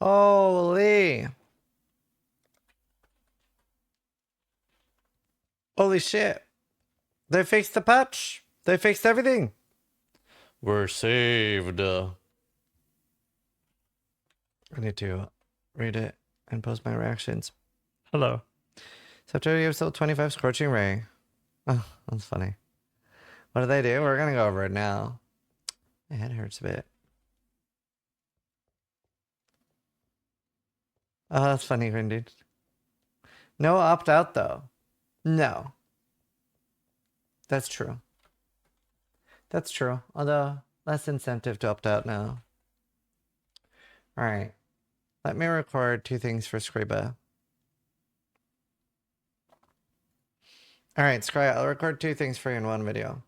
Holy. Holy shit. They fixed the patch. They fixed everything. We're saved. I need to read it and post my reactions. Hello. September episode 25 Scorching Ray. Oh, that's funny. What do they do? We're gonna go over it now. My head hurts a bit. Oh, that's funny, Grindy. No opt out though. No. That's true. That's true. Although less incentive to opt out now. Alright. Let me record 2 things for Scriba. Alright, Scry, I'll record 2 things for you in one video.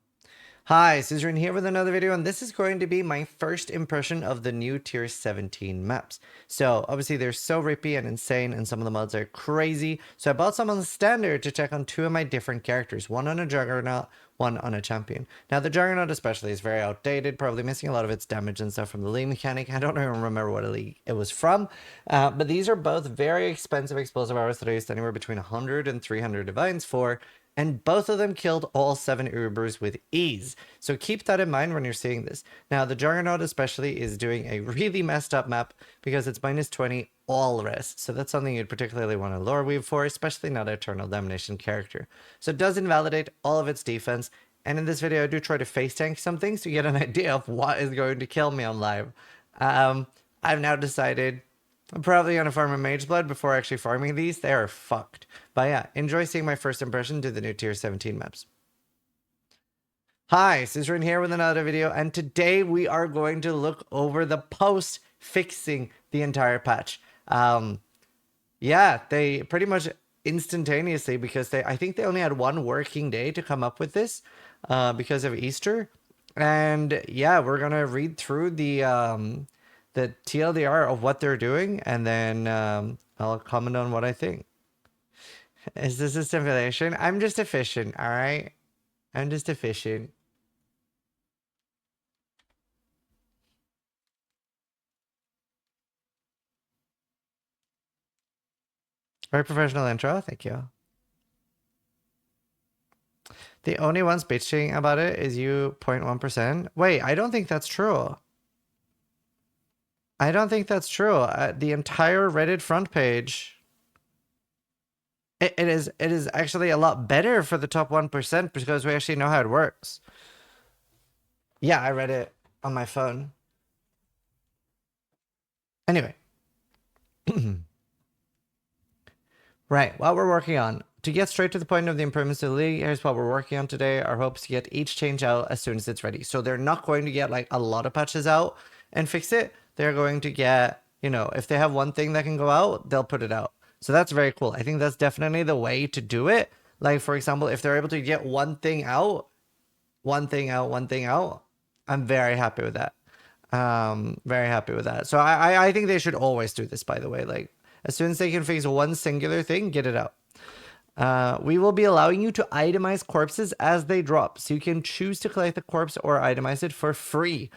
Hi, Zizaran here with another video, and this is going to be my first impression of the new Tier 17 maps. So, obviously they're so rippy and insane, and some of the mods are crazy, so I bought some on the standard to check on 2 of my different characters, one on a Juggernaut, one on a champion. Now, the Juggernaut especially is very outdated, probably missing a lot of its damage and stuff from the league mechanic. I don't even remember what league it was from, but these are both very expensive explosive arrows that I used anywhere between 100 and 300 divines for, and both of them killed all 7 Ubers with ease. So keep that in mind when you're seeing this. Now, the Juggernaut especially is doing a really messed up map because it's minus 20 all rest. So that's something you'd particularly want to lore weave for, especially not an Eternal Damnation character. So it does invalidate all of its defense. And in this video, I do try to face tank some things to get an idea of what is going to kill me on live. I've now decided I'm probably gonna farm a Mage Blood before actually farming these. They are fucked. But yeah, enjoy seeing my first impression to the new Tier 17 maps. Hi, Zizaran here with another video, and today we are going to look over the post fixing the entire patch. Yeah, they pretty much instantaneously, because I think they only had 1 working day to come up with this because of Easter. And yeah, we're gonna read through the TLDR of what they're doing, and then I'll comment on what I think. Is this a simulation? I'm just efficient, all right? I'm just efficient. Very professional intro, thank you. The only ones bitching about it is you 0.1%. Wait, I don't think that's true. I don't think that's true. The entire Reddit front page, it is actually a lot better for the top 1% because we actually know how it works. Yeah, I read it on my phone. Anyway. Right, what we're working on. To get straight to the point of the improvements to the league, here's what we're working on today. Our hopes to get each change out as soon as it's ready. So they're not going to get like a lot of patches out and fix it. They're going to get, you know, if they have one thing that can go out, they'll put it out. So that's very cool. I think that's definitely the way to do it. Like, for example, if they're able to get one thing out, one thing out, I'm very happy with that. Very happy with that. So I think they should always do this, by the way. Like, as soon as they can fix one singular thing, get it out. We will be allowing you to itemize corpses as they drop. So you can choose to collect the corpse or itemize it for free.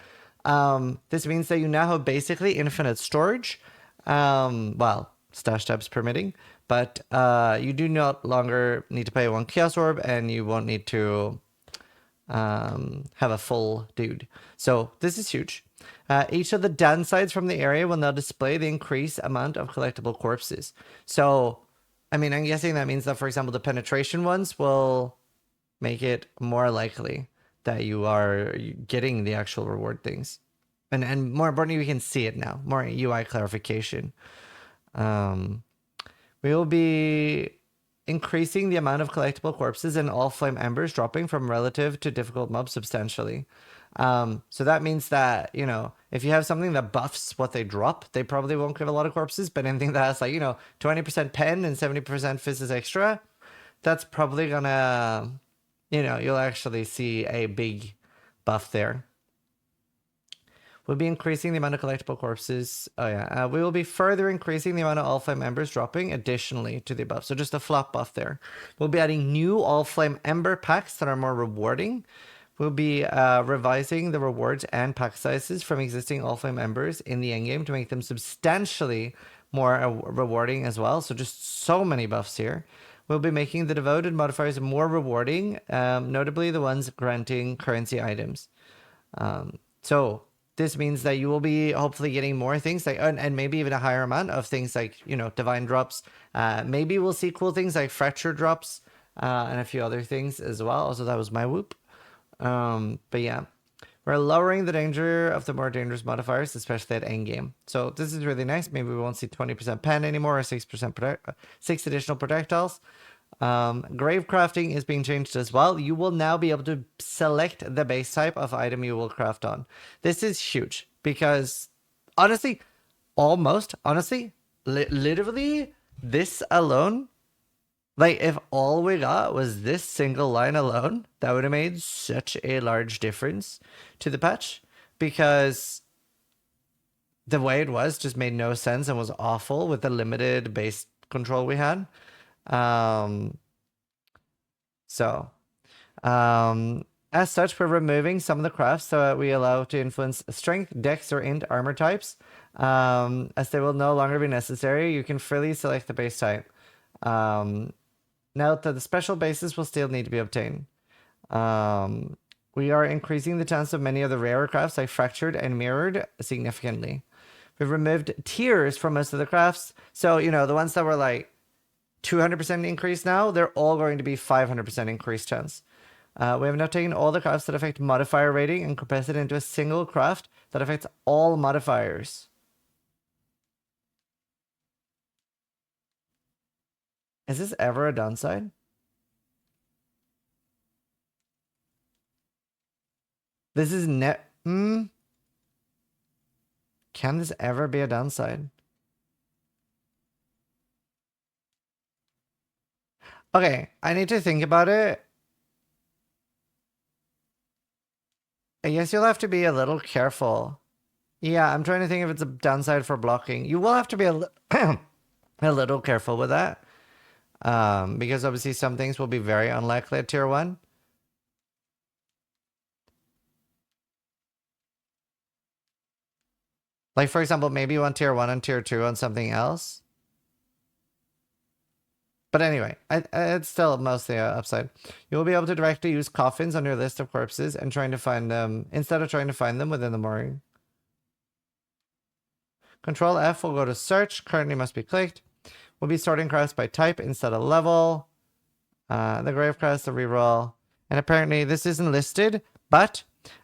This means that you now have basically infinite storage. Well, stash tabs permitting. But you do not longer need to pay 1 Chaos Orb, and you won't need to have a full dude. So this is huge. Each of the downsides from the area will now display the increased amount of collectible corpses. So, I mean, I'm guessing that means that, for example, the penetration ones will make it more likely that you are getting the actual reward things. And more importantly, we can see it now. More UI clarification. We will be increasing the amount of collectible corpses and all flame embers dropping from relative to difficult mobs substantially. So that means that, you know, if you have something that buffs what they drop, they probably won't give a lot of corpses, but anything that has like, you know, 20% pen and 70% physis extra, that's probably gonna, you know, you'll actually see a big buff there. We'll be increasing the amount of collectible corpses. Oh yeah, we will be further increasing the amount of all flame embers dropping additionally to the above. So just a flop buff there. We'll be adding new all flame ember packs that are more rewarding. We'll be revising the rewards and pack sizes from existing Allflame members in the endgame to make them substantially more rewarding as well. So just so many buffs here. We'll be making the devoted modifiers more rewarding, notably the ones granting currency items. So this means that you will be hopefully getting more things like, and maybe even a higher amount of things like, you know, divine drops. Maybe we'll see cool things like fracture drops and a few other things as well. Also, that was my whoop. But yeah, we're lowering the danger of the more dangerous modifiers, especially at endgame. So this is really nice. Maybe we won't see 20% pen anymore or 6% 6 additional projectiles. Grave crafting is being changed as well. You will now be able to select the base type of item you will craft on. This is huge because honestly, literally this alone, like if all we got was this single line alone, that would have made such a large difference to the patch because the way it was just made no sense and was awful with the limited base control we had. As such, we're removing some of the crafts that we allow to influence strength, dex, or int armor types. As they will no longer be necessary, you can freely select the base type. Note that the special bases will still need to be obtained. We are increasing the chance of many of the rarer crafts like fractured and mirrored significantly. We've removed tiers from most of the crafts. So, you know, the ones that were like 200% increase now, they're all going to be 500% increased chance. We have now taken all the crafts that affect modifier rating and compressed it into a single craft that affects all modifiers. Is this ever a downside? This is Can this ever be a downside? Okay, I need to think about it. I guess you'll have to be a little careful. Yeah, I'm trying to think if it's a downside for blocking. You will have to be a little careful with that. Because obviously some things will be very unlikely at tier 1. Like, for example, maybe you want tier 1 and tier 2 on something else. But anyway, it's still mostly an upside. You will be able to directly use coffins on your list of corpses and trying to find them instead of trying to find them within the mooring. Control F will go to search. Currently must be clicked. We'll be sorting crafts by type instead of level. The grave crafts, the reroll. And apparently this isn't listed, but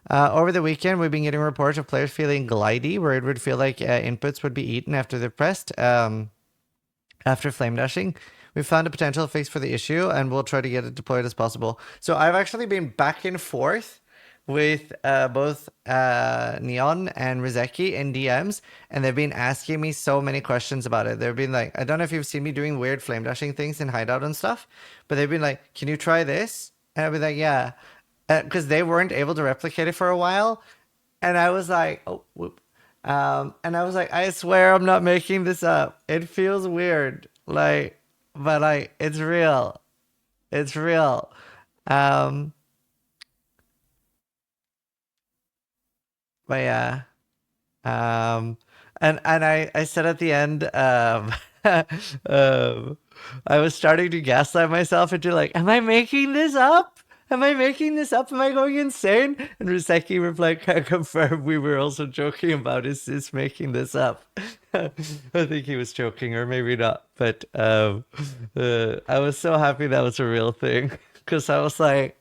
over the weekend we've been getting reports of players feeling glidey, where it would feel like inputs would be eaten after they're pressed after flame dashing. We found a potential fix for the issue and we'll try to get it deployed as possible. So I've actually been back and forth with both Neon and Rizeki in DMs, and they've been asking me so many questions about it. They've been like, I don't know if you've seen me doing weird flame dashing things in Hideout and stuff, but they've been like, can you try this? And I'll be like, yeah. Because they weren't able to replicate it for a while. And I was like, oh, whoop. And I was like, I swear I'm not making this up. It feels weird. Like, but like, it's real. It's real. But yeah. And I said at the end, I was starting to gaslight myself into like, am I making this up? Am I making this up? Am I going insane? And Ruseki replied, can confirm we were also joking about is this making this up? I think he was joking, or maybe not. But I was so happy that was a real thing. Because I was like,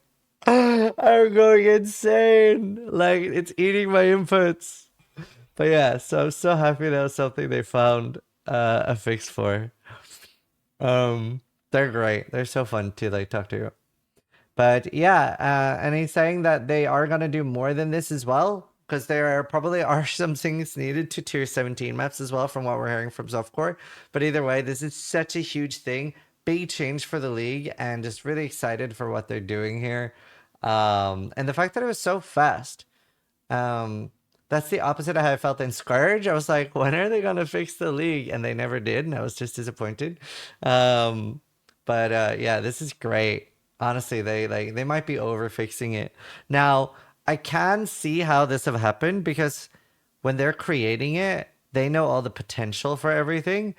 I'm going insane. Like, it's eating my inputs. But yeah, so I'm so happy that was something they found a fix for. They're great. They're so fun to like talk to. But yeah, and he's saying that they are gonna do more than this as well, because there probably are some things needed to tier 17 maps as well, from what we're hearing from Softcore. But either way, this is such a huge thing, big change for the league, and just really excited for what they're doing here. And the fact that it was so fast. That's the opposite of how I felt in Scourge. I was like, when are they gonna fix the league? And they never did, and I was just disappointed. But yeah, this is great. Honestly, they might be over fixing it. Now, I can see how this have happened because when they're creating it, they know all the potential for everything.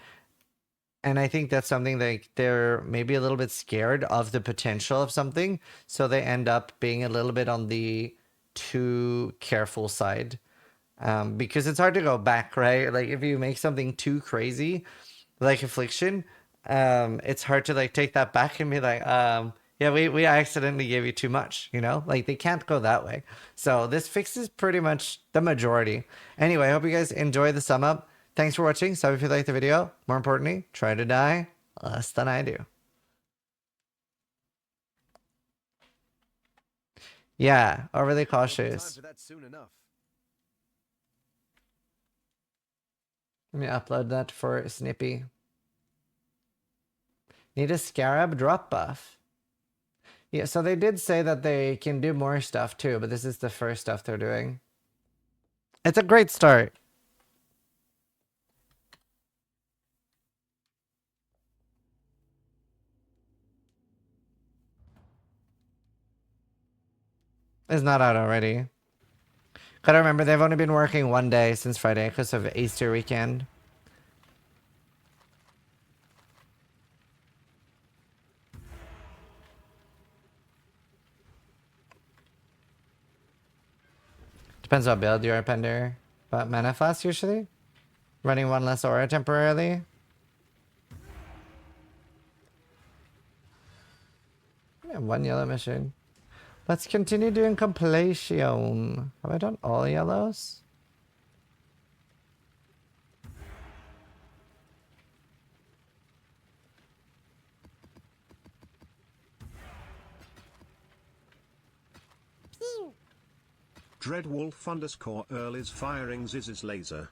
And I think that's something like they're maybe a little bit scared of the potential of something, so they end up being a little bit on the too careful side. Because it's hard to go back, right? Like if you make something too crazy, like Affliction, it's hard to like take that back and be like, yeah, we accidentally gave you too much, you know? Like they can't go that way. So this fixes pretty much the majority. Anyway, I hope you guys enjoy the sum up. Thanks for watching. Sub if you liked the video. More importantly, try to die less than I do. Yeah, overly cautious. Time for that soon enough. Let me upload that for Snippy. Need a Scarab drop buff. Yeah, so they did say that they can do more stuff too, but this is the first stuff they're doing. It's a great start. It's not out already. Gotta remember, they've only been working one day since Friday because of Easter weekend. Depends what build you're Pender. But mana fast usually? Running one less aura temporarily? Yeah, one yellow mission. Let's continue doing completion. Have I done all yellows? Dreadwolf _ Earl is firing Ziz's laser.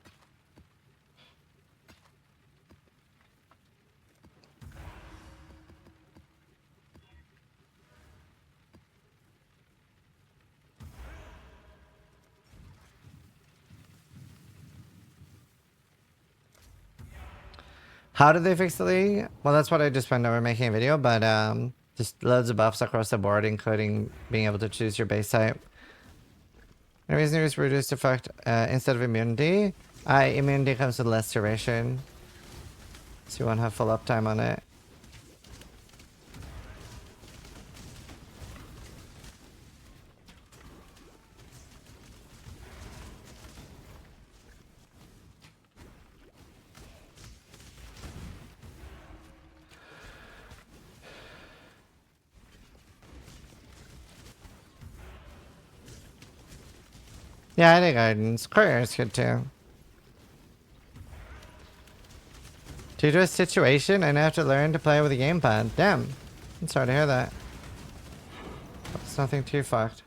How did they fix the league? Well, that's what I just found out we're making a video, but just loads of buffs across the board, including being able to choose your base type. The reason is reduced effect instead of immunity. Immunity comes with less duration, so you won't have full uptime on it. Yeah, I think Guidance. Courier is good too. Due to a situation, I now have to learn to play with a gamepad. Damn. I'm sorry to hear that. It's nothing too fucked.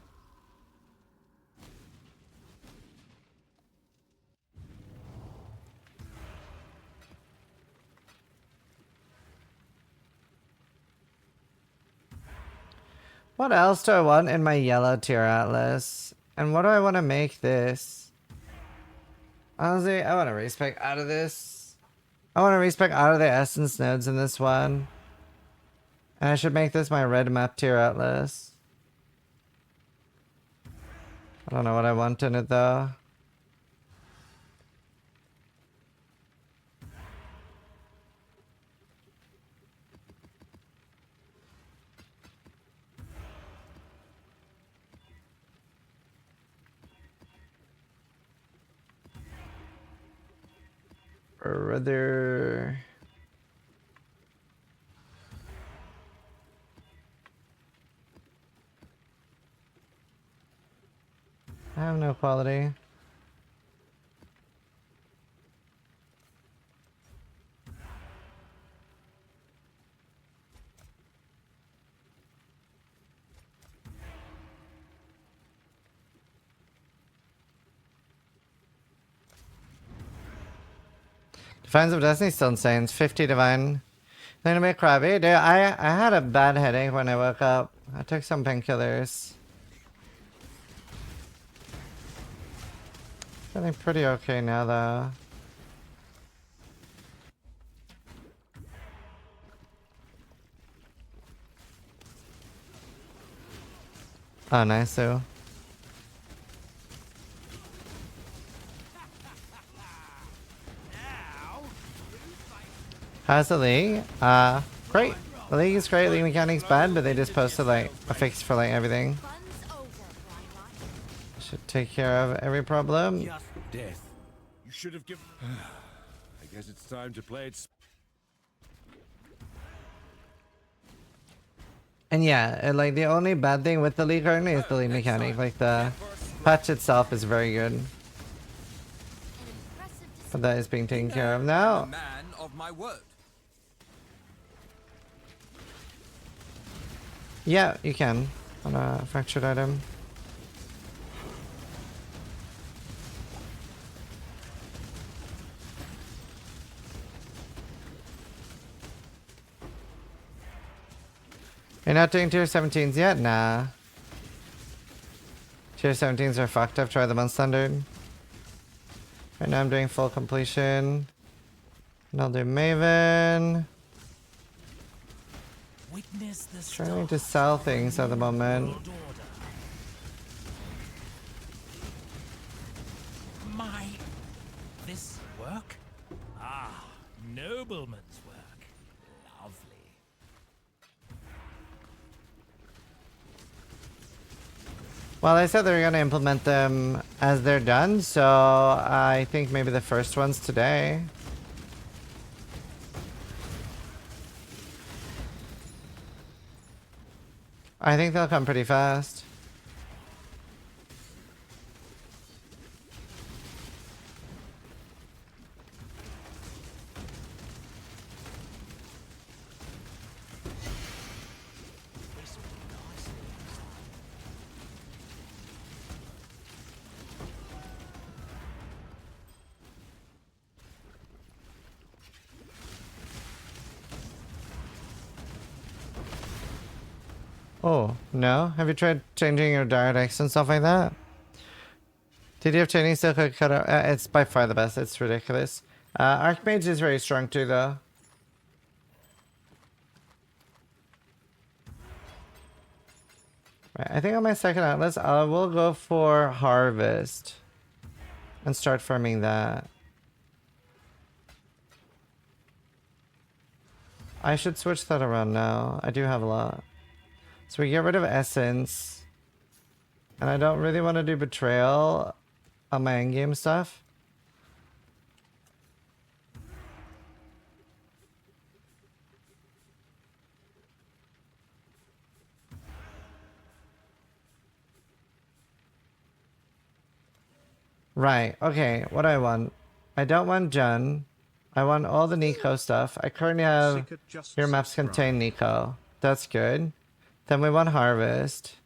What else do I want in my yellow tier atlas? And what do I want to make this? Honestly, I want to respec out of this. I want to respec out of the essence nodes in this one. And I should make this my red map tier atlas. I don't know what I want in it though. Or rather... I have no quality. Defines of Destiny still insane. It's 50 divine. They're gonna be crabby. Dude, I had a bad headache when I woke up. I took some painkillers. Feeling pretty okay now though. Oh, nice, so. How's the league? Great. The league is great, league mechanics bad, but they just posted like a fix for like everything. Should take care of every problem. Just death. You should have given. I guess it's time to play it. And yeah, like the only bad thing with the league currently is the league mechanic. Like the patch itself is very good. But that is being taken care of now. Man of my word. Yeah, you can. On a fractured item. You're not doing tier 17s yet? Nah. Tier 17s are fucked. I've tried them on standard. Right now I'm doing full completion. And I'll do Maven. Witness the Trying to sell things at the moment. Might this work? Ah, nobleman's work. Lovely. Well, I said they were going to implement them as they're done, so I think maybe the first one's today. I think they'll come pretty fast. Oh, no? Have you tried changing your DirectX and stuff like that? Did you have chaining still could cut out? It's by far the best. It's ridiculous. Archmage is very strong too, though. Right, I think on my second atlas, I will go for Harvest. And start farming that. I should switch that around now. I do have a lot. So we get rid of Essence. And I don't really want to do Betrayal on my endgame stuff. Right, okay, what do I want? I don't want Jun. I want all the Nico stuff. I currently have your maps contain Nico. That's good. Then we want Harvest.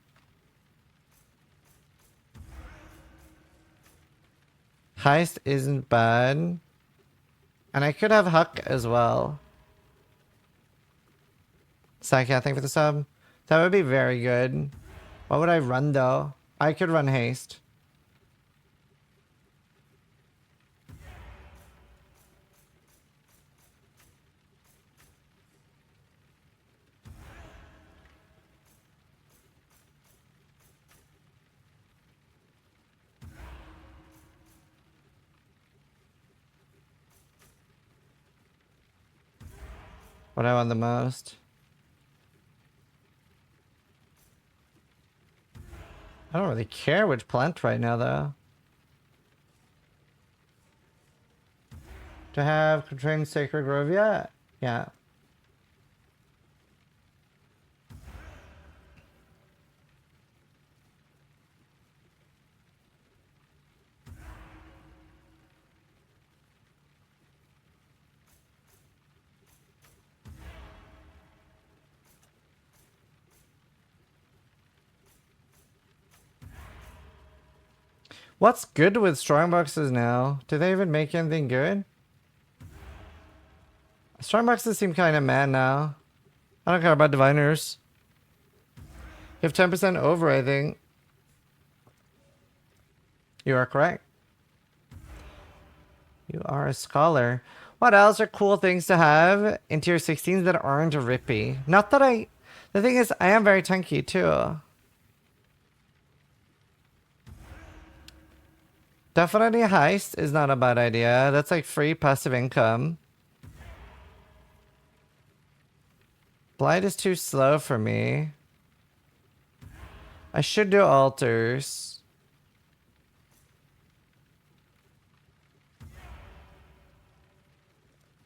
Heist isn't bad. And I could have Huck as well. Psyche, thank you for the sub. That would be very good. What would I run though? I could run Haste. What I want the most? I don't really care which plant right now, though. To have Train Sacred Grove yet? Yeah. What's good with strongboxes now? Do they even make anything good? Strongboxes seem kind of mad now. I don't care about diviners. You have 10% over, I think. You are correct. You are a scholar. What else are cool things to have in tier 16s that aren't rippy? Not that I... The thing is, I am very tanky too. Definitely heist is not a bad idea. That's like free passive income. Blight is too slow for me. I should do altars.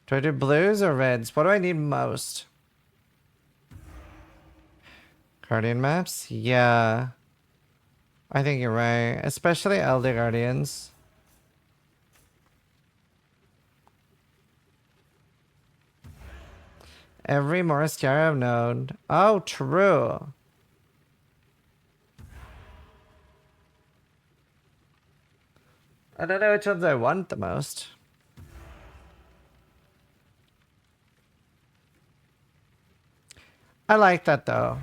Do I do blues or reds? What do I need most? Guardian maps? Yeah. I think you're right. Especially Elder Guardians. Every more Scarab node. Oh, true. I don't know which ones I want the most. I like that though.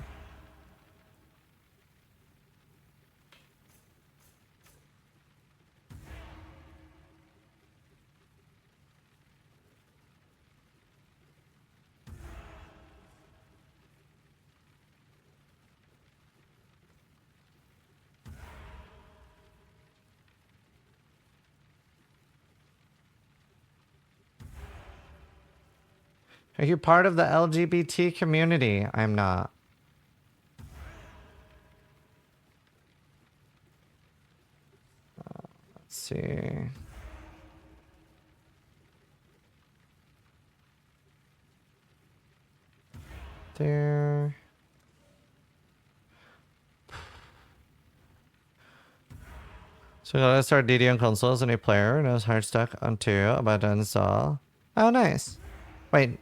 Are you part of the LGBT community? I'm not. Let's see. There. So let's start DD on consoles. A new player knows Hardstock on 2, about to install. Oh, nice. Wait,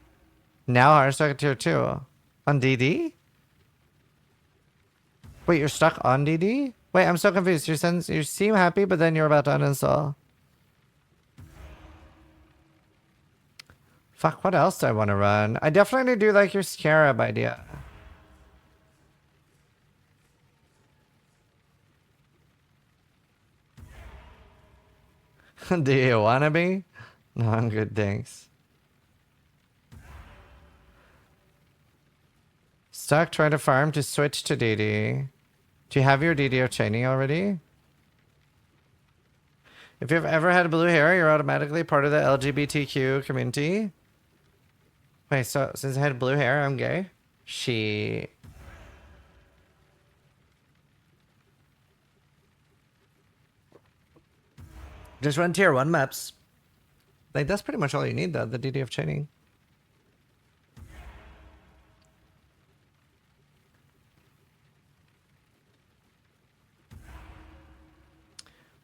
now Hardstock at tier 2 on DD? Wait, you're stuck on DD? Wait, I'm so confused. You seem happy, but then you're about to uninstall. Fuck, what else do I want to run? I definitely do like your Scarab idea. Do you wanna be? No, I'm good, thanks. Stuck trying to farm to switch to DD. Do you have your DDO chaining already? If you've ever had blue hair, you're automatically part of the LGBTQ community. Wait, so since I had blue hair, I'm gay? She. Just run tier 1 maps. Like, that's pretty much all you need, though, the DDF chaining.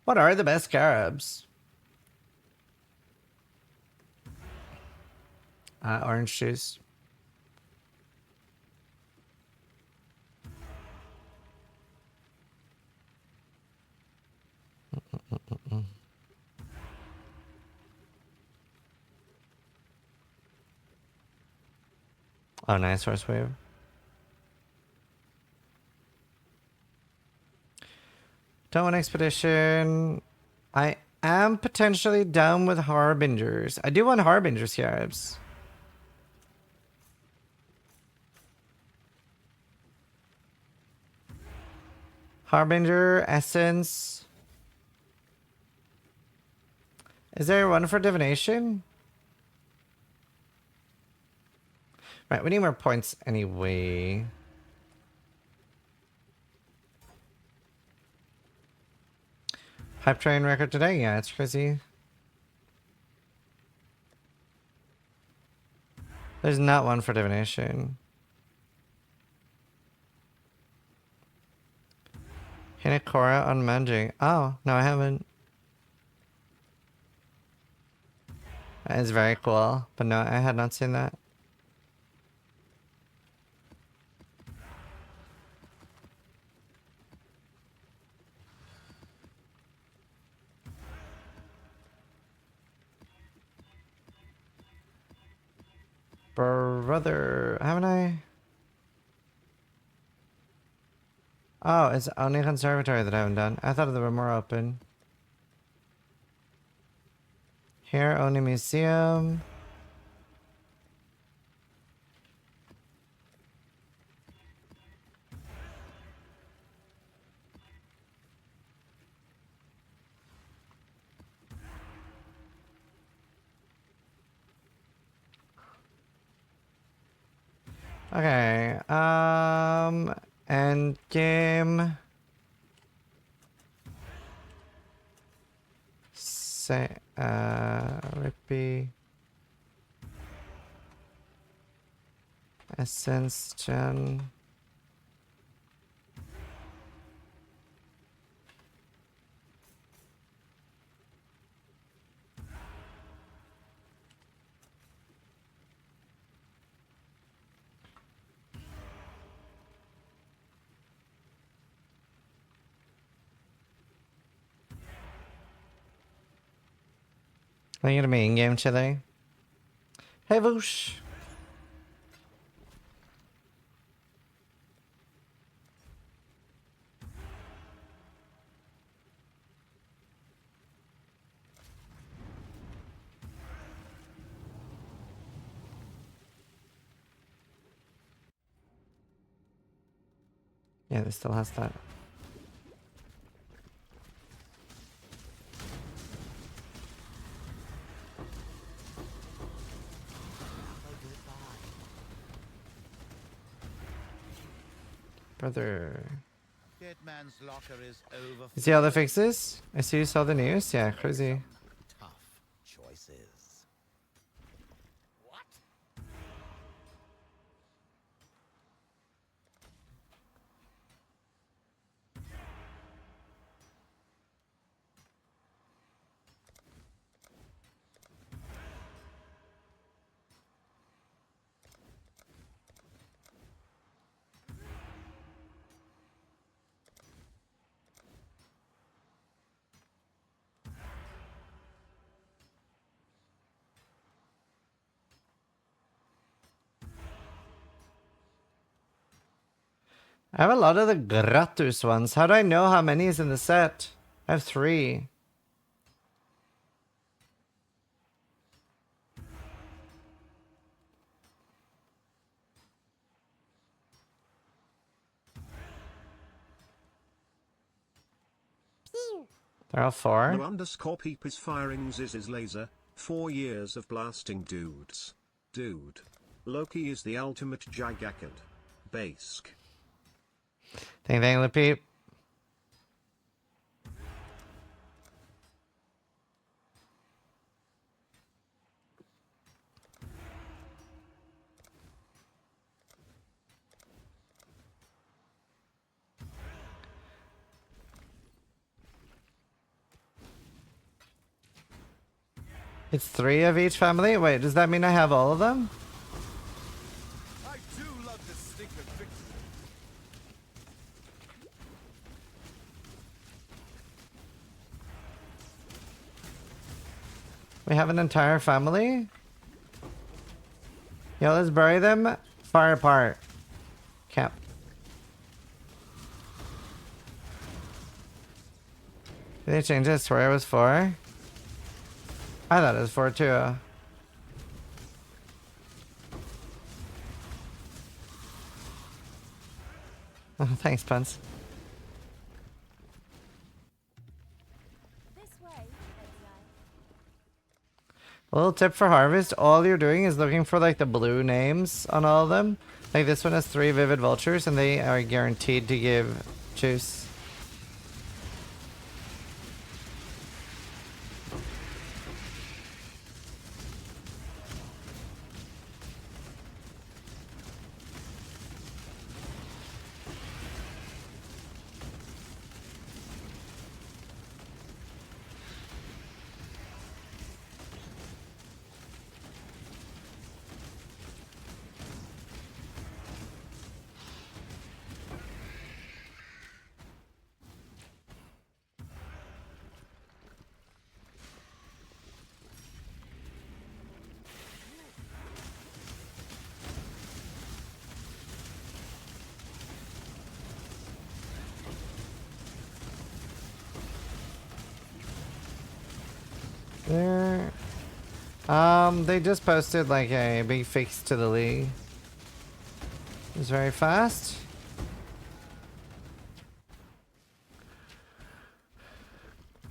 What are the best Scarabs? Orange juice. Oh, nice first wave. Don't want expedition. I am potentially down with Harbingers. I do want Harbinger Scarabs. Harbinger, Essence. Is there one for Divination? Right, we need more points anyway. Hype train record today? Yeah, it's crazy. There's not one for Divination. Hinakora on Manjing. Oh, no, I haven't. That is very cool. But no, I had not seen that. Brother, haven't I? Oh, it's only Conservatory that I haven't done. I thought they were more open. Here, only Museum. Okay. End game. Say, Rippy. Essence gen. Are you gonna be in-game today? Hey, Voosh. Yeah, this still has that. Brother. Dead man's locker is over. You see how they fix this? I see you saw the news. Yeah, crazy. Tough choices. What? I have a lot of the Gratus ones. How do I know how many is in the set? I have 3. They're all 4. No underscore peep is firing Ziz's laser. 4 years of blasting dudes. Dude. Loki is the ultimate Jagakad. Bask. Dang, Lepeep. It's 3 of each family? Wait, does that mean I have all of them? I do love the stink of victory. We have an entire family? Yeah, let's bury them far apart. Camp. Did they change it? I swear it was 4. I thought it was 4 too. Oh, thanks, Pence. This way, Lady A little tip for Harvest, all you're doing is looking for like the blue names on all of them. Like this one has 3 Vivid Vultures and they are guaranteed to give juice. There. They just posted like a big fix to the league. It's very fast.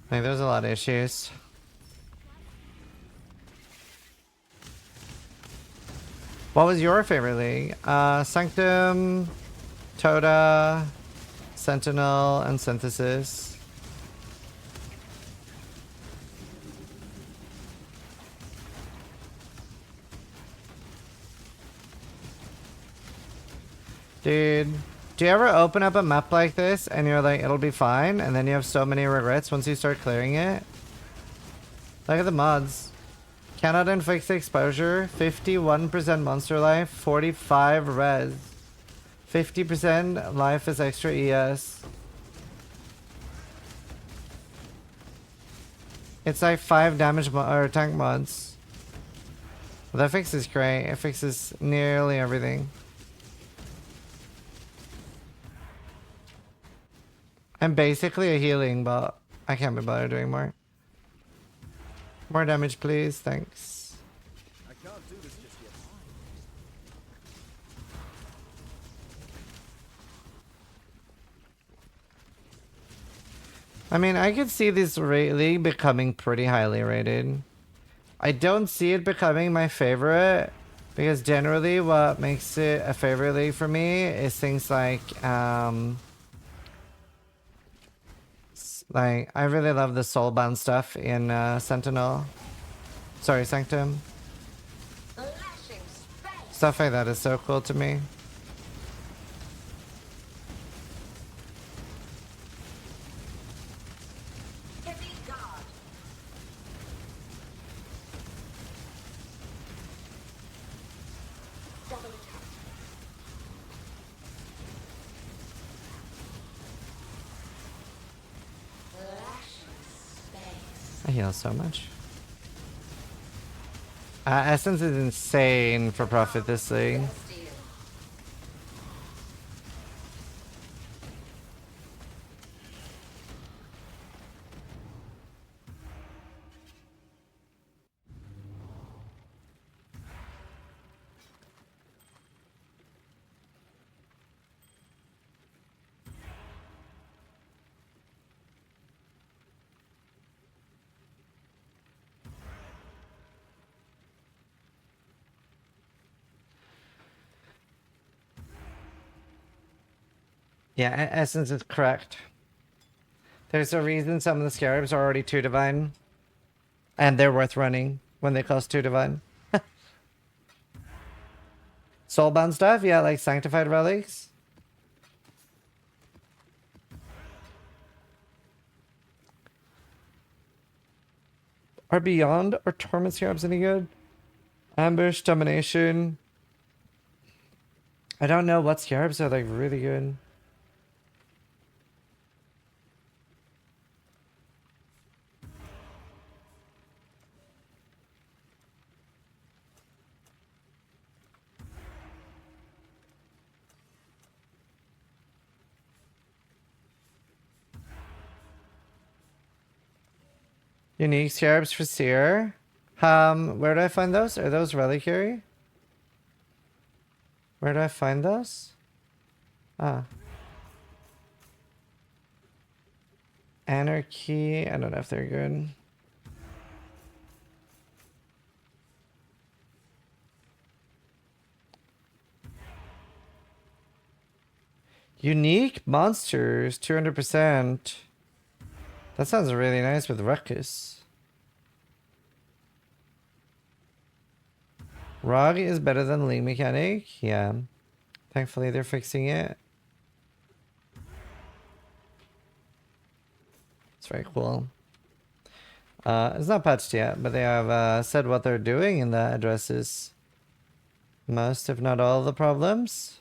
Like there's a lot of issues. What was your favorite league? Sanctum, Toda, Sentinel, and Synthesis. Dude, do you ever open up a map like this and you're like, it'll be fine, and then you have so many regrets once you start clearing it? Look at the mods. Cannot inflict exposure, 51% monster life, 45 res. 50% life is extra ES. It's like 5 damage or tank mods. That fixes great. It fixes nearly everything. I'm basically a healing, but I can't be bothered doing more. More damage, please. Thanks. I can't do this just yet. I mean, I could see this league becoming pretty highly rated. I don't see it becoming my favorite, because generally what makes it a favorite league for me is things like I really love the soulbound stuff in Sentinel. Sorry, Sanctum. Stuff like that is so cool to me. I heal so much. Essence is insane for profit this league. Yeah, Essence is correct. There's a reason some of the scarabs are already 2 divine. And they're worth running when they cost 2 divine. Soulbound stuff? Yeah, like Sanctified Relics. Are Beyond or Torment Scarabs any good? Ambush, Domination. I don't know what scarabs are like really good. Unique scarabs for Seer. Where do I find those? Are those reliquary? Where do I find those? Ah. Anarchy. I don't know if they're good. Unique monsters, 200%. That sounds really nice with Ruckus. Rog is better than League Mechanic. Yeah. Thankfully they're fixing it. It's very cool. It's not patched yet, but they have said what they're doing, and that addresses most, if not all, of the problems.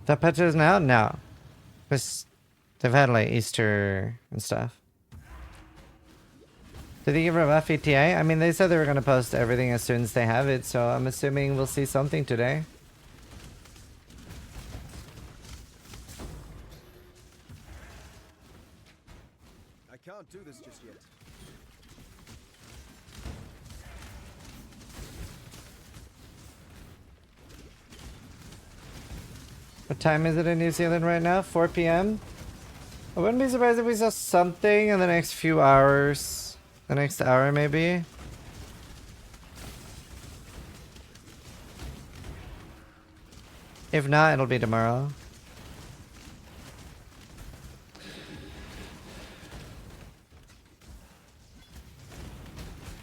That patch isn't out now. They've had like Easter and stuff. Did they give a buff ETA? I mean, they said they were going to post everything as soon as they have it, so I'm assuming we'll see something today. can't do this just yet. What time is it in New Zealand right now? 4 p.m. I wouldn't be surprised if we saw something in the next few hours. The next hour, maybe. If not, it'll be tomorrow.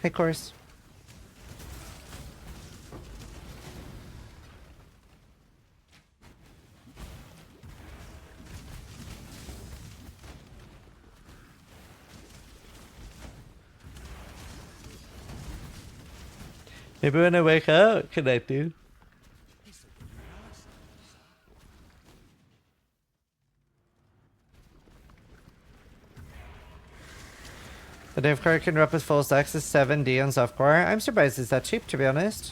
Hey, course. Maybe when I wake up, can I do? The dev card can rep with full stacks is 7D on softcore. I'm surprised it's that cheap, to be honest.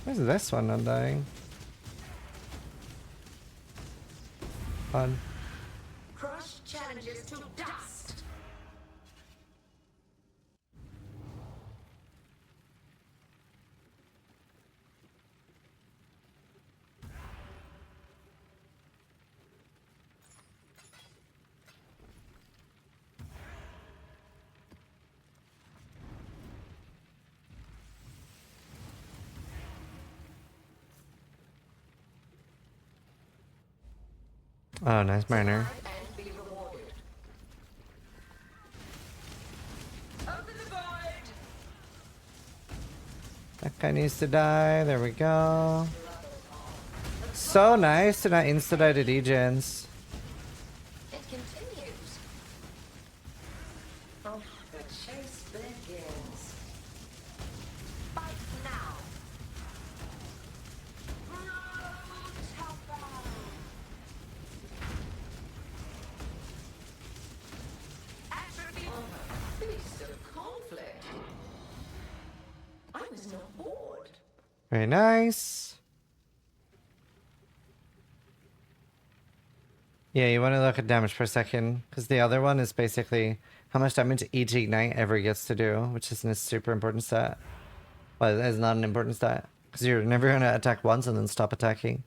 Where's this one undying? Fun. Crush challenges to dust. Oh, nice miner. And be rewarded. Open the void. That guy needs to die. There we go. So nice to not insta-die to degens. It continues. Oh, the chase begins. Fight now. Beast of conflict. I was not bored. Very nice. Yeah, you want to look at damage per second, because the other one is basically how much damage each ignite ever gets to do, which isn't a super important stat. Well, it's not an important stat, because you're never going to attack once and then stop attacking.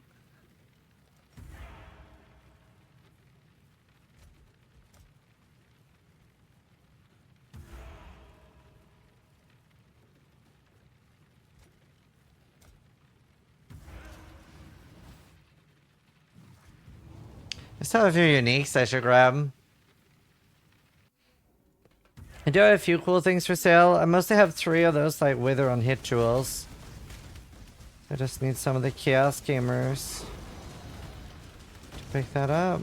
I still have a few uniques I should grab. I do have a few cool things for sale. I mostly have 3 of those like wither on hit jewels. I just need some of the chaos gamers to pick that up.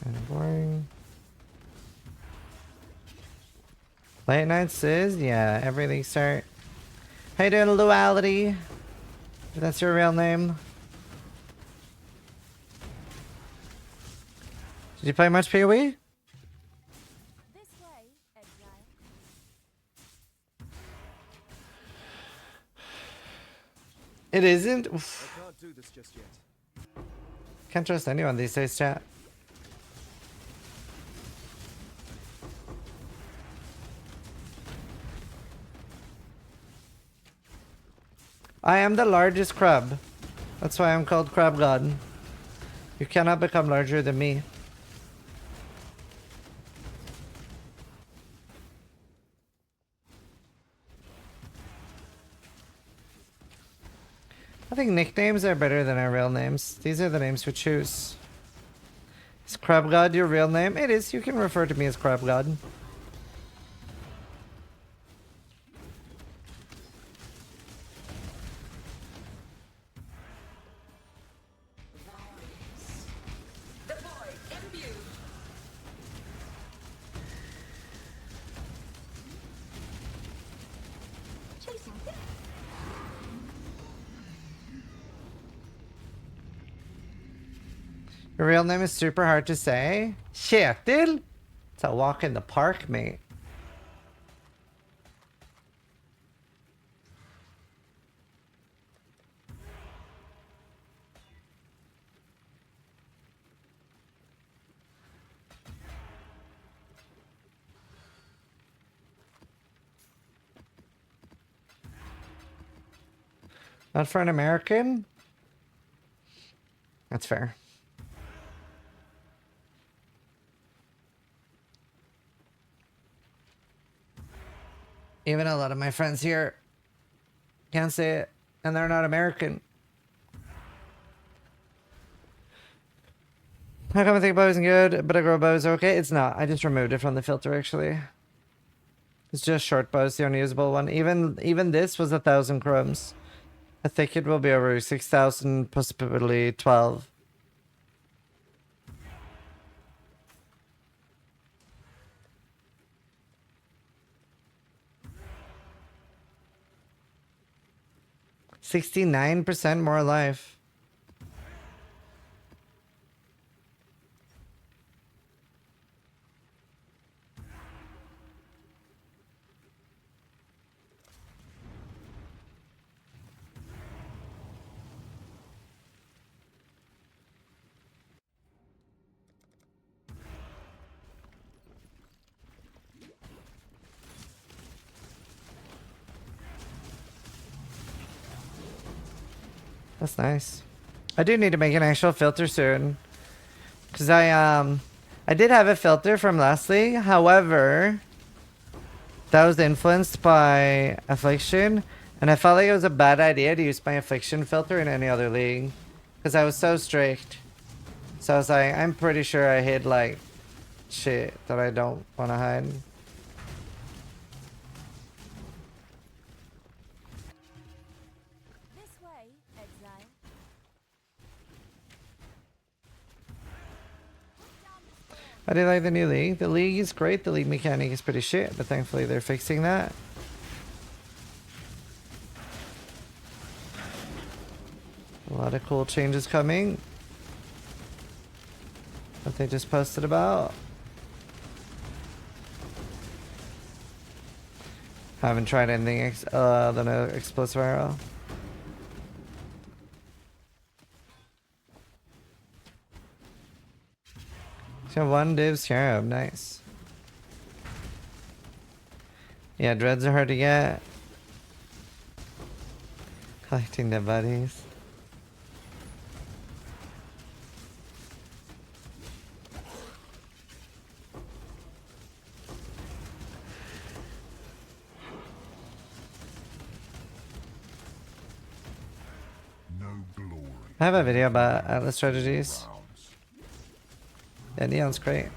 Kind of boring. Late nights is, yeah, everything start. How you doing, Luality? If that's your real name. Did you play much PoE? This way, exile. It isn't? I Oof. can't do this just yet. Can't trust anyone these days, chat. I am the largest crab. That's why I'm called Crab God. You cannot become larger than me. I think nicknames are better than our real names. These are the names we choose. Is Crab God your real name? It is. You can refer to me as Crab God. The void imbued. Chasing death. Your real name is super hard to say. Shit, dude. It's a walk in the park, mate. Not for an American? That's fair. Even a lot of my friends here can't say it, and they're not American. How come I think bow isn't good, but a girl bow is okay? It's not. I just removed it from the filter, actually. It's just short bow is the unusable one. Even this was 1,000 chromes. I think it will be over 6,000, possibly 12. $69% more life. That's nice. I do need to make an actual filter soon. Cause I did have a filter from last league, however, that was influenced by Affliction, and I felt like it was a bad idea to use my Affliction filter in any other league. Cause I was so strict. So I was like, I'm pretty sure I hid like shit that I don't wanna hide. This way, exile. I do like the new league. The league is great. The league mechanic is pretty shit, but thankfully they're fixing that. A lot of cool changes coming that they just posted about. Haven't tried anything than an explosive arrow. So one div scarab, nice. Yeah, dreads are hard to get. Collecting dead bodies. No glory. I have a video about Atlas strategies. Yeah, Neon's great.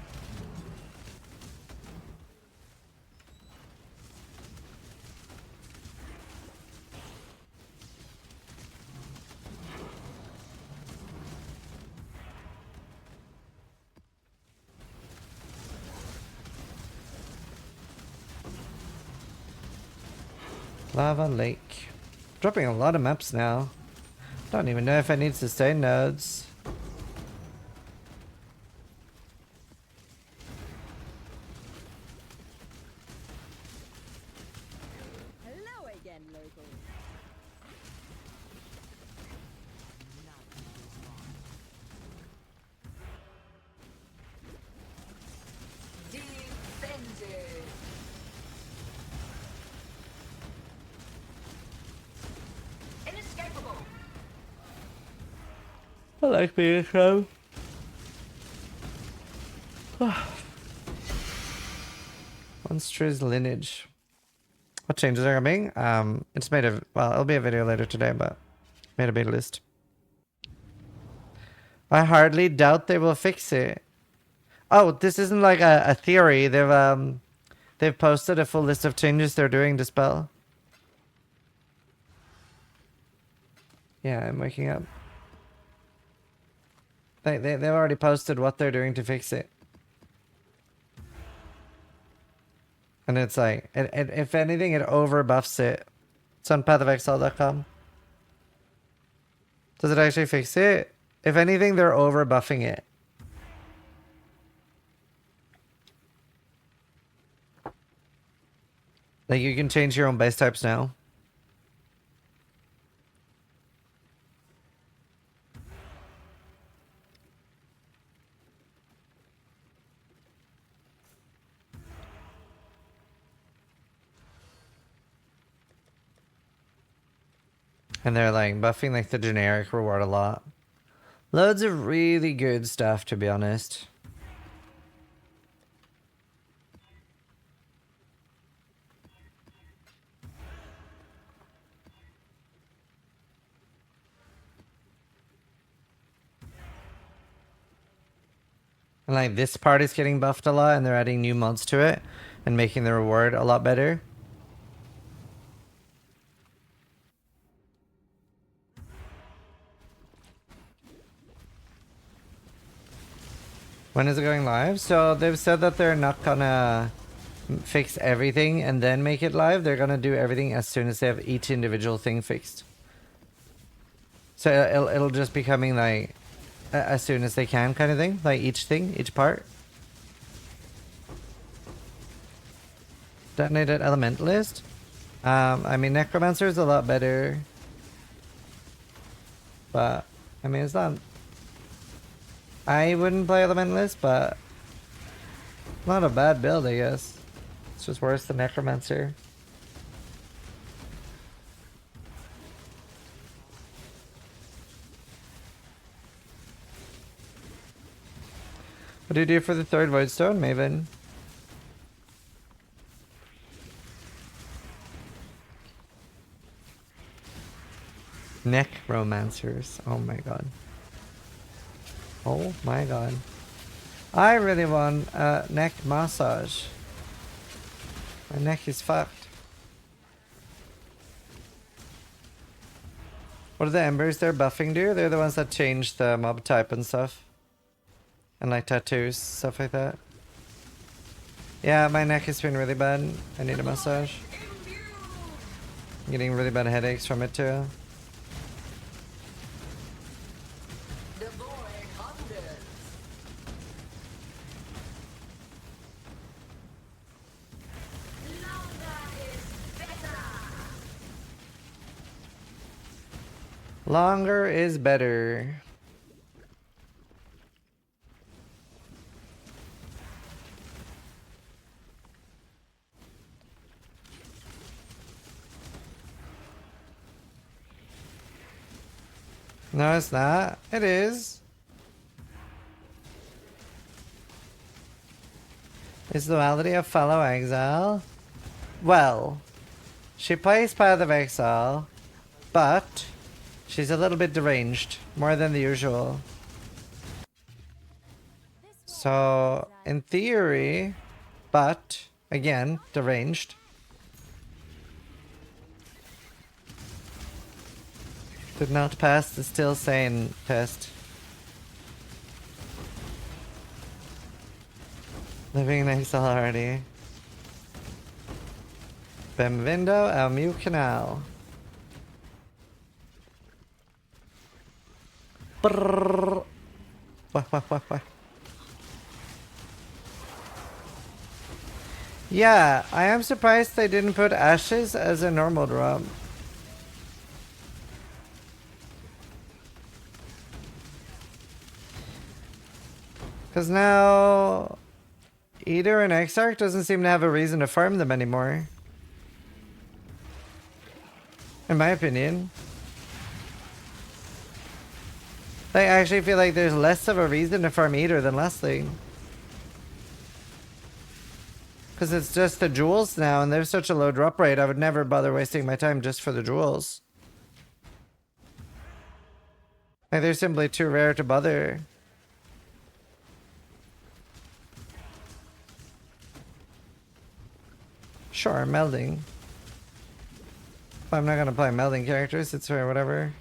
Lava Lake. Dropping a lot of maps now. Don't even know if I need sustain nodes. Hello again, local. Defended. Initiate like being a crab. Monster's lineage. What changes are coming? It's made a, well, it'll be a video later today, but made a beta list. I hardly doubt they will fix it. Oh, this isn't like a theory. They've posted a full list of changes they're doing to spell. Yeah, I'm waking up. They've already posted what they're doing to fix it. And it's like, if anything, it over buffs it. It's on pathofexile.com. Does it actually fix it? If anything, they're over buffing it. Like, you can change your own base types now. And they're like buffing like the generic reward a lot. Loads of really good stuff, to be honest. And like this part is getting buffed a lot and they're adding new mods to it and making the reward a lot better. When is it going live? So they've said that they're not gonna fix everything and then make it live. They're gonna do everything as soon as they have each individual thing fixed. So it'll just be coming like as soon as they can, kind of thing. Like each thing, each part. Detonated Elementalist. I mean, Necromancer is a lot better. But, I mean, it's not... I wouldn't play Elementalist, but... Not a bad build, I guess. It's just worse than Necromancer. What do you do for the third Void Stone, Maven? Necromancers. Oh my god. Oh my god. I really want a neck massage. My neck is fucked. What do the embers they're buffing do? They're the ones that change the mob type and stuff. And like tattoos, stuff like that. Yeah, my neck has been really bad. I need a massage. I'm getting really bad headaches from it too. The void hungers. Longer is better. No, it's not. It is. Is the duality of fellow exile? Well, she plays Path of Exile, but she's a little bit deranged, more than the usual. So, in theory, but again, deranged. Did not pass the still sane test. Living in exile already. Benvindo ao meu canal. Brrr. Wah. Yeah, I am surprised they didn't put Ashes as a normal drop. Because now Eater and Exarch doesn't seem to have a reason to farm them anymore. In my opinion. I actually feel like there's less of a reason to farm Eater than Leslie. Because it's just the jewels now, and there's such a low drop rate, I would never bother wasting my time just for the jewels. Like, they're simply too rare to bother. Sure, melding. But I'm not gonna play melding characters, it's fair, whatever.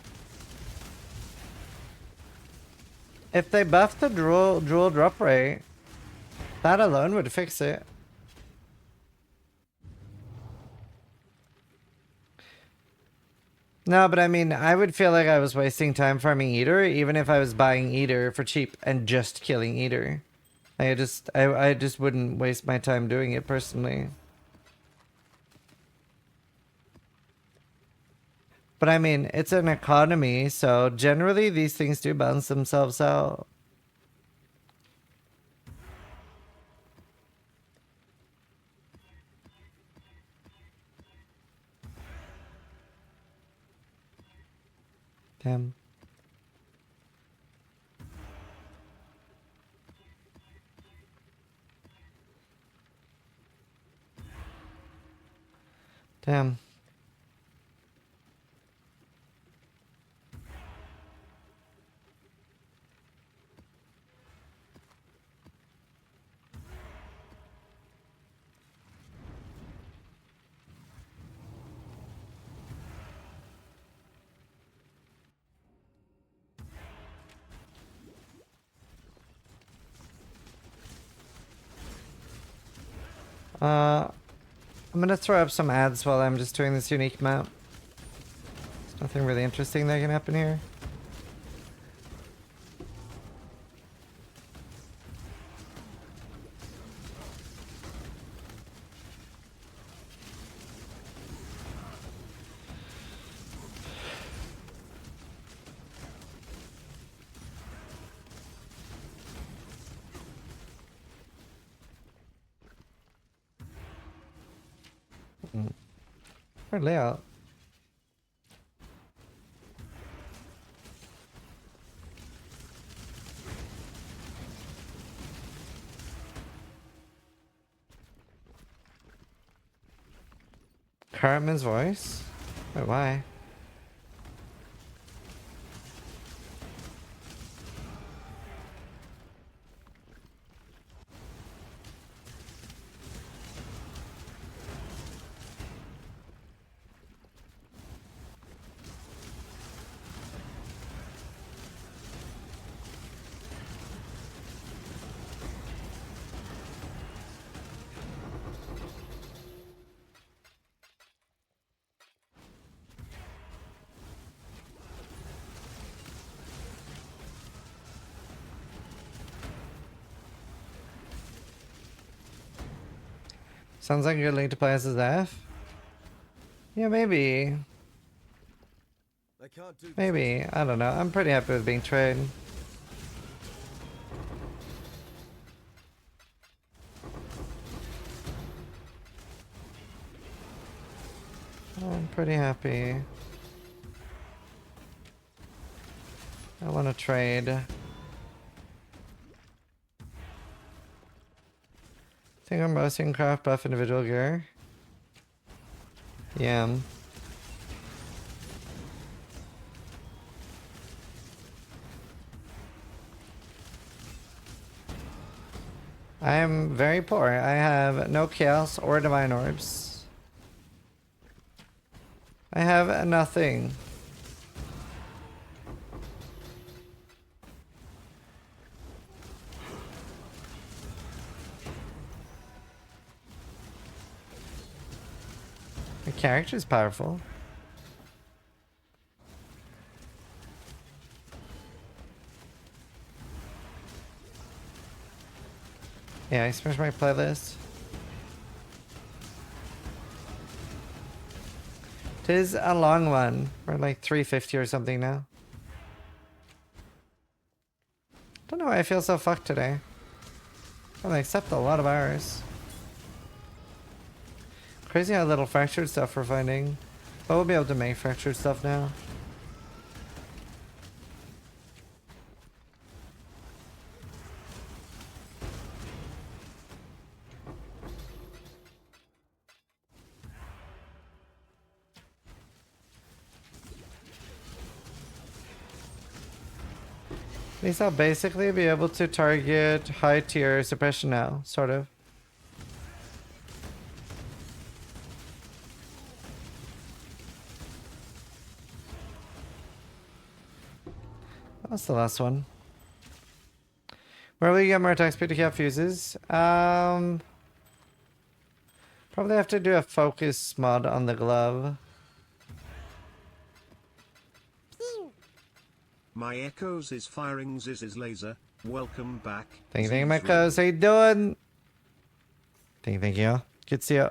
If they buff the jewel drop rate, that alone would fix it. No, but I mean, I would feel like I was wasting time farming Eater, even if I was buying Eater for cheap and just killing Eater. I just wouldn't waste my time doing it personally. But I mean, it's an economy, so generally these things do balance themselves out. Damn. Damn. I'm gonna throw up some ads while I'm just doing this unique map. There's nothing really interesting that can happen here. Or layout. Cartman's voice? Wait, why? Sounds like a good link to play as his F. Yeah, maybe. I can't do Maybe. I don't know. I'm pretty happy with being trade. I'm pretty happy. I want to trade. I think I'm roasting craft buff individual gear. Yeah. I am very poor. I have no chaos or divine orbs. I have nothing. The character is powerful. Yeah, I smashed my playlist. Tis a long one. We're like 350 or something now. Don't know why I feel so fucked today. I've accepted a lot of hours. Crazy how little fractured stuff we're finding. But we'll be able to make fractured stuff now. At least I'll basically be able to target high tier suppression now, sort of. That's the last one. Where will you get more attack speed to cap fuses? Probably have to do a focus mod on the glove. My echoes is firing Ziz's laser. Welcome back. Thank you, my Ziz cuz. How you doing? Thank you. Good to see you.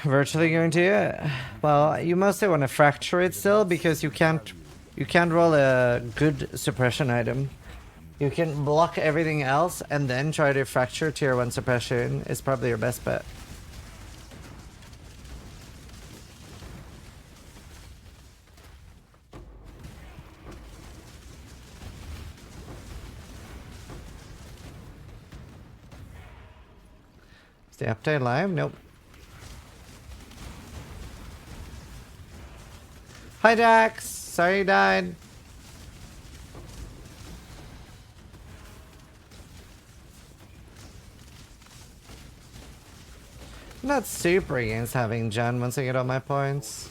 Virtually guarantee it. Well, you mostly want to fracture it still because you can't roll a good suppression item. You can block everything else and then try to fracture tier 1 suppression is probably your best bet. Is the update live? Nope. Hi Dax! Sorry you died. I'm not super against having Jen once I get all my points.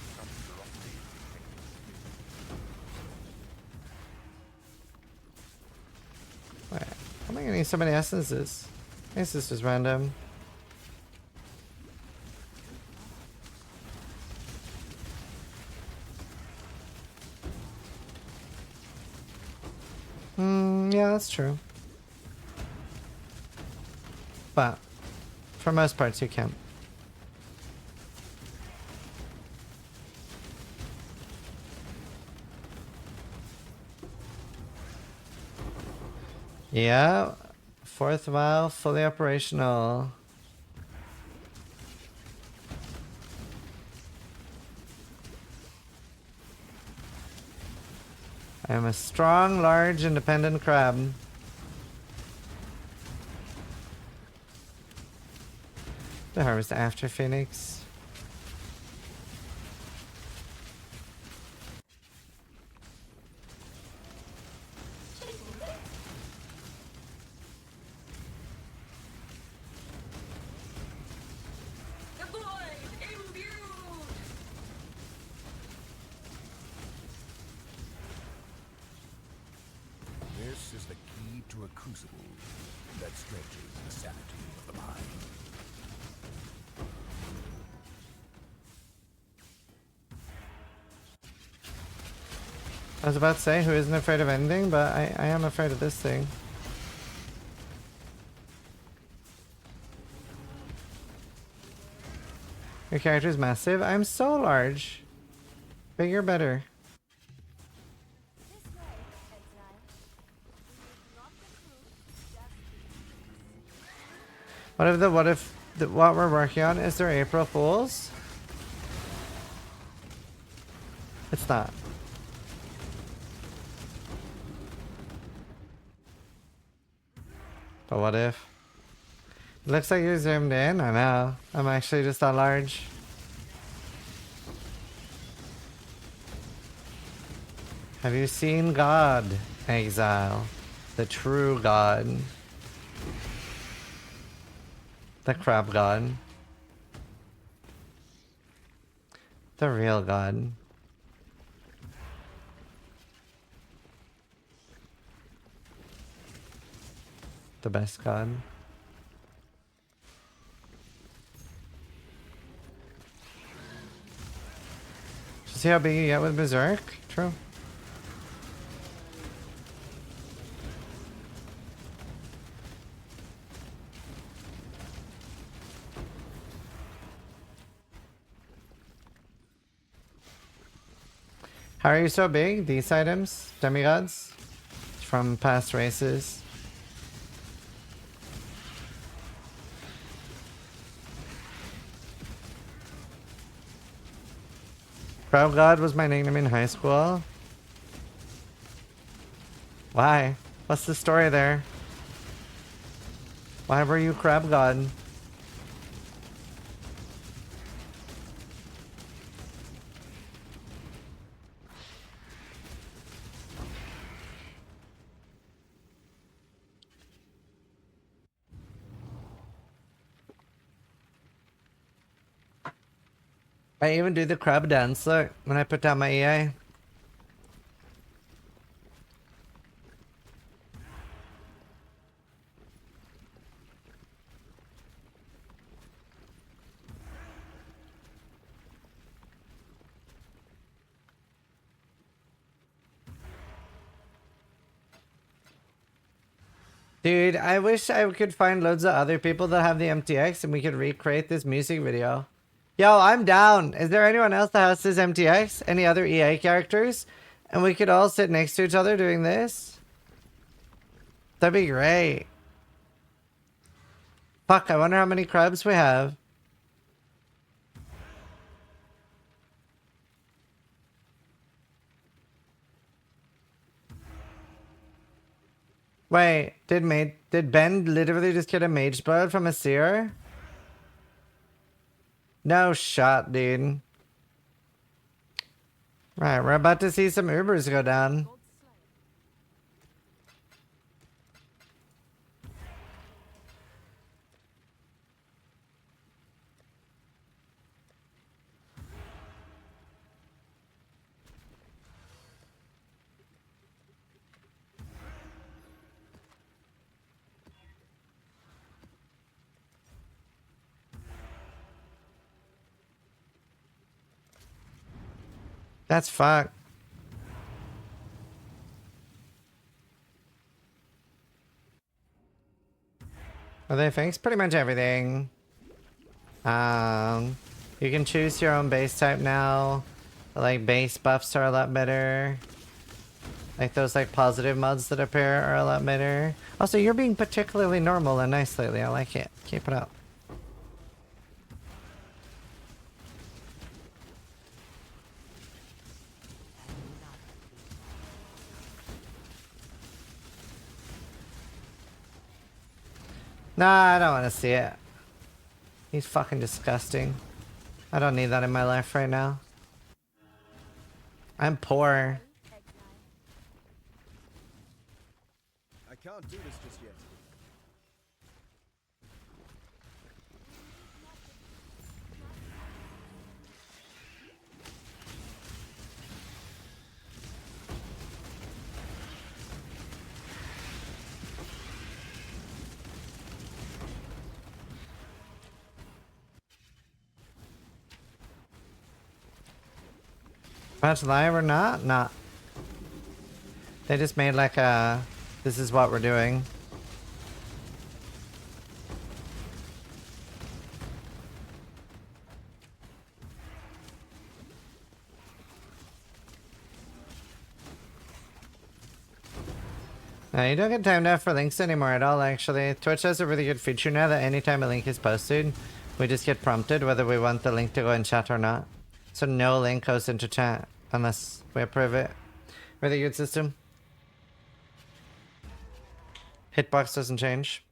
Wait, how am I getting so many essences? I guess this is random. Yeah, that's true. But for most parts, you can. Yeah, 4th valve fully operational. I am a strong, large, independent crab. The harvest after Phoenix. The void imbued. This is the key to a crucible that stretches the sanity of the mind. I was about to say, who isn't afraid of anything, but I am afraid of this thing. Your character is massive. I'm so large. Bigger, better. This way, exile. We need not the truth, just What if what we're working on is there April Fools? It's not. But what if? It looks like you're zoomed in. I know. I'm actually just that large. Have you seen God, Exile? The true God. The crab God. The real God. The best God. See how big you get with Berserk? True. How are you so big? These items? Demigods? From past races? Crab God was my nickname in high school. Why? What's the story there? Why were you Crab God? I even do the crab dance, look, when I put down my EA. Dude, I wish I could find loads of other people that have the MTX and we could recreate this music video. Yo, I'm down. Is there anyone else that has this MTX? Any other EA characters? And we could all sit next to each other doing this? That'd be great. Fuck, I wonder how many crabs we have. Wait, did Ben literally just get a mage blood from a seer? No shot, dude. Right, we're about to see some Ubers go down. That's fucked. Are they fixed? Pretty much everything. You can choose your own base type now. Like base buffs are a lot better. Like those like positive mods that appear are a lot better. Also, you're being particularly normal and nice lately. I like it. Keep it up. Nah, I don't want to see it. He's fucking disgusting. I don't need that in my life right now. I'm poor. I can't do this just yet. Much live or not? Not. They just made like a, this is what we're doing. No, you don't get timed out for links anymore at all, actually. Twitch has a really good feature now that anytime a link is posted, we just get prompted whether we want the link to go in chat or not. So no link goes into chat unless we approve it. Really good system. Hitbox doesn't change.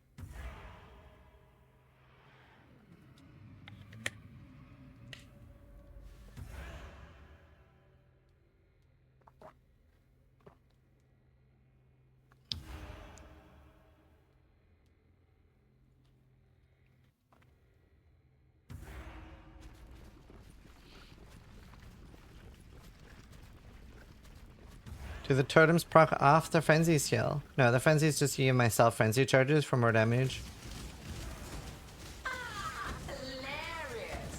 Do the totems proc off the frenzy skill? No, the frenzy is just giving myself frenzy charges for more damage. Hilarious.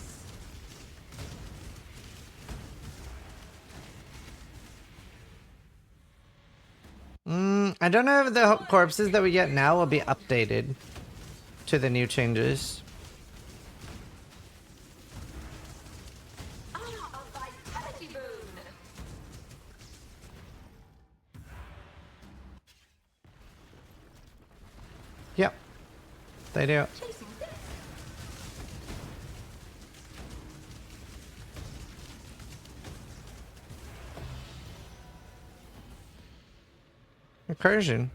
I don't know if the corpses that we get now will be updated to the new changes. A vitality boon. Yep, they do. Chasing this. Recursion.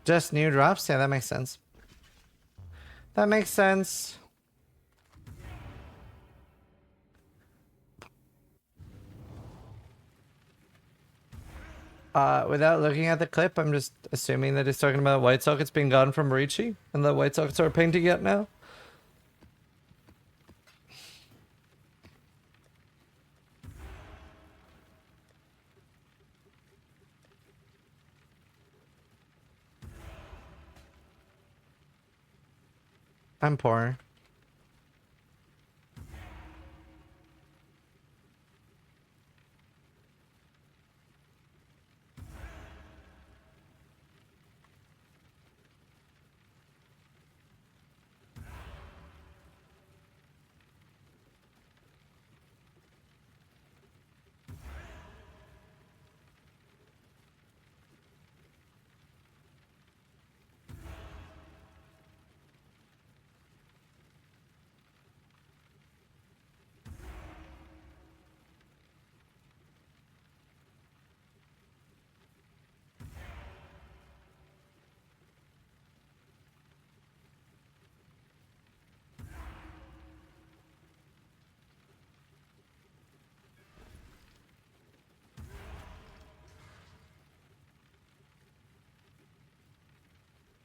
Just new drops? Yeah, that makes sense. That makes sense. Without looking at the clip, I'm just assuming that he's talking about white sockets being gone from Riichi, and the white sockets are a pain to get now. I'm poor.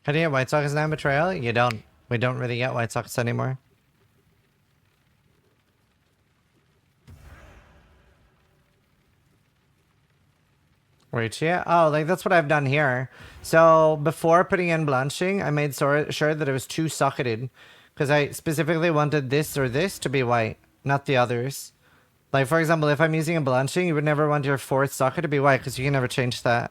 How do you get white sockets now, Betrayal? You don't. We don't really get white sockets anymore. Riichi? Oh, like that's what I've done here. So before putting in blanching, I made sure that it was 2-socketed. Because I specifically wanted this or this to be white, not the others. Like, for example, if I'm using a blanching, you would never want your 4th socket to be white because you can never change that.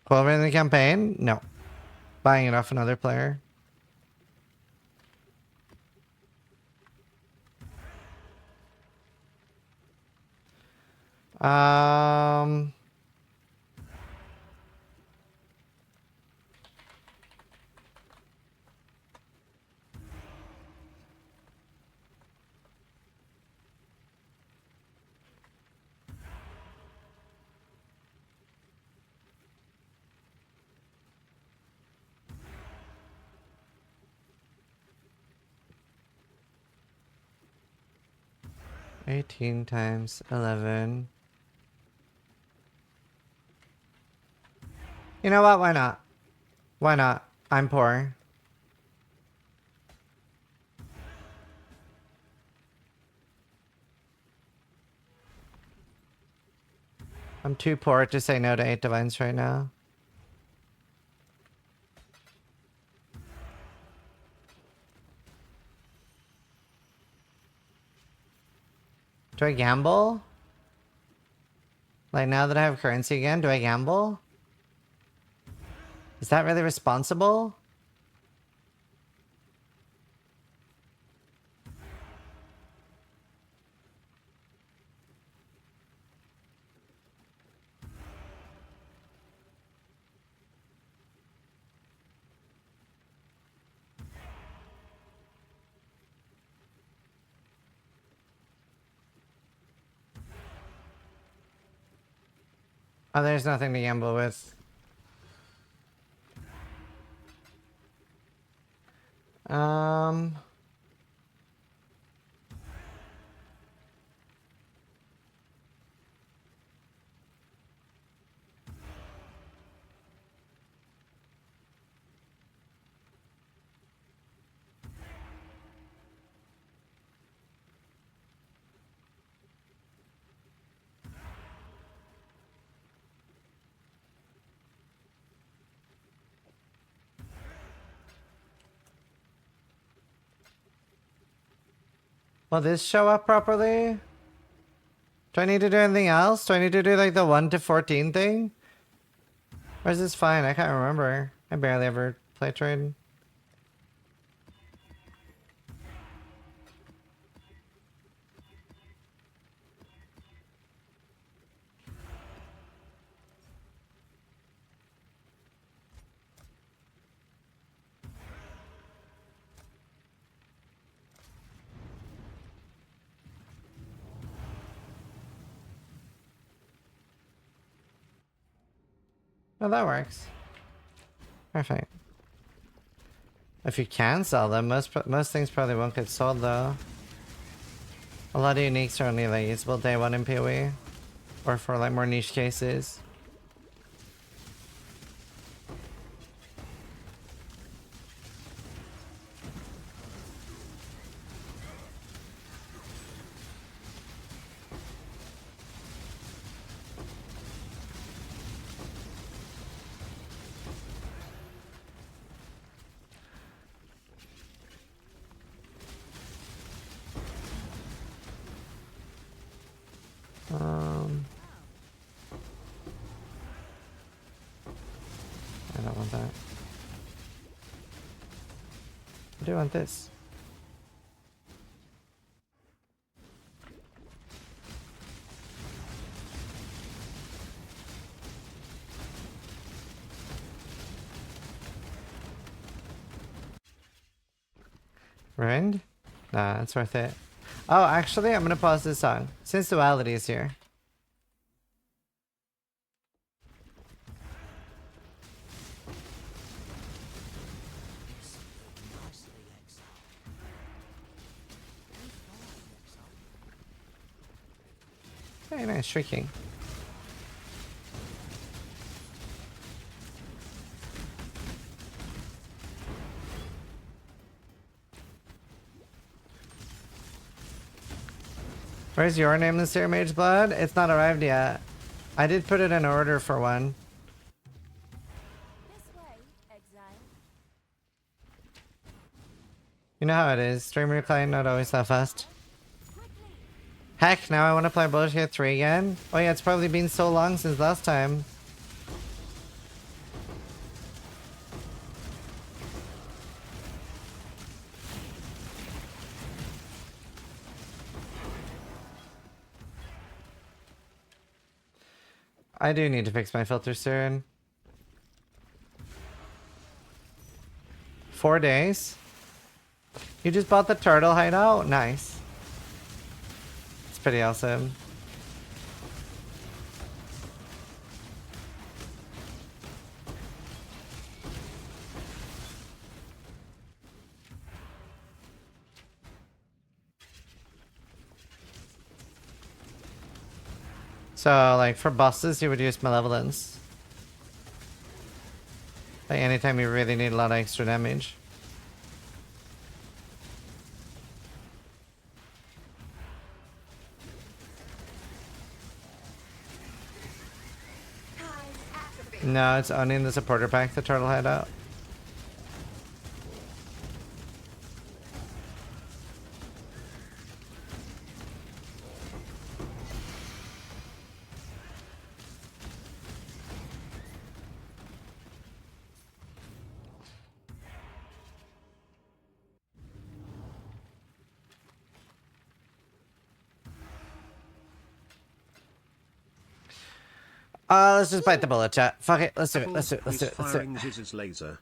Qualifying the campaign? No. Buying it off another player. Um... 18 times 11. You know what? Why not? Why not? I'm poor. I'm too poor to say no to 8 divines right now. Do I gamble? Like, now that I have currency again, do I gamble? Is that really responsible? Oh, there's nothing to gamble with. Um... Will this show up properly? Do I need to do anything else? Do I need to do like the 1 to 14 thing? Or is this fine? I can't remember. I barely ever play trade. Oh, that works. Perfect. If you can sell them, most things probably won't get sold though. A lot of uniques are only like usable day one in PoE, or for like more niche cases. I don't want that. I do want this. Ruined? Nah, it's worth it. Oh, actually, I'm gonna pause this song since Duality is here. Very nice, shrieking. Where's your name this year, Mage Blood? It's not arrived yet. I did put it in order for one. This way, exile. You know how it is. Streamer client not always that fast. Quickly. Heck, now I want to play Bullshit 3 again. Oh yeah, it's probably been so long since last time. I do need to fix my filter soon. 4 days? You just bought the turtle hideout? Nice. It's pretty awesome. So, like, for bosses, you would use Malevolence. Like, anytime you really need a lot of extra damage. No, it's only in the supporter pack, the turtle hideout. Let's just bite the bullet, chat. Fuck it, let's do it, let's do it, let's do it, let's do it. Firing Ziz's laser.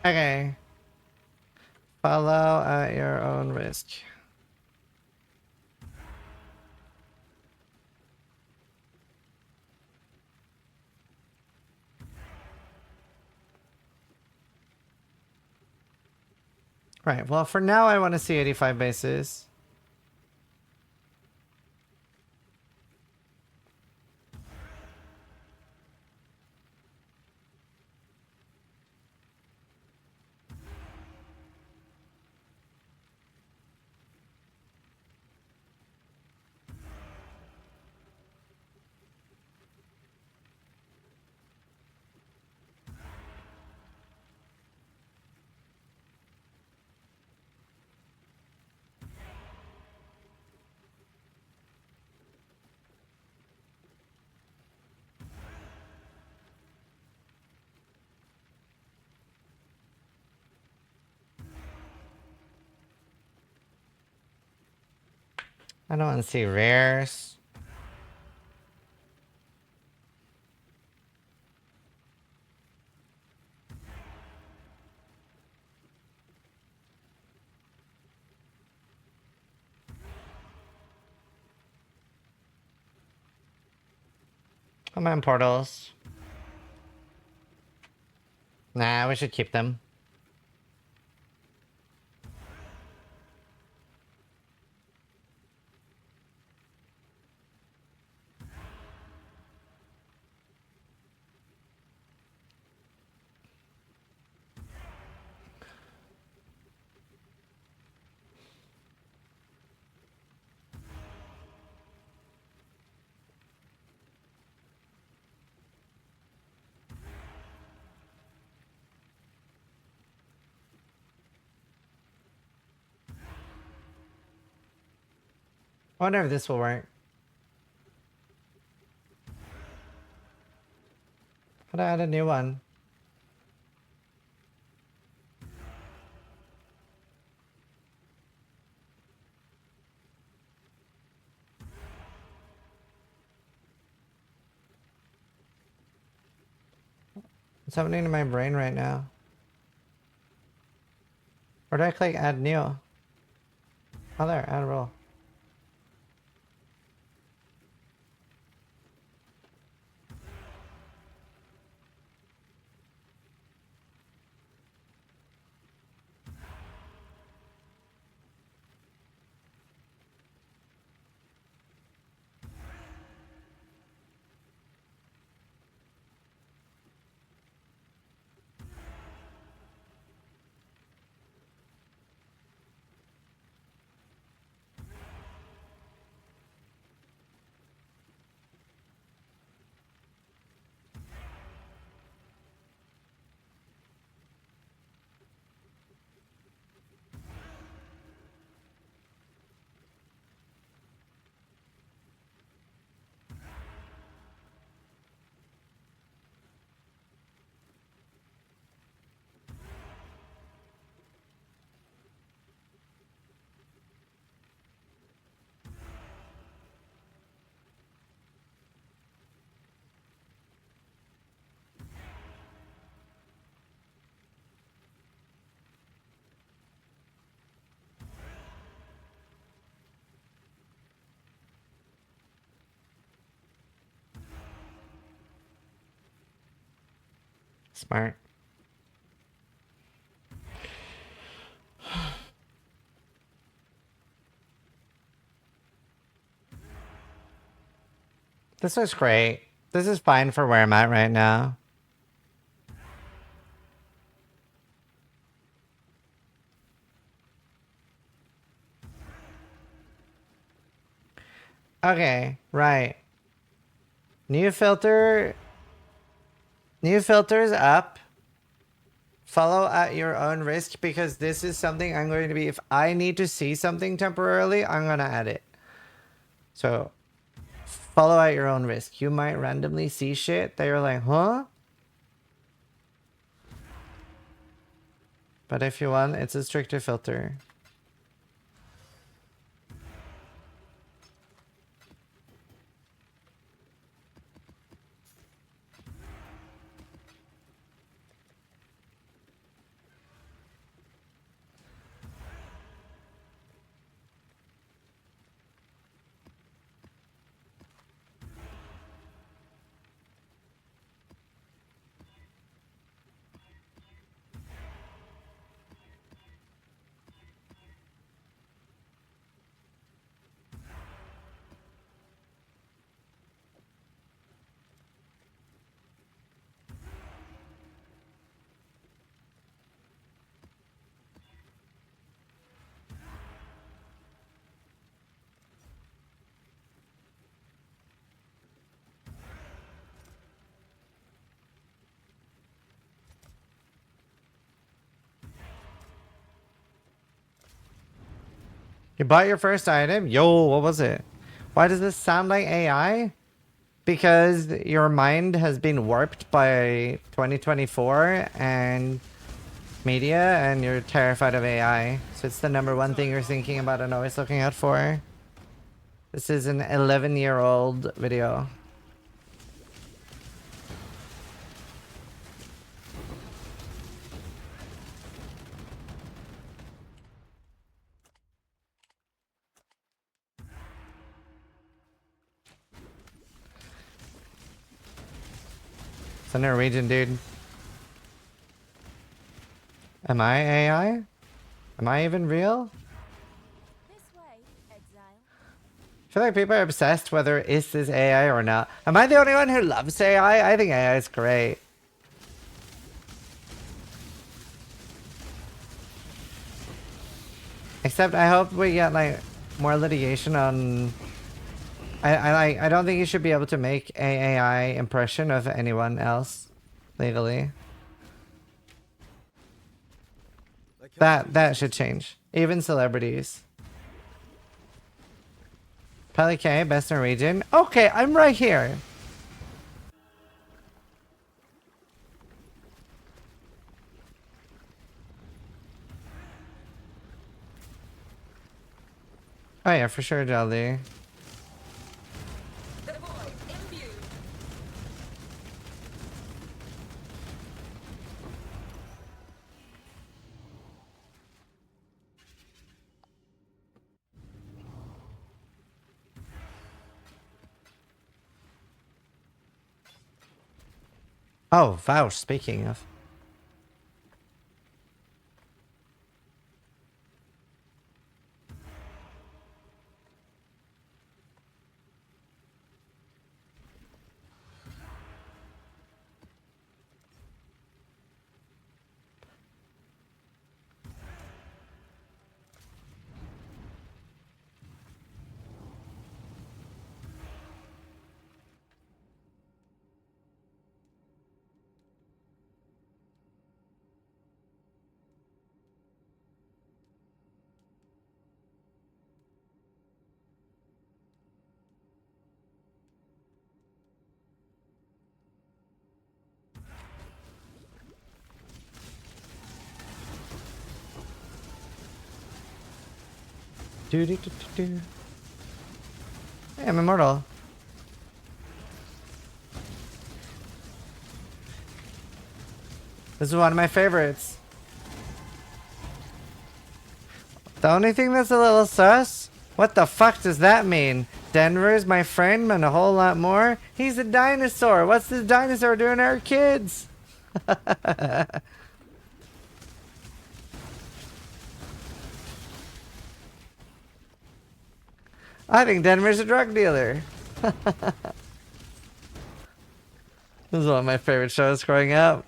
Okay. Follow at your own risk. Right, well, for now, I want to see 85 bases. I don't want to see rares. Come on, portals. Nah, we should keep them. I wonder if this will work. How do I add a new one? What's happening to my brain right now? Where do I click add new? Oh, there, add role. Smart. This is great. This is fine for where I'm at right now. Okay, right. New filter. New filters up. Follow at your own risk, because this is something I'm going to be, if I need to see something temporarily, I'm going to add it. So follow at your own risk. You might randomly see shit that you're like, huh? But if you want, it's a stricter filter. You bought your first item? Yo, what was it? Why does this sound like AI? Because your mind has been warped by 2024 and media, and you're terrified of AI. So it's the #1 thing you're thinking about and always looking out for. This is an 11-year-old video. It's a Norwegian dude. Am I AI? Am I even real? This way, exile. I feel like people are obsessed whether is this AI or not. Am I the only one who loves AI? I think AI is great. Except I hope we get like more litigation on. I don't think you should be able to make a AI impression of anyone else legally. That should change. Even celebrities. Peli K, best Norwegian. Okay, I'm right here. Oh yeah, for sure, Jelly. The void imbued. Oh, Vouch, speaking of. Do. Hey, I'm immortal. This is one of my favorites. The only thing that's a little sus? What the fuck does that mean? Denver's my friend and a whole lot more? He's a dinosaur. What's this dinosaur doing to our kids? I think Denver's a drug dealer. This is one of my favorite shows growing up.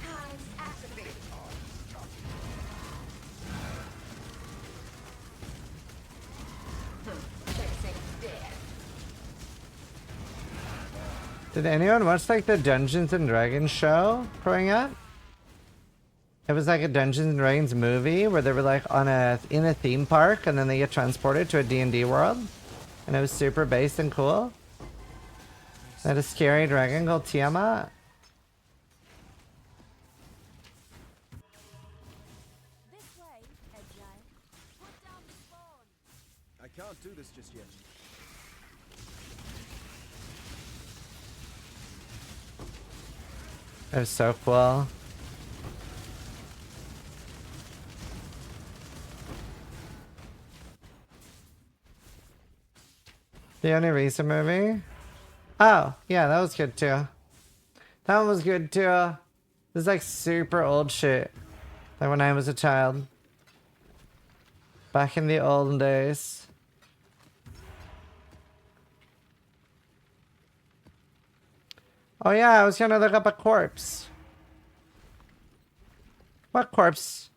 Times activate. Fixing dead. Did anyone watch like the Dungeons and Dragons show growing up? It was like a Dungeons and Dragons movie where they were like in a theme park and then they get transported to a D&D world. And it was super based and cool. They had a scary dragon called Tiamat. This way, exile. Put down the spawn. I can't do this just yet. It was so cool. The only recent movie? Oh, yeah, that was good too. That one was good too. This is like super old shit. Like when I was a child. Back in the olden days. Oh yeah, I was gonna look up a corpse. What corpse?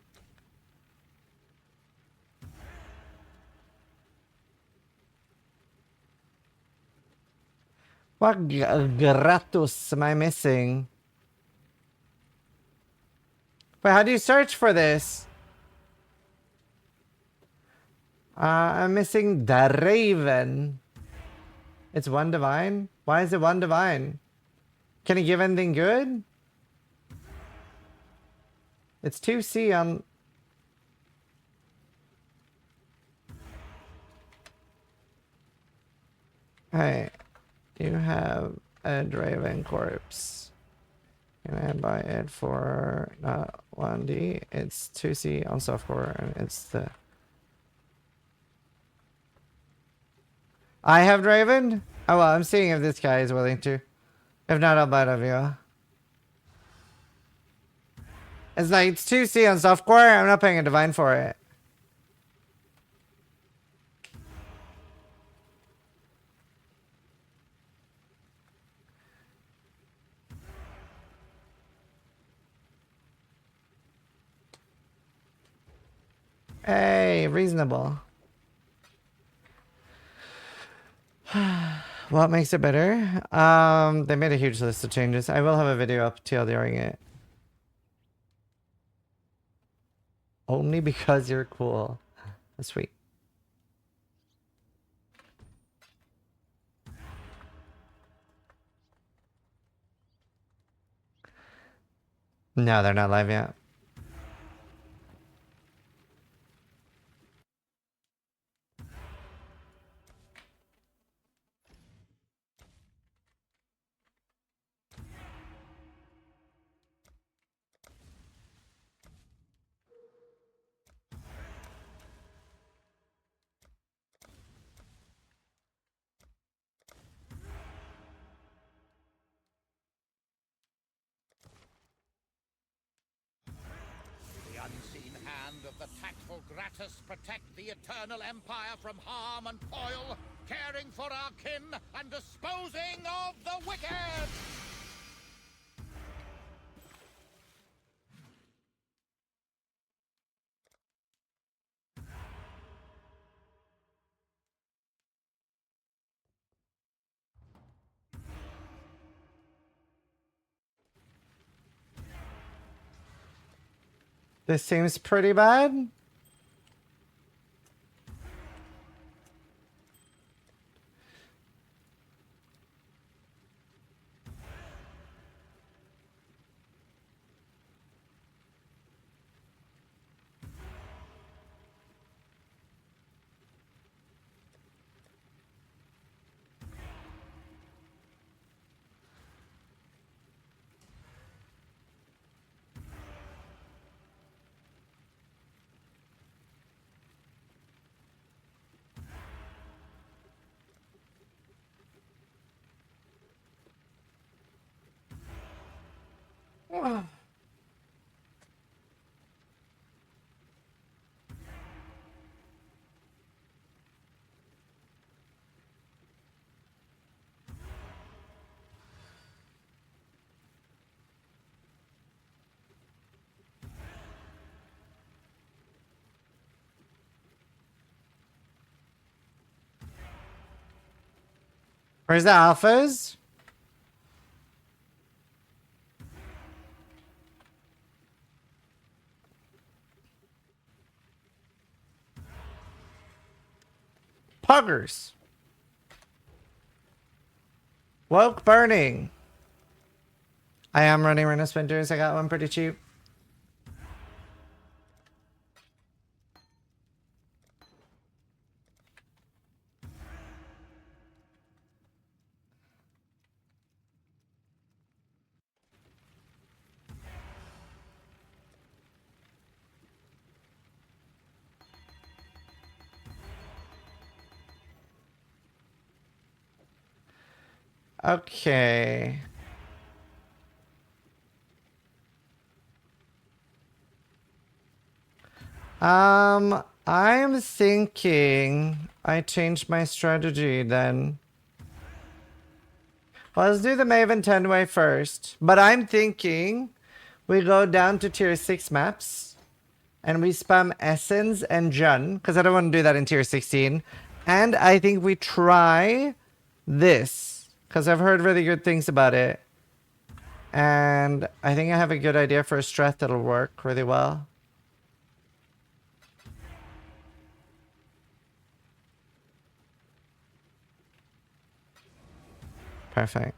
What gratus am I missing? Wait, how do you search for this? I'm missing the Raven. It's one divine? Why is it one divine? Can he give anything good? It's 2C on... Hey, you have a Draven corpse. Can I buy it for not 1D? It's 2C on softcore and it's the... I have Draven? Oh well, I'm seeing if this guy is willing to. If not, I'll buy it of you. It's like, it's 2C on softcore, I'm not paying a divine for it. Hey, reasonable. What makes it better? They made a huge list of changes. I will have a video up TLDRing it. Only because you're cool. That's sweet. No, they're not live yet. The unseen hand of the tactful Gratus protect the eternal empire from harm and toil, caring for our kin and disposing of the wicked! This seems pretty bad. Where's the alphas? Puggers. Woke burning. I am running Rhino Splinters. I got one pretty cheap. Okay. I'm thinking I changed my strategy then. Well, let's do the Maven 10 way first. But I'm thinking we go down to tier 6 maps and we spam Essence and Jun because I don't want to do that in tier 16. And I think we try this because I've heard really good things about it. And I think I have a good idea for a strat that'll work really well. Perfect.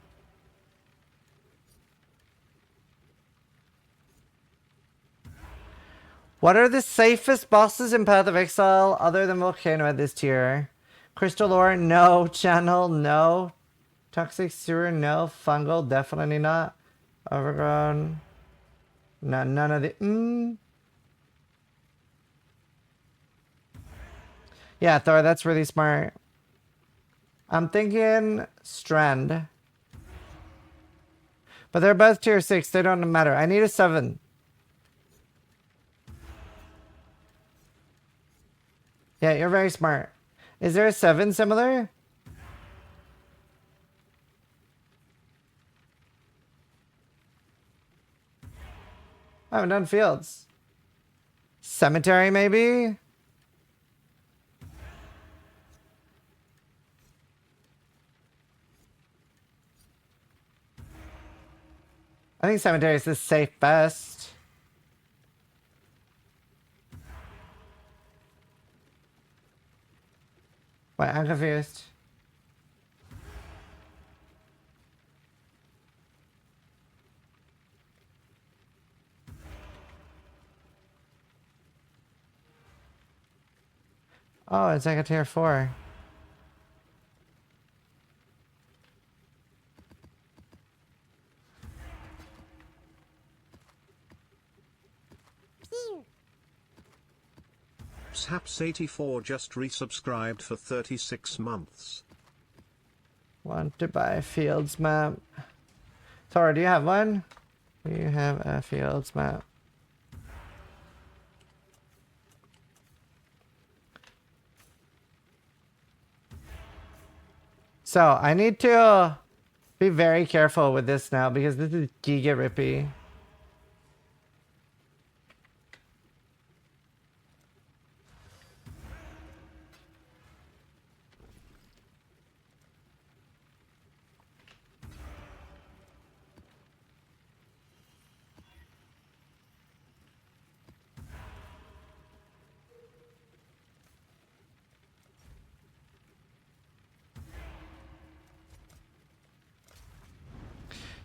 What are the safest bosses in Path of Exile other than Volcano at this tier? Crystal Ore, no. Channel, no. Toxic Sewer, no. Fungal, definitely not. Overgrown, no, none of the... Yeah, Thor, that's really smart. I'm thinking Strand. But they're both tier 6. They don't matter. I need a 7. Yeah, you're very smart. Is there a 7 similar? I haven't done fields. Cemetery, maybe? I think cemetery is the safe best. Wait, I'm confused. Oh, it's like a tier 4. Saps84 just resubscribed for 36 months. Want to buy a fields map. Thor, do you have one? Do you have a fields map? So, I need to be very careful with this now because this is giga rippy.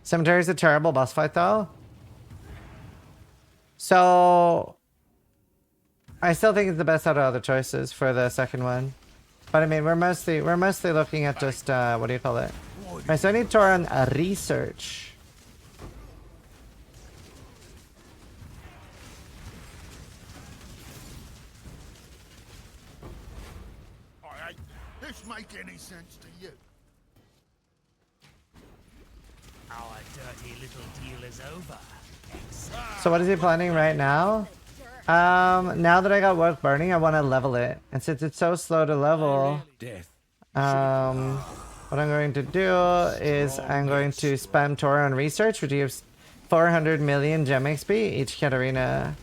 Cemetery is a terrible boss fight though. So I still think it's the best out of other choices for the second one. But I mean we're mostly looking at just what do you call it? Alright, so I need to run a research. Alright, this make any sense to you? Our dirty little deal is over. So what is he planning right now? Now that I got work burning, I want to level it. And since it's so slow to level, Death. what I'm going to do is I'm going to spam Tor on research, which gives 400 million gem XP each Katarina.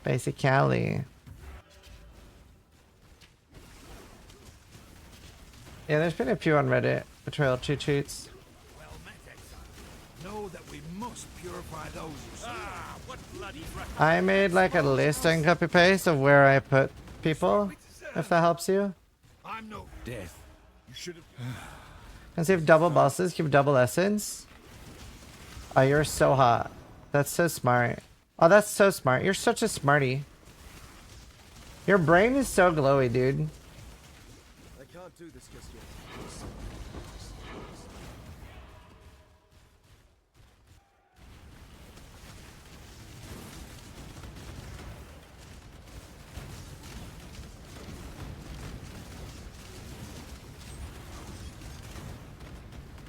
Basically. Yeah, there's been a few on Reddit. Betrayal cheat sheets. Well met, exile. Know that we must purify those who serve. What bloody I made like a list and copy paste of where I put people, if that helps you. I'm no death. You should have. And see if double bosses give double essence. Oh, you're so hot. That's so smart. Oh, that's so smart. You're such a smarty. Your brain is so glowy, dude. I can't do this just yet.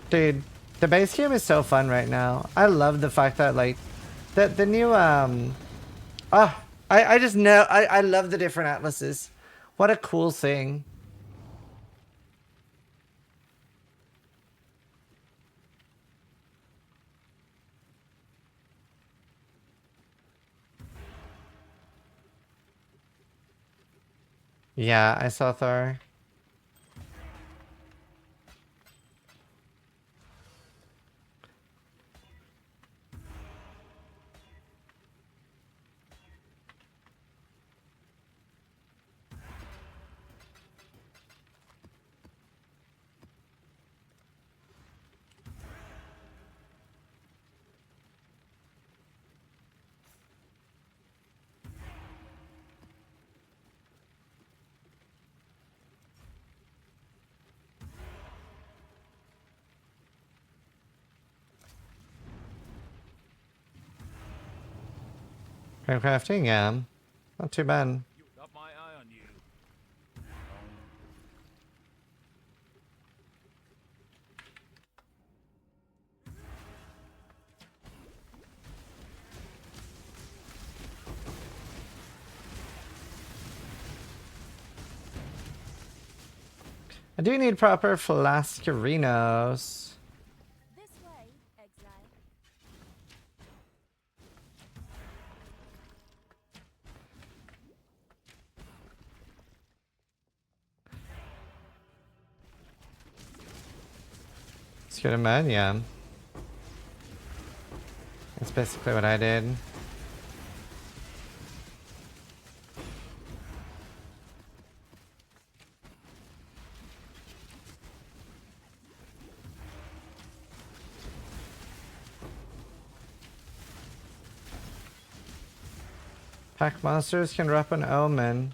Dude, the base game is so fun right now. I love the fact that like the new I just know I love the different atlases. What a cool thing. Yeah, I saw Thor. Crafting, yeah. Not too bad. Got my eye on you. I do need proper Flascarinos. This way, exile. Let's get a med, yeah. That's basically what I did. Pack monsters can drop an omen.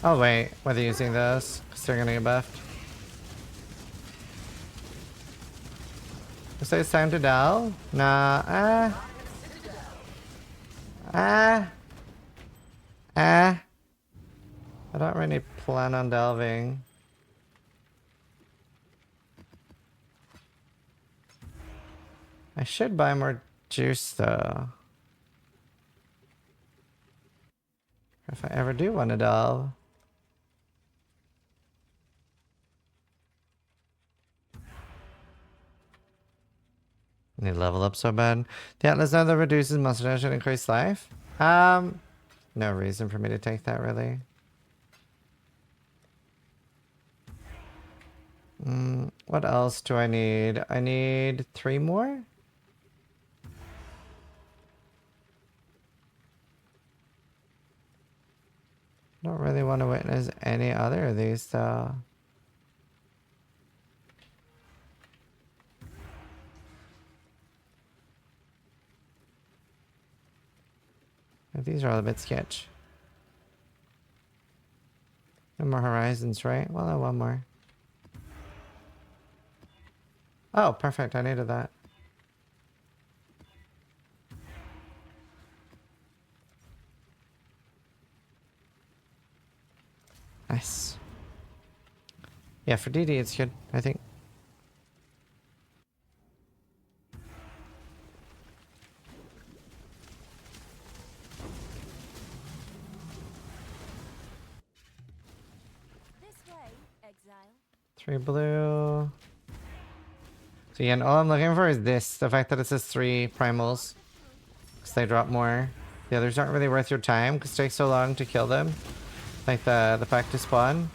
I'll wait whether using those, because they're gonna get buffed. You say it's time to delve? Nah, I don't really plan on delving. I should buy more juice though. If I ever do want to delve. Need to level up so bad. The Atlas now that reduces muscle damage and increase life. No reason for me to take that really. What else do I need? I need 3 more? Don't really want to witness any other of these though. These are all a bit sketch. No more horizons, right? Well, I want more. Oh, perfect. I needed that. Nice. Yeah, for DD it's good, I think. This way, exile. 3 blue. So yeah, and all I'm looking for is this. The fact that it says 3 primals. Because they drop more. The others aren't really worth your time because it takes so long to kill them. Like the pack to spawn.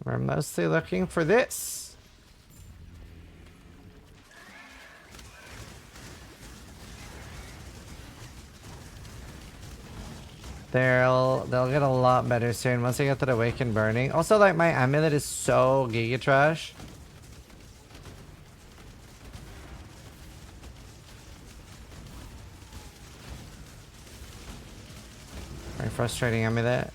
We're mostly looking for this. They'll get a lot better soon once they get that awakened burning. Also, like, my amulet is so giga trash. Very frustrating amulet.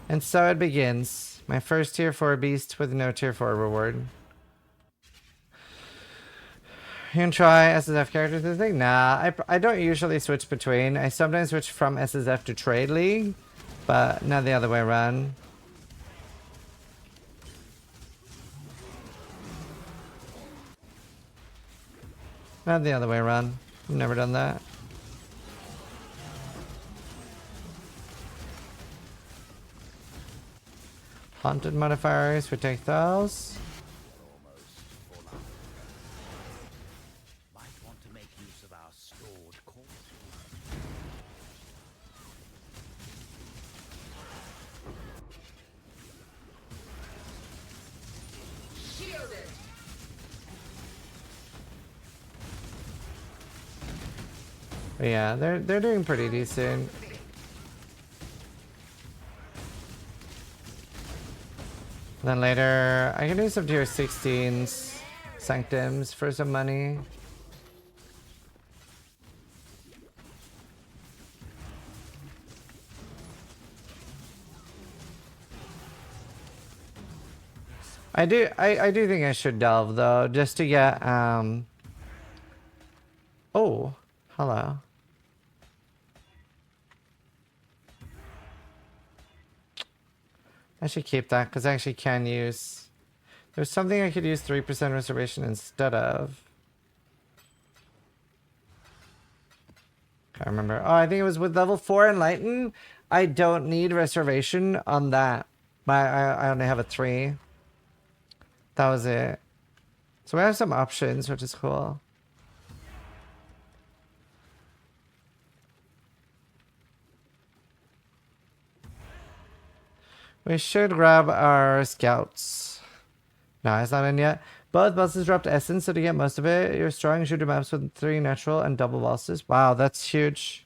And so it begins. My first tier 4 beast with no tier 4 reward. You can try SSF characters this thing? Nah, I don't usually switch between. I sometimes switch from SSF to Trade League, but not the other way around. Not the other way around. I've never done that. Haunted modifiers, we take those. Might want to make use of our stored core. Shielded. But yeah, they're doing pretty decent. then later, I can do some tier 16s, sanctums for some money. I do think I should delve though, just to get oh, hello. I should keep that because I actually can use. There's something I could use 3% restoration instead of. Can't remember. Oh, I think it was with level 4 Enlighten. I don't need restoration on that. I only have a 3. That was it. So we have some options, which is cool. We should grab our scouts. No, it's not in yet. Both bosses dropped essence, so to get most of it, you're strong shooter maps with 3 natural and double bosses. Wow, that's huge.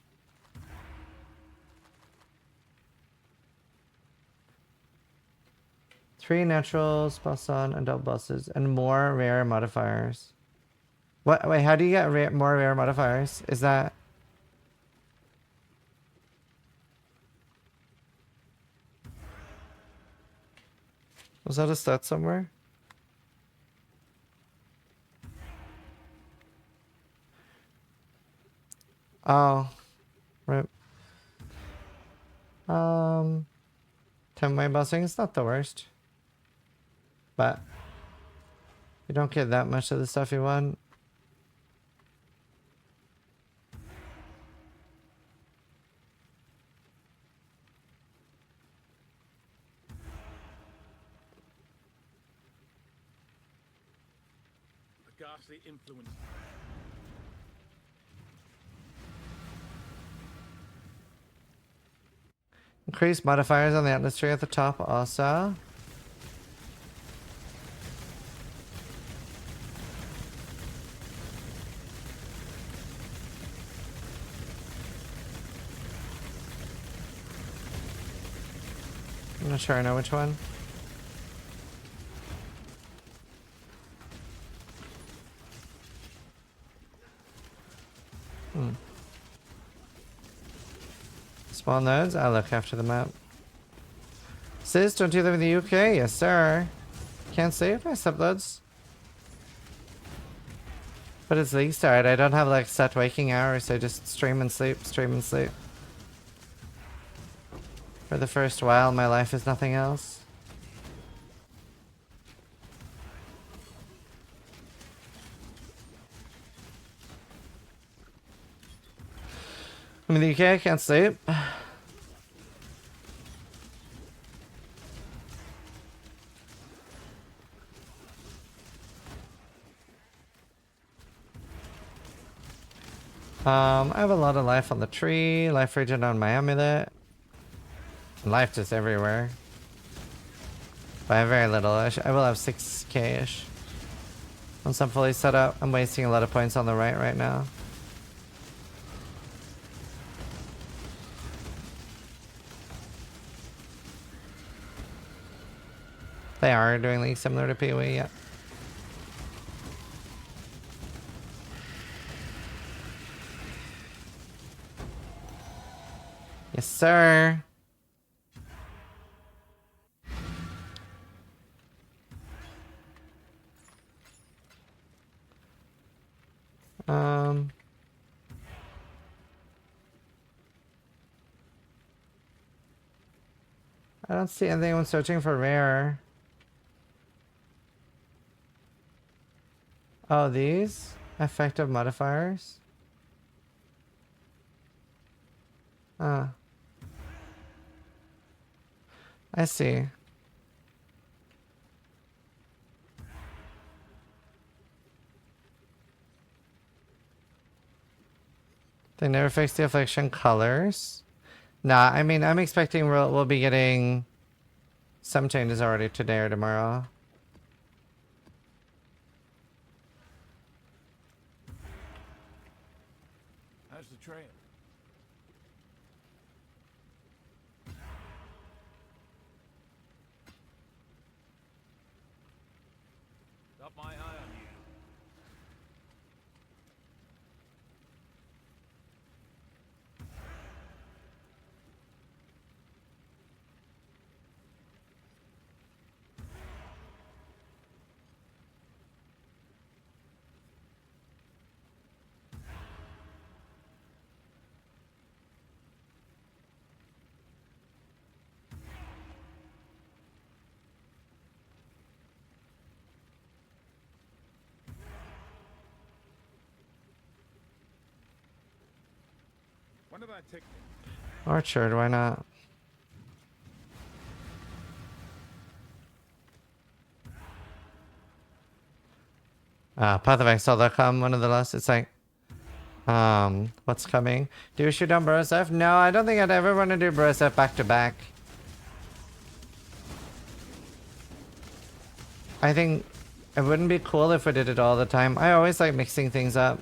Three naturals, boss on, and double bosses, and more rare modifiers. What? Wait, how do you get more rare modifiers? Is that? Was that a stat somewhere? Oh, right. 10-way bossing is not the worst. But you don't get that much of the stuff you want. A ghastly influence. Increase modifiers on the atmosphere at the top also. I'm not sure I know which one. Small nodes? I'll look after the map. Sis, don't you live in the UK? Yes, sir. Can't save my subloads. But it's league start. I don't have like set waking hours. I just stream and sleep, stream and sleep. For the first while, my life is nothing else. I'm in the UK, I can't sleep. I have a lot of life on the tree, life regen on my amulet. Life just everywhere. But I have very little. I will have 6k-ish. Once I'm fully set up, I'm wasting a lot of points on the right now. They are doing things similar to PoE, yeah. Yes, sir. I don't see anyone searching for rare. Oh, these? Effective modifiers? Ah. I see. They never fixed the affliction colors. Nah, I mean, I'm expecting we'll be getting some changes already today or tomorrow. How's the trail? got my eye on you. When did I take Orchard, why not? Path of Exile.com, one of the last. It's like, what's coming? Do you shoot on Burrows F? No, I don't think I'd ever want to do Burrows F back to back. I think it wouldn't be cool if we did it all the time. I always like mixing things up.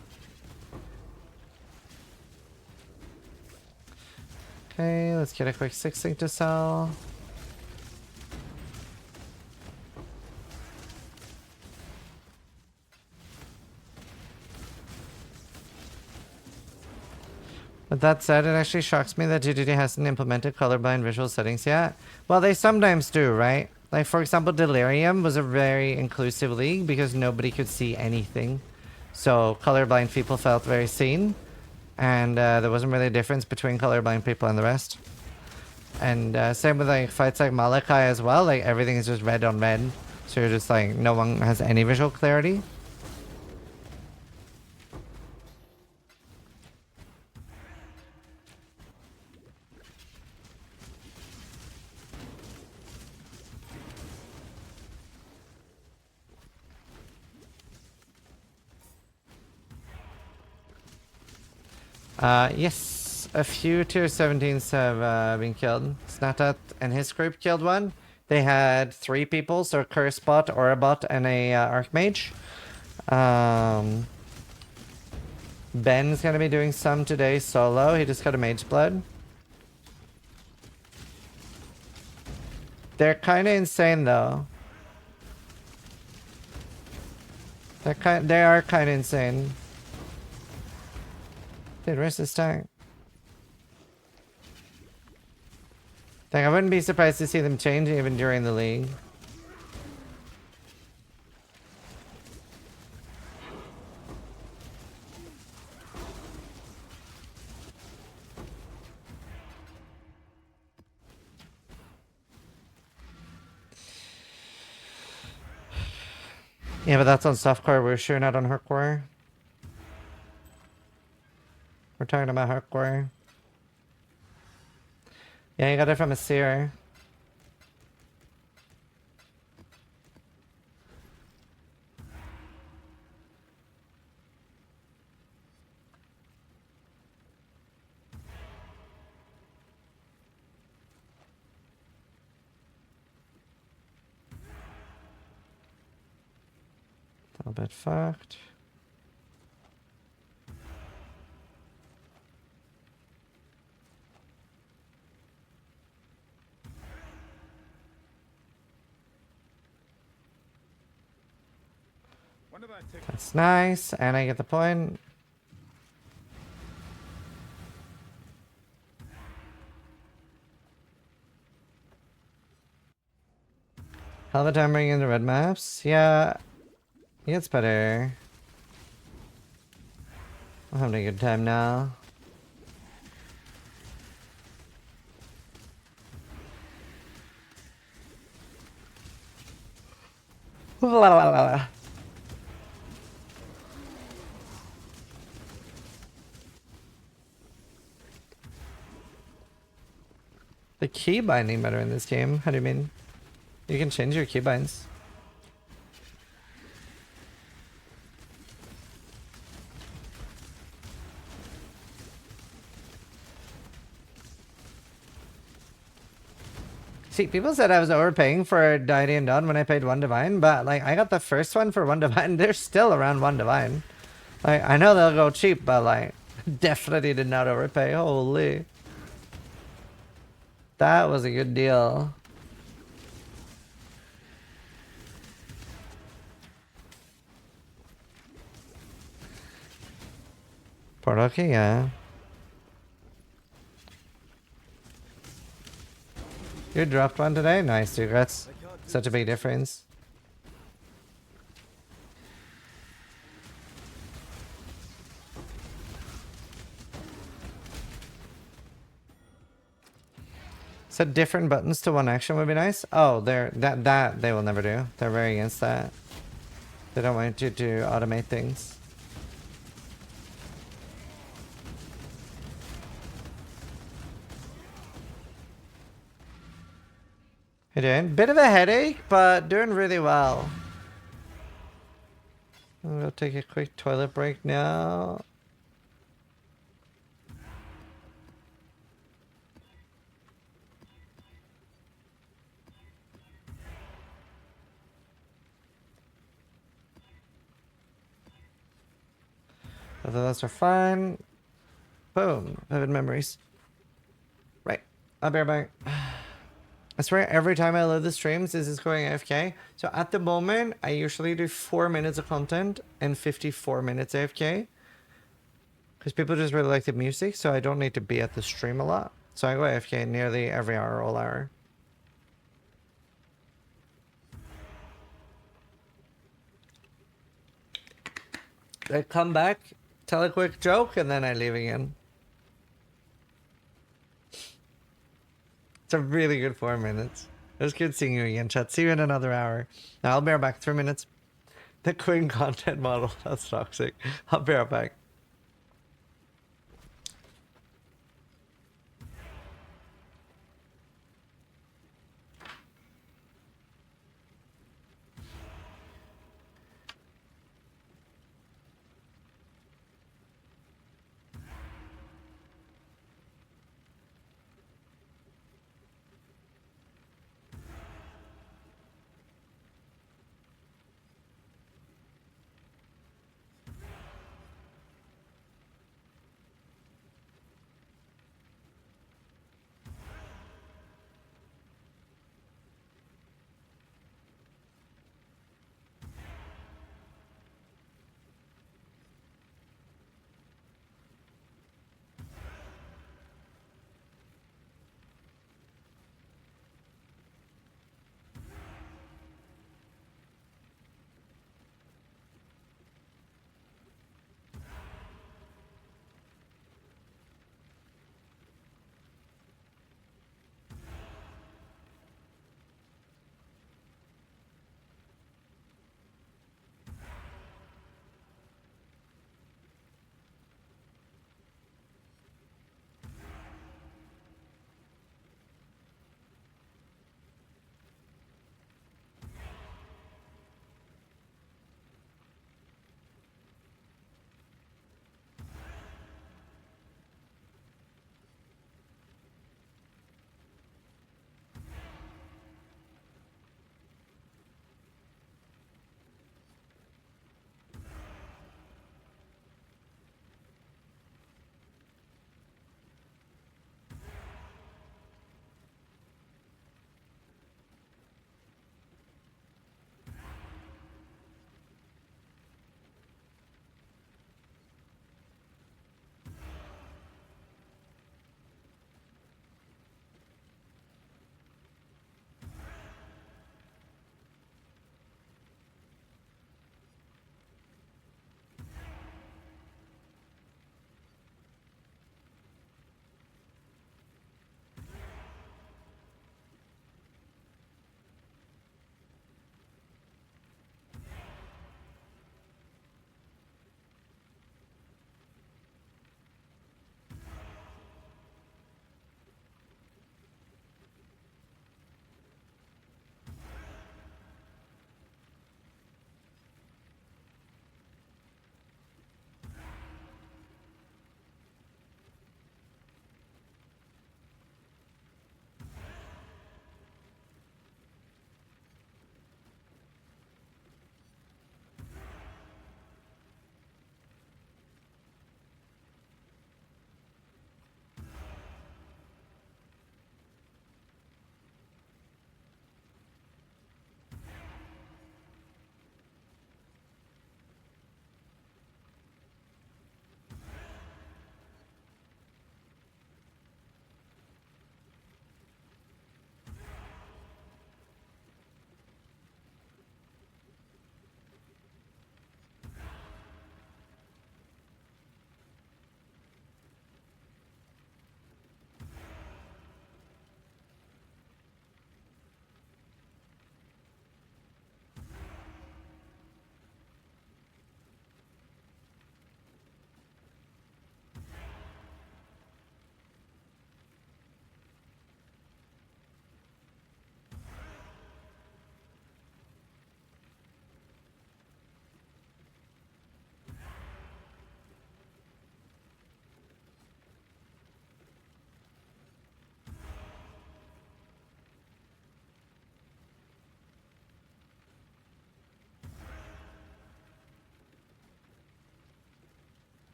Okay, let's get a quick 6 link to sell. With that said, it actually shocks me that GDD hasn't implemented colorblind visual settings yet. Well, they sometimes do, right? Like, for example, Delirium was a very inclusive league because nobody could see anything. So colorblind people felt very seen. And there wasn't really a difference between colorblind people and the rest. And same with like fights like Malachi as well. Like everything is just red on red. So you're just like, no one has any visual clarity. Yes, a few tier 17s have been killed. Snatat and his group killed one. They had 3 people, so a curse bot, aura bot, and a archmage. Ben's gonna be doing some today solo. He just got a mage blood. They're kind of insane though. They are kind of insane. Dude, where's this tank? Dang, I wouldn't be surprised to see them change even during the league. Yeah, but that's on softcore. We're sure not on hardcore. We're talking about hardcore. Yeah, you got it from a seer. A little bit fucked. when did I take That's nice, and I get the point. Hell of a time bringing in the red maps. Yeah, it gets better. I'm having a good time now. La, la, la, la. The key binding better in this game? How do you mean? You can change your key binds. See, people said I was overpaying for Deity and Dawn when I paid 1 Divine, but like I got the first one for 1 Divine. They're still around 1 Divine. Like I know they'll go cheap, but like definitely did not overpay. Holy. That was a good deal. Portal key, yeah. You dropped one today? Nice, dude. That's such a big difference. So different buttons to one action would be nice. Oh, that they will never do. They're very against that. They don't want you to automate things. Hey, doing? Bit of a headache, but doing really well. I'm gonna take a quick toilet break now. Both of those are fine. Boom. Vivid memories. Right. I'll be right back. I swear every time I load the streams, this is going AFK. So at the moment, I usually do 4 minutes of content and 54 minutes AFK. Because people just really like the music, so I don't need to be at the stream a lot. So I go AFK nearly every hour, all hour. I come back, tell a quick joke, and then I leave again. It's a really good 4 minutes. It was good seeing you again, chat. See you in another hour. Now I'll be right back. 3 minutes. The queen content model. That's toxic. I'll be right back.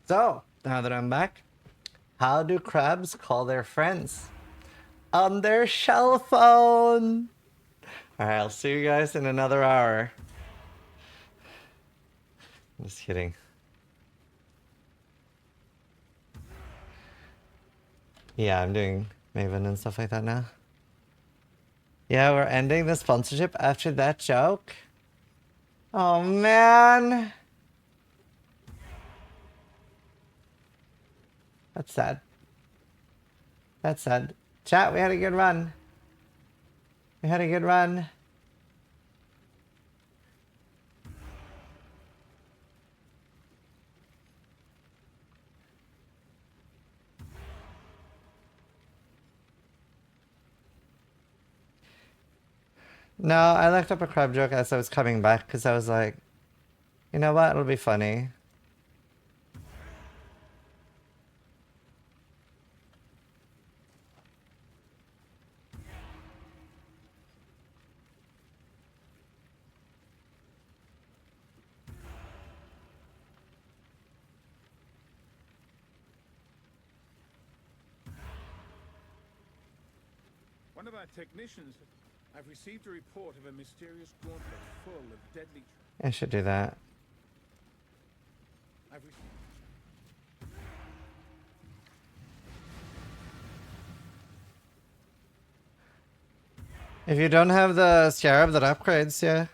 So, now that I'm back, how do crabs call their friends? On their shell phone! Alright, I'll see you guys in another hour. I'm just kidding. Yeah, I'm doing Maven and stuff like that now. Yeah, we're ending the sponsorship after that joke. Oh man! That's sad. That's sad. Chat, we had a good run. We had a good run. No, I looked up a crab joke as I was coming back because I was like, you know what? It'll be funny. One of our technicians. I've received a report of a mysterious gauntlet full of deadly. I should do that. If you don't have the scarab that upgrades, yeah.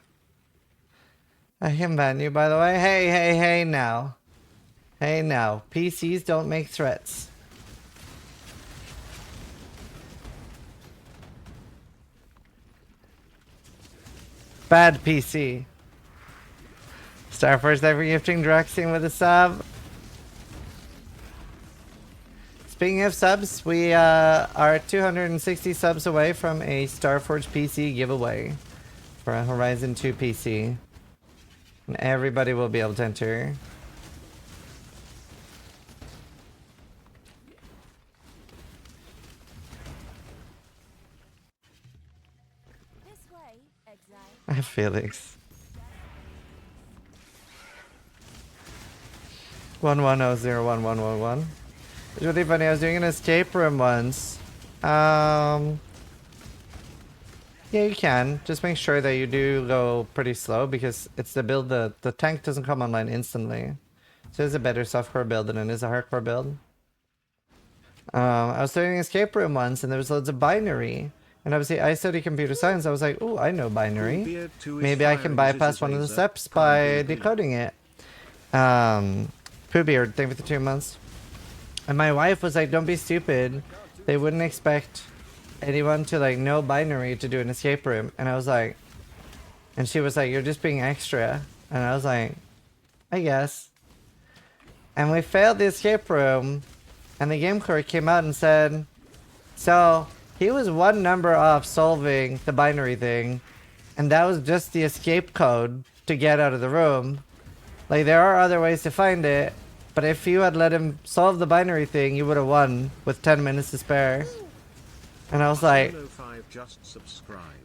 I can ban you, by the way. Hey, hey, hey now. Hey now. PCs don't make threats. Bad PC. Starforce ever gifting Draxing with a sub. Speaking of subs, we are 260 subs away from a Starforge PC giveaway for a Horizon 2 PC. And everybody will be able to enter. This way, exile. I have Felix. 11001111. It's really funny. I was doing an escape room once. Yeah, you can. Just make sure that you do go pretty slow because it's the build that the tank doesn't come online instantly. So it's a better softcore build than it is a hardcore build. I was doing an escape room once and there was loads of binary. And obviously I study computer science. I was like, ooh, I know binary. Maybe I can bypass one of the steps by decoding it. Poohbeard, thank you for the 2 months. And my wife was like, don't be stupid. They wouldn't expect anyone to like know binary to do an escape room. And I was like, and she was like, you're just being extra. And I was like, I guess. And we failed the escape room. And the game clerk came out and said, so he was one number off solving the binary thing. And that was just the escape code to get out of the room. Like there are other ways to find it. But if you had let him solve the binary thing, you would have won with 10 minutes to spare. And I was like,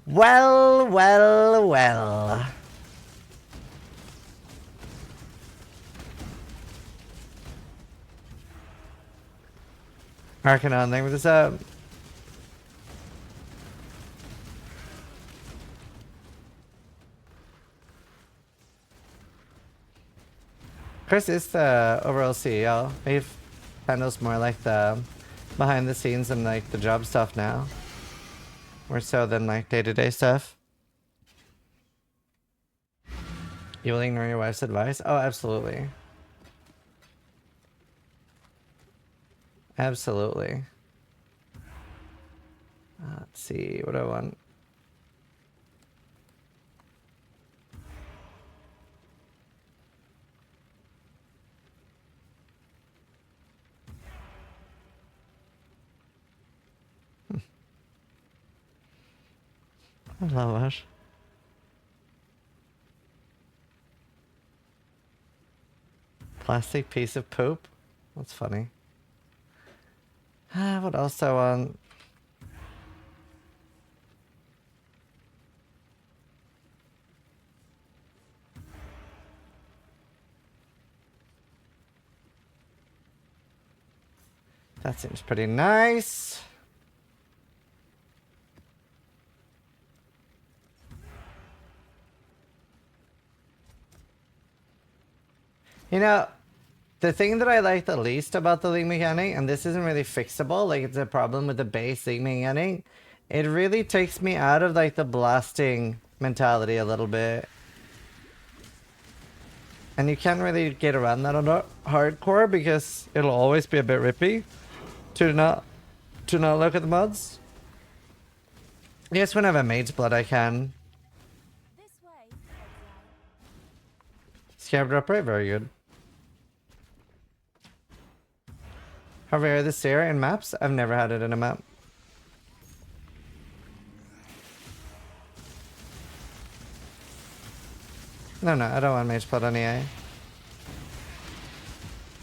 well, well, well. Arcanon, thank you for this up. Chris is the overall CEO. He handles more like the behind the scenes and like the job stuff now. More so than like day-to-day stuff. You will ignore your wife's advice? Oh, absolutely. Absolutely. Let's see, what do I want? I love it. Plastic piece of poop? That's funny. What else do I want? That seems pretty nice. You know, the thing that I like the least about the league mechanic, and this isn't really fixable, like it's a problem with the base league mechanic, it really takes me out of like the blasting mentality a little bit. And you can't really get around that on hardcore because it'll always be a bit rippy to not look at the mods. Yes, when I have a mage's blood I can. This way, exile. Scarab dropper, very good. How rare the stair in maps? I've never had it in a map. No, I don't want mage blood on EA.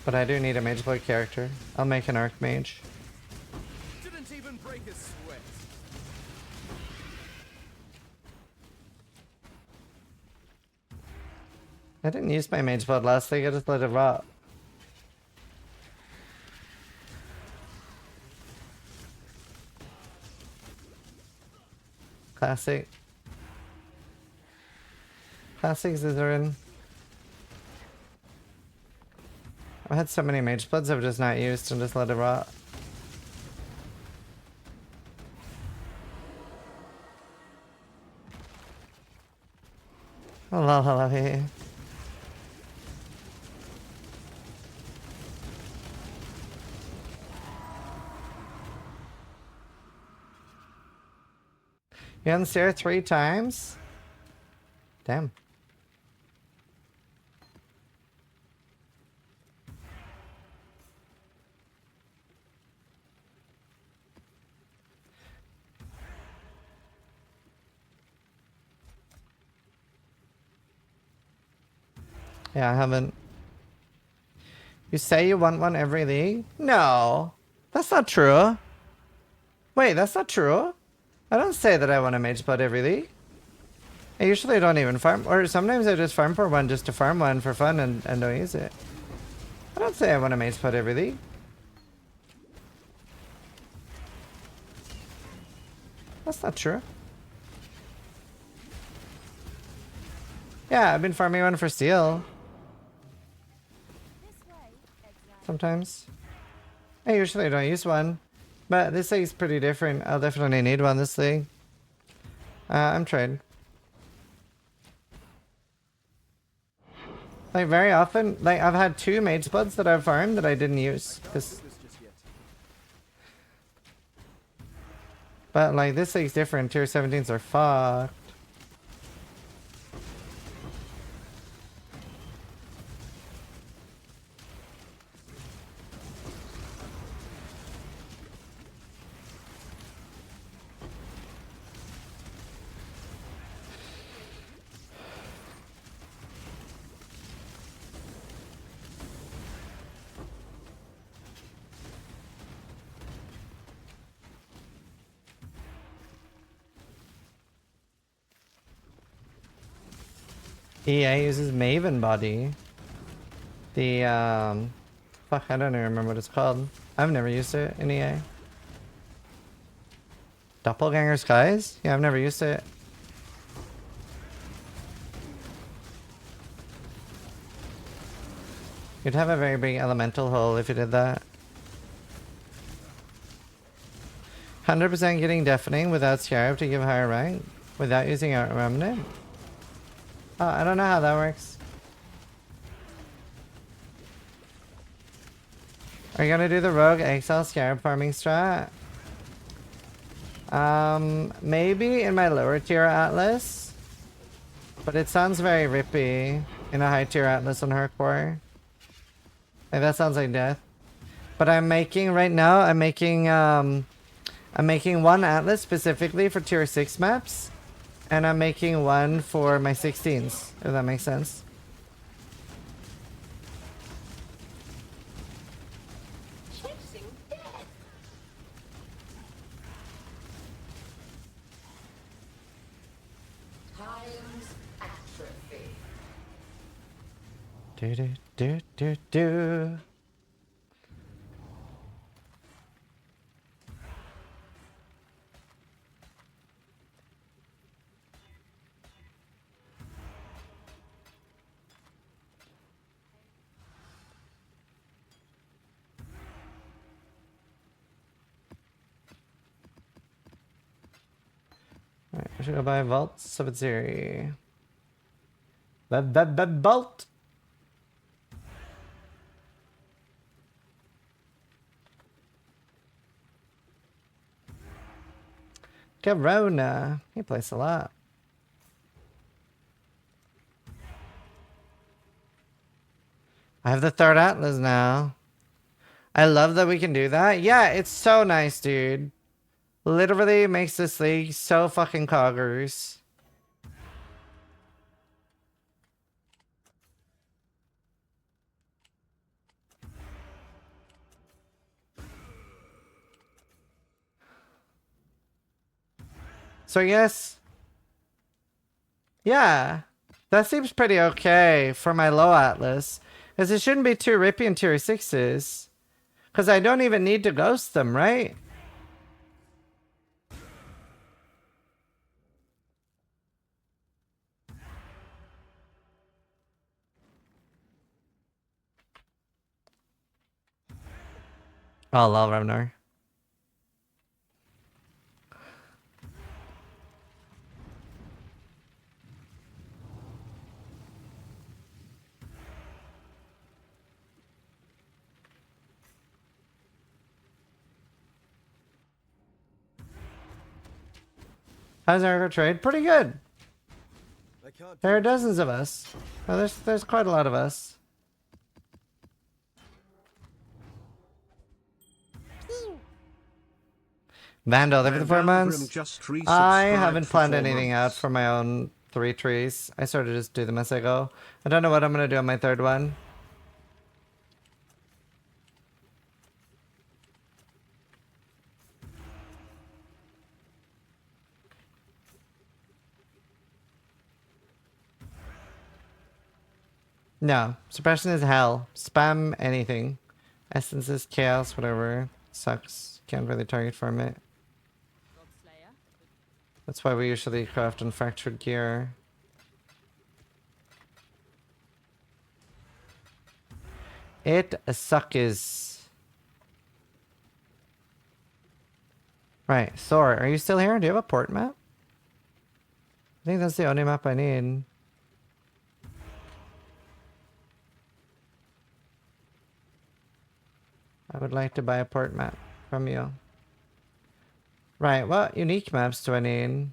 But I do need a mage blood character. I'll make an archmage. Didn't even break a sweat. I didn't use my mage blood last week, I just let it rot. Classic. Classic Zizaran. I've had so many mage bloods I've just not used and just let it rot. Hello, hey. You on the stair 3 times? Damn. Yeah, I haven't. You say you want one every league? No, that's not true. Wait, that's not true. I don't say that I want a mage blood every league. I usually don't even farm, or sometimes I just farm for one just to farm one for fun and don't use it. I don't say I want a mage blood every league. That's not true. Yeah, I've been farming one for steel. This way, exile. Sometimes. I usually don't use one. But this league's pretty different. I'll definitely need one this league. I'm trade. Like very often, like I've had 2 mage bloods that I've farmed that I didn't use. But like this league's different. Tier 17s are fucked. EA uses Maven Body. The, fuck, I don't even remember what it's called. I've never used it in EA. Doppelganger Skies? Yeah, I've never used it. You'd have a very big elemental hole if you did that. 100% getting deafening without Scarab to give higher rank? Without using a remnant? Oh, I don't know how that works. Are you gonna do the Rogue Exile Scarab farming strat? Maybe in my lower tier Atlas. But it sounds very rippy in a high tier Atlas on hardcore. Like that sounds like death. But I'm making right now, I'm making one Atlas specifically for tier 6 maps. And I'm making one for my 16s, if that makes sense. Chasing death. Time's atrophy. Do do do do do. should go buy Vault Sub-Zero. Vault! Corona. He plays a lot. I have the third Atlas now. I love that we can do that. Yeah, it's so nice, dude. Literally makes this league so fucking coggers. So I guess, yeah, that seems pretty okay for my low Atlas. Because it shouldn't be too rippy in tier 6s. Because I don't even need to ghost them, right? Oh, lol, Ragnar. How's our trade? Pretty good. There are dozens of us. Oh, there's quite a lot of us. Vandal every 4 months. I haven't planned anything out for my own 3 trees. I sort of just do them as I go. I don't know what I'm gonna do on my 3rd one. No, suppression is hell. Spam anything. Essences, chaos, whatever. Sucks. Can't really target farm it. That's why we usually craft on fractured gear. It sucks. Right, Thor, are you still here? Do you have a port map? I think that's the only map I need. I would like to buy a port map from you. Right, what unique maps do I need?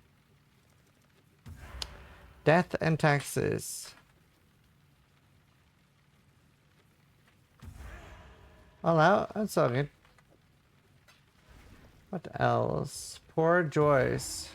Death and taxes. All out? That's all good. What else? Poor Joyce.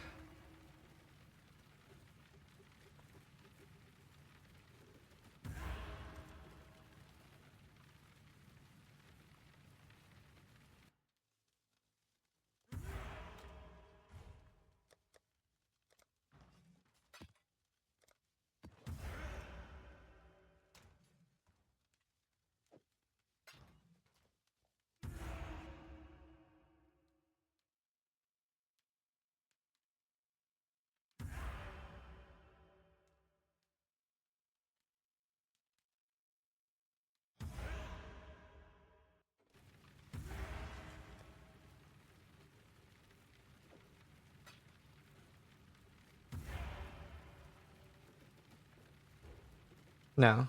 No.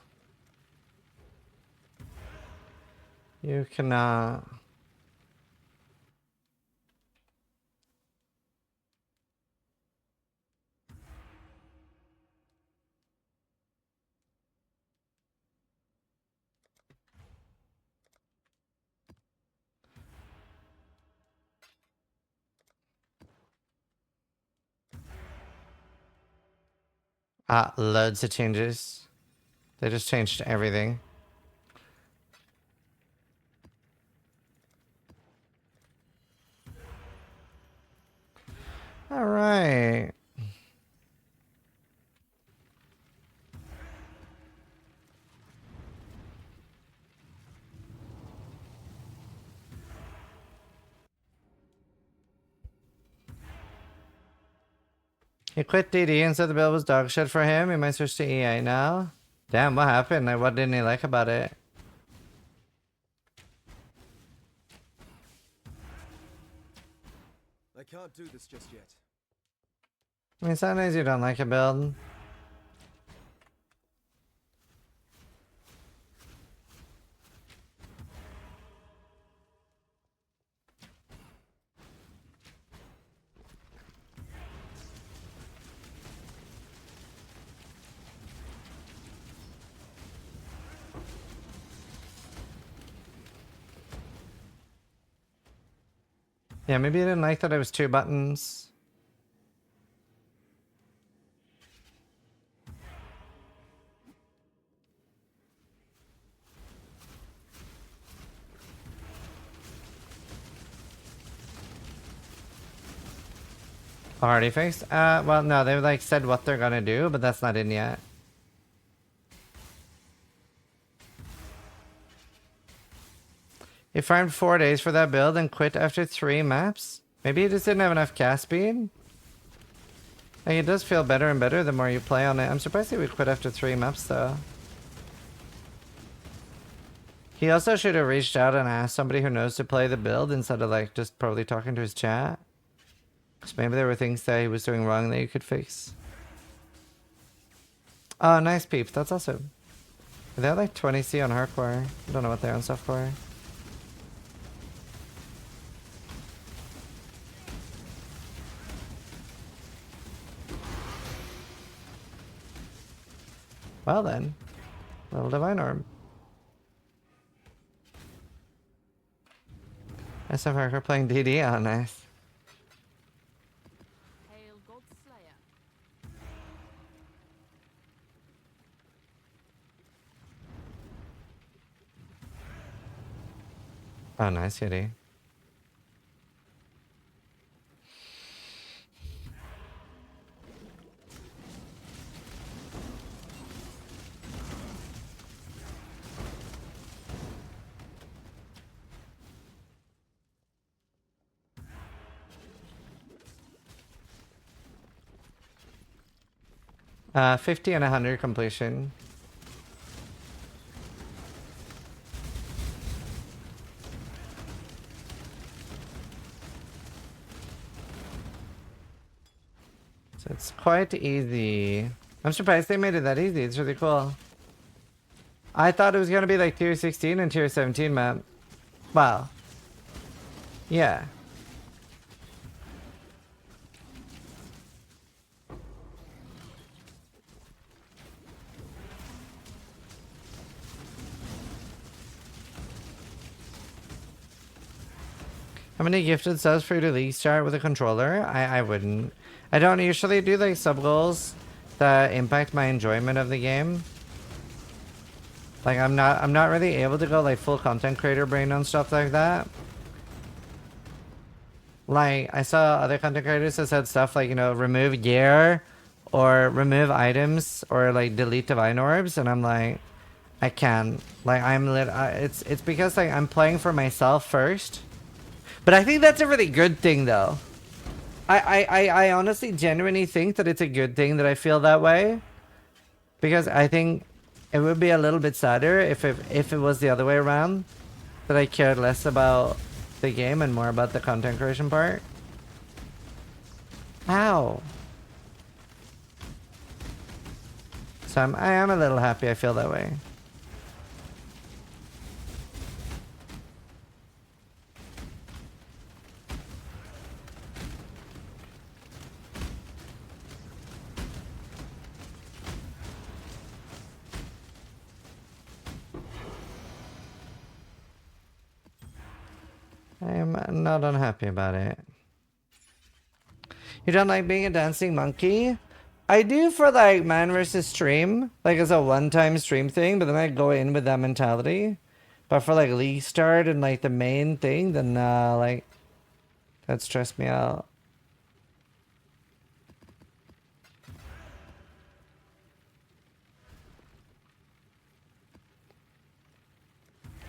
You cannot. Loads of changes. They just changed everything. All right. He quit DD and said the bill was dog shit for him. He might switch to EA now. Damn, what happened? Like, what didn't he like about it? I can't do this just yet. I mean, sometimes you don't like a build. Yeah, maybe you didn't like that it was 2 buttons. Already fixed? Well, no, they like said what they're gonna do, but that's not in yet. He farmed 4 days for that build and quit after 3 maps? Maybe he just didn't have enough cast speed? Like, it does feel better and better the more you play on it. I'm surprised he would quit after 3 maps, though. He also should have reached out and asked somebody who knows to play the build instead of, like, just probably talking to his chat. Because maybe there were things that he was doing wrong that you could fix. Oh, nice peep. That's awesome. They're like 20C on hardcore. I don't know what they're on softcore. Well then. Little Divine Orb. SF hardcore playing DD. Oh, nice. Hail God Slayer. Oh, nice, Yeti. Uh, 50 and 100 completion. So it's quite easy. I'm surprised they made it that easy. It's really cool. I thought it was gonna be like tier 16 and tier 17 map. Wow. Yeah. How many gifted subs for you to league start with a controller? I wouldn't. I don't usually do like sub goals that impact my enjoyment of the game. Like I'm not really able to go like full content creator brain on stuff like that. Like I saw other content creators that said stuff like, you know, remove gear or remove items or like delete divine orbs, and I'm like, I can't. Like it's because like I'm playing for myself first. But I think that's a really good thing, though. I honestly genuinely think that it's a good thing that I feel that way. Because I think it would be a little bit sadder if it was the other way around. That I cared less about the game and more about the content creation part. Ow. So I am a little happy I feel that way. I am not unhappy about it. You don't like being a dancing monkey? I do for like man versus stream, like as a one-time stream thing, but then I go in with that mentality. But for like league start and like the main thing, then like that stressed me out.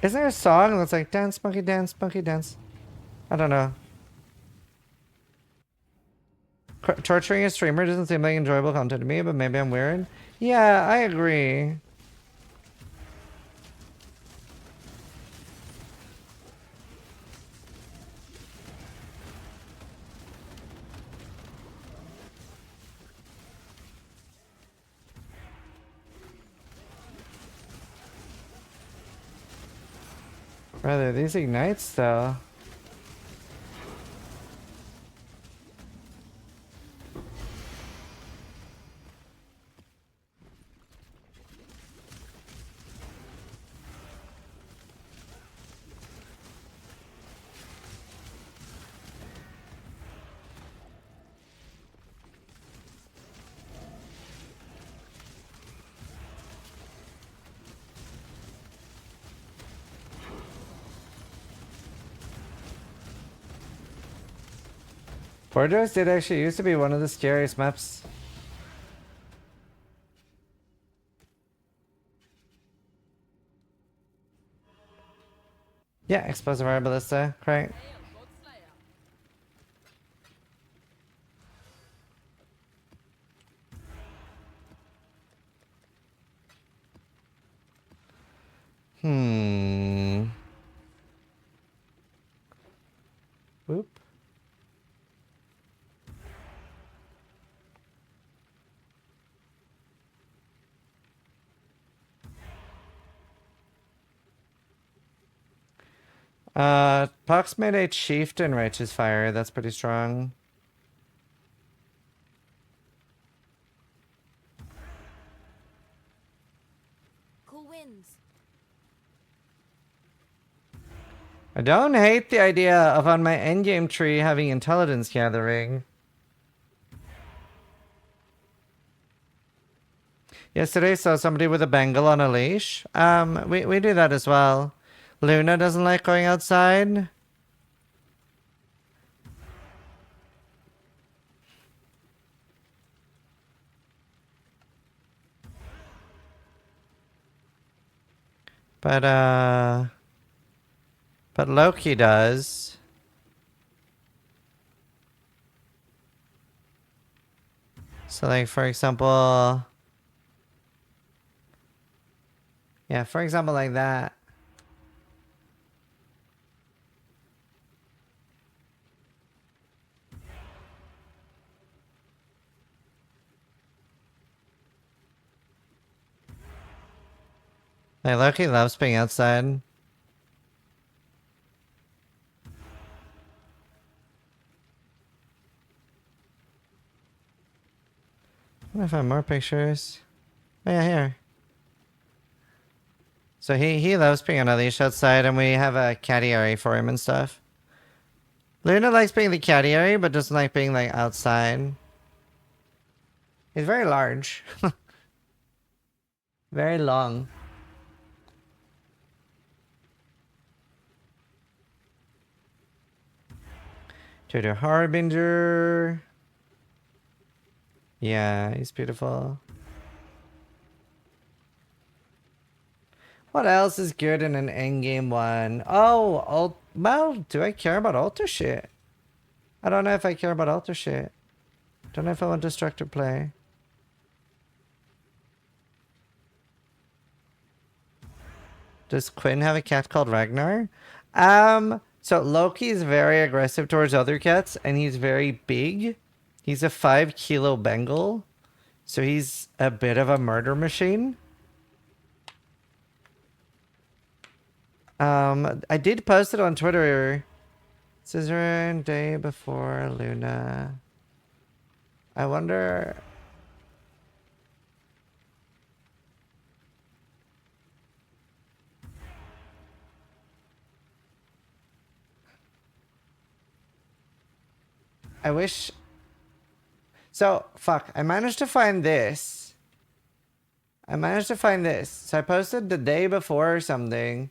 Is there a song that's like dance monkey dance monkey dance? I don't know. Torturing a streamer doesn't seem like enjoyable content to me, but maybe I'm weird. Yeah, I agree. Brother, these ignites though. Bordeaux did actually used to be one of the scariest maps. Yeah, explosive fire ballista, correct. Whoop. Pox made a chieftain righteous fire. That's pretty strong. Cool winds. I don't hate the idea of on my endgame tree having intelligence gathering. Yesterday saw somebody with a Bengal on a leash. We do that as well. Luna doesn't like going outside. But Loki does. So like for example, yeah, for example like that. Like Loki loves being outside. I wonder if I have more pictures. Oh yeah, here. So he loves being on a leash outside, and we have a catty area for him and stuff. Luna likes being the catty area, but doesn't like being like outside. He's very large. Very long. To the Harbinger. Yeah, he's beautiful. What else is good in an endgame one? Oh, well, do I care about altar shit? I don't know if I care about altar shit. Don't know if I want destructive play. Does Quinn have a cat called Ragnar? So Loki is very aggressive towards other cats, and he's very big. He's a 5-kilo Bengal. So he's a bit of a murder machine. I did post it on Twitter. Zizaran day before Luna. I wonder... I wish... So, fuck. I managed to find this. So I posted the day before or something.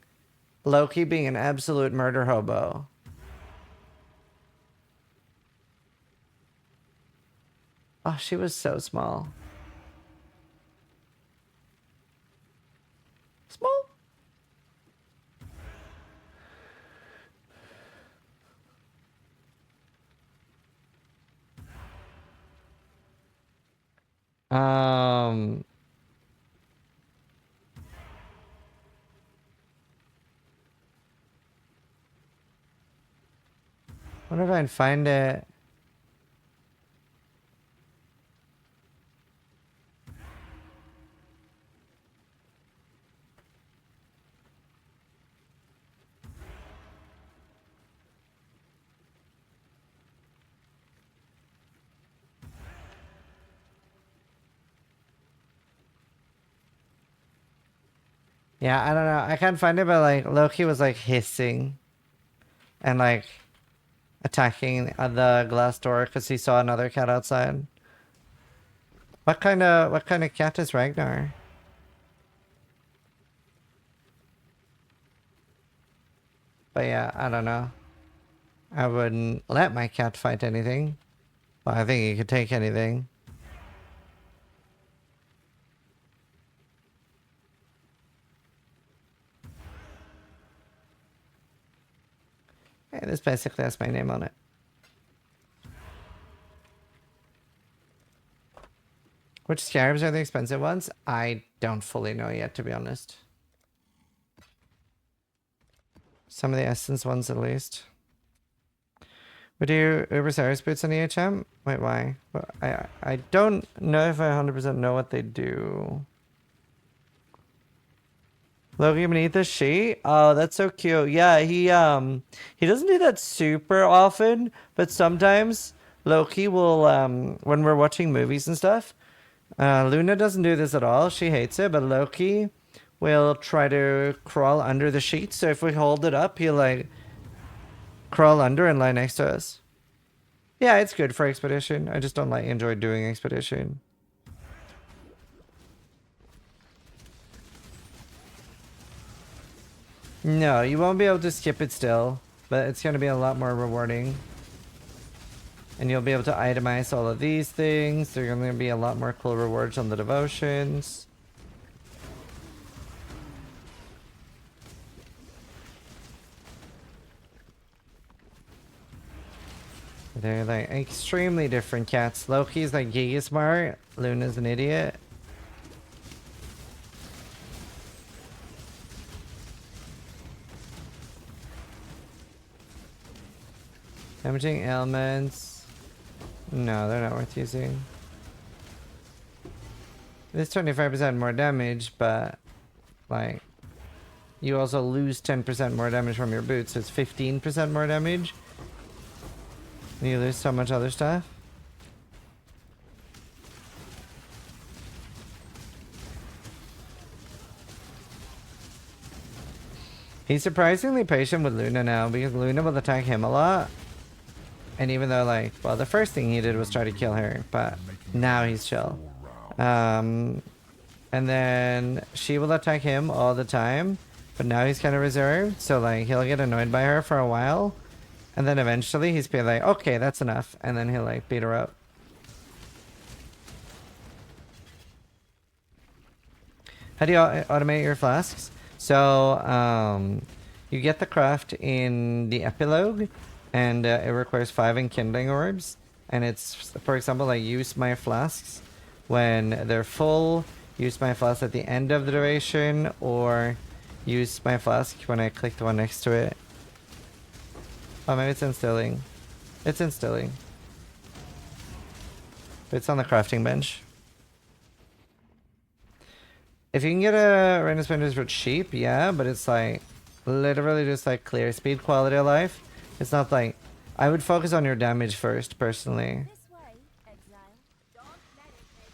Loki being an absolute murder hobo. Oh, she was so small. Small? Wonder if I can find it. Yeah, I don't know. I can't find it, but like Loki was like hissing and like attacking the glass door because he saw another cat outside. What kind of cat is Ragnar? But yeah, I don't know. I wouldn't let my cat fight anything. Well, I think he could take anything. Hey, this basically has my name on it. Which scarabs are the expensive ones? I don't fully know yet, to be honest. Some of the essence ones, at least. Would you Uber Cyrus boots on EHM? Wait, why? Well, I don't know if I 100% know what they do. Loki beneath the sheet? Oh, that's so cute. Yeah, he doesn't do that super often, but sometimes Loki will when we're watching movies and stuff. Luna doesn't do this at all. She hates it, but Loki will try to crawl under the sheet. So if we hold it up, he'll like crawl under and lie next to us. Yeah, it's good for expedition. I just don't like enjoy doing expedition. No, you won't be able to skip it still, but it's going to be a lot more rewarding. And you'll be able to itemize all of these things. There are going to be a lot more cool rewards on the devotions. They're like extremely different cats. Loki's like giga smart. Luna's an idiot. Damaging ailments. No, they're not worth using. It's 25% more damage, but like you also lose 10% more damage from your boots, so it's 15% more damage. And you lose so much other stuff. He's surprisingly patient with Luna now because Luna will attack him a lot. And even though, like, well, the first thing he did was try to kill her, but now he's chill. And then she will attack him all the time, but now he's kind of reserved. So, like, he'll get annoyed by her for a while. And then eventually he's be like, okay, that's enough. And then he'll, like, beat her up. How do you automate your flasks? So, you get the craft in the epilogue. And it requires 5 enkindling orbs. And it's, for example, like use my flasks when they're full, use my flask at the end of the duration, or use my flask when I click the one next to it. Oh, maybe it's instilling. It's instilling. But it's on the crafting bench. If you can get a random spenders for cheap, yeah, but it's like literally just like clear speed, quality of life. It's not like I would focus on your damage first, personally. This way, exile. Don't let it make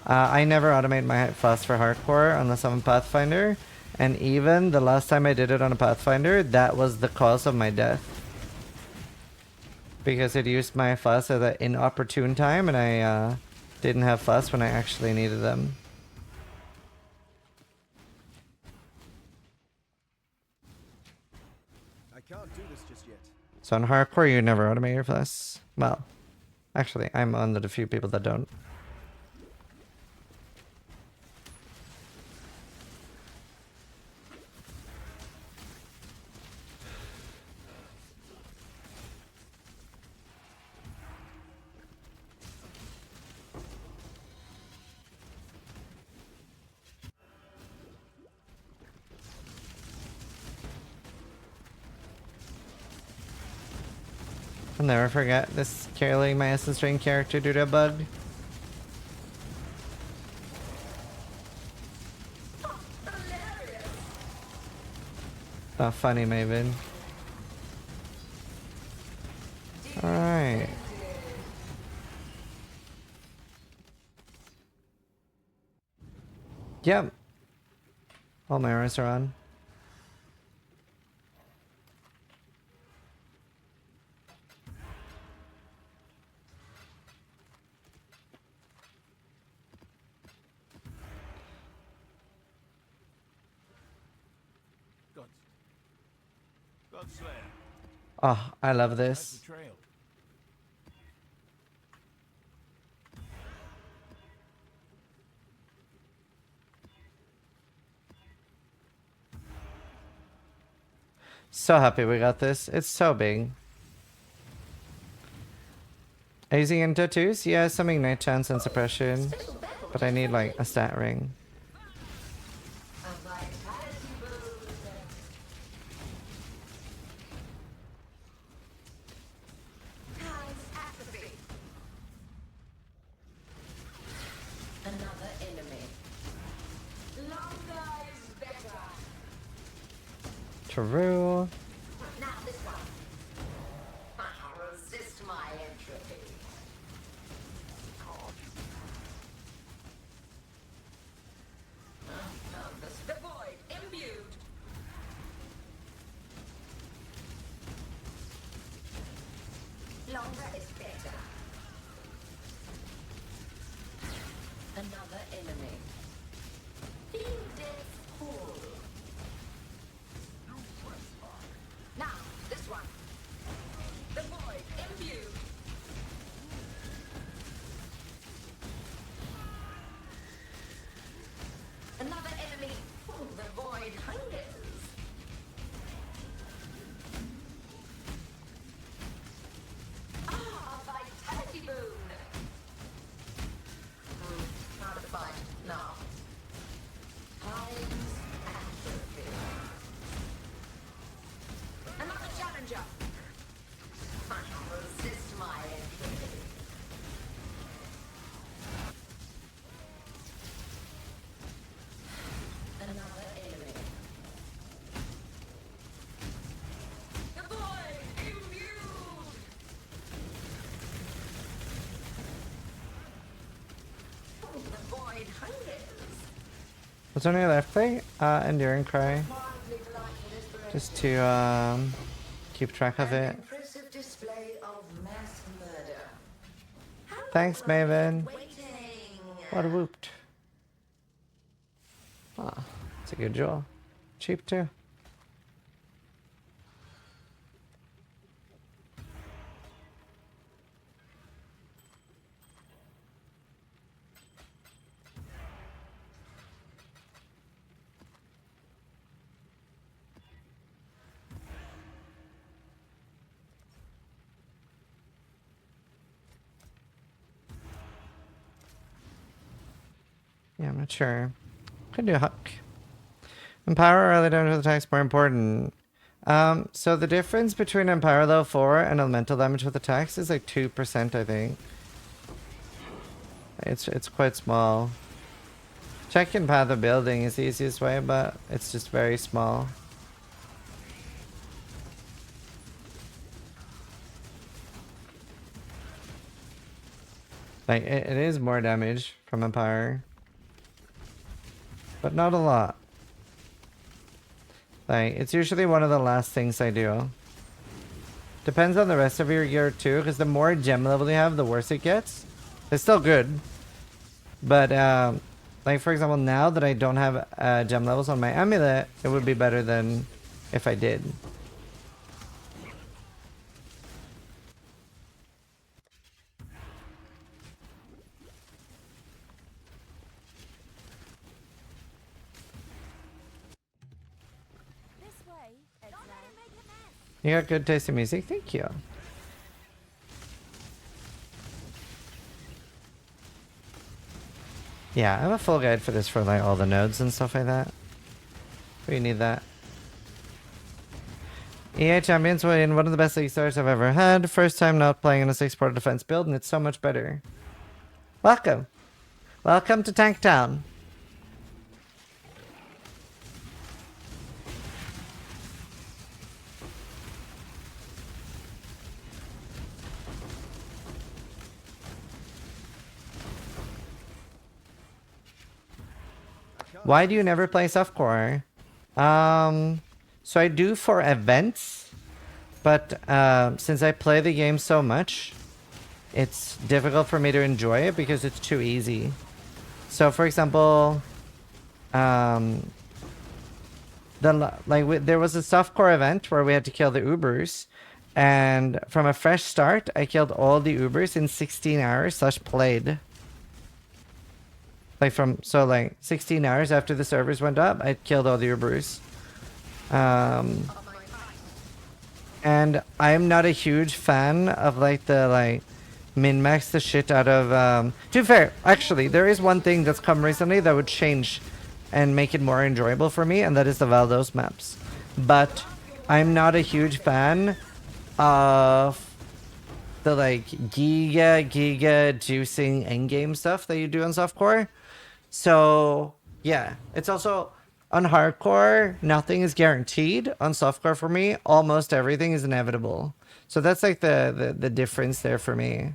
a mess. I never automate my flask for hardcore unless I'm a Pathfinder. And even the last time I did it on a Pathfinder, that was the cause of my death. Because it used my flask at an inopportune time and I didn't have flasks when I actually needed them. Can't do this just yet. So on hardcore, you never automate your flasks. Well, actually, I'm one of the few people that don't. I'll never forget this carrying my essence drain character due to a bug. Oh, funny, Maven. Alright. Yep. All my arrows are on. Godslayer, Oh, I love how's this. the trail? So happy we got this. It's so big. Are you using into twos? Yeah, some ignite chance and suppression. But I need like a stat ring. A vitality boost. Time's atrophy. Another enemy. Longer is better. True. Now this one. Resist my entropy. The void imbued. Longer is better. Another enemy. Feel death cool. Now, this one. The void imbued. Another enemy. Oh, the void hungers. Ah, vitality boon. Hard to find. Now. Time's atrophy. Another challenger. Resist my entropy. Another enemy. The void imbued. Oh, the void hungers. What's on your left plate? Enduring Cry. Mildly delightful inspiration. Just to keep track of it. Impressive display of mass murder. Thanks, Maven. Waiting. What a whooped. Ah, it's a good jaw. Cheap too. Yeah, I'm not sure. Could do a Huck. Empower early damage with attacks more important. So the difference between Empower level 4 and elemental damage with attacks is like 2%, I think. It's quite small. Checking path of building is the easiest way, but it's just very small. Like it is more damage from Empower, but not a lot. Like it's usually one of the last things I do. Depends on the rest of your gear too, because the more gem level you have, the worse it gets. It's still good, but like for example, now that I don't have gem levels on my amulet, it would be better than if I did. This way, exile. Make a mess. You got good taste in music, thank you. Yeah, I have a full guide for this for like all the nodes and stuff like that. We need that. EA Champions win one of the best league starts I've ever had. First time not playing in a 6-port defense build, and it's so much better. Welcome. Welcome to Tank Town. I Why do you never play softcore? So I do for events, but since I play the game so much, it's difficult for me to enjoy it because it's too easy. So for example, there was a softcore event where we had to kill the Ubers, and from a fresh start, I killed all the Ubers in 16 hours / played. Like 16 hours after the servers went up, I killed all the Ubers. And I'm not a huge fan of the min-max the shit out of to be fair, actually there is one thing that's come recently that would change and make it more enjoyable for me, and that is the Valdos maps. But I'm not a huge fan of the giga juicing endgame stuff that you do on softcore. So yeah, it's also on hardcore, nothing is guaranteed. On softcore for me, almost everything is inevitable. So that's like the difference there for me.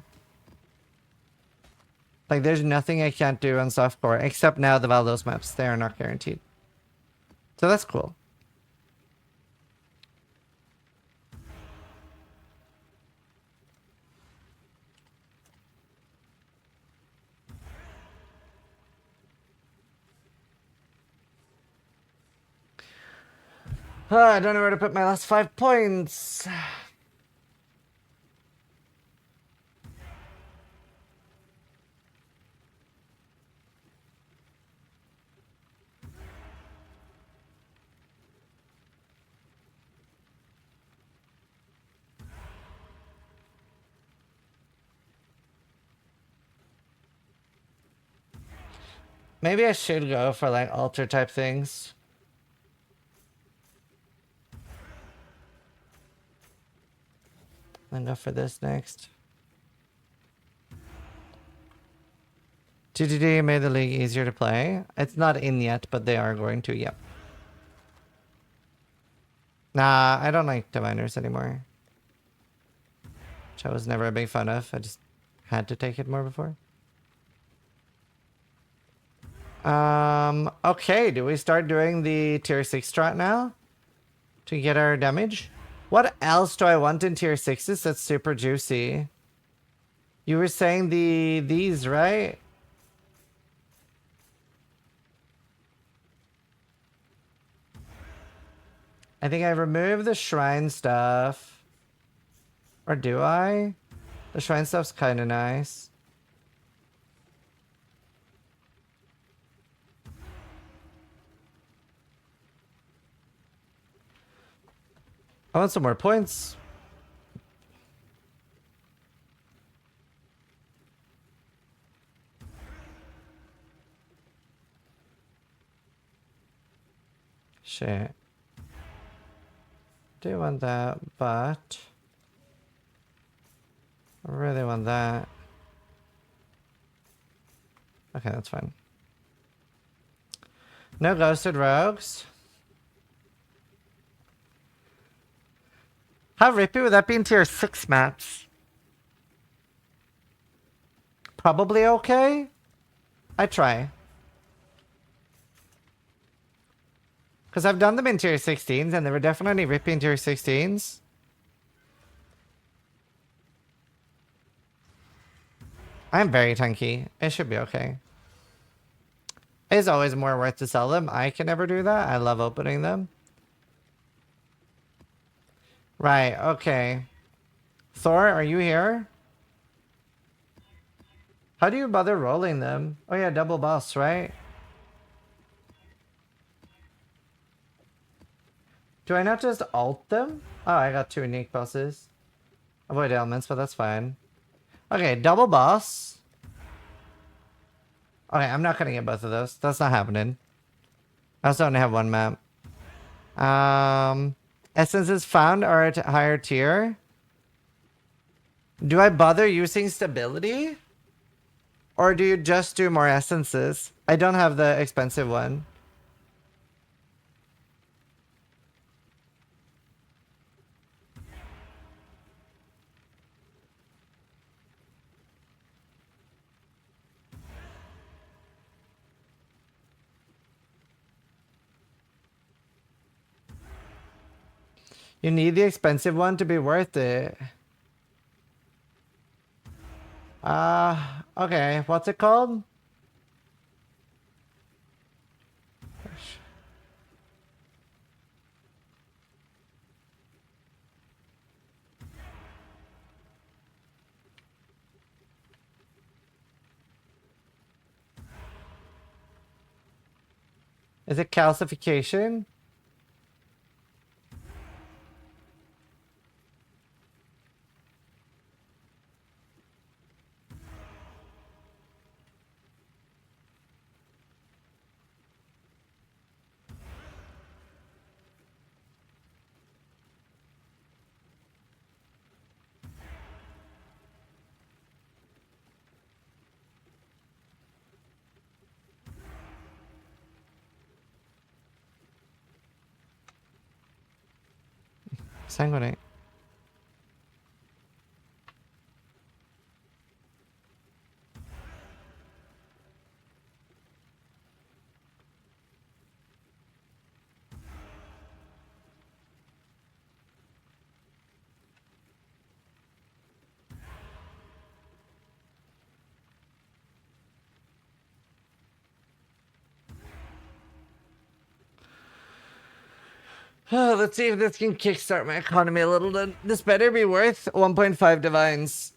Like there's nothing I can't do on softcore except now the Valdos maps. They are not guaranteed. So that's cool. I don't know where to put my last 5 points. Maybe I should go for altar type things. And go for this next. GGD made the league easier to play. It's not in yet, but they are going to, yep. Nah, I don't like diviners anymore. Which I was never a big fan of. I just had to take it more before. Okay, do we start doing the tier 6 strat now? To get our damage? What else do I want in tier 6s that's super juicy? You were saying these, right? I think I removed the shrine stuff. Or do I? The shrine stuff's kind of nice. I want some more points. Shit. Do want that, but I really want that. Okay, that's fine. No ghosted rogues. How rippy would that be in tier 6 maps? Probably okay. I try. Because I've done them in tier 16s and they were definitely rippy in tier 16s. I'm very tanky. It should be okay. It's always more worth to sell them. I can never do that. I love opening them. Right, okay. Thor, are you here? How do you bother rolling them? Oh yeah, double boss, right? Do I not just alt them? Oh, I got 2 unique bosses. Avoid elements, but that's fine. Okay, double boss. Okay, I'm not gonna get both of those. That's not happening. I also only have 1 map. Essences found are at higher tier. Do I bother using stability? Or do you just do more essences? I don't have the expensive one. You need the expensive one to be worth it. Okay. What's it called? Is it calcification? Sanguinate. Let's see if this can kickstart my economy a little bit. This better be worth 1.5 divines.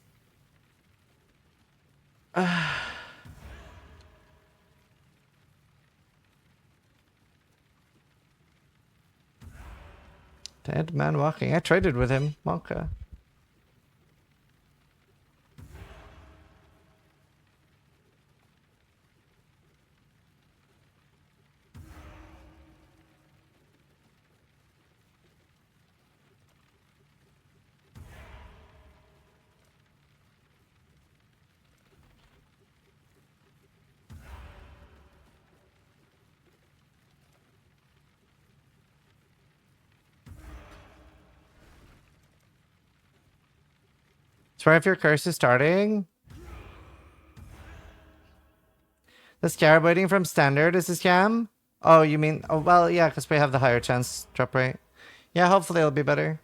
Dead man walking. I traded with him. Monka. Swear if your curse is starting. The scarab waiting from standard is a scam? Oh, you mean... Oh, well, yeah, because we have the higher chance drop rate. Yeah, hopefully it'll be better.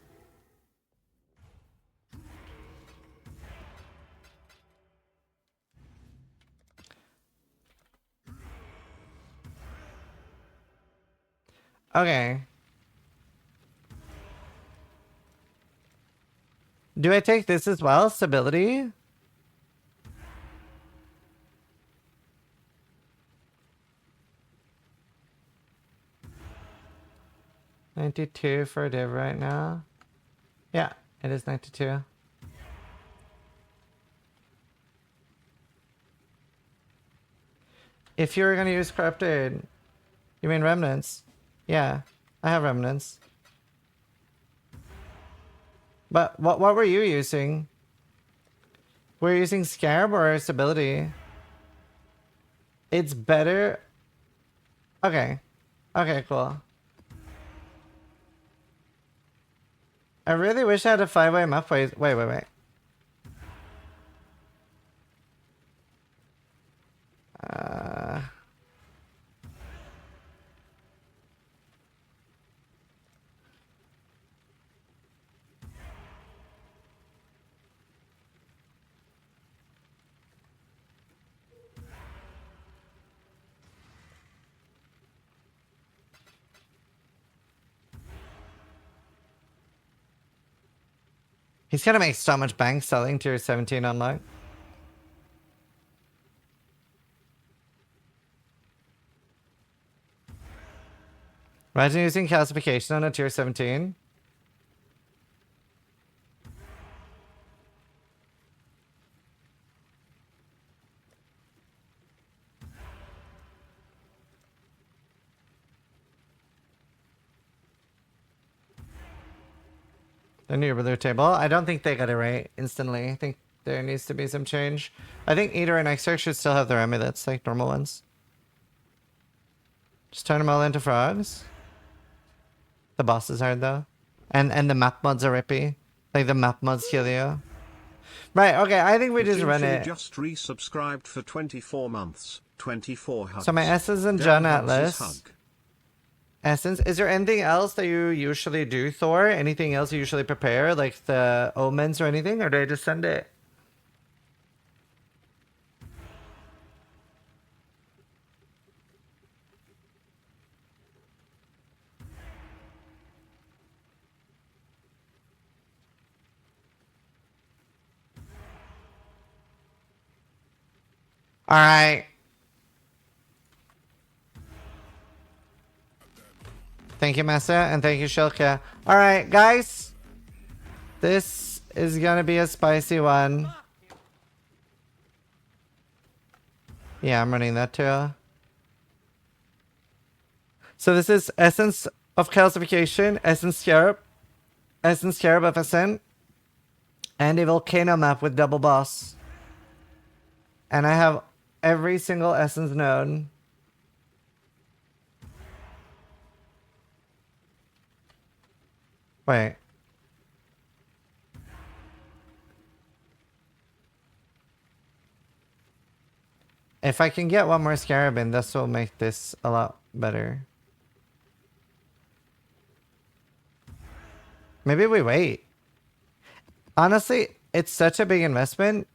Okay. Do I take this as well? Stability? $92 for a div right now. Yeah, it is 92. If you were gonna use corrupted, you mean remnants? Yeah, I have remnants. But what were you using? Were you using scarab or stability? It's better. Okay. Okay, cool. I really wish I had a 5-way map. Wait. He's gonna make so much bank selling tier 17 unlock. Imagine using calcification on a tier 17. The new blue table. I don't think they got it right instantly. I think there needs to be some change. I think Eater and Exarch should still have their amulets, like normal ones. Just turn them all into frogs. The boss is hard though. And the map mods are rippy. Like the map mods kill you. Right, okay, I think we just run it. Just resubscribed for 24 months. 24 hugs. So my S is in John Atlas. Essence. Is there anything else that you usually do, Thor? Anything else you usually prepare, like the omens or anything, or do I just send it? All right. Thank you, Mesa, and thank you, Shilka. All right, guys. This is gonna be a spicy one. Yeah, I'm running that too. So this is Essence of Calcification, Essence Scarab of Ascent, and a Volcano map with double boss. And I have every single Essence node. Wait. If I can get one more Scarab in, this will make this a lot better. Maybe we wait. Honestly, it's such a big investment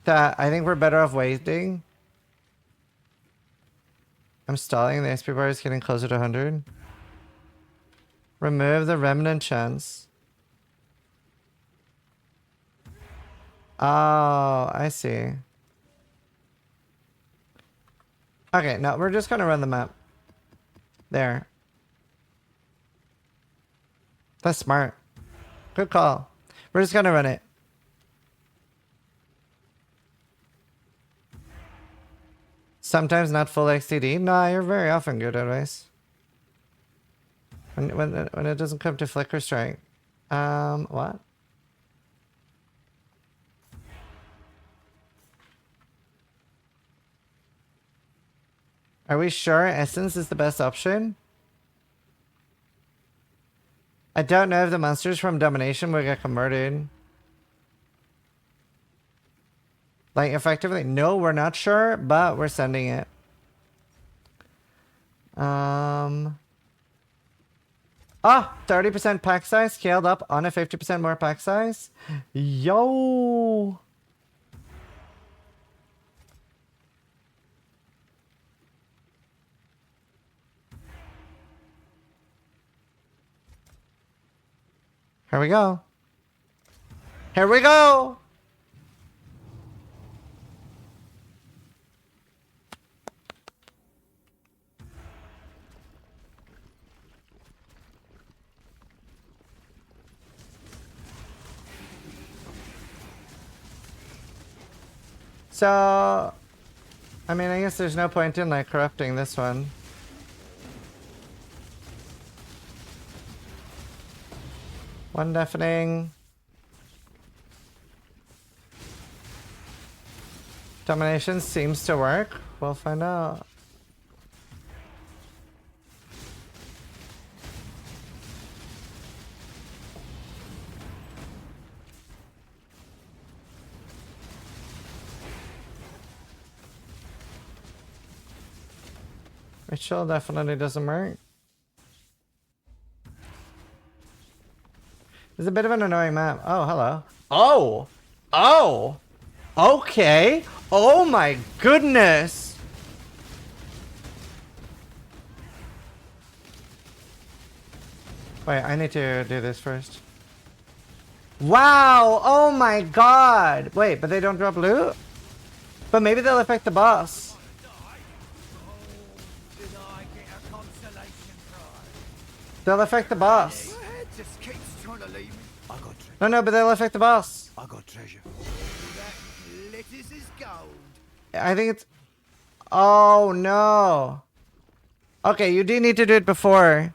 that I think we're better off waiting. I'm stalling. The SP bar is getting closer to 100. Remove the remnant chance. Oh, I see. Okay, no, we're just gonna run the map. There. That's smart. Good call. We're just gonna run it. Sometimes not full XTD. Nah, you're very often good advice. When it doesn't come to Flicker Strike. What? Are we sure Essence is the best option? I don't know if the monsters from Domination will get converted. Like, effectively, no, we're not sure, but we're sending it. Ah, 30% pack size scaled up on a 50% more pack size. Yo! Here we go. Here we go! So, I mean, I guess there's no point in like corrupting this one. One deafening. Domination seems to work. We'll find out. Ritual definitely doesn't work. It's a bit of an annoying map. Oh, hello. Oh! Oh! Okay! Oh my goodness! Wait, I need to do this first. Wow! Oh my god! Wait, but they don't drop loot? But maybe they'll affect the boss. They'll affect the boss. Just keeps trying to leave me. I got treasure. No, but they'll affect the boss. I got treasure. That lettuce is gold. I think it's... Oh, no. Okay, you do need to do it before.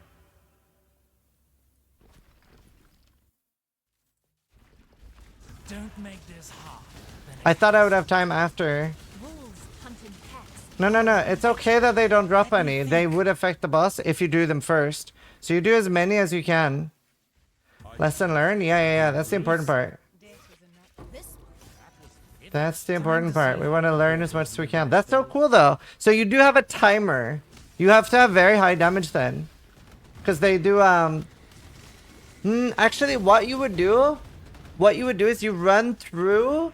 Don't make this hard. I thought I would have time after. No. It's okay that they don't drop any. They would affect the boss if you do them first. So you do as many as you can. Lesson learned? Yeah. That's the important part. That's the important part. We want to learn as much as we can. That's so cool, though. So you do have a timer. You have to have very high damage then. Because they do, actually, what you would do is you run through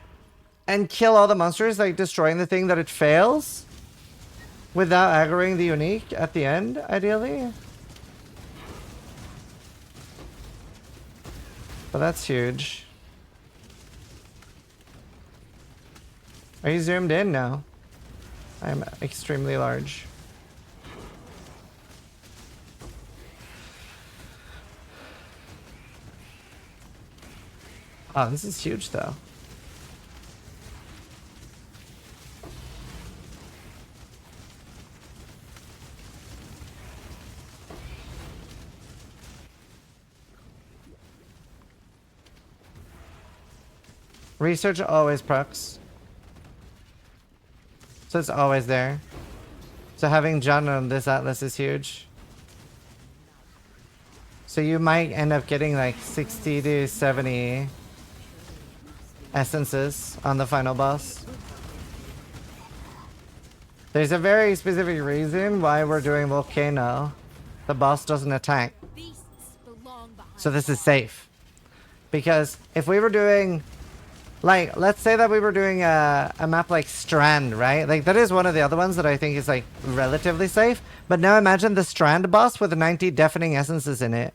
and kill all the monsters, like destroying the thing that it fails without aggroing the unique at the end, ideally. But that's huge. Are you zoomed in now? I'm extremely large. Oh, this is huge though. Research always procs. So it's always there. So having John on this atlas is huge. So you might end up getting like 60 to 70 essences on the final boss. There's a very specific reason why we're doing Volcano. The boss doesn't attack. So this is safe. Because if we were doing... Like, let's say that we were doing a map like Strand, right? Like, that is one of the other ones that I think is, like, relatively safe. But now imagine the Strand boss with 90 deafening essences in it.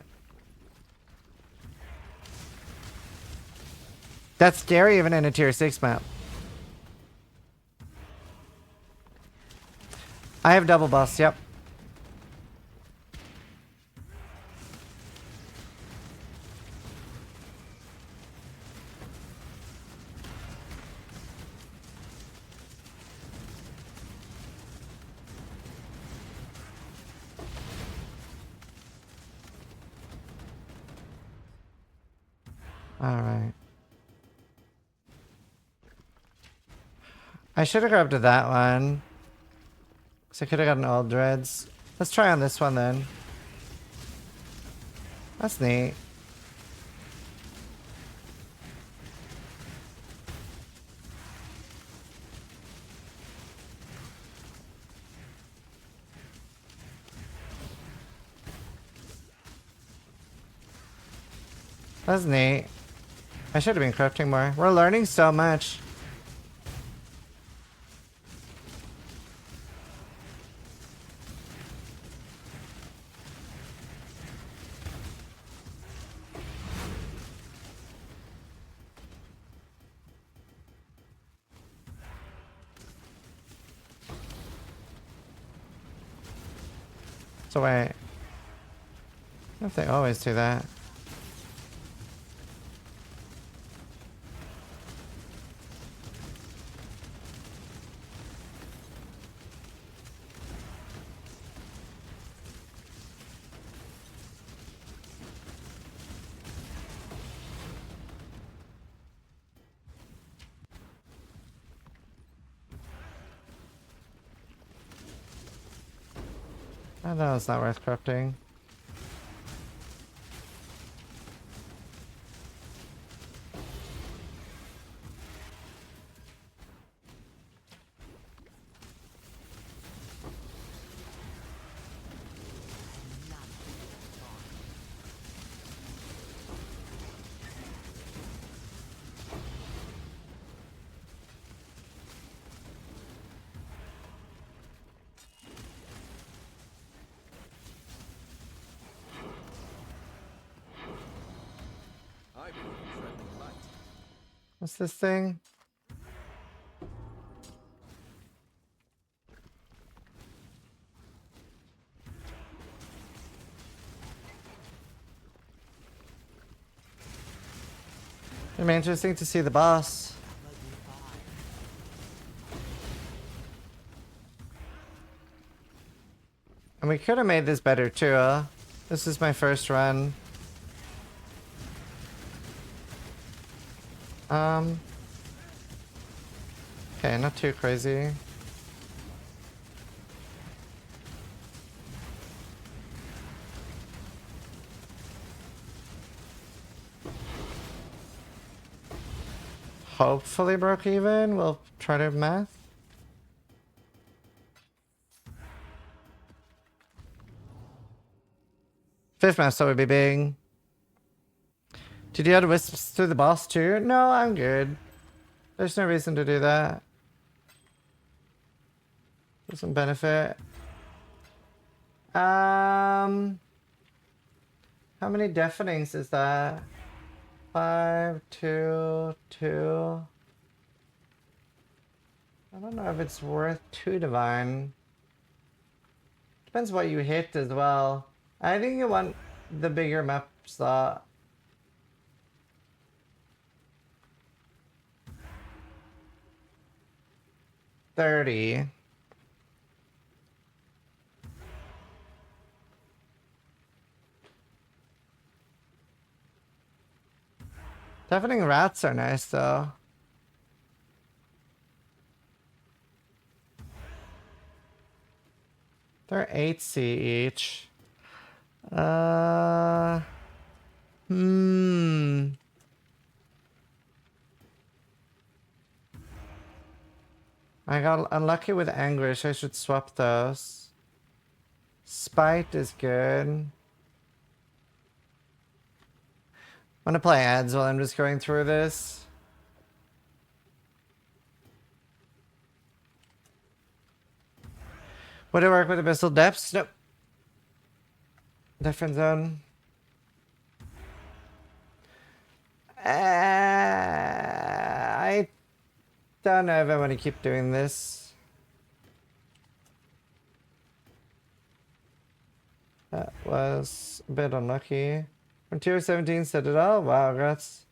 That's scary even in a tier 6 map. I have double boss, yep. Alright. I should have grabbed that one. Because I could have gotten old dreads. Let's try on this one then. That's neat. That's neat. I should have been crafting more. We're learning so much. So wait. I don't know if they always do that. I know it's not worth crafting. What's this thing? It'll be interesting to see the boss. And we could have made this better too. This is my first run. Okay, not too crazy. Hopefully broke even. We'll try to math. 5th master would be big. Did you add wisps to the boss too? No, I'm good. There's no reason to do that. Doesn't benefit. How many deafenings is that? 5, 2, 2. I don't know if it's worth 2 divine. Depends what you hit as well. I think you want the bigger map slot. $30. Deafening rats are nice though. They're 8C each. I got unlucky with Anguish. I should swap those. Spite is good. I'm gonna play ads while I'm just going through this. Would it work with Abyssal Depths? Nope. Different zone. I don't know if I want to keep doing this. That was a bit unlucky. From tier 17 said it all. Wow, congrats.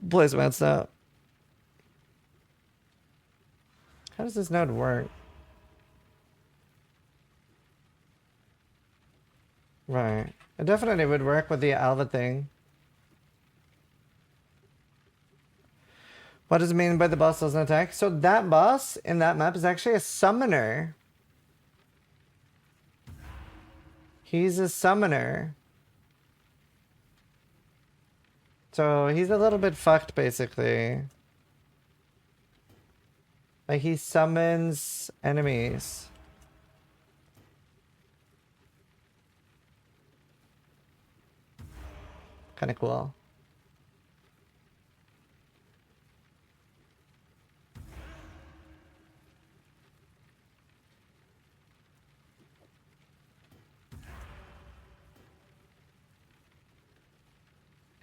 Plays mats now. How does this node work? Right. It definitely would work with the Alva thing. What does it mean by the boss doesn't attack? So that boss in that map is actually a summoner. He's a summoner. So he's a little bit fucked basically. Like he summons enemies. Kind of cool.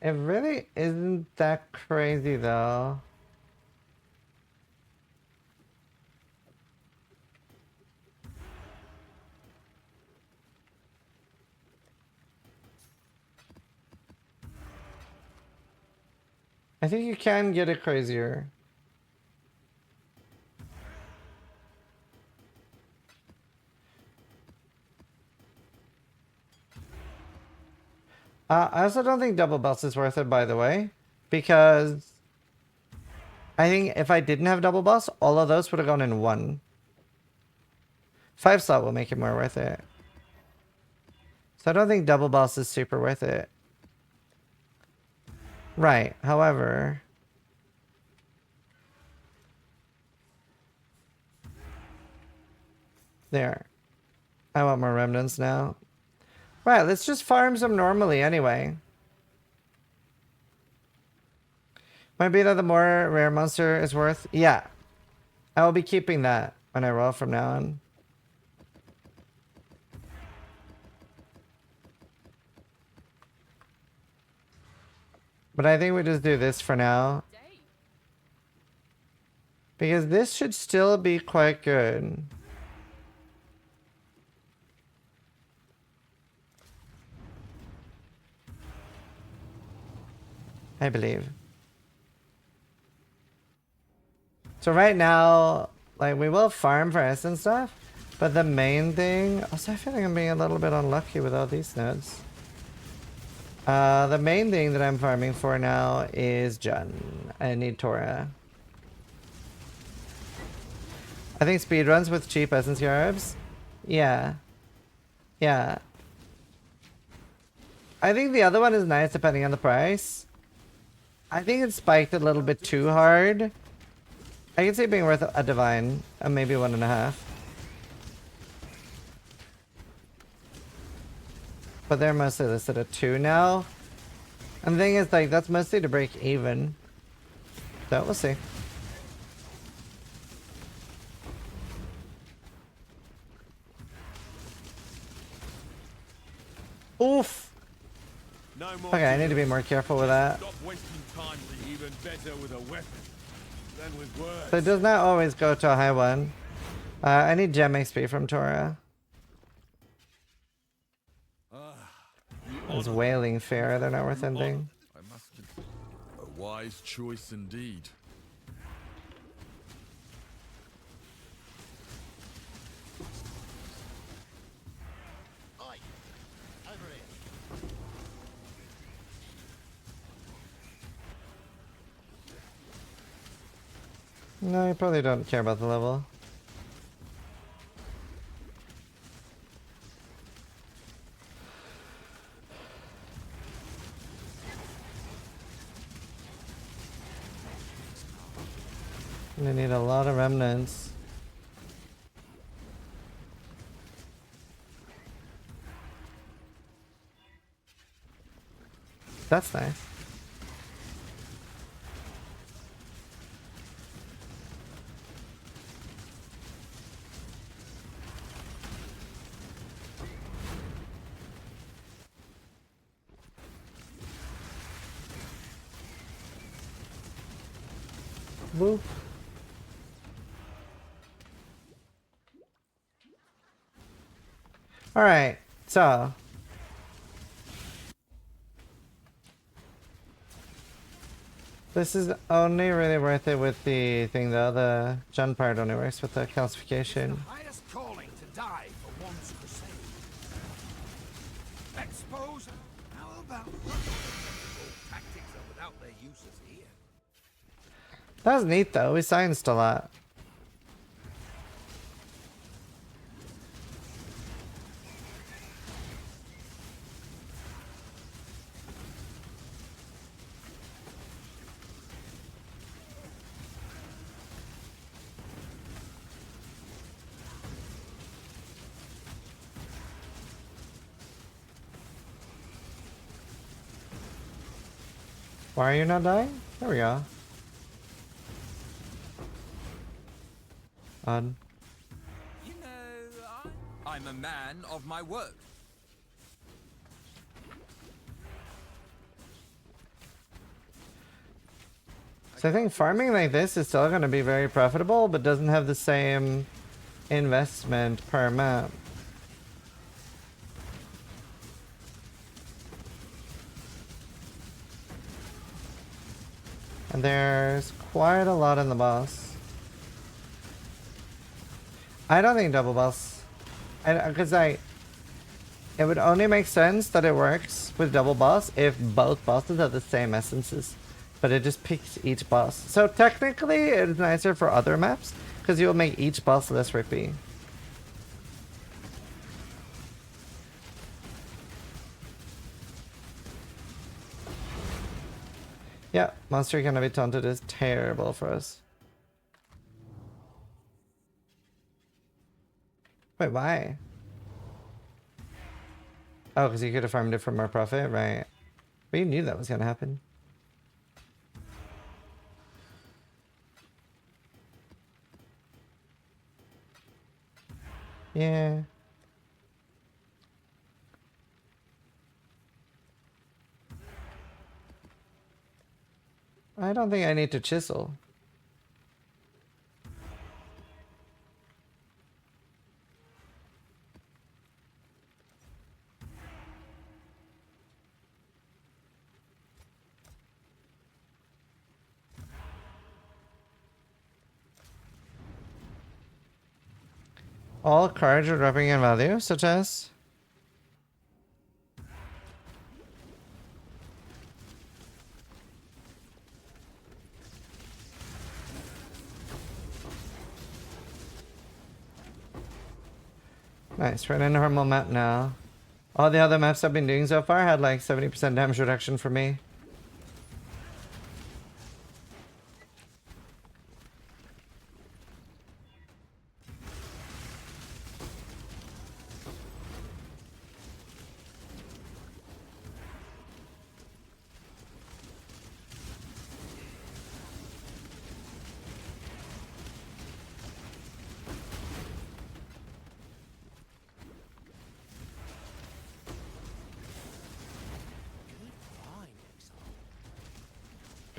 It really isn't that crazy though. I think you can get it crazier. I also don't think double belts is worth it, by the way, because I think if I didn't have double belts, all of those would have gone in one. 5 slot will make it more worth it. So I don't think double belts is super worth it. Right, however... There. I want more remnants now. Right, let's just farm some normally anyway. Might be that the more rare monster is worth... Yeah. I will be keeping that when I roll from now on. But I think we just do this for now. Because this should still be quite good. I believe. So right now, like, we will farm for essence stuff, but the main thing... Also, I feel like I'm being a little bit unlucky with all these nodes. The main thing that I'm farming for now is Jun. I need Torah. I think speedruns with cheap essence herbs. Yeah. Yeah. I think the other one is nice depending on the price. I think it spiked a little bit too hard. I can see it being worth a divine, maybe 1.5. But they're mostly listed at 2 now. And the thing is, like, that's mostly to break even. So we'll see. Oof! No more Okay, I need to be more careful with that. Stop wasting time with even better with a weapon than with words. So it does not always go to a high one. I need gem XP from Tora. Those wailing fair, they're not worth ending. I must confess, a wise choice indeed. Oi! Over here. No, you probably don't care about the level. I need a lot of remnants. That's nice. Whoop. Alright, so this is only really worth it with the thing though. The Jun part only works with the calcification. Highest calling to die for one's crusade. Expose. How about tactics are without their uses here? That was neat though, we scienced a lot. Why are you not dying? There we go. Odd. You know, I'm a man of my word. So I think farming like this is still going to be very profitable, but doesn't have the same investment per map. And there's quite a lot in the boss. I don't think double boss. It would only make sense that it works with double boss if both bosses have the same essences. But it just picks each boss. So technically it's nicer for other maps, because you'll make each boss less rippy. Yeah, monster gonna be taunted is terrible for us. Wait, why? Oh, because you could have farmed it for more profit, right? But you knew that was gonna happen. Yeah. I don't think I need to chisel. All cards are dropping in value, such as... Nice, we're in a normal map now. All the other maps I've been doing so far had like 70% damage reduction for me.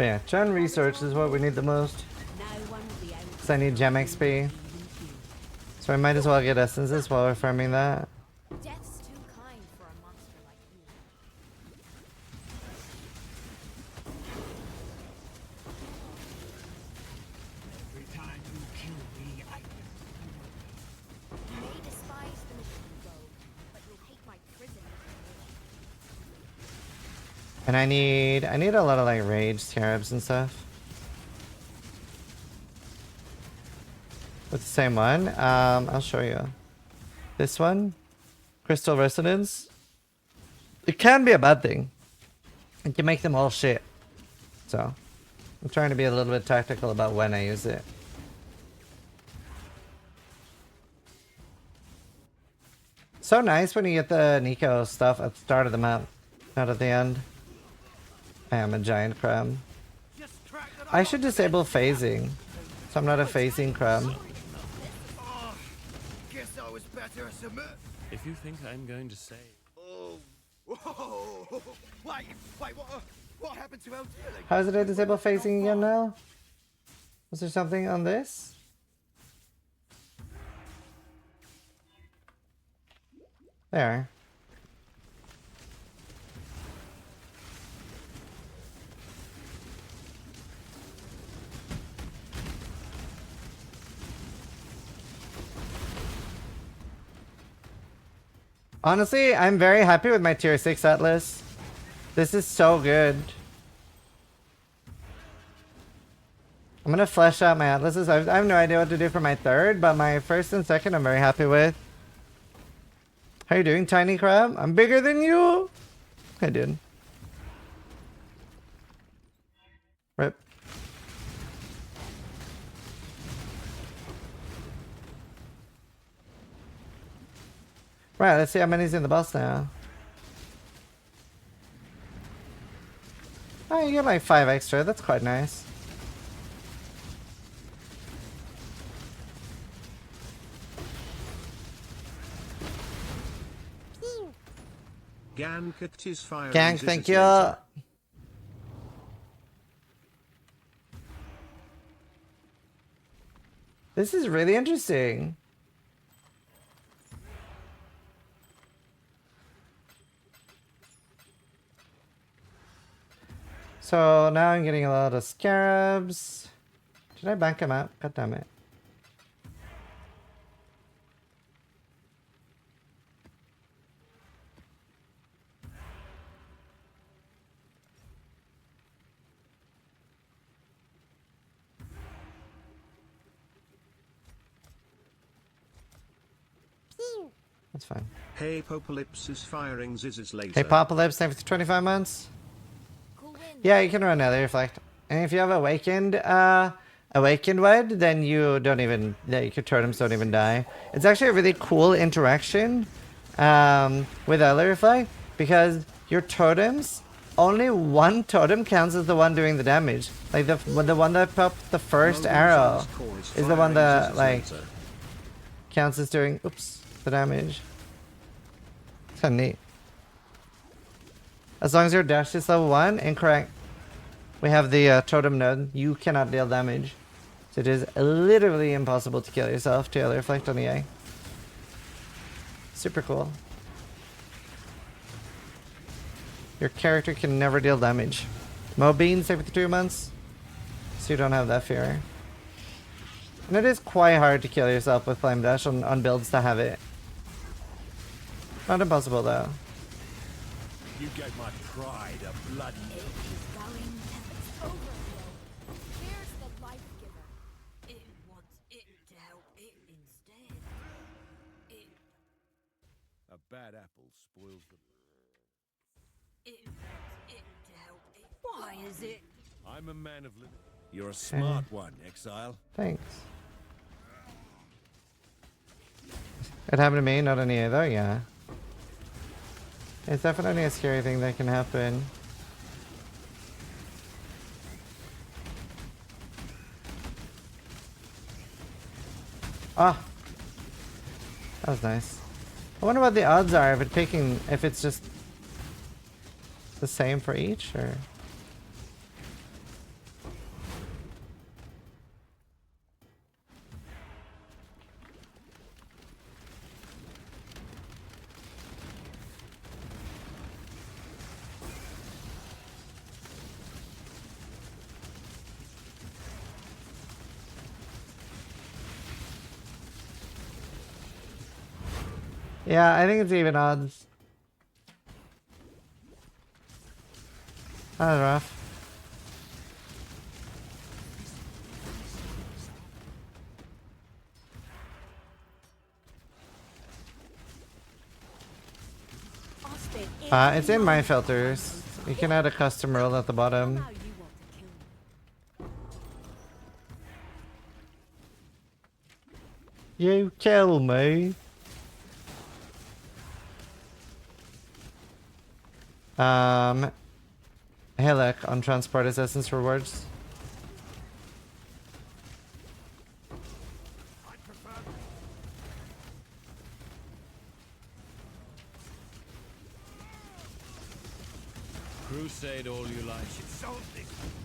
But yeah, gen research is what we need the most. Because I need gem XP. So I might as well get essences while we're farming that. Death's too kind for a monster like you. Every time you kill me, I You may despise the mission you go, but you'll hate my prison. And I need a lot of like rage scarabs and stuff. With the same one. I'll show you. This one. Crystal Resonance. It can be a bad thing. It can make them all shit. So I'm trying to be a little bit tactical about when I use it. So nice when you get the Nico stuff at the start of the map, not at the end. I am a giant crab. I should disable phasing, so I'm not a phasing crab. Guess I was better as a If you think I'm going to say... Oh. Whoa. Wait, what happened to LD? How is it I disable phasing again now? Was there something on this? There. Honestly, I'm very happy with my tier 6 Atlas. This is so good. I'm gonna flesh out my Atlases. I have no idea what to do for my third, but my first and second I'm very happy with. How you doing, Tiny Crab? I'm bigger than you! I did. Rip. Right, let's see how many's in the boss now. Oh, you get like 5 extra. That's quite nice. Gank is firing. Gang, thank you. This is really interesting. So now I'm getting a lot of scarabs. Did I bank him out? God damn it. That's fine. Hey Apocalypse is firing Ziz's laser. Hey Popolyps, thank you for 25 months. Yeah, you can run Nether Reflect. And if you have Awakened Wed, then you don't even, your totems don't even die. It's actually a really cool interaction with Nether Reflect, because your totems, only one totem counts as the one doing the damage. Like the one that popped the first arrow is the one that like counts as doing, oops, the damage. It's kind of neat. As long as your dash is level 1, incorrect. We have the totem node. You cannot deal damage. So it is literally impossible to kill yourself to reflect on the eye. Super cool. Your character can never deal damage. Mobeans every 2 months. So you don't have that fear. And it is quite hard to kill yourself with Flame Dash on builds that have it. Not impossible though. You gave my pride a bloody... Here's the life giver. It wants it to help it instead. A bad apple spoils the... It wants it to help it. Why is it? I'm a man of limit. You're a smart one, Exile. Thanks. It happened to me, not on EA though, yeah. It's definitely a scary thing that can happen. Ah! That was nice. I wonder what the odds are if it's just the same for each, or... Yeah, I think it's even odds. That was rough. It's in my filters. You can add a custom rule at the bottom. You kill me. Hillock on transport assistance rewards. Crusade all you like. It's only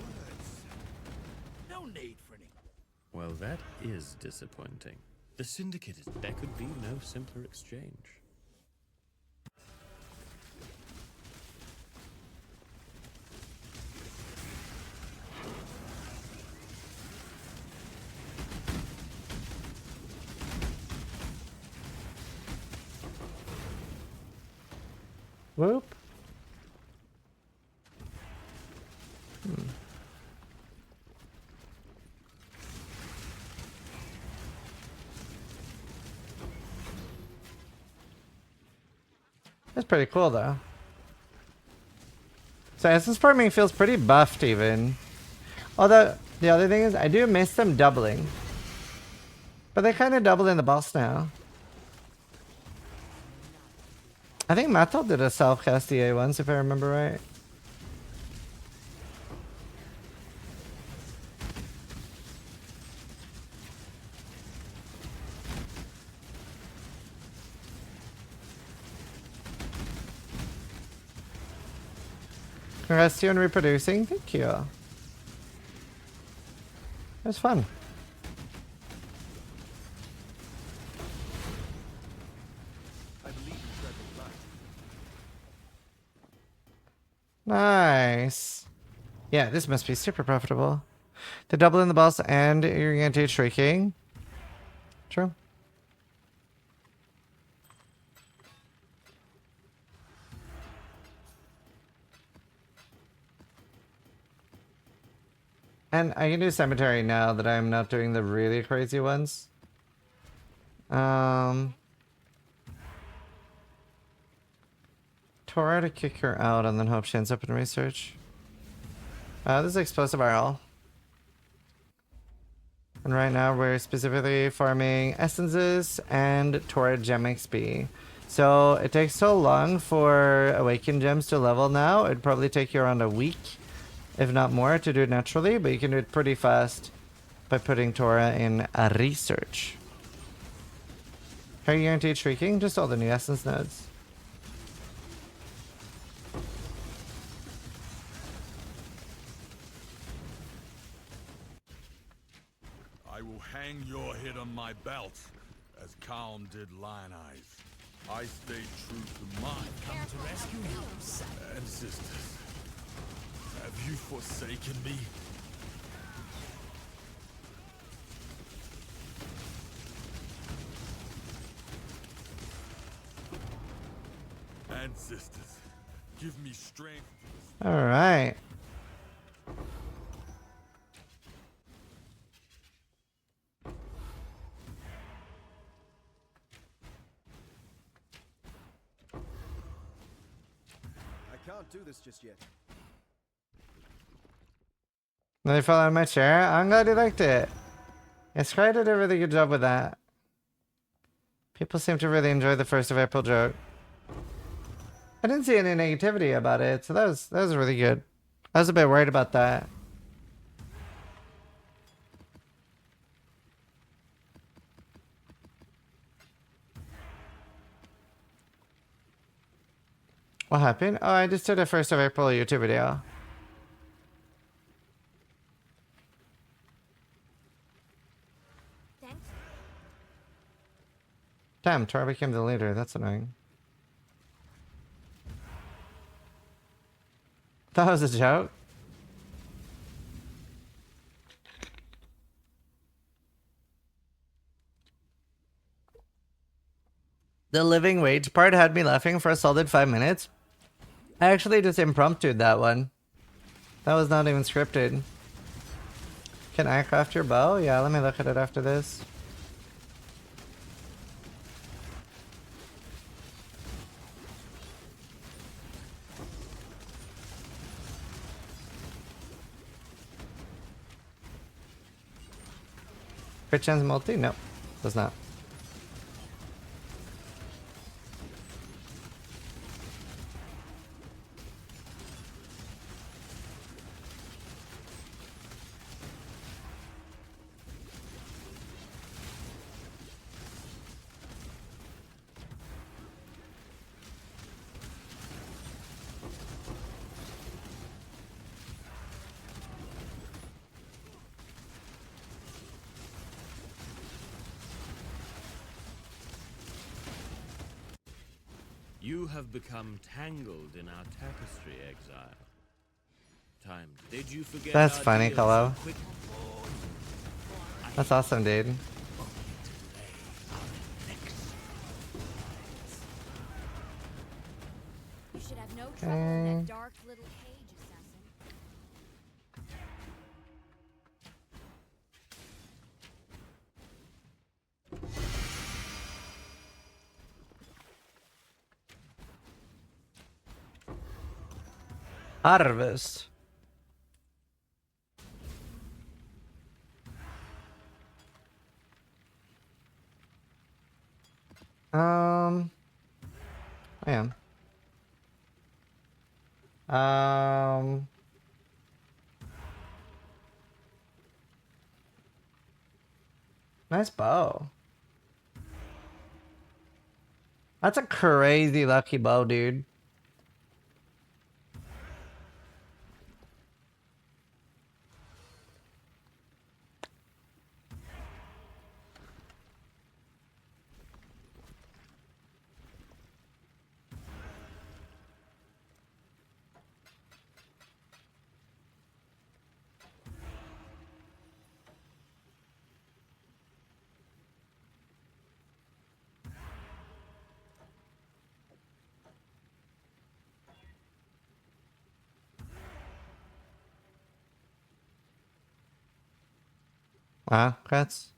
words. No need for any. Well, that is disappointing. The Syndicate is... There could be no simpler exchange. Whoop. That's pretty cool though. So essence farming feels pretty buffed even. Although the other thing is I do miss them doubling. But they kind of double in the boss now. I think Mathel did a self-cast EA once if I remember right. Congrats to you on reproducing. Thank you. It was fun. Nice. Yeah, this must be super profitable. The double in the boss and you're anti-shrieking. True. And I can do cemetery now that I'm not doing the really crazy ones. Tora to kick her out and then hope she ends up in research. This is explosive RL. And right now we're specifically farming essences and Tora gem XP. So it takes so long for awakened gems to level now. It'd probably take you around a week, if not more, to do it naturally, but you can do it pretty fast by putting Tora in a research. How are you guaranteed shrieking? Just all the new essence nodes. I will hang your head on my belt, as Calm did Lion Eyes. I stayed true to mine. Come to rescue you, ancestors. Have you forsaken me? Ancestors, give me strength. All right. I can't do this just yet. They fell out of my chair. I'm glad you liked it. Yes, Cry did a really good job with that. People seem to really enjoy the 1st of April joke. I didn't see any negativity about it, so that was really good. I was a bit worried about that. What happened? Oh, I just did a 1st of April YouTube video. Thanks. Damn, Tor became the leader. That's annoying. That was a joke. The living wage part had me laughing for a solid 5 minutes. I actually just impromptu'd that one. That was not even scripted. Can I craft your bow? Yeah, let me look at it after this. Crit chance multi? No, does not. You have become tangled in our tapestry, exile. Time. Did you forget? That's our funny, deal Kalo. so quick? That's awesome, dude. You should have no trouble in that dark little cage, assassin. Harvest. I am. Nice bow. That's a crazy lucky bow, dude. Wow, congrats.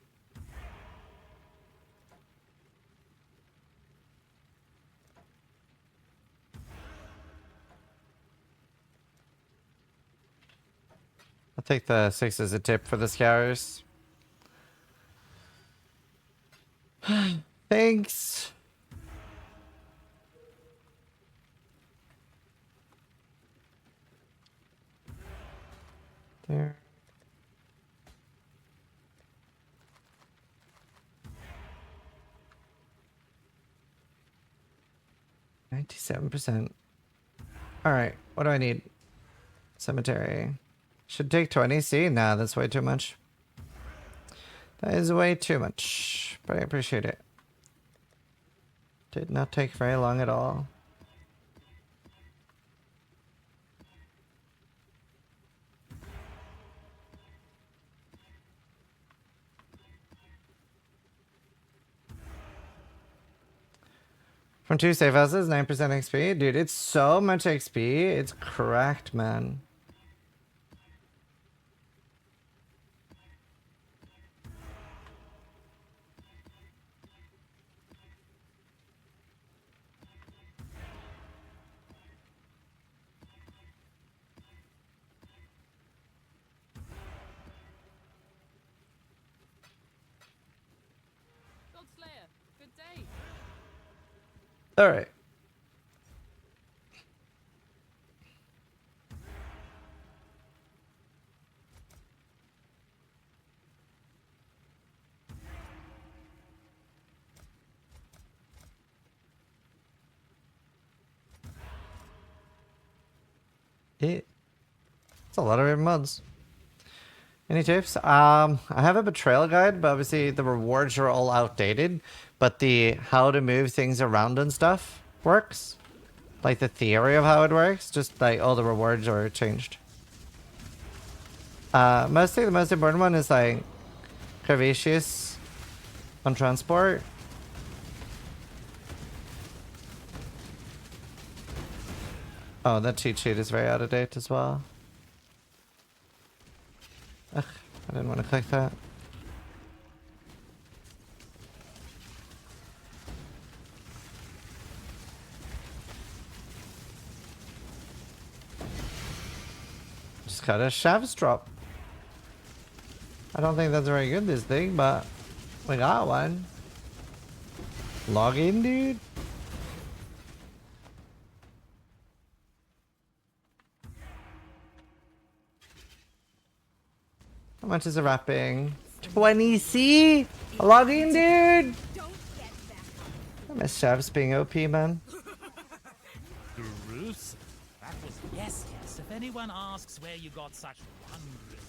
I'll take the 6 as a tip for the scours. Thanks. There. %. Alright, what do I need? Cemetery. Should take 20. See? Nah, that's way too much. That is way too much. But I appreciate it. Did not take very long at all. From 2 safe houses, 9% XP. Dude, it's so much XP. It's cracked, man. All right. It's a lot of mods. Any tips? I have a betrayal guide, but obviously the rewards are all outdated. But the how to move things around and stuff works. Like the theory of how it works, just like all the rewards are changed. Mostly the most important one is like Curvaceous on transport. Oh, that cheat sheet is very out of date as well. Ugh, I didn't want to click that. Just got a Shavs drop. I don't think that's very good, this thing, but we got one. Log in, dude. How much is a wrapping? 20C? Log in, dude! I miss Shavs being OP, man. Gruesome. That was yes. If anyone asks where you got such wondrous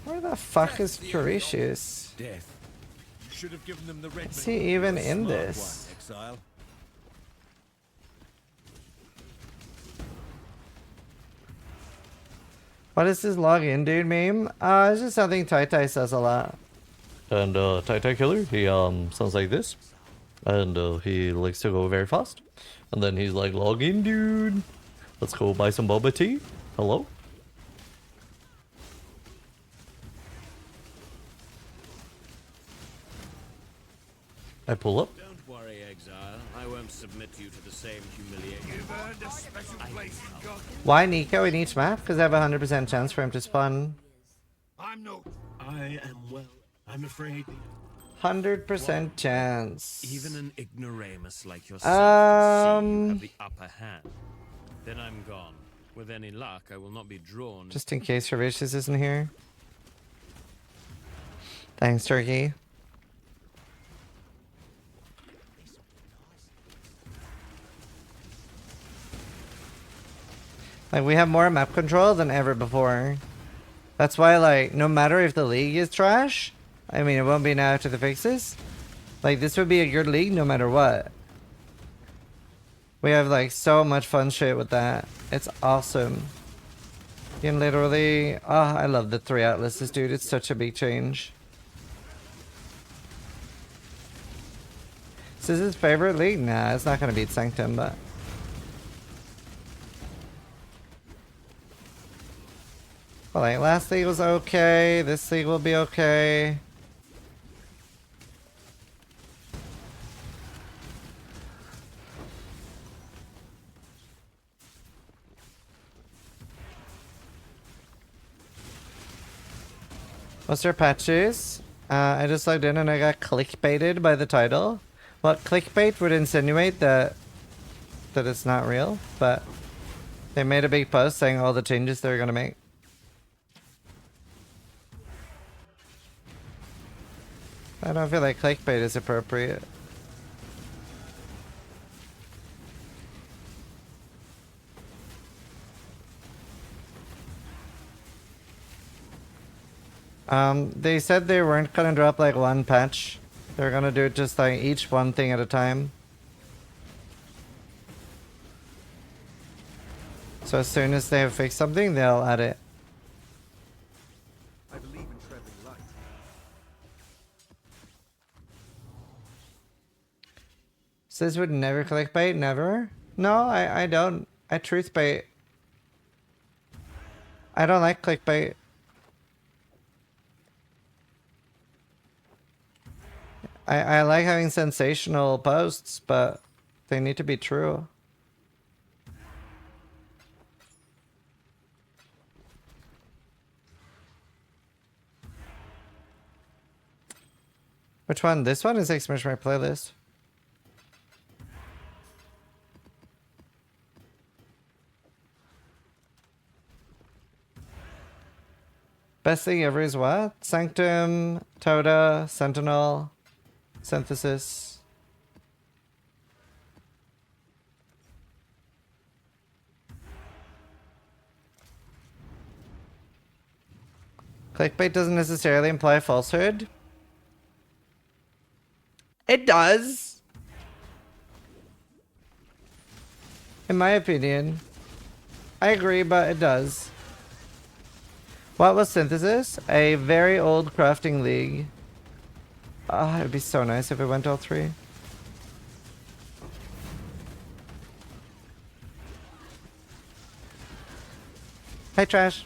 Where the fuck is Curacious? Death. You should have given them the red. Is he even in this? Exile. What is this login dude meme? It's just something Tai Tai says a lot. And Tai Tai Killer, he sounds like this. And he likes to go very fast. And then he's like, login dude. Let's go buy some boba tea. Hello? I pull up. Don't worry, Exile. I won't submit you to the same humiliation. You've earned a special place in God. Why Nico in each map? Because I have a 100% chance for him to spawn. I'm no. I am well. I'm afraid. 100% chance. Even an ignoramus like yourself can see you have the upper hand. Then I'm gone. With any luck, I will not be drawn. Just in case Curacious isn't here. Thanks, Turkey. Like, we have more map control than ever before. That's why, like, no matter if the league is trash, I mean, it won't be now after the fixes. Like, this would be a good league no matter what. We have, like, so much fun shit with that. It's awesome. You can literally... Oh, I love the 3 atlases, dude. It's such a big change. Is this his favorite league? Nah, it's not gonna beat Sanctum, but... Well, like, last league was okay. This league will be okay. What's your patches? I just logged in and I got clickbaited by the title. Well, clickbait would insinuate that it's not real, but they made a big post saying all the changes they're gonna make. I don't feel like clickbait is appropriate. They said they weren't gonna drop like one patch. They're gonna do it just like each one thing at a time. So as soon as they have fixed something, they'll add it. I believe in treading light. Says would never clickbait, never? No, I don't. I truth bait. I don't like clickbait. I like having sensational posts, but they need to be true. Which one? This one is Expansion my playlist. Best thing ever is what? Sanctum, Toda, Sentinel, Synthesis. Clickbait doesn't necessarily imply falsehood. It does. In my opinion. I agree, but it does. What was Synthesis? A very old crafting league. It'd be so nice if it went all 3. Hey, Trash.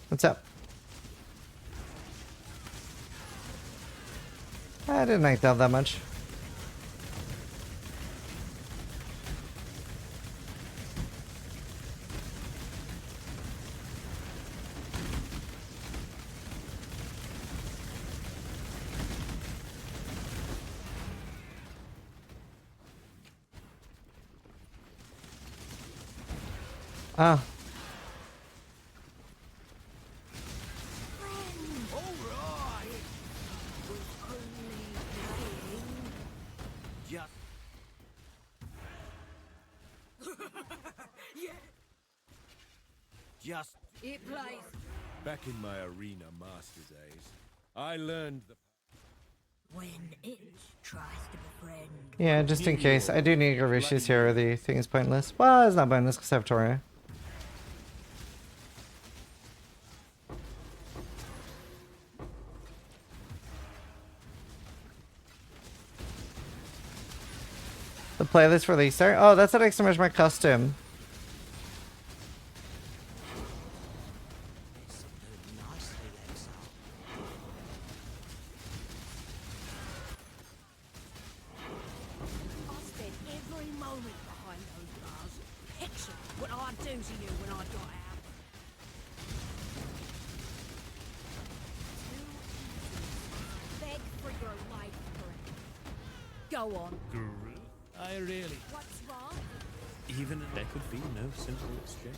What's up? I didn't like that much. Ah. Just It plays. Back in my arena master days, I learned the When it tries to befriend. Yeah, just in case. I do need Garishis here or the thing is pointless. Well, it's not pointless because I have Tora. The playlist for the start. Oh, that's an extra much my custom. I spent every moment behind those bars. Picture what I'd do to you when I got out. Beg for your life, Guru. Go on. Guru? I really... What's wrong? Even there could be no simple exchange.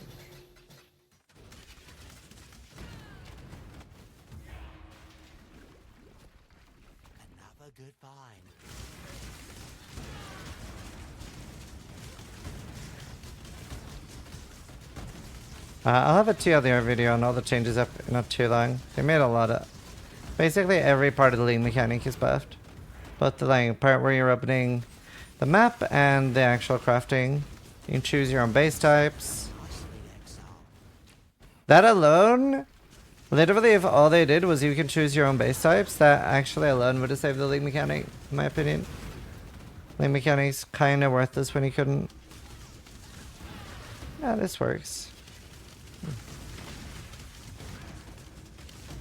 another good find. I'll have a TLDR video on all the changes up not too long. They made a lot of... Basically every part of the league mechanic is buffed. Both the like, part where you're opening the map and the actual crafting. You can choose your own base types. That alone, literally if all they did was you can choose your own base types, that actually alone would have saved the league mechanic, in my opinion. League mechanic's kinda worthless when you couldn't... Yeah, this works.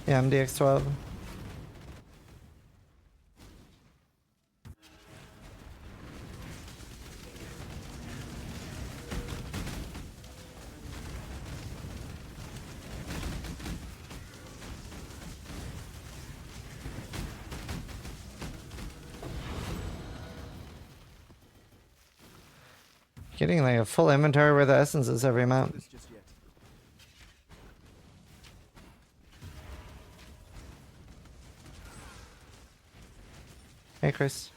Yeah, I'm DX12. Getting like a full inventory with the essences every map. Hey, Chris.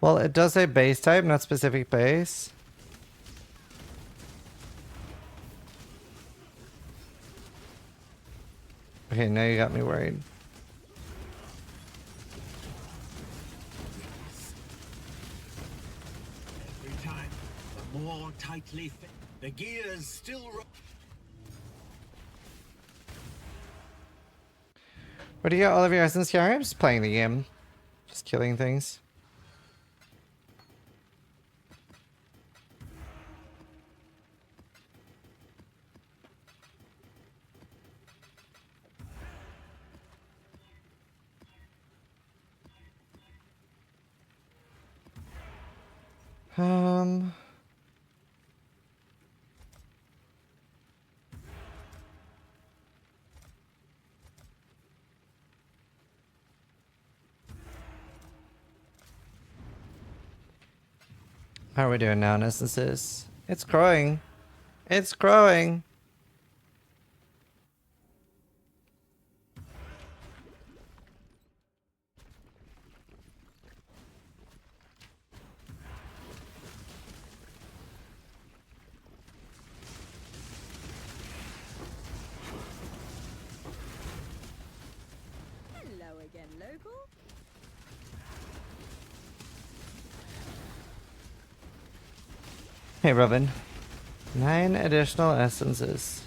Well, it does say base type, not specific base. Okay, now you got me worried. Every time, the more tightly fit. The gears still. Where do you get all of your essence here? I'm just playing the game. Just killing things. How are we doing now in essences? It's growing. It's growing. Hello again, local. Hey, Robin. 9 additional essences.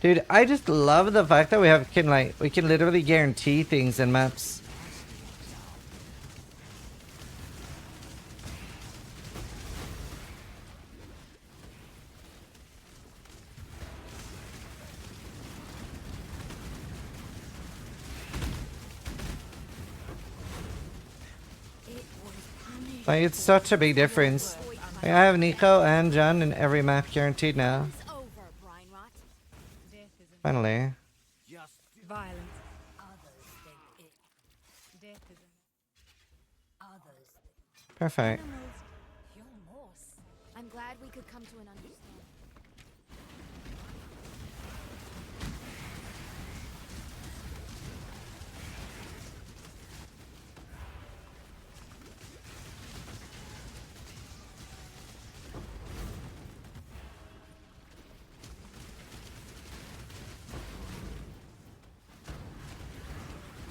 Dude, I just love the fact that we can literally guarantee things in maps. Like, it's such a big difference. Like, I have Nico and John in every map guaranteed now. Finally. Just violence. Others think it. Death is others. Perfect. You're Morse. I'm glad we could come to an understanding.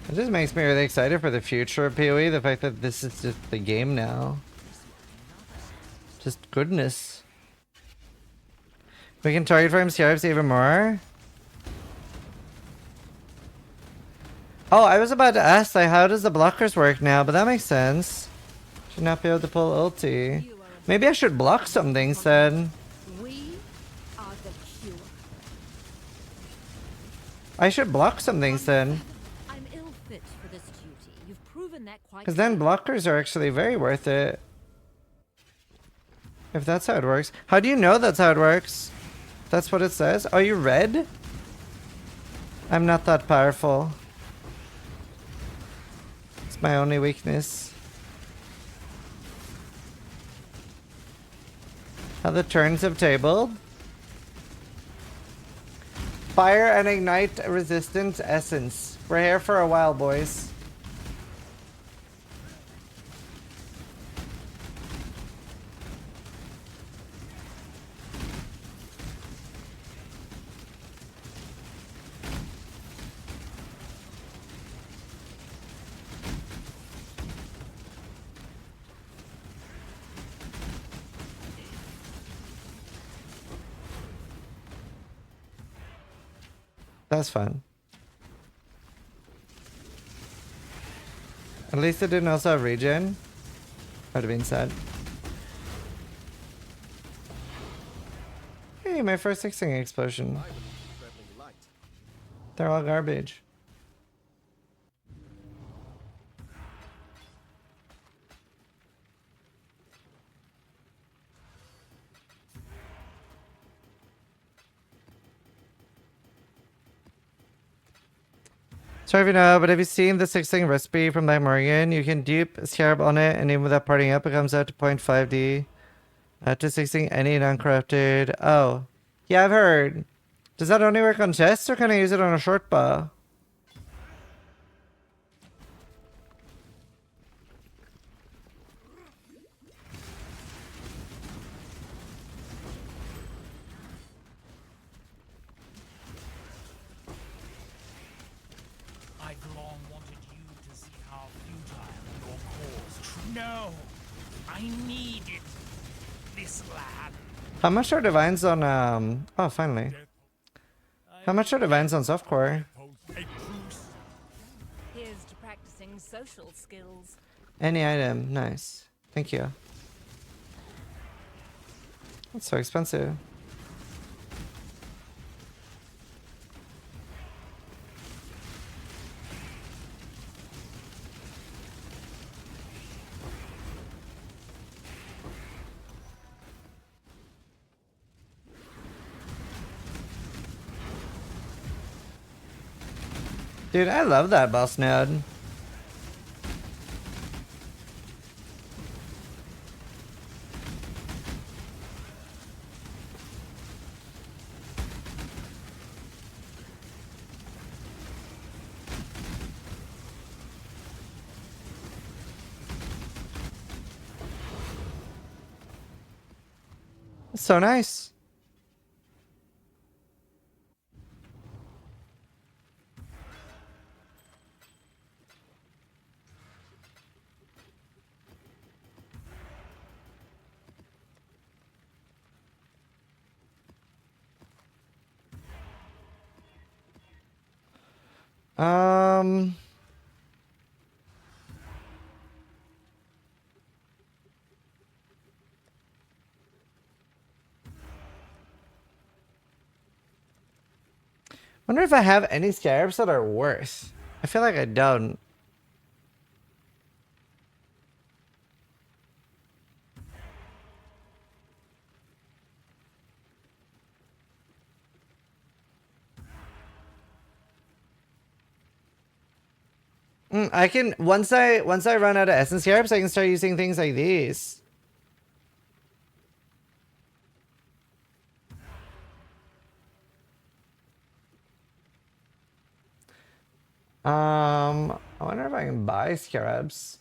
It just makes me really excited for the future of PoE, the fact that this is just the game now. Just goodness. We can target for MCRs even more? Oh, I was about to ask, like, how does the blockers work now, but that makes sense. Should not be able to pull ulti. Maybe I should block some things then. We are the cure. I should block some things then. I'm ill fit for this duty. You've proven that quite. Because then blockers are actually very worth it. If that's how it works. How do you know that's how it works? That's what it says. Are you red? I'm not that powerful. It's my only weakness. How the turns have tabled. Fire and ignite resistance essence. We're here for a while, boys. That's fun. At least it didn't also have regen. Would have been sad. Hey, my first 6-sing explosion. They're all garbage. Sorry if you know, but have you seen the 6-thing recipe from that Morgan? You can dupe Scarab on it, and even without parting up, it comes out to 0.5D. To 6-thing any non-corrupted. Oh. Yeah, I've heard. Does that only work on chests, or can I use it on a short bow? I've long wanted you to see how futile your cause. No, I needed this land. How much are divines on, oh, finally. How much are divines on softcore? Here's to practicing social skills. Any item. Nice. Thank you. That's so expensive. Dude, I love that boss node. It's so nice. Um. Wonder if I have any scarabs that are worse. I feel like I don't. I can once I run out of essence scarabs, I can start using things like these. I wonder if I can buy scarabs.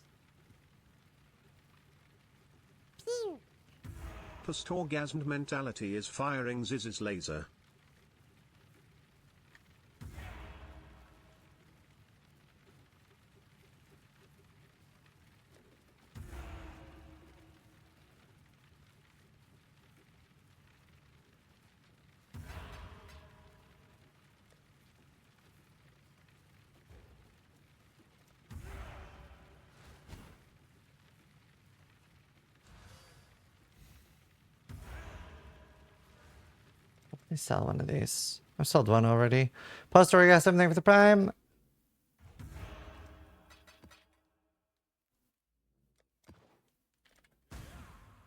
Post-orgasm mentality is firing Ziz's laser. Let me sell one of these. I've sold one already. Post-story got something for the prime.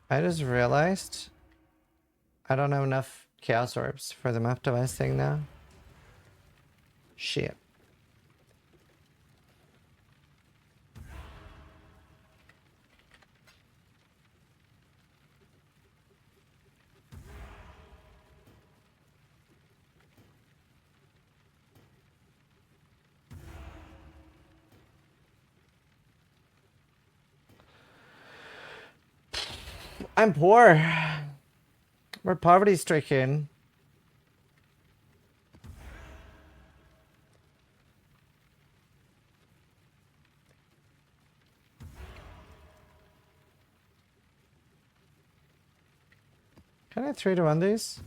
I just realized I don't have enough chaos orbs for the map device thing now. Shit. I'm poor. We're poverty stricken. Can I 3-to-1 these?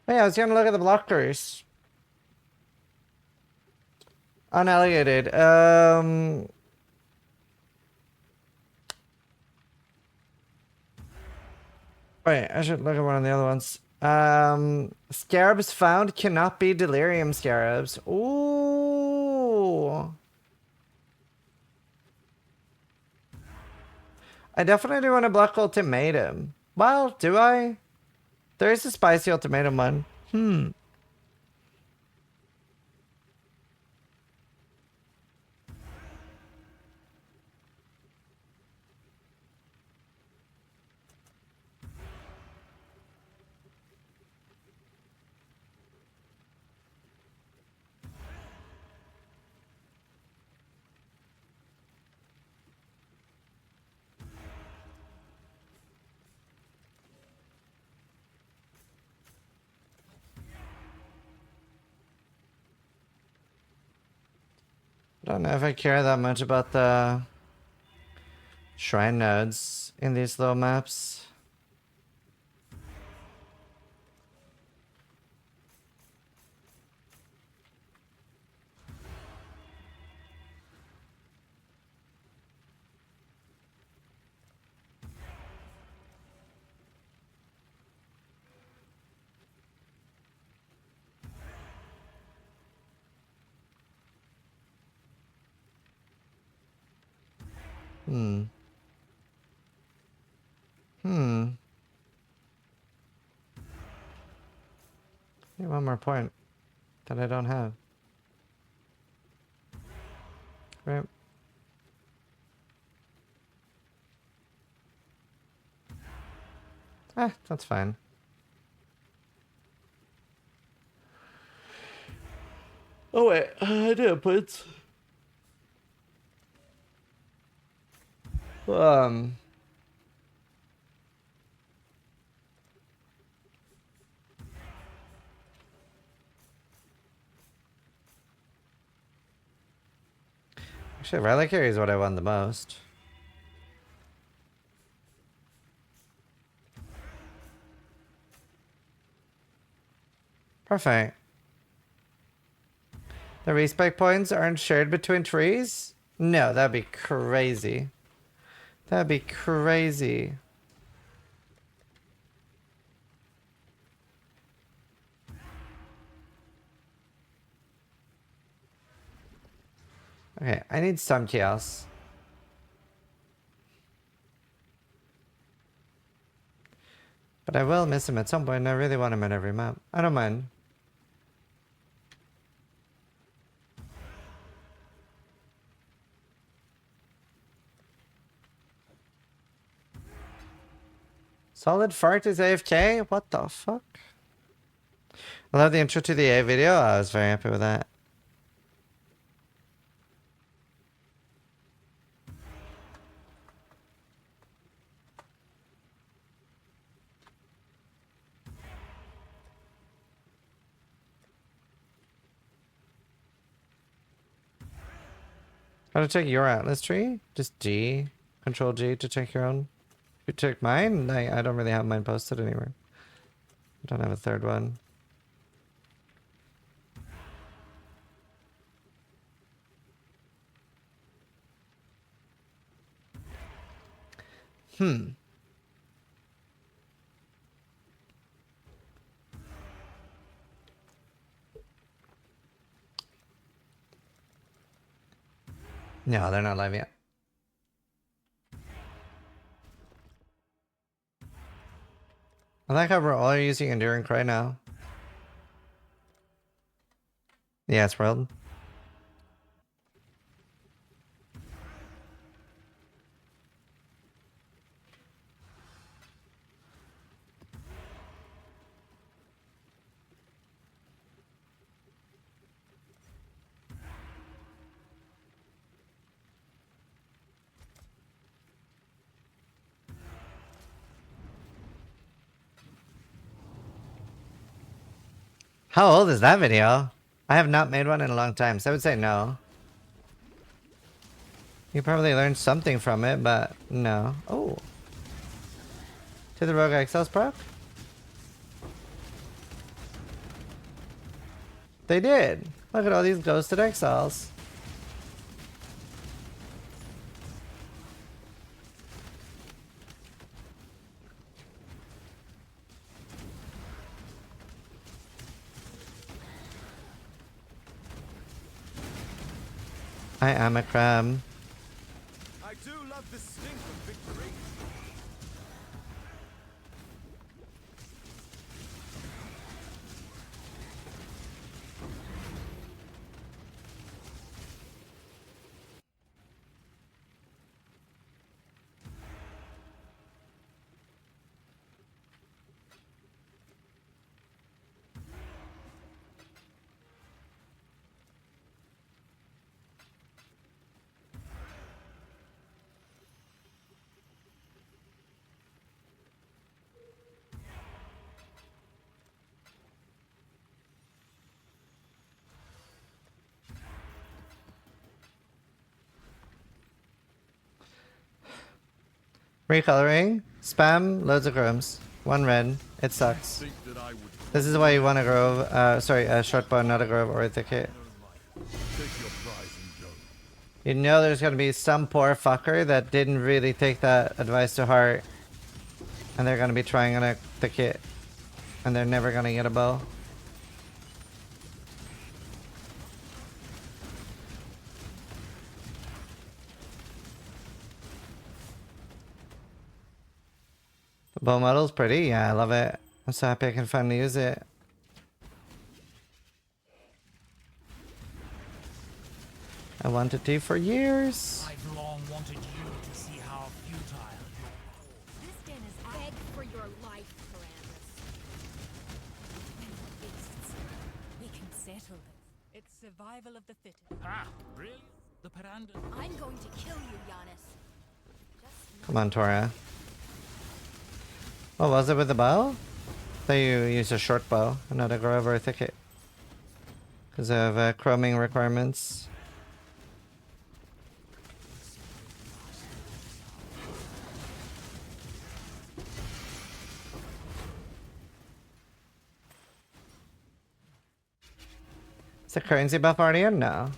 Hey, I was gonna look at the blockers. Unallocated. Wait, I should look at one of the other ones. Scarabs found cannot be delirium scarabs. Ooh. I definitely want a black ultimatum. Well, do I? There is a spicy ultimatum one. I don't know if I care that much about the shrine nodes in these little maps. One more point that I don't have. Right. That's fine. Oh wait, I do have points. Actually, Reliquary is what I want the most. Perfect. The respec points aren't shared between trees? No, that'd be crazy. That'd be crazy. Okay, I need some chaos. But I will miss him at some point, and I really want him at every map. I don't mind. Solid Fart is AFK? What the fuck? I love the intro to the A video. I was very happy with that. How to check your Atlas tree? Just G. Control G to check your own. You check mine? I don't really have mine posted anywhere. I don't have a third one. Hmm. No, they're not live yet. I like how we're all using Enduring Cry now. Yeah, it's world. How old is that video? I have not made one in a long time, so I would say no. You probably learned something from it, but no. Oh. To the Rogue Exiles proc? They did. Look at all these ghosted exiles. I am a crab. I do love the stink of victory. Recoloring. Spam. Loads of chromes. One red. It sucks. This is why you want a grove. A short bow, not a grove or a thicket. You know there's gonna be some poor fucker that didn't really take that advice to heart. And they're gonna be trying on a thicket. And they're never gonna get a bow. The bow model's pretty. Yeah, I love it. I'm so happy I can finally use it. I wanted to for years. I've long wanted you to see how futile This den is beg for your life, Paramus. Beasts. We can settle this. It's survival of the fittest. Ah, really? The Paranda. I'm going to kill you, Giannis. Come on, Tora. What was it with the bow? I thought you used a short bow, not a grove or a thicket. Because of chroming requirements. Is the currency buff already in? No.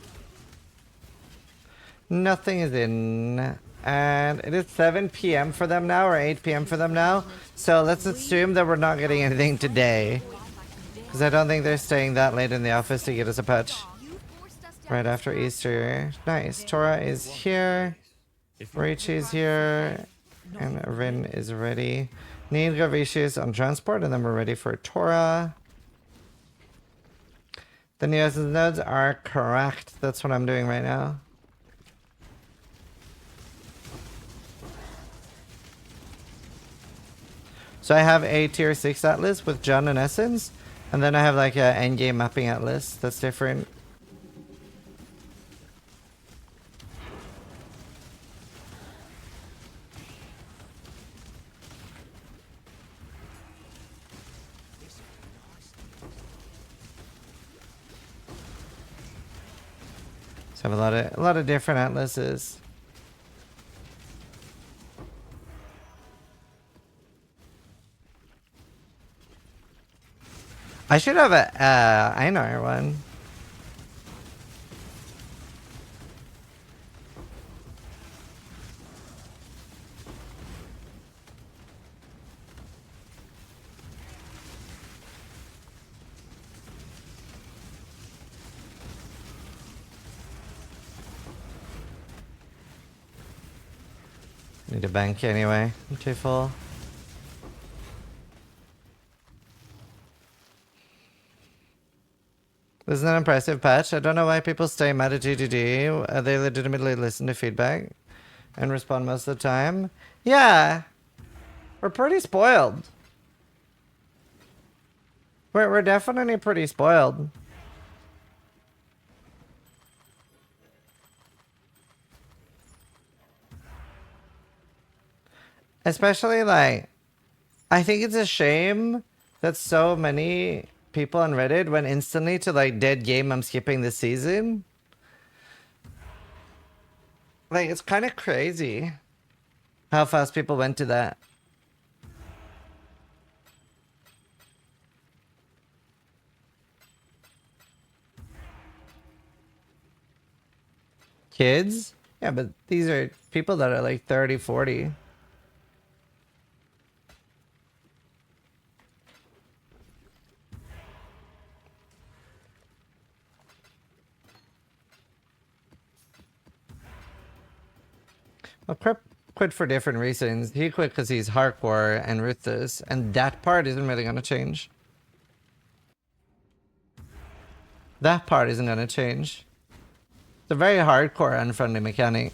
Nothing is in. And it is 7 p.m. for them now, or 8 p.m. for them now. So let's assume that we're not getting anything today. Because I don't think they're staying that late in the office to get us a patch. Right after Easter. Nice. Tora is here. Rishi is here. And Rin is ready. Need Gavishi is on transport, and then we're ready for Tora. The new SS nodes are correct. That's what I'm doing right now. So I have a tier 6 atlas with John and Essence, and then I have like a endgame mapping atlas that's different. So I have a lot of different atlases. I should have a Einar one. Need a bank anyway. I'm too full. This is an impressive patch. I don't know why people stay mad at GGG. They legitimately listen to feedback and respond most of the time. Yeah. We're pretty spoiled. We're definitely pretty spoiled. Especially like, I think it's a shame that so many people on Reddit went instantly to like dead game, I'm skipping this season. Like, it's kind of crazy how fast people went to that. Kids? Yeah, but these are people that are like 30, 40. Well, Crip quit for different reasons. He quit because he's hardcore and ruthless, and that part isn't really going to change. That part isn't going to change. It's a very hardcore, unfriendly mechanic.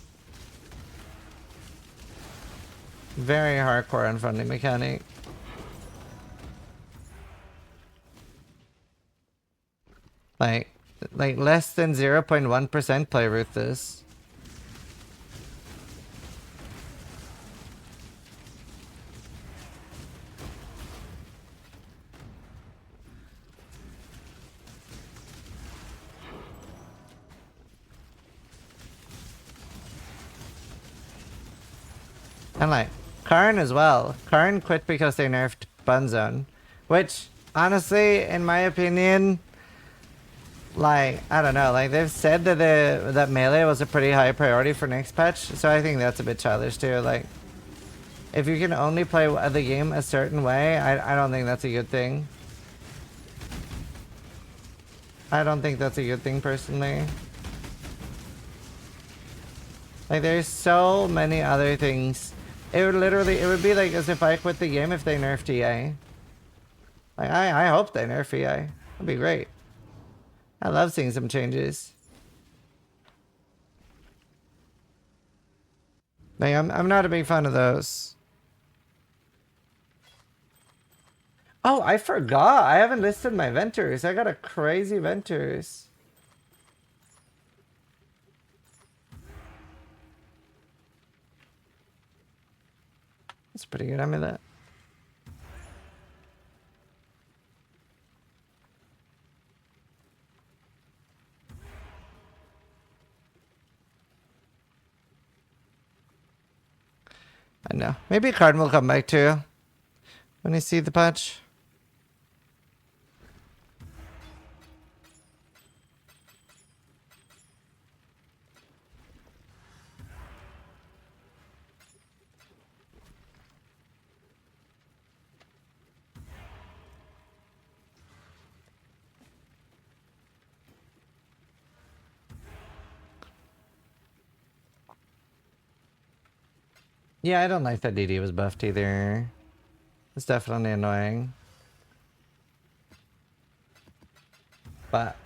Very hardcore, unfriendly mechanic. Like less than 0.1% play ruthless. And like, Karn as well. Karn quit because they nerfed Bunzone. Which, honestly, in my opinion, like, I don't know. Like, they've said that that melee was a pretty high priority for next patch. So I think that's a bit childish too. Like, if you can only play the game a certain way, I don't think that's a good thing. I don't think that's a good thing, personally. Like, there's so many other things. It would be like as if I quit the game if they nerfed EA. Like, I hope they nerf EA. That'd be great. I love seeing some changes. Like, I'm not a big fan of those. Oh, I forgot. I haven't listed my Venters. I got a crazy Venters. That's pretty good. I mean that. I know. Maybe Cardin will come back too when you see the patch. Yeah, I don't like that DD was buffed either. It's definitely annoying. But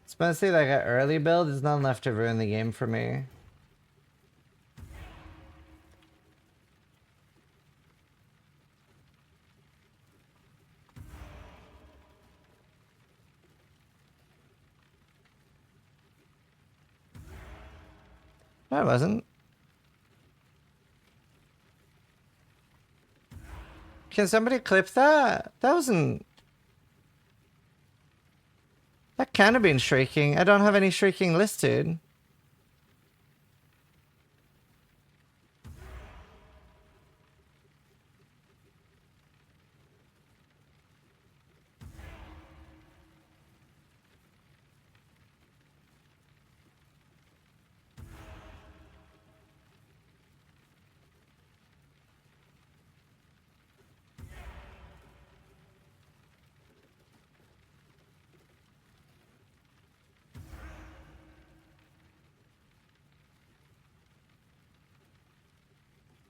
it's mostly like an early build. There's not enough to ruin the game for me. No, I wasn't. Can somebody clip that? That wasn't... That can have been shrieking. I don't have any shrieking listed.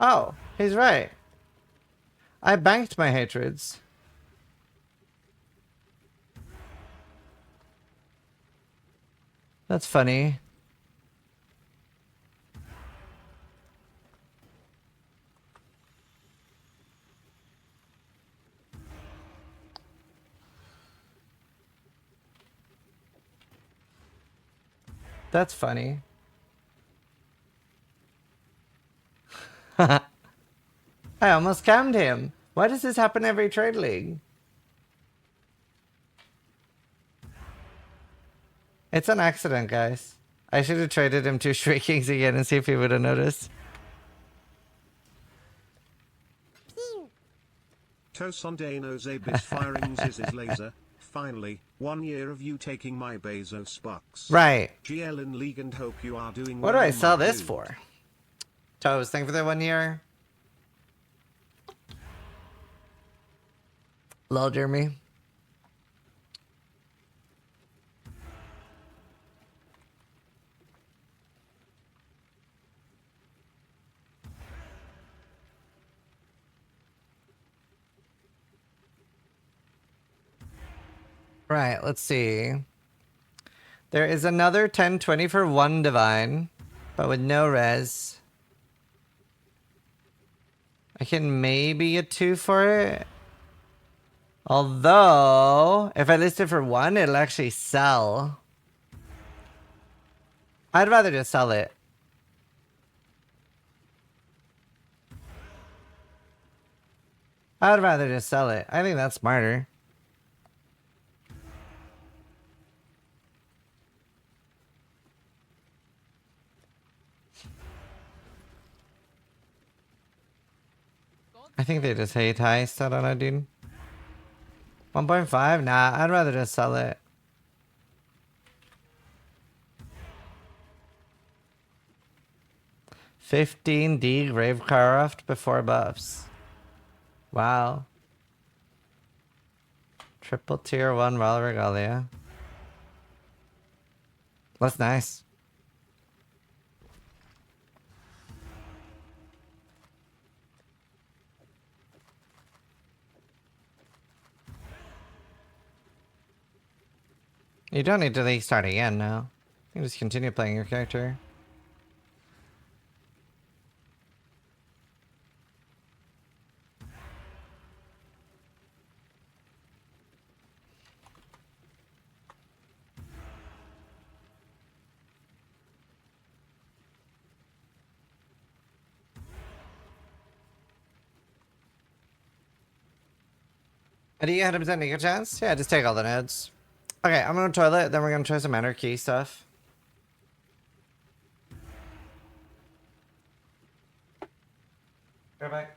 Oh, he's right. I banked my hatreds. That's funny. That's funny. I almost cammed him. Why does this happen every trade league? It's an accident, guys. I should have traded him 2 shriekings again and see if he would have noticed. Sunday knows a bit firing Ziz's laser. Finally, 1 year of you taking my Bezos bucks. Right. GL in League and hope you are doing What well. do I sell this dude. for? Toes, thank you for the 1 year. Lol, Jeremy. Right, let's see. There is another 10/20 for 1 divine, but with no res. I can maybe get 2 for it. Although, if I list it for 1, it'll actually sell. I'd rather just sell it. I'd rather just sell it. I think that's smarter. I think they just hate heist. I don't know, dude. 1.5? Nah, I'd rather just sell it. $15D Gravecraft before buffs. Wow. Triple tier 1 Royal Regalia. That's nice. You don't need to like start again now. You can just continue playing your character. Do you 100% make a chance? Yeah, just take all the nodes. Okay, I'm gonna toilet, then we're gonna try some anarchy stuff. Go back.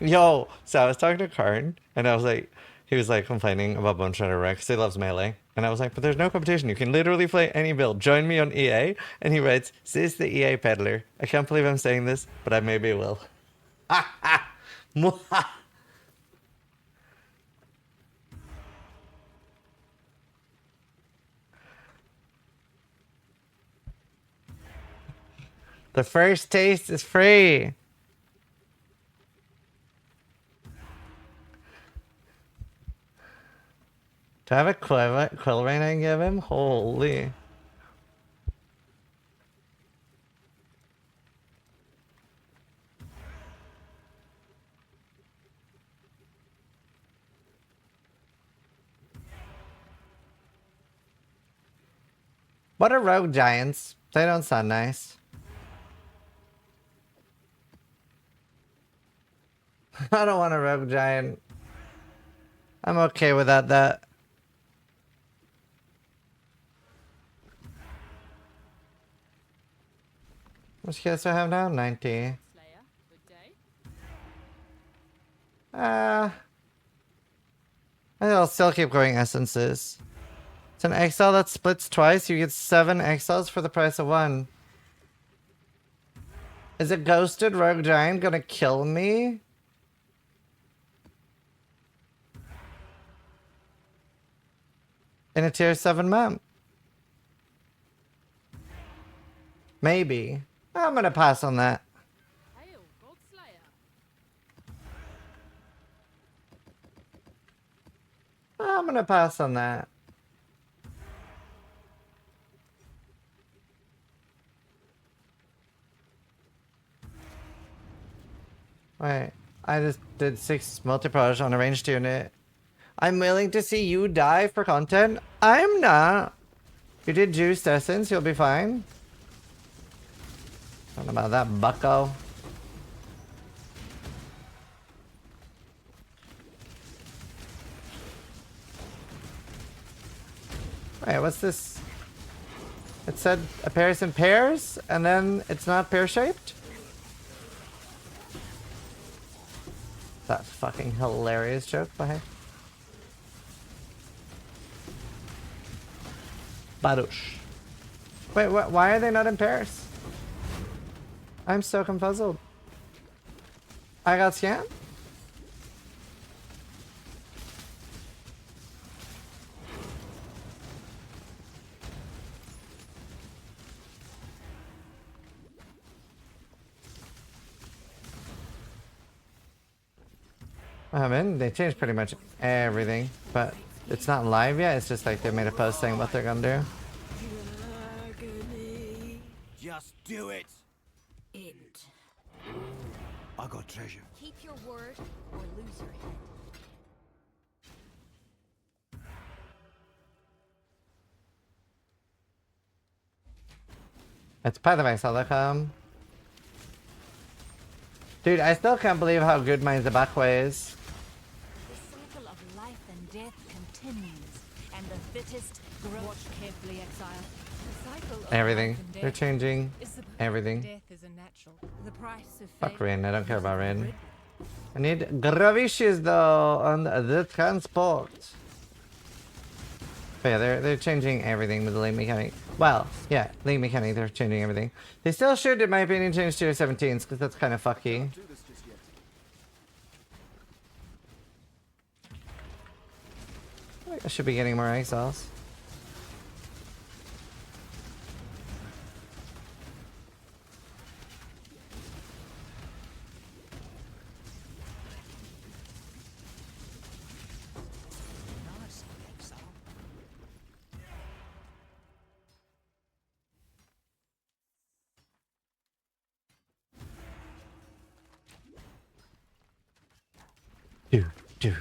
Yo, so I was talking to Karn, and I was like, he was like complaining about Bone Shredder Rex. He loves melee, and I was like, but there's no competition. You can literally play any build. Join me on EA. And he writes, "Sis the EA peddler. I can't believe I'm saying this, but I maybe will." Ha ha. Mwaha. The first taste is free. Do I have a quill rain I can give him? Holy. What are rogue giants? They don't sound nice. I don't want a rogue giant. I'm okay without that. What skills do I have now? 90. I think I'll still keep growing essences. It's an exile that splits twice. You get 7 exiles for the price of 1. Is a ghosted rogue giant gonna kill me? In a tier 7 map? Maybe. I'm gonna pass on that. I'm gonna pass on that. Wait, I just did 6 multi-proj on a ranged unit. I'm willing to see you die for content. I'm not. You did juice essence, you'll be fine. Don't know about that, bucko. Wait, what's this? It said appears in pairs, and then it's not pear-shaped? That fucking hilarious joke, but hey. Baruch. Wait, why are they not in pairs? I'm so confuzzled. I got scanned? I mean, they changed pretty much everything, but it's not live yet. It's just like they made a post saying what they're gonna do. Just do it. I got treasure. Keep your word or lose your head. It's part of Excel.com. Dude, I still can't believe how good my Zabakwe is. The cycle of life and death continues, and the fittest grow. Watch carefully, exile. The cycle of Everything. life and They're death changing is the everything. death is a natural. The price of Fuck fate Rain, I don't care is about Rain. rid- I need Gravishes though on the transport. But yeah, they're changing everything with the lane mechanic. Well, yeah, lane mechanic, they're changing everything. They still should, in my opinion, change tier 17s, because that's kind of fucky. I should be getting more exiles. Do.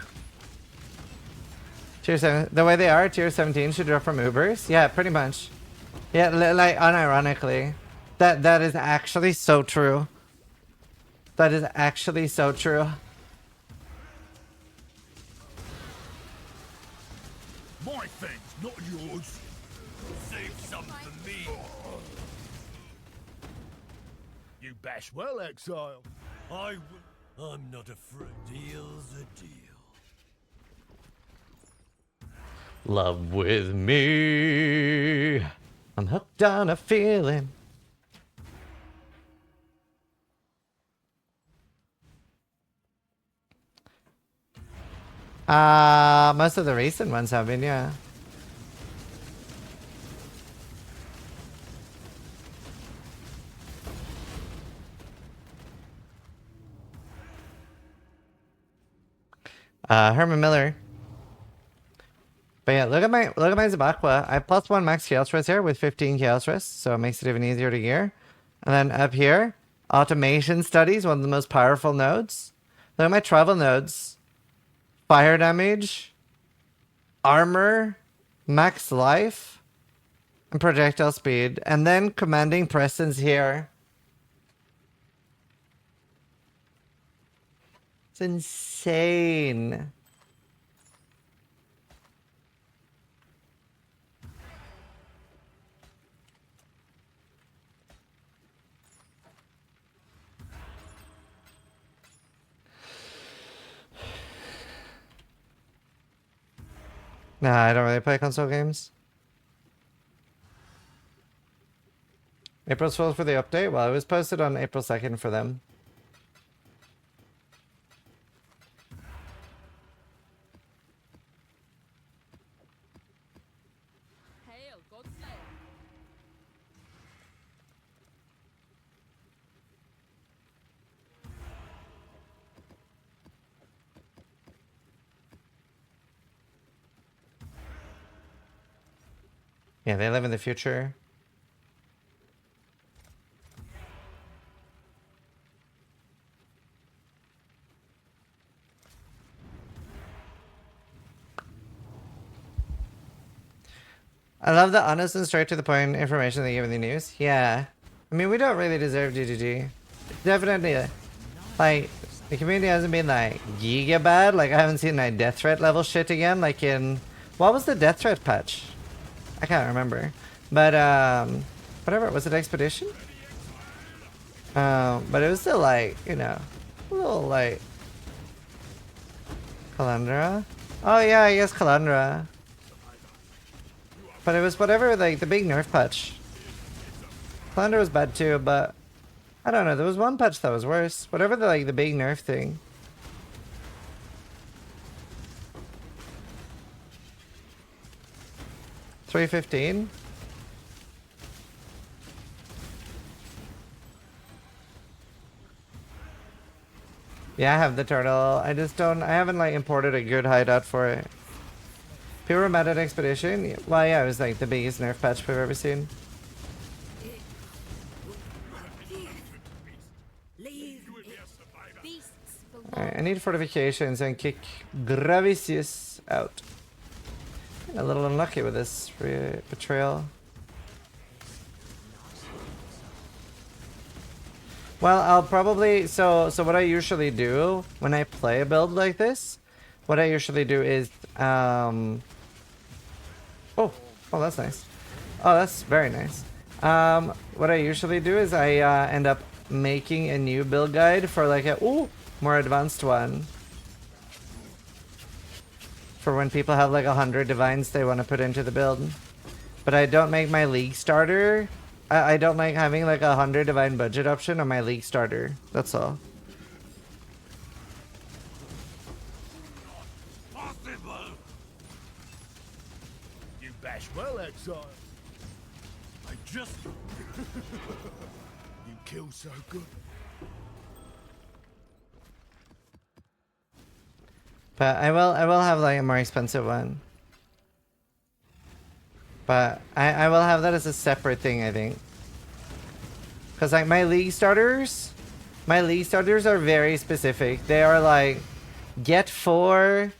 Tier 7, the way they are, tier 17 should drop from Ubers. Yeah, pretty much. Yeah, like unironically. That is actually so true. That is actually so true. My things, not yours. Save some for me. You bash well, exile. I will. I'm not afraid. Deal's a deal. Love with me. I'm hooked on a feeling. Most of the recent ones have been, yeah. Herman Miller. But yeah, look at my Zabakwa. I have +1 max chaos rest here with 15 chaos rest, so it makes it even easier to gear. And then up here, automation studies, one of the most powerful nodes. Look at my travel nodes. Fire damage, armor, max life, and projectile speed. And then commanding presence here. It's insane. Nah, I don't really play console games. April 12th for the update? Well, it was posted on April 2nd for them. Hail, Godslayer. Yeah, they live in the future. I love the honest and straight to the point information they give in the news. Yeah. I mean, we don't really deserve GGG. Definitely, like, the community hasn't been, like, giga bad. Like, I haven't seen, like, death threat level shit again. Like, in... What was the death threat patch? I can't remember. But, whatever. Was it Expedition? But it was still, like, you know, a little, like... Calandra? Oh, yeah, I guess Calandra. But it was whatever, like, the big nerf patch. Calandra was bad too, but... I don't know, there was one patch that was worse. Whatever the, like, the big nerf thing. $3.15? Yeah, I have the turtle. I just don't... I haven't, like, imported a good hideout for it. People were mad at Expedition? Well, yeah, it was, like, the biggest nerf patch we've ever seen. Alright, I need fortifications and kick Gravicius out. A little unlucky with this betrayal. Well, I'll probably... So what I usually do when I play a build like this, what I usually do is... Oh, that's nice. Oh, that's very nice. What I usually do is I end up making a new build guide for like a more advanced one. For when people have like 100 divines they want to put into the build. But I don't make my league starter. I don't like having like 100 divine budget option on my league starter. That's all. You bash well, exile. I just... you kill so good. But I will have like a more expensive one. But I will have that as a separate thing, I think. Cause like my league starters are very specific. They are like get four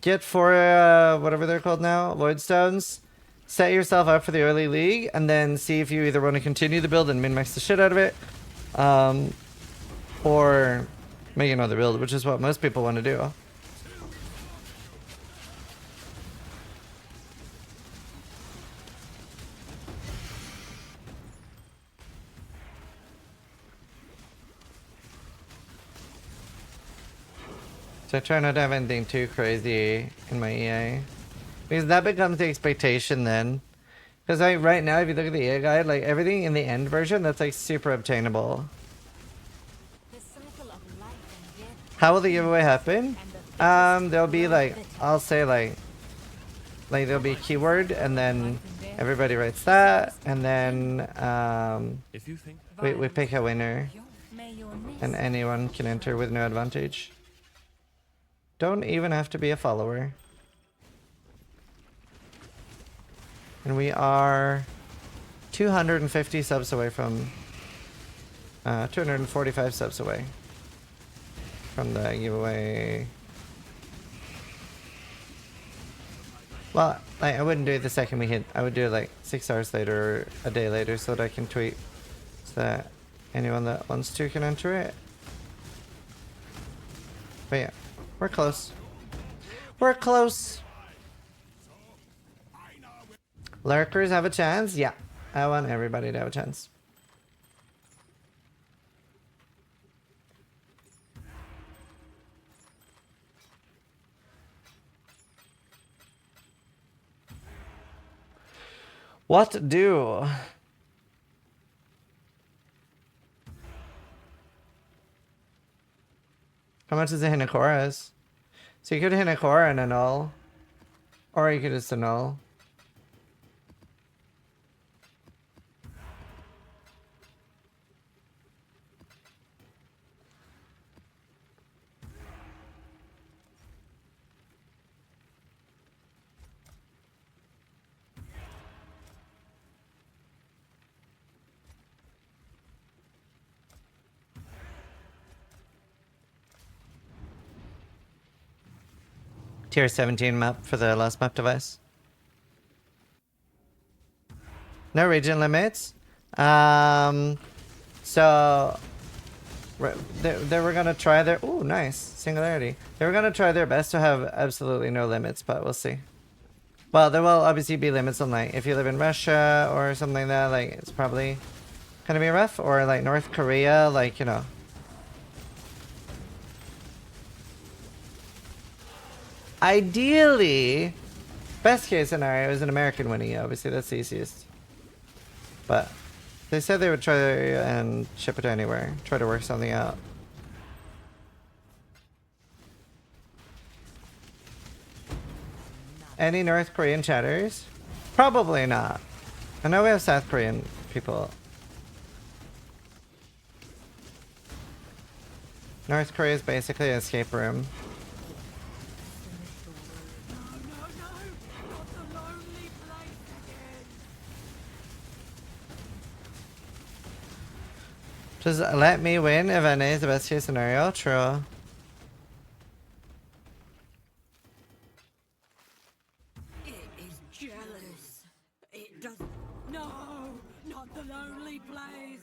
whatever they're called now, Void Stones. Set yourself up for the early league and then see if you either want to continue the build and min-max the shit out of it. Or make another build, which is what most people want to do. So I try not to have anything too crazy in my EA. Because that becomes the expectation then. Because right now, if you look at the EA guide, like everything in the end version, that's like super obtainable. How will the giveaway happen? There'll be like, I'll say like there'll be a keyword and then everybody writes that and then we pick a winner and anyone can enter with no advantage. Don't even have to be a follower. And we are 250 subs away from 245 subs away from the giveaway. Well, like, I wouldn't do it the second we hit. I would do it like 6 hours later or a day later so that I can tweet so that anyone that wants to can enter it. But yeah, we're close. We're close. Lurkers have a chance? Yeah, I want everybody to have a chance. What do? How much is a Hinakora's? So you could Hinakora and annul. Or you could just annul. Tier 17 map for the last map device. No region limits. So they were gonna try their nice singularity. They were gonna try their best to have absolutely no limits, but we'll see. Well, there will obviously be limits on like if you live in Russia or something like that. Like it's probably gonna be rough, or like North Korea, like you know. Ideally, best case scenario is an American winning. Obviously, that's the easiest. But they said they would try and ship it anywhere. Try to work something out. Any North Korean chatters? Probably not. I know we have South Korean people. North Korea is basically an escape room. Just let me win if NA is the best case scenario. True. It is jealous. It does. No, not the lonely place.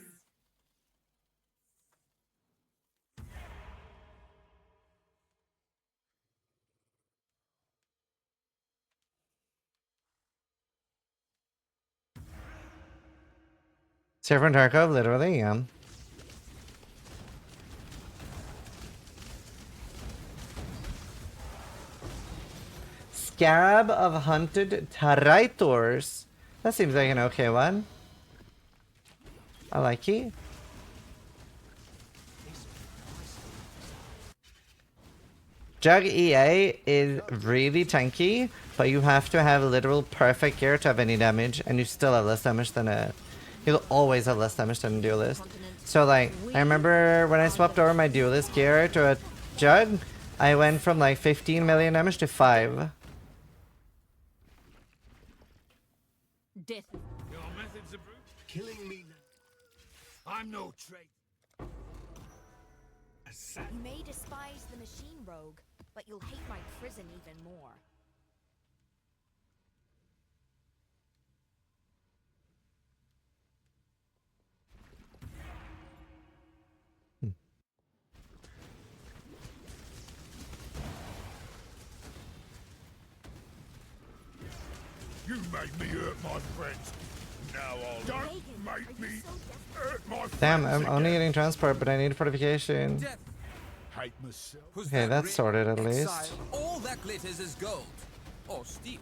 Server Tarkov, literally, yeah. Scarab of Hunted Traitors. That seems like an okay one. I like it. Jug EA is really tanky, but you have to have literal perfect gear to have any damage, and you still have less damage than a... You'll always have less damage than a duelist. So like, I remember when I swapped over my duelist gear to a Jug, I went from like 15 million damage to 5. Death. Your methods of killing me now. I'm no traitor. You may despise the machine rogue, but you'll hate my prison even more. You made me hurt my friends. Now I'll don't make me hurt my friends. Damn, I'm only getting transport, but I need fortification. kite myself. Was Okay, that that's ring sorted at exile? least. All that glitters is gold. Or steel.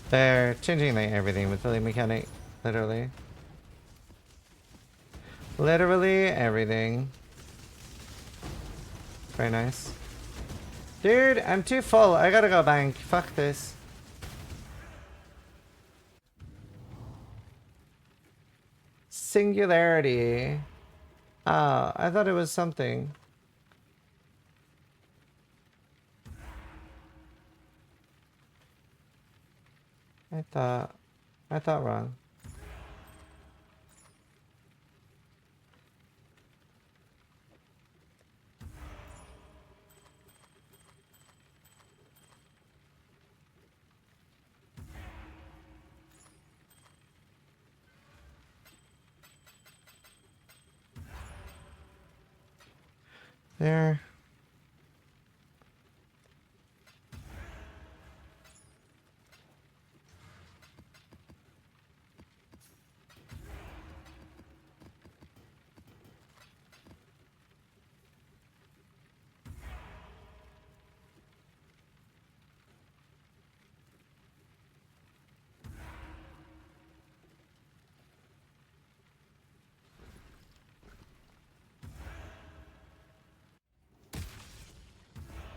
They're changing like everything with the lead mechanic. Literally. Literally everything. Very nice. Dude, I'm too full. I gotta go bank. Fuck this. Singularity. Oh, I thought it was something. I thought wrong. There.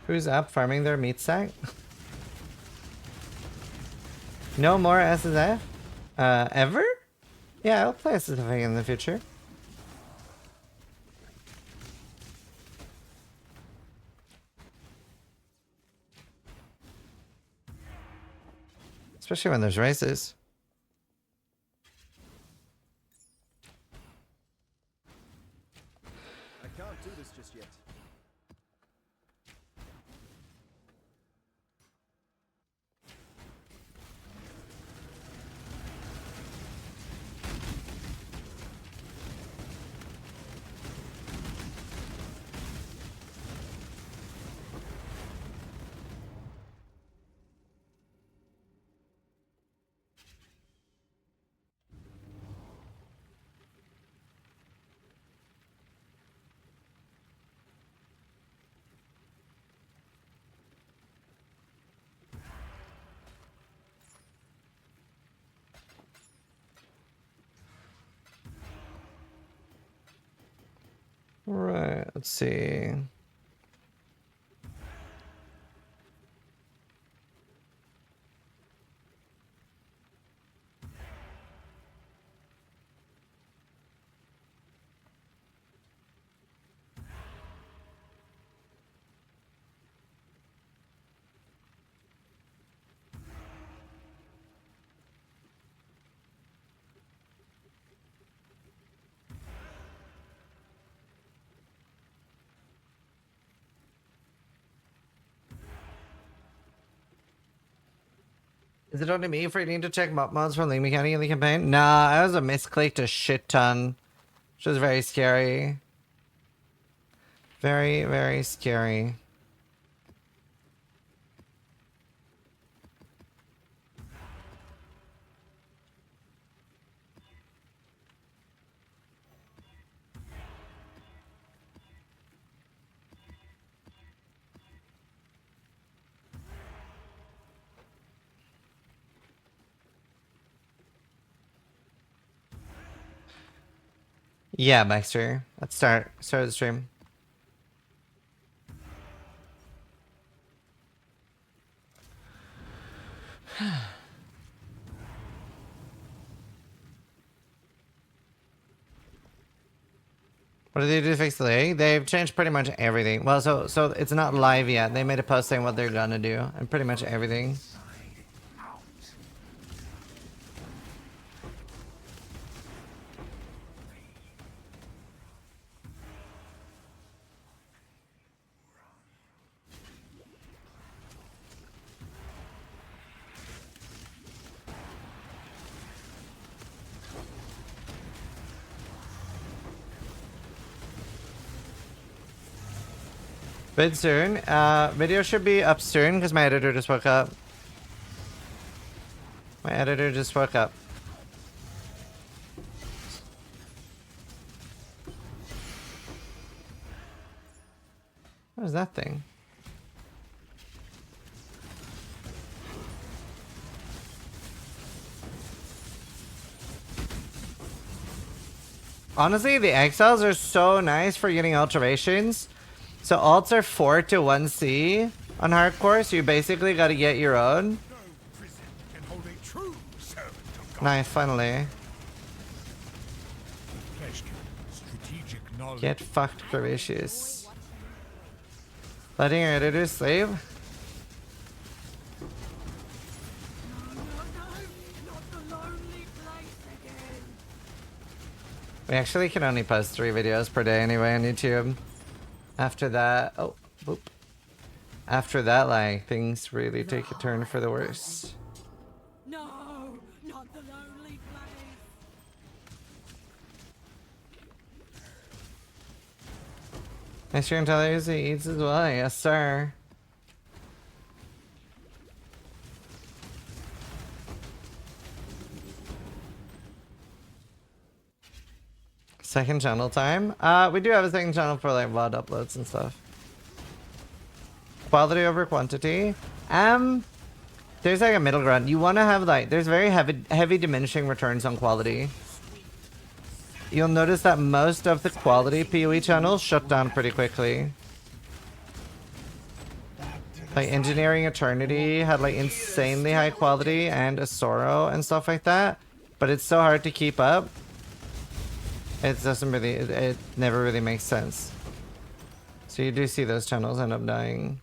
Who's up farming their meat sack? No more SSF? Ever? Yeah, I'll play SSF in the future. Especially when there's races. I can't do this just yet. Right, let's see. Is it only me for needing to check mods from League Mechanic in the campaign? Nah, I was a misclicked a shit ton. Which was very scary. Very, very scary. Yeah, Baxter. Let's start the stream. What did they do to fix the lag? They've changed pretty much everything. Well, so it's not live yet. They made a post saying what they're gonna do, and pretty much everything. Bid soon. Video should be up soon because my editor just woke up. My editor just woke up. What is that thing? Honestly, the exiles are so nice for getting alterations. So alts are 4 to 1C on hardcore, so you basically gotta get your own. Nice, finally. Get fucked, Gracious. Letting our editor sleep? We actually can only post 3 videos per day anyway on YouTube. After that, oh, boop. After that, like, things really take a turn for the worse. No, not the lonely place. Nice sure and tell you he eats as well, yes sir. Second channel time. We do have a second channel for like VOD uploads and stuff. Quality over quantity. There's like a middle ground. You want to have like, there's very heavy diminishing returns on quality. You'll notice that most of the quality PoE channels shut down pretty quickly. Like Engineering Eternity had like insanely high quality and a Sorrow and stuff like that, but it's so hard to keep up. It doesn't really, it never really makes sense. So you do see those channels end up dying.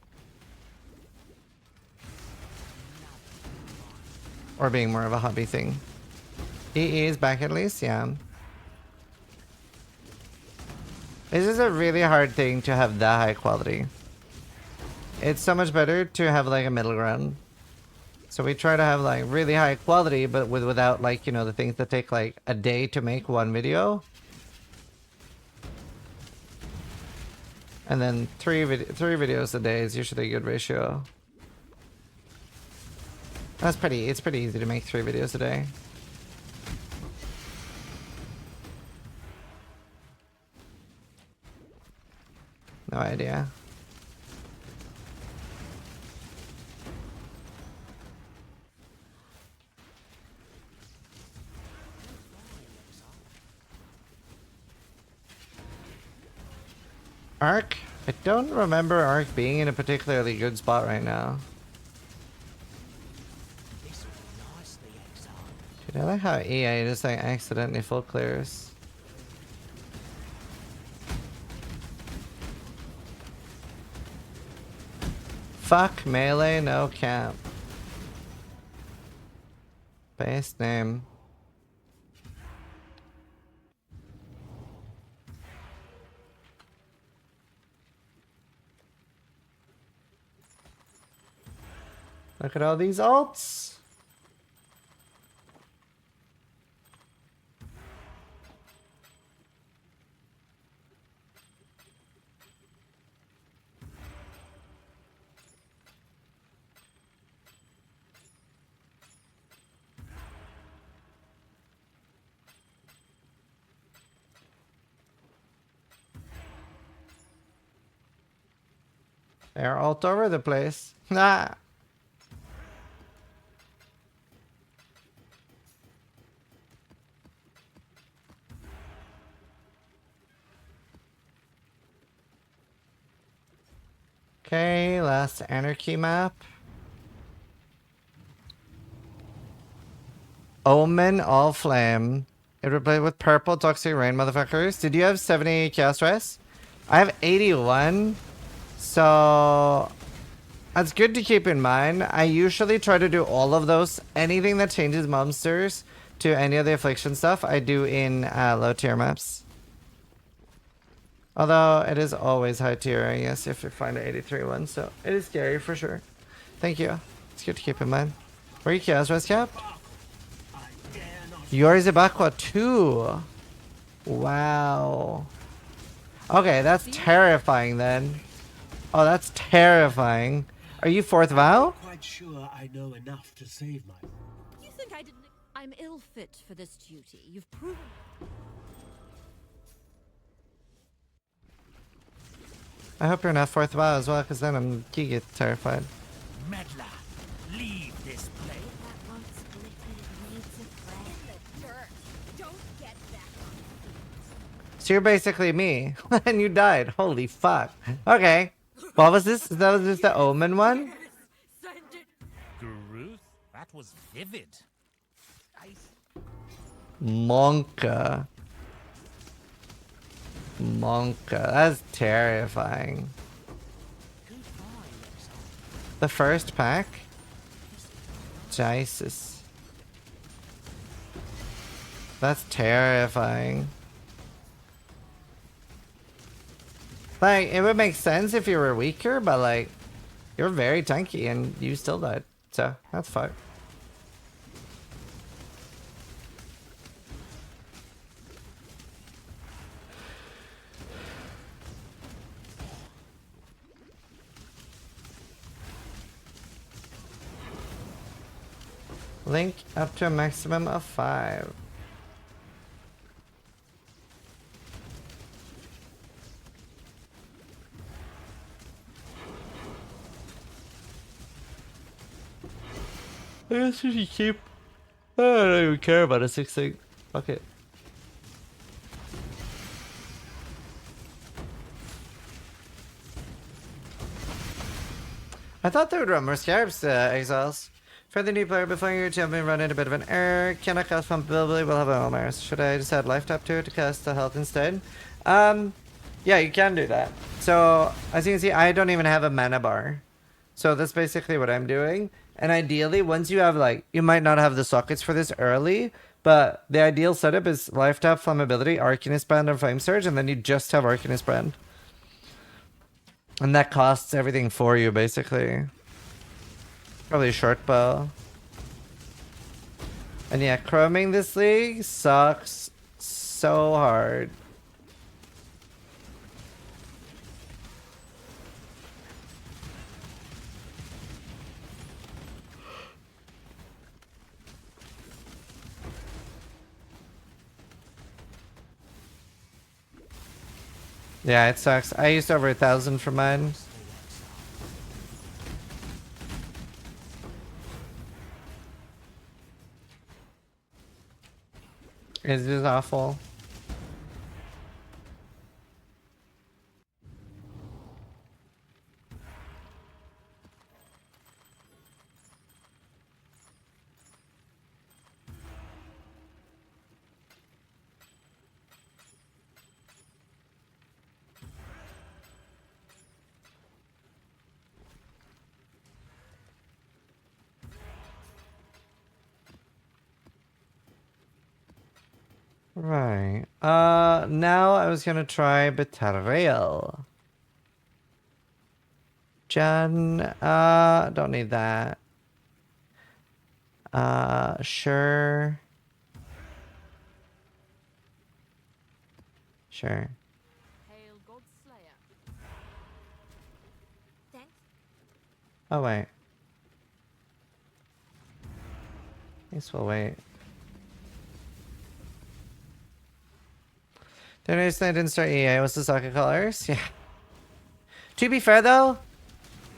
Or being more of a hobby thing. EE is back at least, yeah. This is a really hard thing to have that high quality. It's so much better to have like a middle ground. So we try to have like really high quality, but without like, you know, the things that take like a day to make one video. And then three videos a day is usually a good ratio. It's pretty easy to make 3 videos a day. No idea. Arc? I don't remember Arc being in a particularly good spot right now. Dude, I like how EA just like accidentally full clears. Fuck melee, no camp. Base name. Look at all these alts. They're all over the place. Nah. Okay, last anarchy map. Omen all flame. It replaced with purple toxic rain, motherfuckers. Did you have 70 chaos stress? I have 81. So that's good to keep in mind. I usually try to do all of those. Anything that changes monsters to any of the affliction stuff, I do in low tier maps. Although it is always high tier, I guess, if you find an 83 one. So it is scary for sure. Thank you. It's good to keep in mind. Where are you chaos res capped? Yours is Ibaqua too. Wow. Okay, that's terrifying then. Oh, that's terrifying. Are you 4th Vow? Quite sure I know enough to save my. You think I didn't? I'm ill fit for this duty. You've proven. I hope you're not 4th Vow as well, because then I'm giga terrified. Meddler, leave this place. That won't split it needs a friend. In the dirt. Don't get back on. So you're basically me, and you died. Holy fuck. Okay. What was this? That was just the Omen one? Gruth? That was vivid. Monka. Monka. That's terrifying. The first pack? Jesus. That's terrifying. Like, it would make sense if you were weaker, but like, you're very tanky and you still died. So, that's fine. Link up to a maximum of 5. I guess we should keep. I don't even care about a 6-6. Fuck it. I thought they would run more scarabs, exiles. For the new player, before your champion run into a bit of an error, cannot cast pumpability, will have Elmers. Should I just add life tap to it to cast the health instead? Yeah, you can do that. So, as you can see, I don't even have a mana bar. So that's basically what I'm doing. And ideally, once you have like, you might not have the sockets for this early, but the ideal setup is life tap, flammability, Arcanist Brand, and Flame Surge, and then you just have Arcanist Brand. And that costs everything for you, basically. Probably a short bow. And yeah, chroming this league sucks so hard. Yeah, it sucks. I used over 1,000 for mine. It's just awful. Right. Now I was gonna try Betrayal. Jen, don't need that. Sure. Sure. Hail God Slayer. Thanks. Oh, wait. Guess we'll wait. The reason I didn't start EA was the soccer colors. Yeah. To be fair though,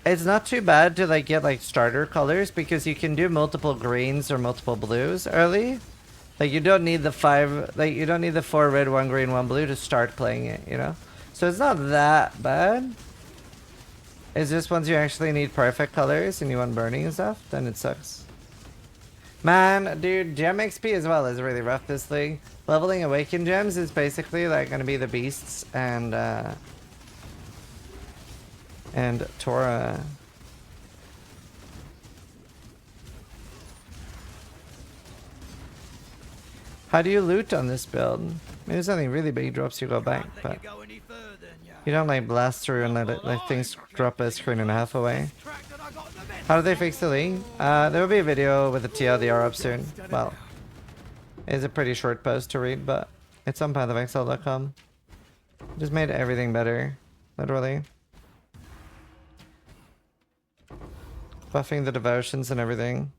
it's not too bad to like get like starter colors because you can do multiple greens or multiple blues early. Like you don't need the 5, like you don't need the 4 red, 1 green, 1 blue to start playing it, you know? So it's not that bad. It's just once you actually need perfect colors and you want burning and stuff, then it sucks. Man, dude, gem XP as well is really rough this league. Leveling awakened gems is basically like gonna be the beasts and Torah. How do you loot on this build? Maybe there's something really big drops you go back, but you don't like blast through and let things drop a screen and a half away. How do they fix the league? There will be a video with the TLDR up soon. Well, it's a pretty short post to read, but it's on pathofexile.com. Just made everything better, literally. Buffing the devotions and everything.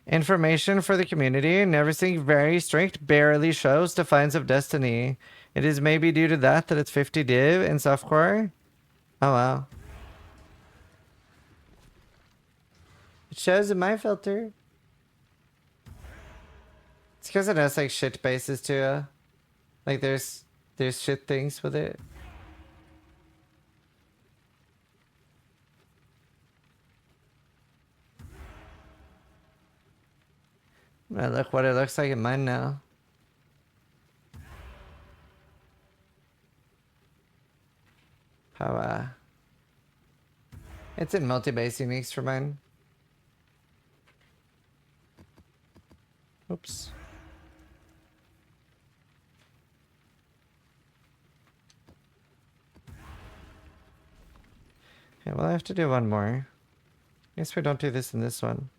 Information for the community and everything very strict barely shows Defiance of Destiny. It is maybe due to that it's 50 div in softcore. Oh wow. It shows in my filter. It's because it has like shit bases too. Like there's shit things with it. Well, look what it looks like in mine now. How it's in multi-base uniques for mine. Oops. Okay, well I have to do one more. Guess we don't do this in this one.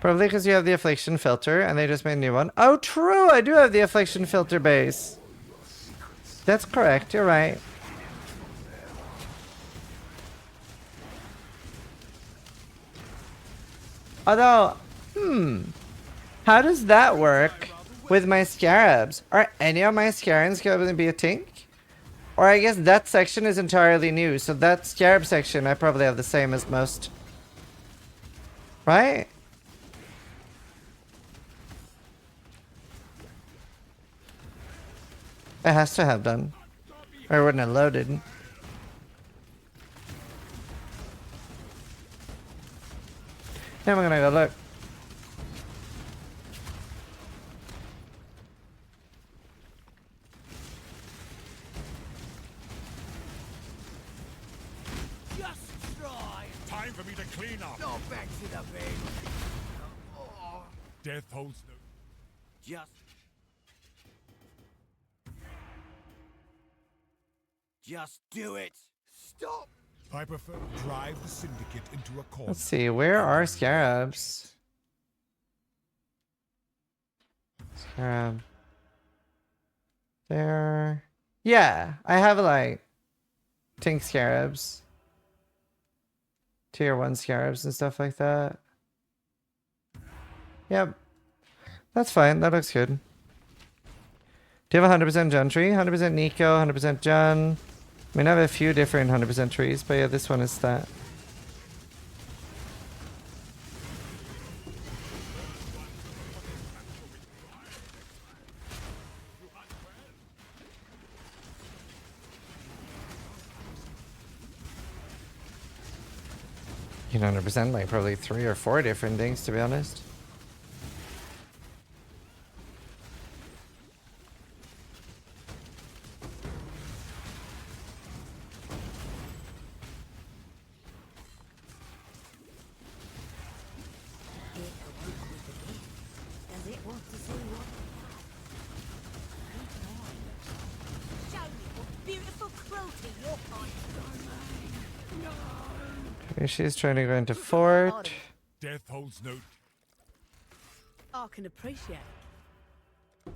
Probably because you have the affliction filter and they just made a new one. Oh, true! I do have the affliction filter base. That's correct, you're right. Although, how does that work with my scarabs? Are any of my scarabs going to be a tink? Or I guess that section is entirely new, so that scarab section I probably have the same as most. Right? It has to have done. Or it wouldn't have loaded. Now I'm gonna go look. Just try. Time for me to clean up. Go back to the bed. Oh. Death holds no. Just do it. Stop. I prefer to drive the syndicate into a corner. Let's see, where are scarabs? Scarab. There. Yeah, I have like tink scarabs. Tier 1 scarabs and stuff like that. Yep. That's fine, that looks good. Do you have 100% Jun tree? 100% Nico, 100% Jun. I mean, I have a few different 100% trees, but yeah, this one is that. You can 100% like probably 3 or 4 different things, to be honest. She's trying to go into fort. Death holds no. I can appreciate it.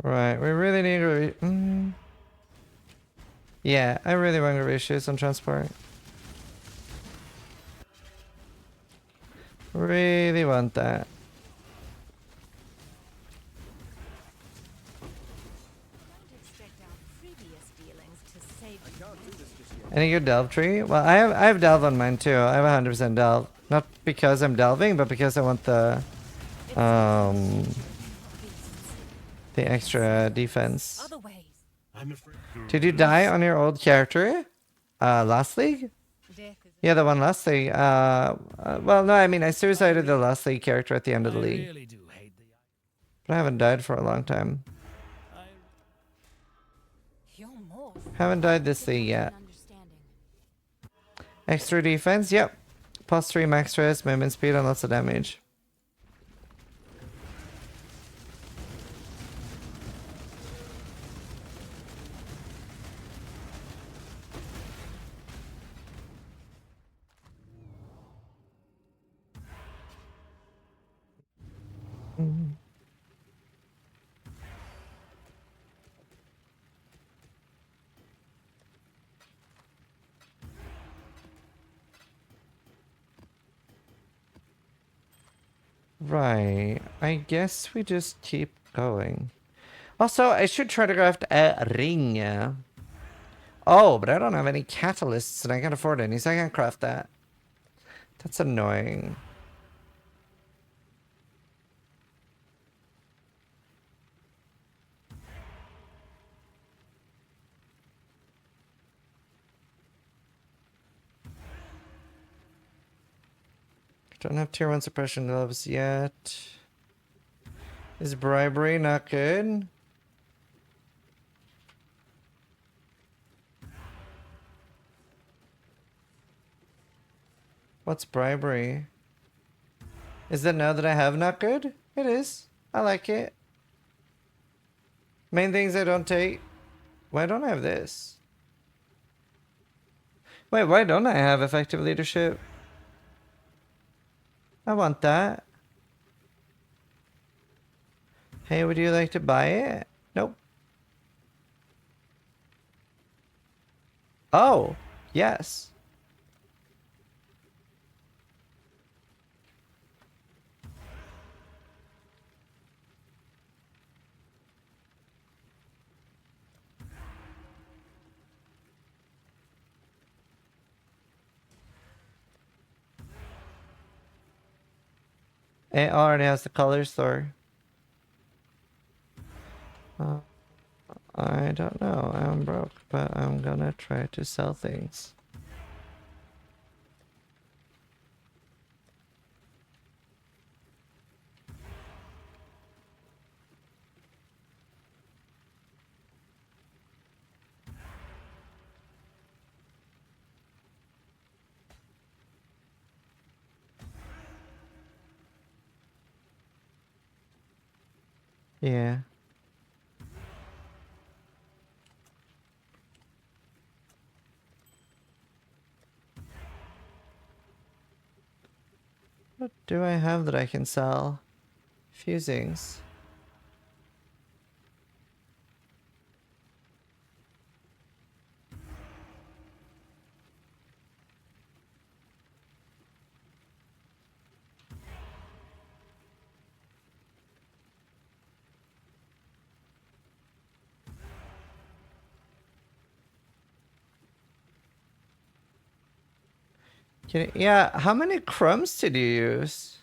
Right, we really need to. Yeah, I really want to reissue on transport. Really want that. Any good delve tree? Well, I have delve on mine too. I have 100% delve. Not because I'm delving, but because I want the extra defense. Did you die on your old character? Last league? Yeah, the one last league. Well, no, I mean I suicided the last league character at the end of the league. But I haven't died for a long time. Haven't died this league yet. Extra defense, yep. +3 max stress, movement speed, and lots of damage. Right. I guess we just keep going. Also, I should try to craft a ring. Oh, but I don't have any catalysts and I can't afford any, so I can't craft that. That's annoying. Don't have tier 1 suppression gloves yet. Is bribery not good? What's bribery? Is it now that I have not good? It is. I like it. Main things I don't take. Why don't I have this? Wait, why don't I have effective leadership? I want that. Hey, would you like to buy it? Nope. Oh, yes. It already has the color store. I don't know. I'm broke, but I'm gonna try to sell things. Yeah. What do I have that I can sell? Fusings. Yeah, how many crumbs did you use?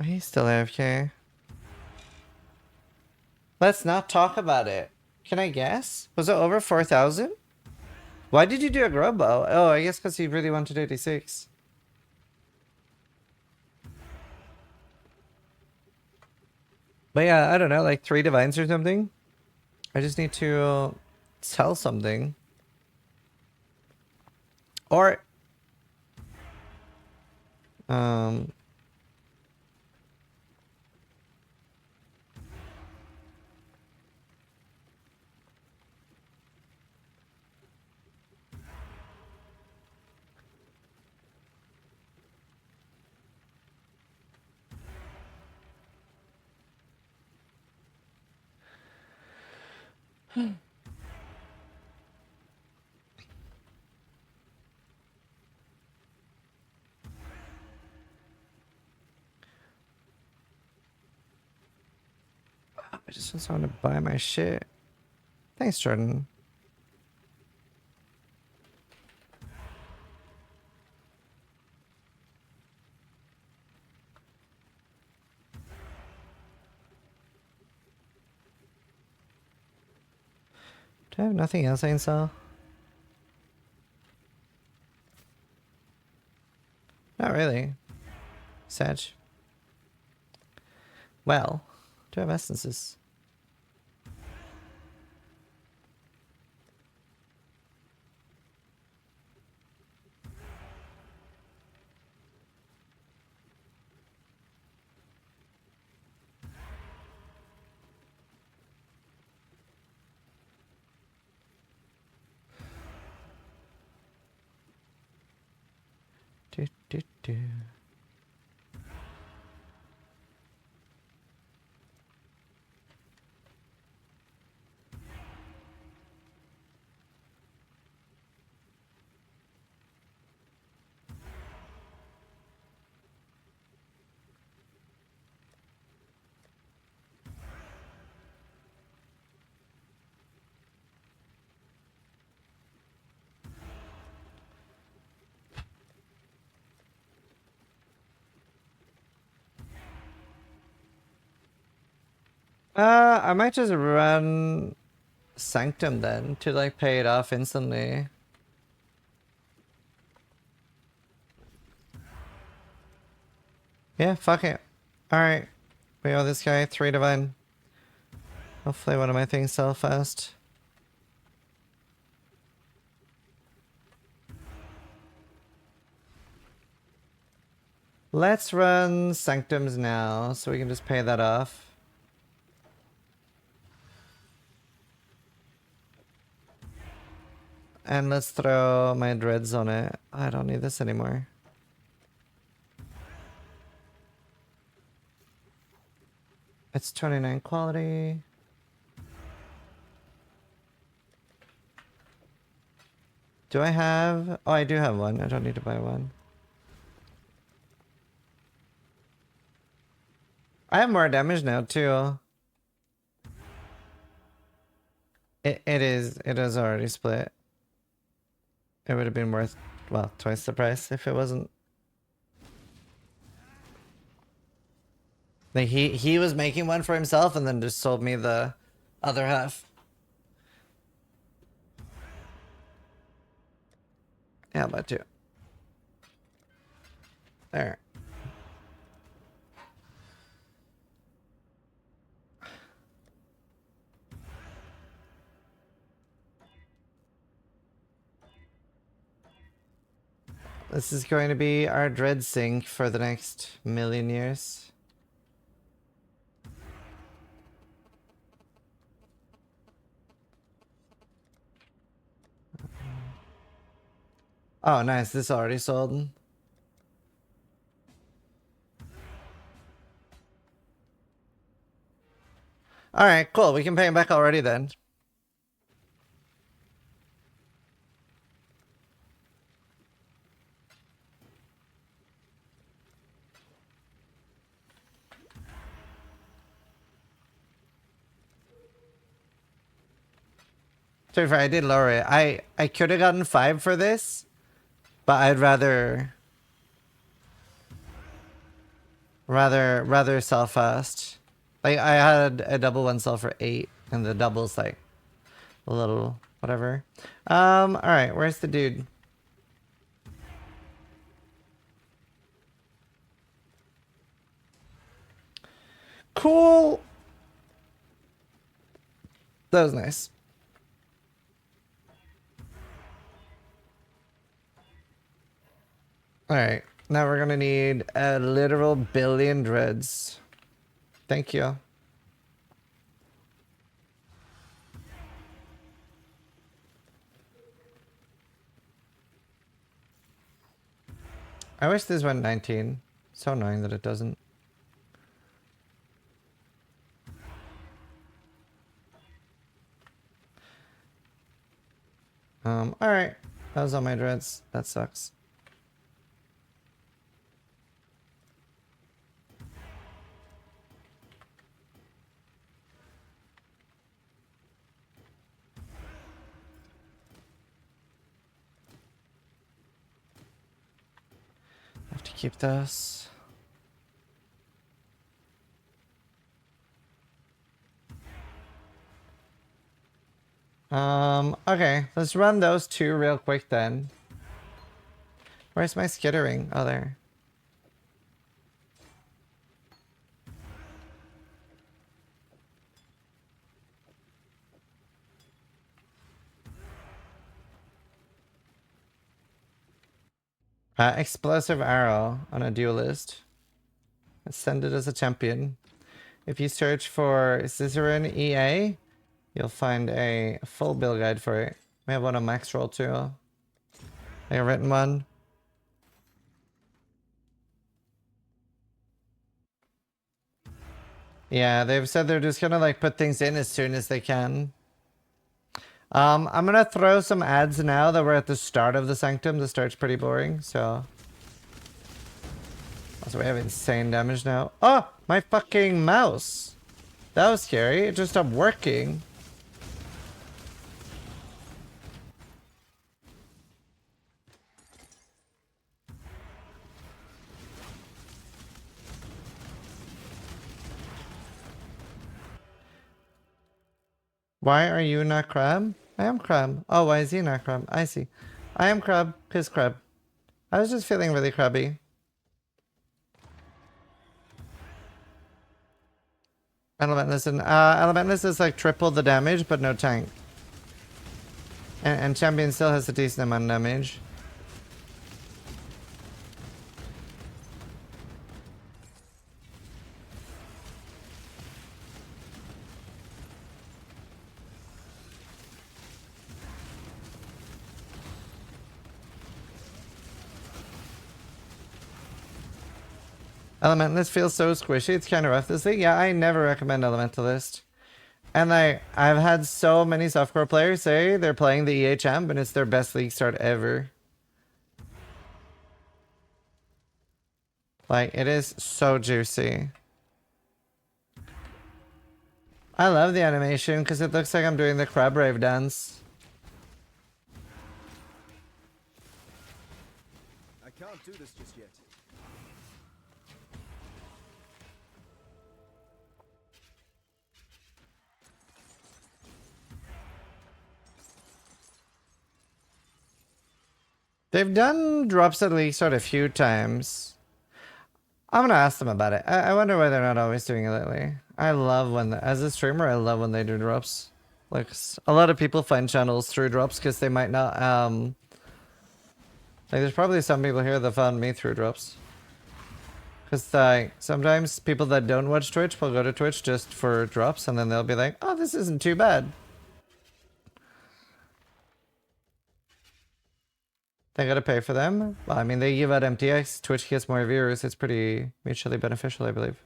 Oh, he's still AFK. Let's not talk about it. Can I guess? Was it over 4,000? Why did you do a grub bow? Oh, I guess because he really wanted 86. But yeah, I don't know, like 3 divines or something. I just need to sell something. Or I just want someone to buy my shit. Thanks, Jordan. Do I have nothing else I can sell? Not really. really. Sag. Well, do I have essences? Do, do, do. I might just run Sanctum then to like pay it off instantly. Yeah, fuck it. Alright. We owe this guy 3 divine. Hopefully one of my things sell fast. Let's run Sanctums now so we can just pay that off. And let's throw my dreads on it. I don't need this anymore. It's 29 quality. Do I have... Oh, I do have one. I don't need to buy one. I have more damage now, too. It is already split. It would have been worth, well, twice the price if it wasn't. Like he was making one for himself and then just sold me the other half. Yeah, about to. There. This is going to be our dread sink for the next 1,000,000 years. Oh, nice. This already sold. Alright, cool. We can pay him back already then. To be fair, I did lower it. I could have gotten 5 for this, but I'd rather sell fast. Like I had a double one sell for 8, and the double's like a little whatever. All right, where's the dude? Cool. That was nice. Alright, now we're gonna need a literal billion dreads. Thank you. I wish this went 19. So annoying that it doesn't. Alright. That was all my dreads. That sucks. Have to keep this. Okay, let's run those 2 real quick then. Where's my skittering? Oh, there. Explosive arrow on a duelist. Ascended as a champion. If you search for Zizaran EA, you'll find a full build guide for it. We have one on max roll too. A written one. Yeah, they've said they're just gonna like put things in as soon as they can. I'm gonna throw some ads now that we're at the start of the Sanctum. The start's pretty boring, so. Also, we have insane damage now. Oh, my fucking mouse. That was scary. It just stopped working. Why are you not Crab? I am Crab. Oh, why is he not Crab? I see. I am Crab, cause Crab. I was just feeling really crabby. Elementless and Elementless is like triple the damage, but no tank. And Champion still has a decent amount of damage. Elementalist feels so squishy. It's kind of rough this thing. Yeah, I never recommend Elementalist. And I've had so many softcore players say they're playing the EHM, and it's their best league start ever. Like, it is so juicy. I love the animation because it looks like I'm doing the crab rave dance. I can't do this just yet. They've done drops at least a few times. I'm gonna ask them about it. I wonder why they're not always doing it lately. I love when, as a streamer, I love when they do drops. Like, a lot of people find channels through drops because they might not, like, there's probably some people here that found me through drops. Because, like, sometimes people that don't watch Twitch will go to Twitch just for drops, and then they'll be like, oh, this isn't too bad. They gotta pay for them. Well, I mean, they give out MTX. Twitch gets more viewers. It's pretty mutually beneficial, I believe.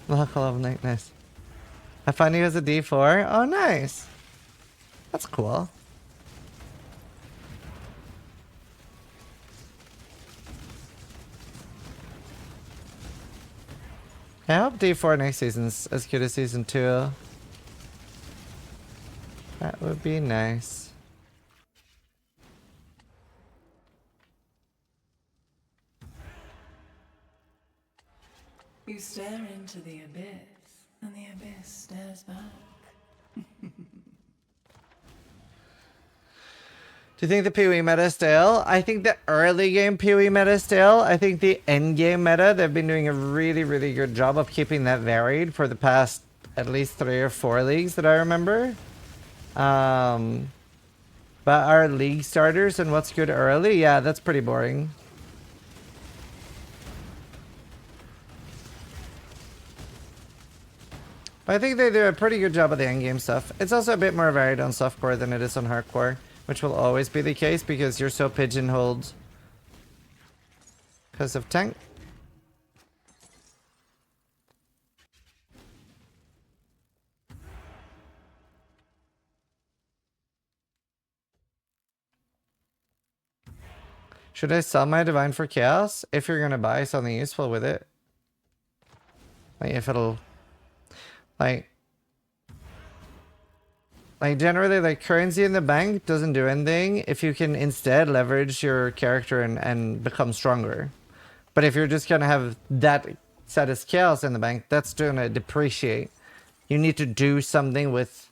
Look, I love Night. Nice. I find you as a D4. Oh, nice. That's cool. I hope D4 next season's as good as season 2. That would be nice. You stare into the abyss, and the abyss stares back. Do you think the PoE meta is stale? I think the early game PoE meta is stale. I think the end game meta, they've been doing a really, really good job of keeping that varied for the past at least 3 or 4 leagues that I remember. But our league starters and what's good early, yeah, that's pretty boring. But I think they do a pretty good job of the end game stuff. It's also a bit more varied on softcore than it is on hardcore, which will always be the case because you're so pigeonholed because of tank. Should I sell my divine for chaos? If you're gonna buy something useful with it. Like if it'll like generally, like, currency in the bank doesn't do anything if you can instead leverage your character and become stronger. But if you're just gonna have that set as chaos in the bank, that's gonna depreciate. You need to do something with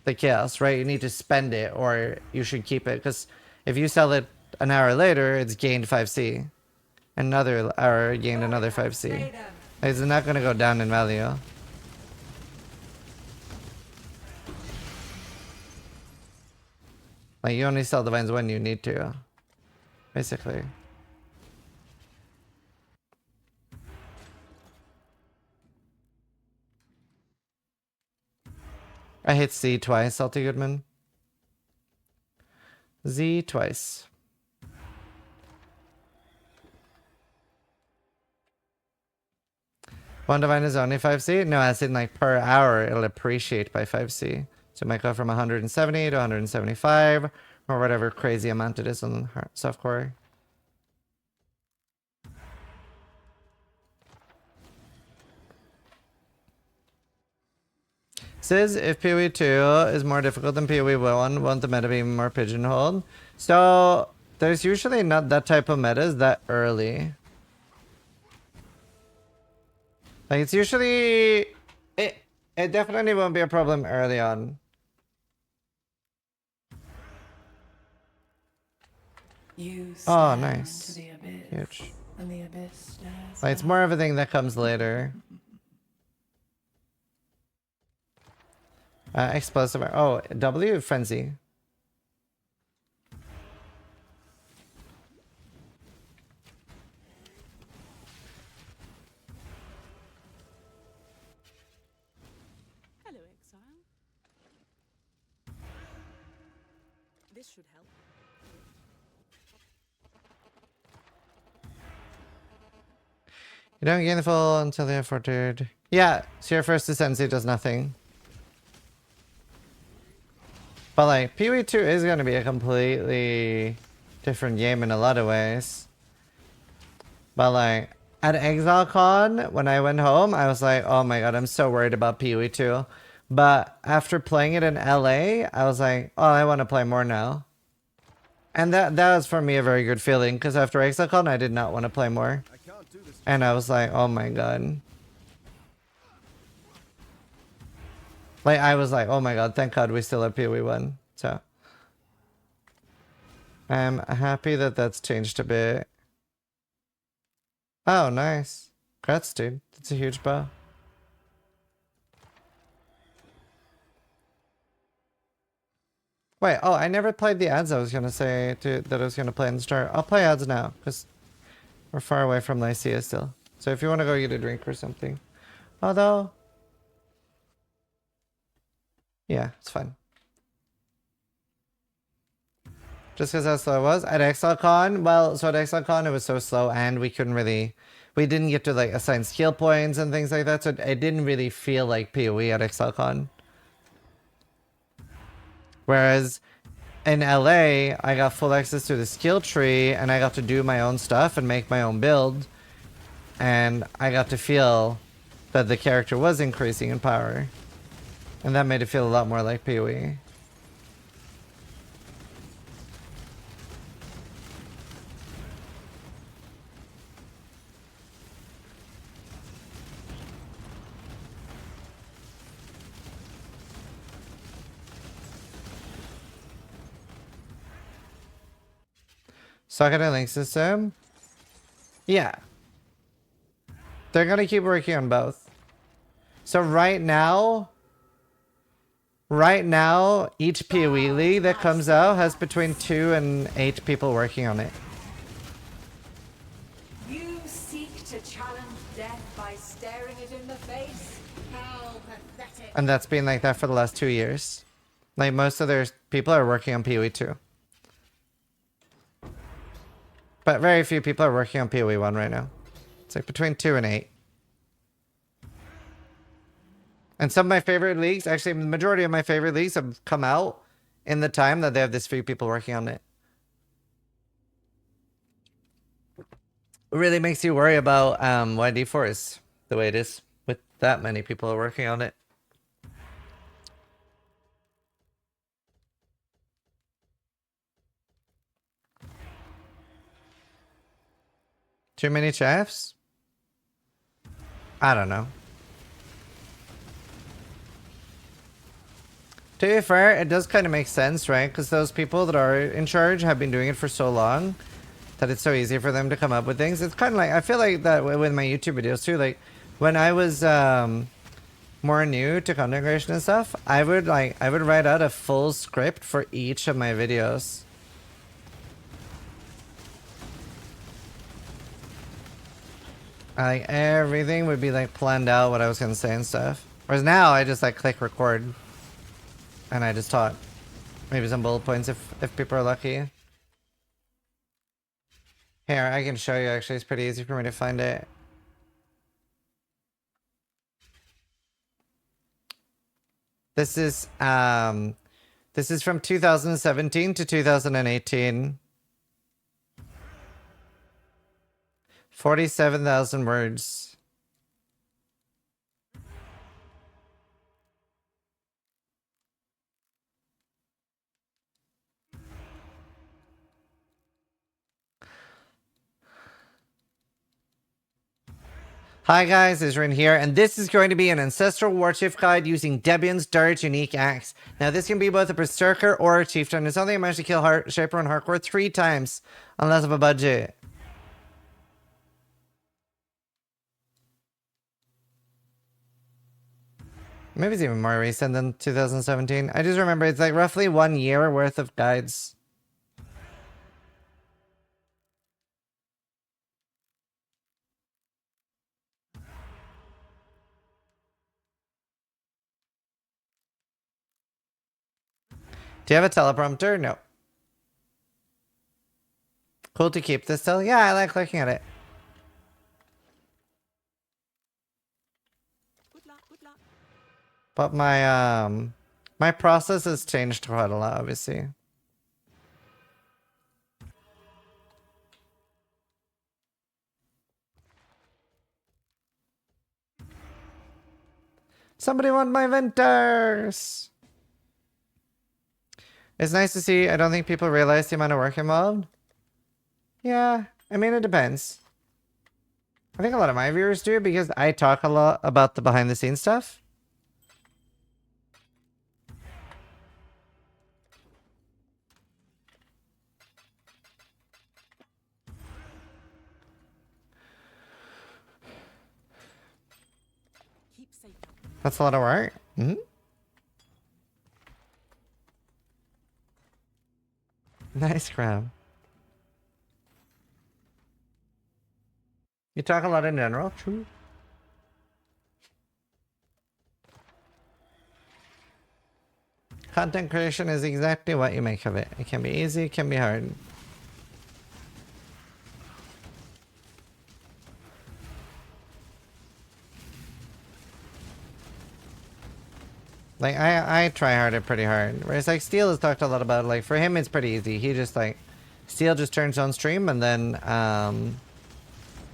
the chaos, right? You need to spend it, or you should keep it. Because if you sell it an hour later, it's gained 5C. Another hour gained another 5C. It's not gonna go down in value. Like, you only sell divines when you need to. Basically. I hit Z twice, Salty Goodman. Z twice. One divine is only 5C? No, as in like per hour, it'll appreciate by 5C. So it might go from 170 to 175, or whatever crazy amount it is on softcore. Says if PoE 2 is more difficult than PoE 1, won't the meta be more pigeonholed? So there's usually not that type of metas that early. Like, it's usually... It definitely won't be a problem early on. Oh, nice. Huge. And the abyss stares Like, it's more everything that comes later. Explosive. Oh, W? Frenzy. Hello, Exile. This should help. You don't gain the full until they have fortitude. Yeah, so your first ascendancy does nothing. But like, PoE 2 is going to be a completely different game in a lot of ways. But like, at ExileCon, when I went home, I was like, oh my god, I'm so worried about PoE 2. But after playing it in LA, I was like, oh, I want to play more now. And that was for me a very good feeling, because after ExileCon, I did not want to play more. And I was like, oh my god. Like, I was like, oh my god, thank god we still have PoE 1. So, I'm happy that that's changed a bit. Oh, nice. Congrats, dude. That's a huge bow. Wait, oh, I never played the ads I was going to say that I was going to play in the start. I'll play ads now, because we're far away from Lycia still. So if you want to go get a drink or something. Although... yeah, it's fine. Just because how slow it was. At ExileCon, well, so at ExileCon it was so slow and we couldn't really... we didn't get to like assign skill points and things like that, so it didn't really feel like PoE at ExileCon. Whereas in LA, I got full access to the skill tree and I got to do my own stuff and make my own build. And I got to feel that the character was increasing in power. And that made it feel a lot more like PoE. Socket and link system? Yeah. They're gonna keep working on both. So right now, each PoE league that comes out has between 2 and 8 people working on it. You seek to challenge death by staring it in the face? How pathetic. And that's been like that for the last 2 years. Like, most of their people are working on PoE 2. But very few people are working on PoE 1 right now. It's like between 2 and 8. And some of my favorite leagues, actually the majority of my favorite leagues have come out in the time that they have this few people working on it. It really makes you worry about why D4 is the way it is with that many people working on it. Too many chefs? I don't know. To be fair, it does kind of make sense, right? Because those people that are in charge have been doing it for so long that it's so easy for them to come up with things. It's kind of like, I feel like that with my YouTube videos too. Like when I was more new to content creation and stuff, I would write out a full script for each of my videos. Like everything would be like planned out what I was gonna say and stuff. Whereas now I just like click record and I just talk. Maybe some bullet points if people are lucky. Here, I can show you actually, it's pretty easy for me to find it. This is from 2017 to 2018. 47,000 words. Hi guys, Zizaran here, and this is going to be an Ancestral Warchief guide using Debian's Dart's unique axe. Now this can be both a Berserker or a Chieftain. It's only I managed to kill Shaper and Hardcore 3 times on less of a budget. Maybe it's even more recent than 2017. I just remember it's like roughly 1 year worth of guides. Do you have a teleprompter? No. Cool to keep this still? Yeah, I like looking at it. But my my process has changed quite a lot, obviously. Somebody want my Venters! It's nice to see. I don't think people realize the amount of work involved. Yeah, I mean, it depends. I think a lot of my viewers do because I talk a lot about the behind the scenes stuff. That's a lot of work. Mm-hmm. Nice crab. You talk a lot in general, true. Content creation is exactly what you make of it. It can be easy, it can be hard. Like, I try harder pretty hard. Whereas, like, Steel has talked a lot about, like, for him it's pretty easy. He just, like, Steel just turns on stream and then,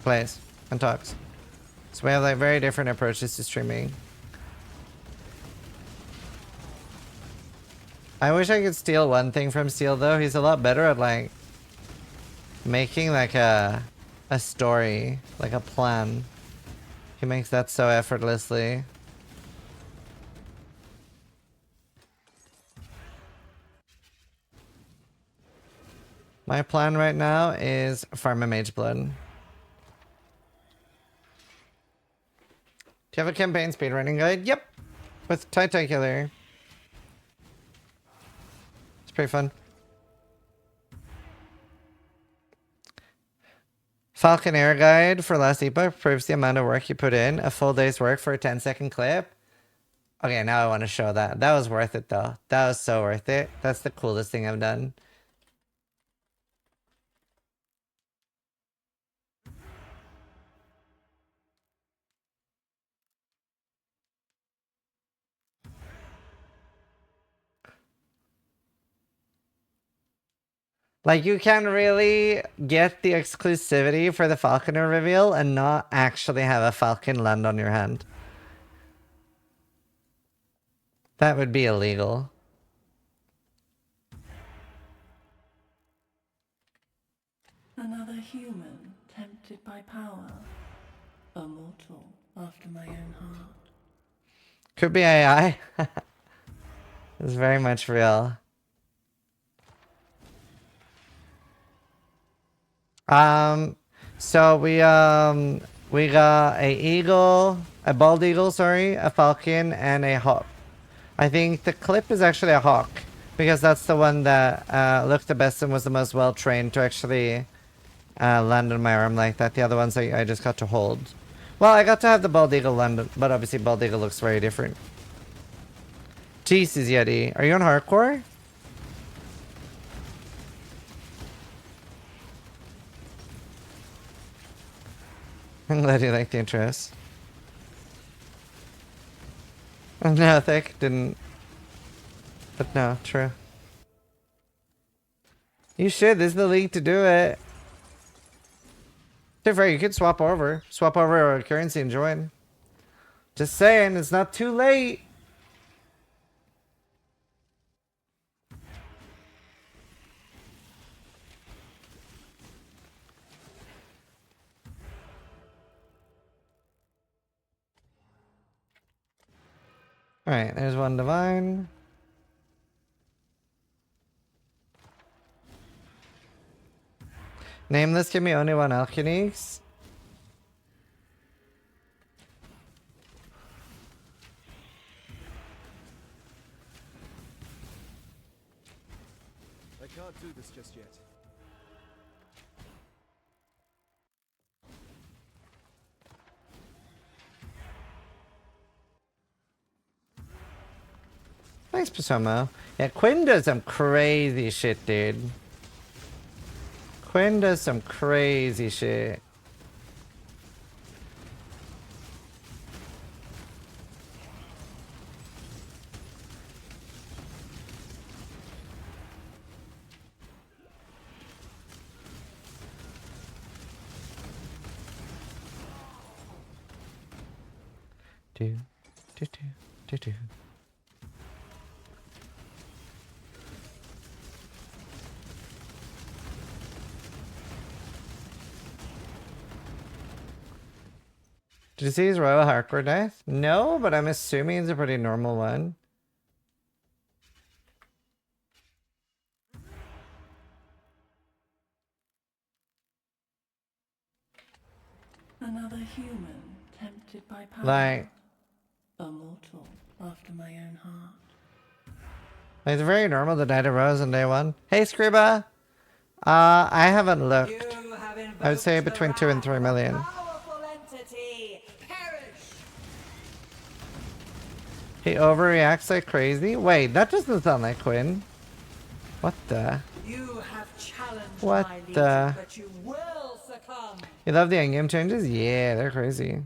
plays and talks. So we have, like, very different approaches to streaming. I wish I could steal one thing from Steel, though. He's a lot better at, like, making, like, a story, like a plan. He makes that so effortlessly. My plan right now is farm a Mage Blood. Do you have a campaign speedrunning guide? Yep! With Titacular. It's pretty fun. Falcon Air guide for last epoch proves the amount of work you put in. A full day's work for a 10-second clip. Okay, now I want to show that. That was worth it though. That was so worth it. That's the coolest thing I've done. Like, you can really get the exclusivity for the Falconer reveal and not actually have a Falcon land on your hand. That would be illegal. Another human tempted by power. A mortal after my own heart. Could be AI. It's very much real. So we We got a eagle, a bald eagle, sorry, a falcon, and a hawk. I think the clip is actually a hawk because that's the one that looked the best and was the most well trained to actually land on my arm like that. The other ones I just got to hold. Well, I got to have the bald eagle land, but obviously bald eagle looks very different. Jesus, Yeti, are you on hardcore? I'm glad you liked the interest. No, Thick didn't. But no, true. You should. This is the league to do it. To be fair, you could swap over. Swap over our currency and join. Just saying, it's not too late. Alright, there's one divine. Nameless, give me only one Alcheniques. I can't do this just yet. Thanks, Pasomo. Yeah, Quinn does some crazy shit, dude. Quinn does some crazy shit. Do, do, do, do, do. Did you see his royal hardcore death? No, but I'm assuming it's a pretty normal one. Another human tempted by power. Like, A mortal after my own heart. it's very normal to die to Rose on day one. Hey, Scriba! I haven't looked. I would say between 2 and 3 million. He overreacts like crazy? Wait, that doesn't sound like Quinn. What the? You have challenged What my legion, the? but you will succumb. You love the endgame changes? Yeah, they're crazy.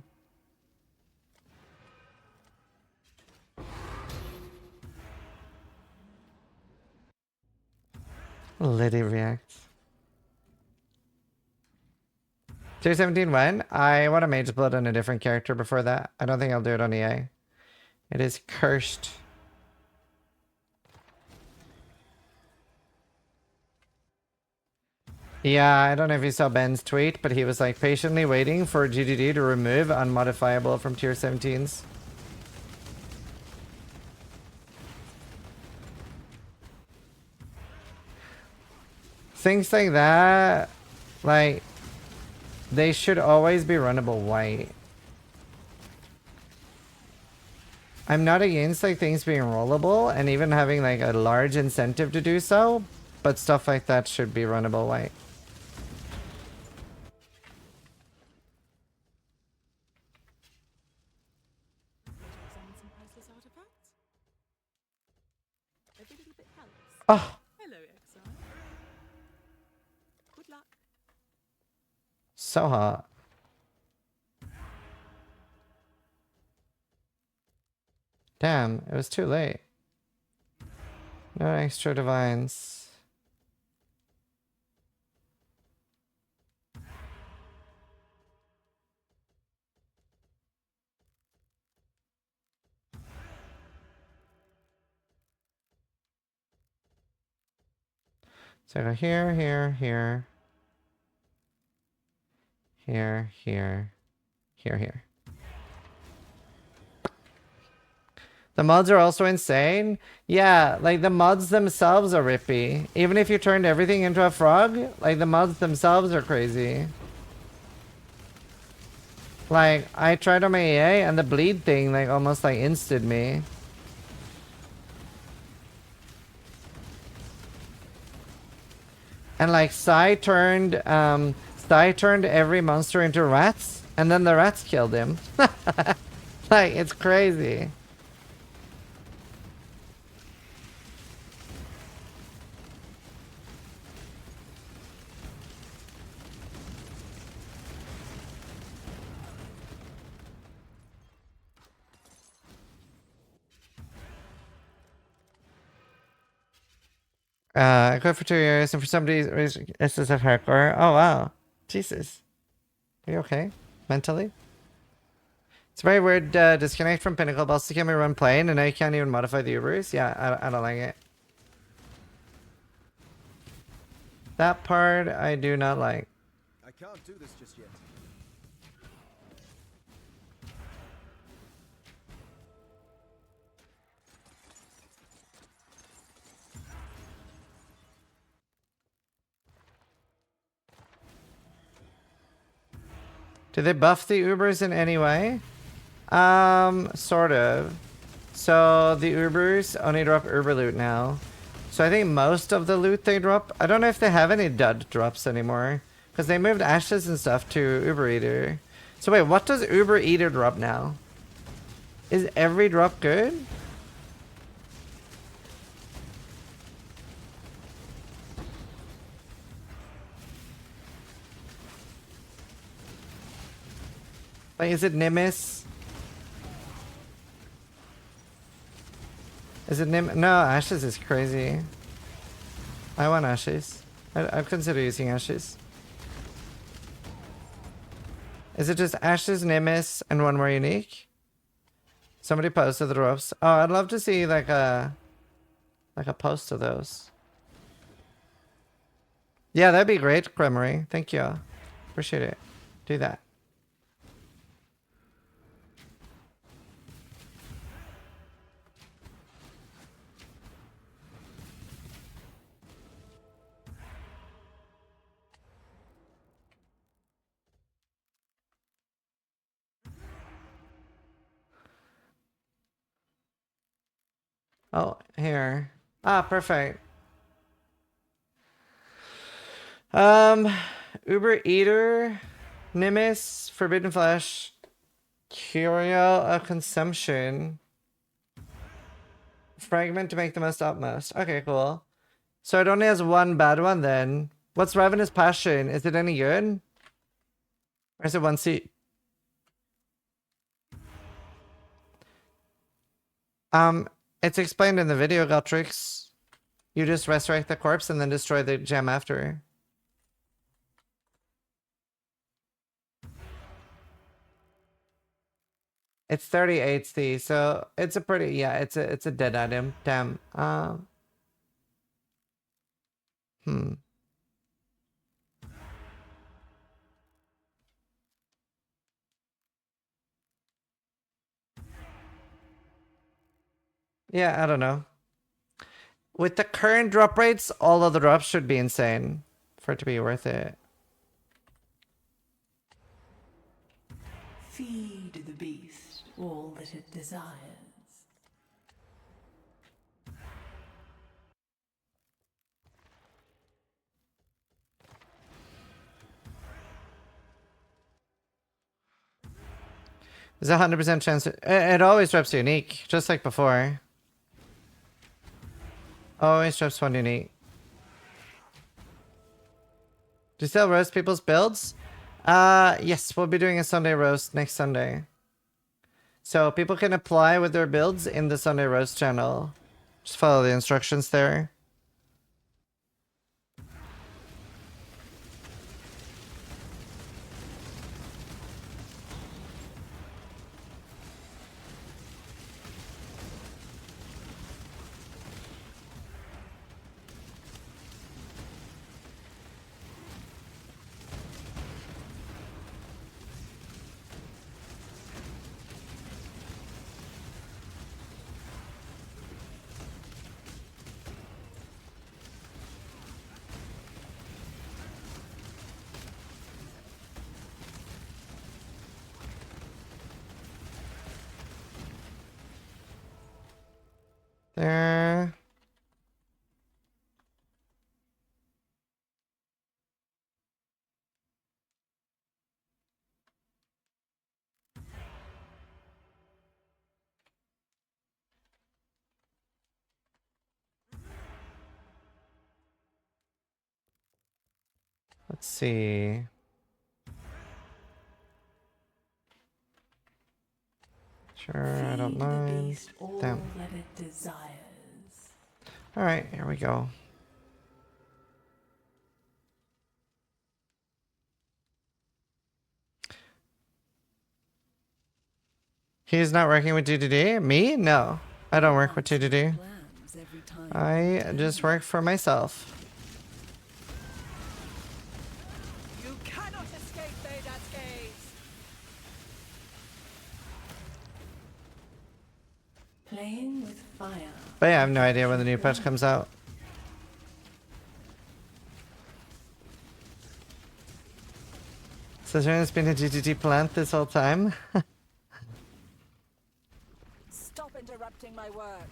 Liddy reacts. 217 when? I want a mage blood on a different character before that. I don't think I'll do it on EA. It is cursed. Yeah, I don't know if you saw Ben's tweet, but he was like patiently waiting for GGD to remove unmodifiable from tier 17s. Things like that, like, they should always be runnable white. I'm not against like things being rollable and even having like a large incentive to do so, but stuff like that should be runnable white. Examine some priceless artifacts. Every little bit helps. Oh, Hello, exile. Good luck. so hot. Damn, it was too late. No extra divines. So I go here, here, here. Here, here, here, here. The mods are also insane. Yeah, like the mods themselves are rippy. Even if you turned everything into a frog, like the mods themselves are crazy. Like, I tried on my EA and the bleed thing, like, almost, like, insted me. And, like, Sai turned every monster into rats, and then the rats killed him. Like, it's crazy. I quit for 2 years, and for some reason, SSF hardcore. Oh, wow. Jesus. Are you okay? Mentally? It's a very weird disconnect from Pinnacle. Boss can we run plane, and now you can't even modify the Ubers? Yeah, I don't like it. That part, I do not like. I can't do this just yet. Do they buff the Ubers in any way? Sort of. So the Ubers only drop Uber loot now. So I think most of the loot they drop, I don't know if they have any dud drops anymore. Because they moved ashes and stuff to Uber Eater. So wait, what does Uber Eater drop now? Is every drop good? Like, is it Nimbus? Is it No, Ashes is crazy. I want Ashes. I'd consider using Ashes. Is it just Ashes, Nimbus, and one more unique? Somebody posted the drops. Oh, I'd love to see like a post of those. Yeah, that'd be great, Cremery. Thank you. Appreciate it. Do that. Oh, here. Ah, perfect. Uber Eater, Nimbus, Forbidden Flesh, Curio of Consumption, Fragment to make the most utmost. Okay, cool. So it only has one bad one then. What's Ravenous Passion? Is it any good? Or is it one seat? It's explained in the video, Galtrix. You just resurrect the corpse and then destroy the gem after. It's 38 C, so it's a pretty, yeah, it's a dead item. Damn. Yeah, I don't know. With the current drop rates, all of the drops should be insane for it to be worth it. Feed the beast all that it desires. There's a 100% chance. It always drops unique, just like before. Always drops one unique. Do you still roast people's builds? Yes, we'll be doing a Sunday roast next Sunday. So people can apply with their builds in the Sunday roast channel. Just follow the instructions there. There. Let's see. Sure, I don't Feed the mind. beast all Damn. that it desires. Alright, here we go. He's not working with DDD? Me? No. I don't work with DDD. I just work for myself. You cannot escape Vedat's gaze. Playing with fire. But yeah, I have no idea when the new patch comes out. Zizaran has been a DDD plant this whole time. Stop interrupting my work.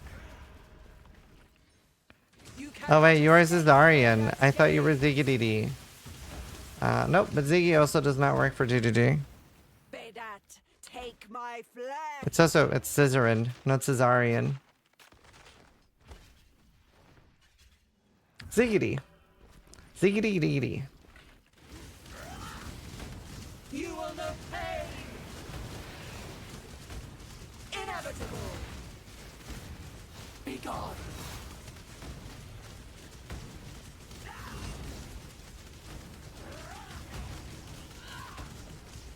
Oh wait, yours is Arian. I thought you were Ziggity. Nope, but Ziggy also does not work for DDD. Vedat, take my flesh. It's Zizaran, not Zizarian. Ziggity. Ziggity dee. You will know pain. Inevitable. Be gone.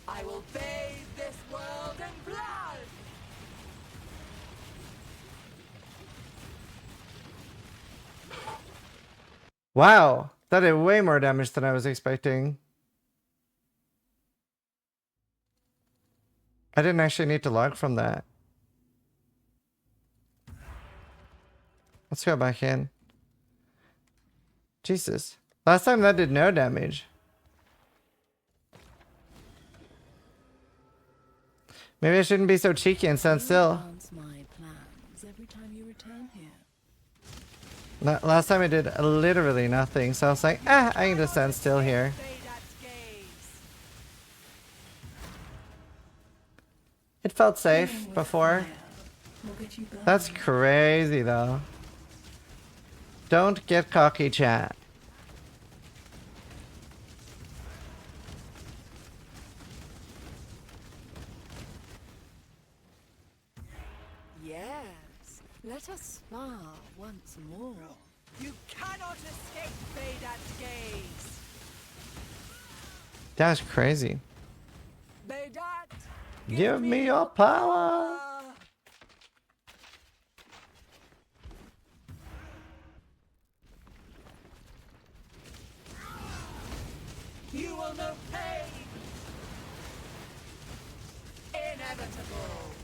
I will bathe this world in blood. Wow, that did way more damage than I was expecting. I didn't actually need to log from that. Let's go back in. Jesus. Last time that did no damage. Maybe I shouldn't be so cheeky and stand still. My plans every time you return here. Last time I did literally nothing, so I was like, I can just stand still here. It felt safe before. That's crazy though. Don't get cocky, chat. Yes, let us spar once more. You cannot escape Vedat's gaze. That's crazy. Vedat, Give me your power. you will know pain. Inevitable.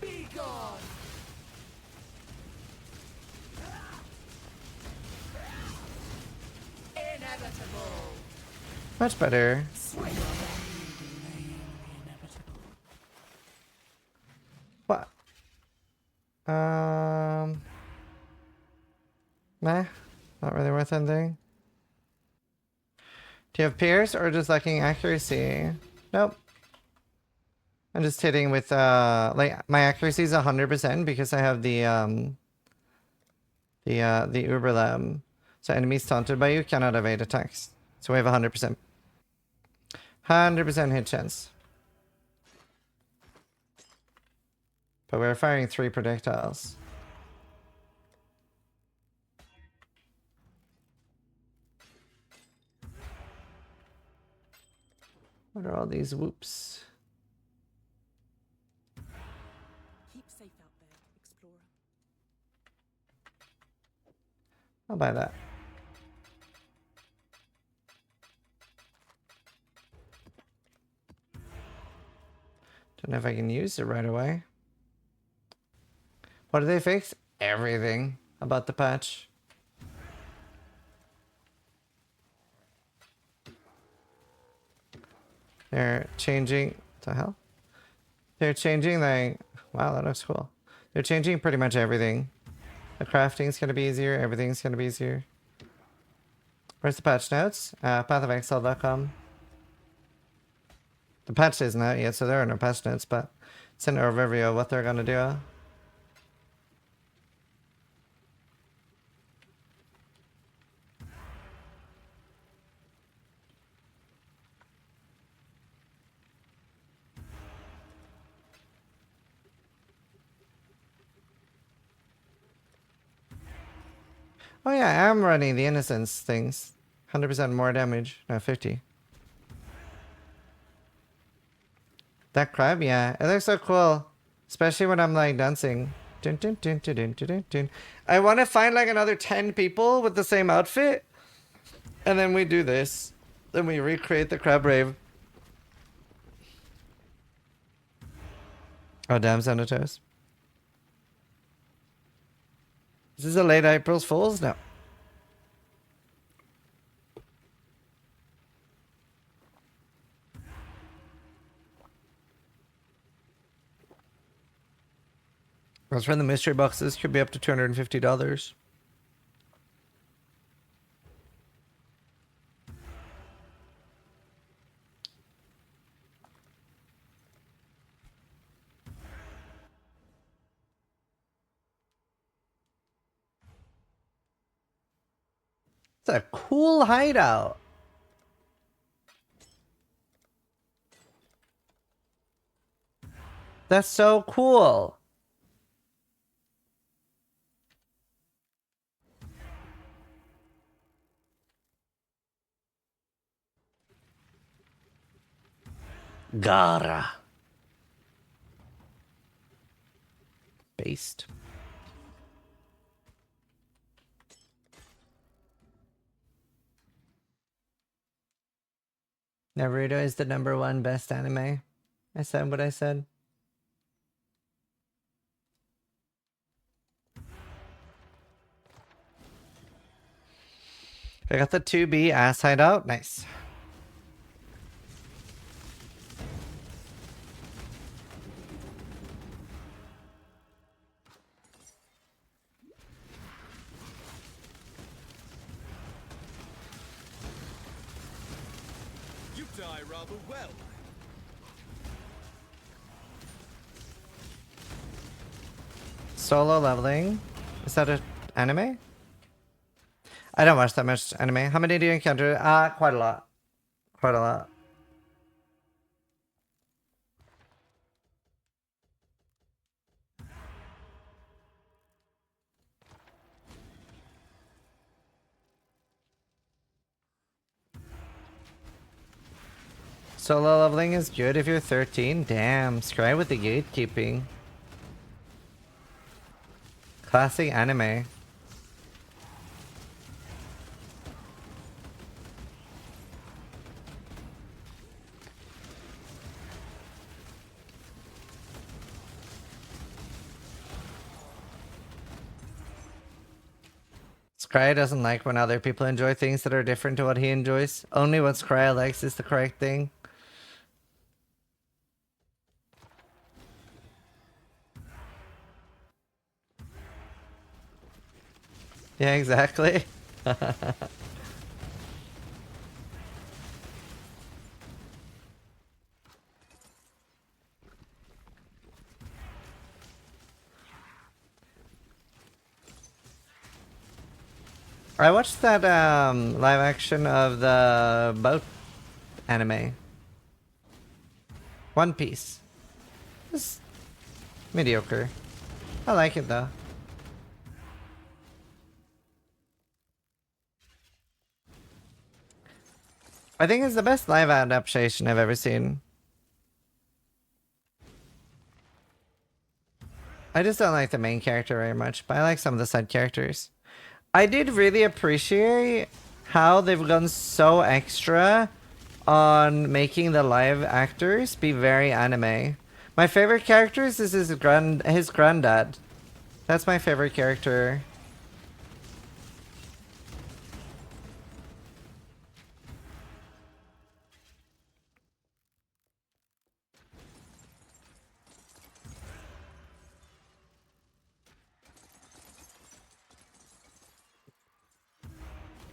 Be gone. Inevitable. Much better. What? Nah, not really worth anything. Do you have pierce or just lacking accuracy? Nope. I'm just hitting with like my accuracy is 100% because I have the Uberlam. So enemies taunted by you cannot evade attacks. So we have 100%. 100% hit chance. But we're firing 3 projectiles. What are all these whoops? Keep safe out there, explorer. I'll buy that. Don't know if I can use it right away. What did they fix? Everything about the patch. They're changing. What the hell? They're changing like. Wow, that looks cool. They're changing pretty much everything. The crafting's gonna be easier. Everything's gonna be easier. Where's the patch notes? Pathofexcel.com. The patch isn't out yet, so there are no patch notes, but it's an overview of what they're gonna do. Oh yeah, I'm running the innocence things. 100% more damage. No, 50. That crab, yeah. It looks so cool. Especially when I'm like dancing. Dun, dun, dun, dun, dun, dun, dun. I want to find like another 10 people with the same outfit. And then we do this. Then we recreate the crab rave. Oh damn, Xanatos. Is this a late April Fool's? No. That's when the mystery boxes could be up to $250. It's a cool hideout. That's so cool. Gara. Based. Naruto is the #1 best anime. I said what I said. I got the 2B ass hideout. Nice. You die rather well. Solo leveling. Is that an anime? I don't watch that much anime. How many do you encounter? Quite a lot. Quite a lot. Solo leveling is good if you're 13. Damn, Scry with the gatekeeping. Classic anime. Scry doesn't like when other people enjoy things that are different to what he enjoys. Only what Scry likes is the correct thing. Yeah, exactly. I watched that live action of the boat anime. One Piece. It's mediocre. I like it though. I think it's the best live adaptation I've ever seen. I just don't like the main character very much, but I like some of the side characters. I did really appreciate how they've gone so extra on making the live actors be very anime. My favorite characters is his granddad. That's my favorite character.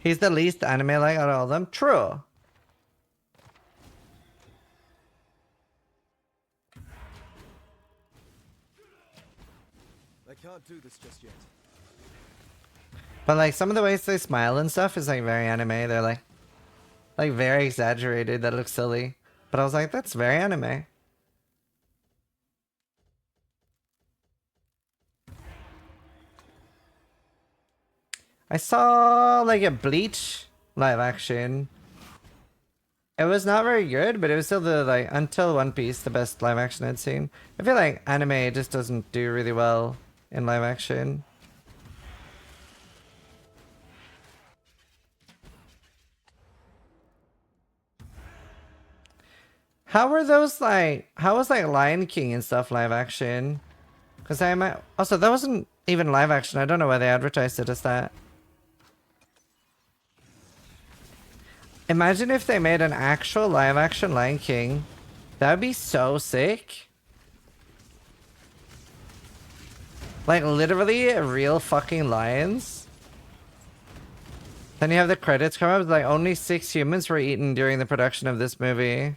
He's the least anime-like out of all of them. True. I can't do this just yet. But like some of the ways they smile and stuff is like very anime. They're like very exaggerated. That looks silly. But I was like, that's very anime. I saw like a Bleach live action. It was not very good, but it was still the like until One Piece the best live action I'd seen. I feel like anime just doesn't do really well in live action. How were those like? How was like Lion King and stuff live action? Because I might also that wasn't even live action. I don't know why they advertised it as that. Imagine if they made an actual live action Lion King. That would be so sick. Like literally real fucking lions. Then you have the credits come up like only 6 humans were eaten during the production of this movie.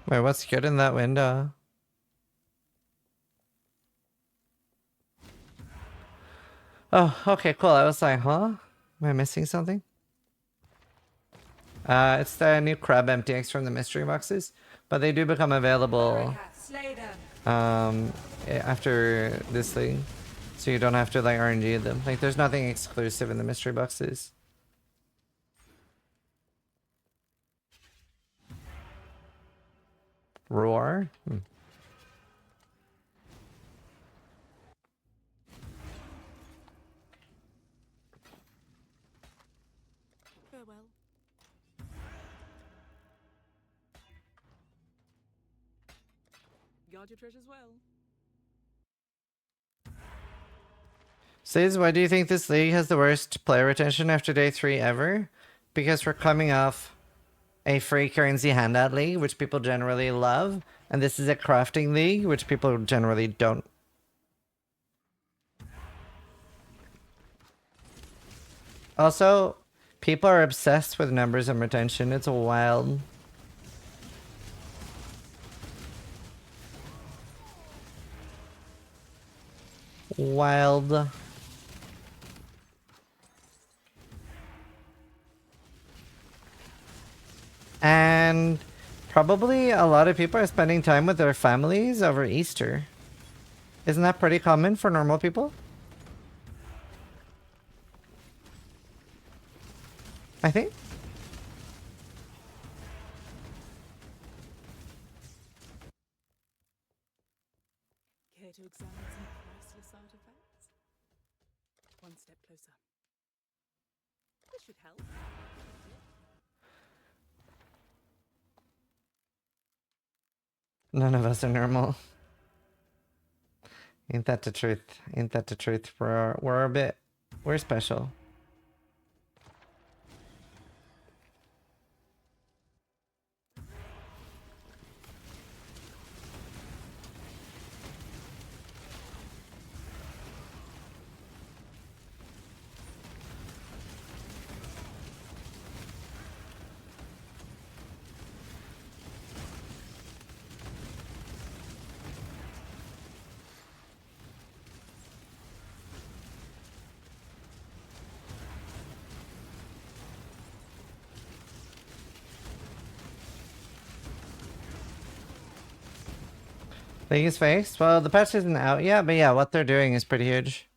Wait, what's good in that window? Oh, okay, cool. I was like, huh? Am I missing something? It's the new crab MTX from the mystery boxes, but they do become available after this thing, so you don't have to like RNG them. Like, there's nothing exclusive in the mystery boxes. Roar? Farewell. Guard your treasures well. Says, why do you think this league has the worst player retention after day 3 ever? Because we're coming off a free currency handout league, which people generally love, and this is a crafting league, which people generally don't. Also, people are obsessed with numbers and retention. It's wild. Wild. And probably a lot of people are spending time with their families over Easter. Isn't that pretty common for normal people? I think. Care to examine some priceless artifacts? One step closer. This should help. None of us are normal. Ain't that the truth? Ain't that the truth? We're a bit... We're special. Think his face? Well, the patch isn't out yet, but yeah, what they're doing is pretty huge.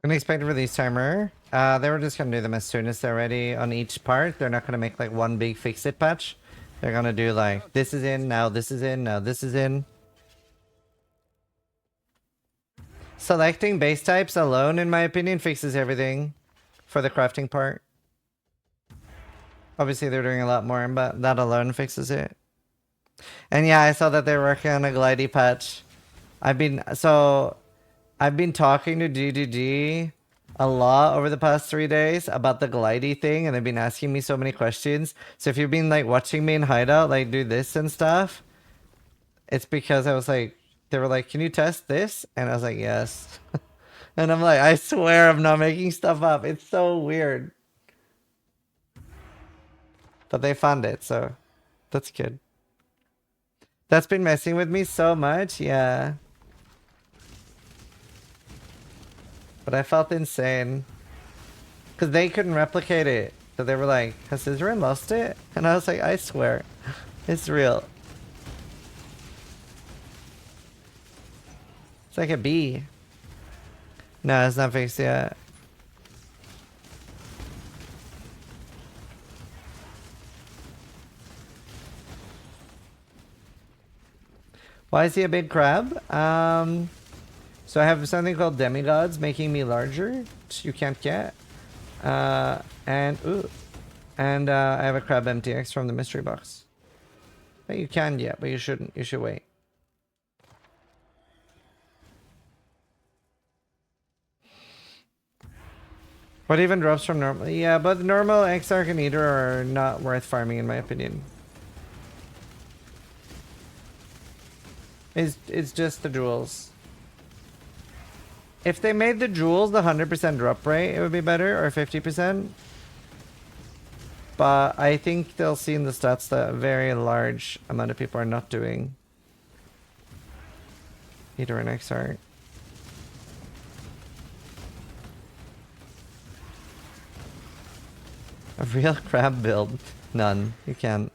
Unexpected release timer. They were just gonna do them as soon as they're ready on each part. They're not gonna make like one big fix-it patch. They're gonna do like, this is in, now this is in, now this is in. Selecting base types alone, in my opinion, fixes everything for the crafting part. Obviously, they're doing a lot more, but that alone fixes it. And yeah, I saw that they're working on a glidey patch. I've been talking to GGG a lot over the past 3 days about the glidey thing, and they've been asking me so many questions. So if you've been like watching me in Hideout, like do this and stuff, it's because I was like, they were like, can you test this? And I was like, yes. And I'm like, I swear I'm not making stuff up. It's so weird. But they found it, so that's good. That's been messing with me so much, yeah. But I felt insane. Because they couldn't replicate it. So they were like, has Zizaran lost it? And I was like, I swear. It's real. It's like a bee. No, it's not fixed yet. Why is he a big crab? So I have something called demigods making me larger, which you can't get. I have a crab MTX from the mystery box. But you can get, but you shouldn't. You should wait. What even drops from normal? Yeah, but normal Exarch and Eater are not worth farming in my opinion. It's just the jewels. If they made the jewels the 100% drop rate, it would be better, or 50%. But I think they'll see in the stats that a very large amount of people are not doing Eater and Exarch. A real crab build? None. You can't.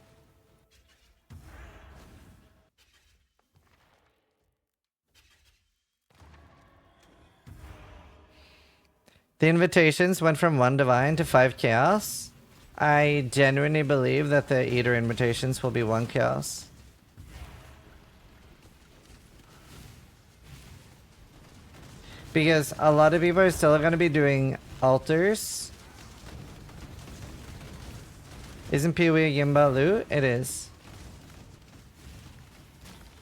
The invitations went from 1 divine to 5 chaos. I genuinely believe that the Eater invitations will be 1 chaos. Because a lot of people are still going to be doing altars. Isn't Pee-wee a game about loot? It is.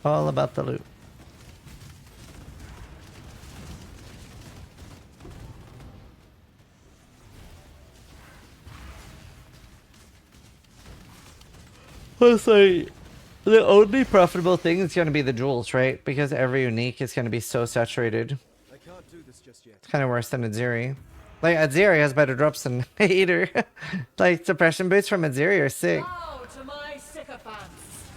All about the loot. Plus, like, the only profitable thing is going to be the jewels, right? Because every unique is going to be so saturated. I can't do this just yet. It's kind of worse than Aziri. Like, Aziri has better drops than Eater. Like, suppression boots from Aziri are sick. Bow to my sycophants.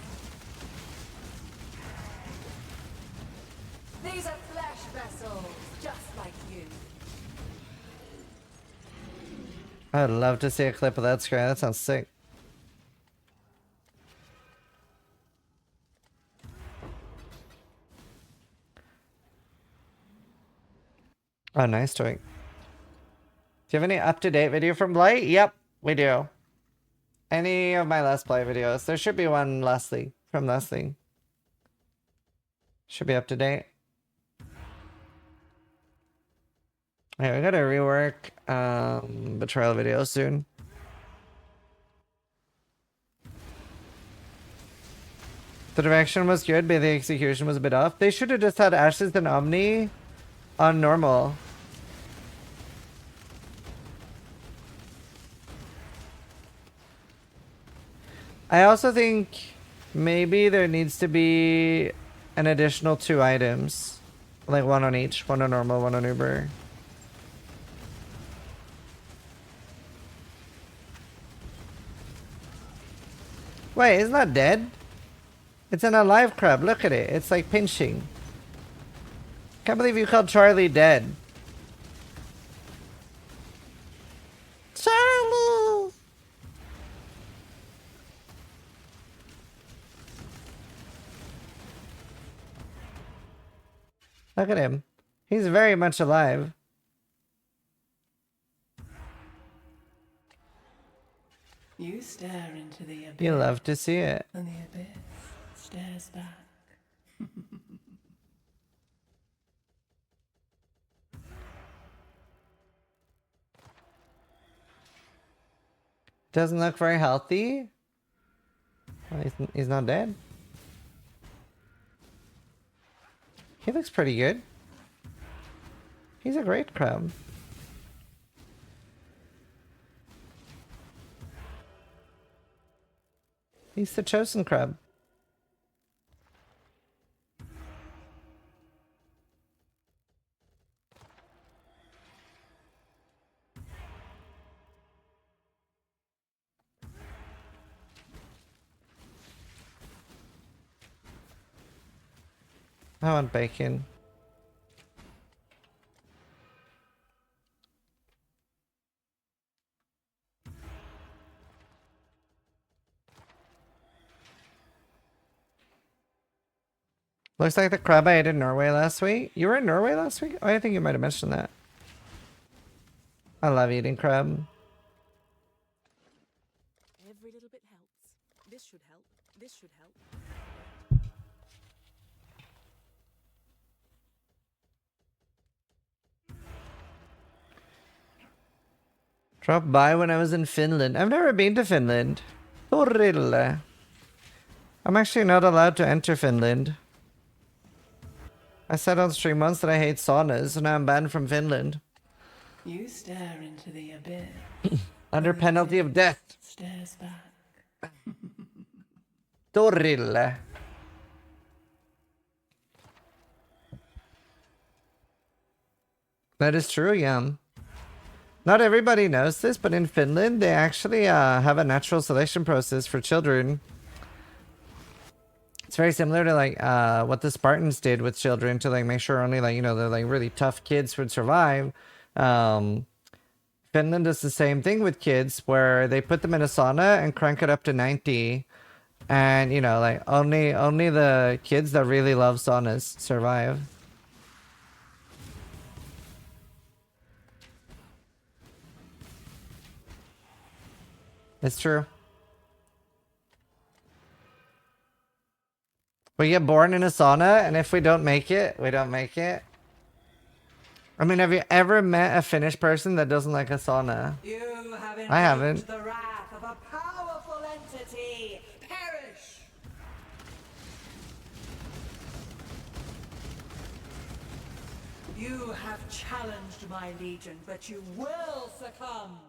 These are flesh vessels, just like you. I'd love to see a clip of that screen. That sounds sick. Oh, nice toy. Do you have any up-to-date video from Blight? Yep, we do. Any of my Let's Play videos. There should be one lastly from lastly. Should be up to date. Yeah, we gotta rework Betrayal videos soon. The direction was good, but the execution was a bit off. They should have just had Ashes and Omni on normal. I also think maybe there needs to be an additional 2 items. Like 1 on each. 1 on normal, 1 on Uber. Wait, it's not dead? It's an alive crab. Look at it. It's like pinching. Can't believe you called Charlie dead. Charlie! Look at him. He's very much alive. stare into the abyss. You love to see it. And the abyss stares back. Doesn't look very healthy. Well, he's not dead. He looks pretty good. He's a great crab. He's the chosen crab. I want bacon. Looks like the crab I ate in Norway last week. You were in Norway last week? Oh, I think you might have mentioned that. I love eating crab. Every little bit helps. This should help. This should help. Dropped by when I was in Finland. I've never been to Finland. Torille. I'm actually not allowed to enter Finland. I said on stream once that I hate saunas, so now I'm banned from Finland. You stare into the abyss. Under penalty of death. Stares back. Torille. That is true, yeah. Not everybody knows this, but in Finland, they actually have a natural selection process for children. It's very similar to like what the Spartans did with children to like make sure only like, you know, the like really tough kids would survive. Finland does the same thing with kids where they put them in a sauna and crank it up to 90. And, you know, like only the kids that really love saunas survive. It's true. We get born in a sauna, and if we don't make it, we don't make it. I mean, have you ever met a Finnish person that doesn't like a sauna? You have I haven't. the wrath of a powerful entity. Perish! You have challenged my legion, but you will succumb.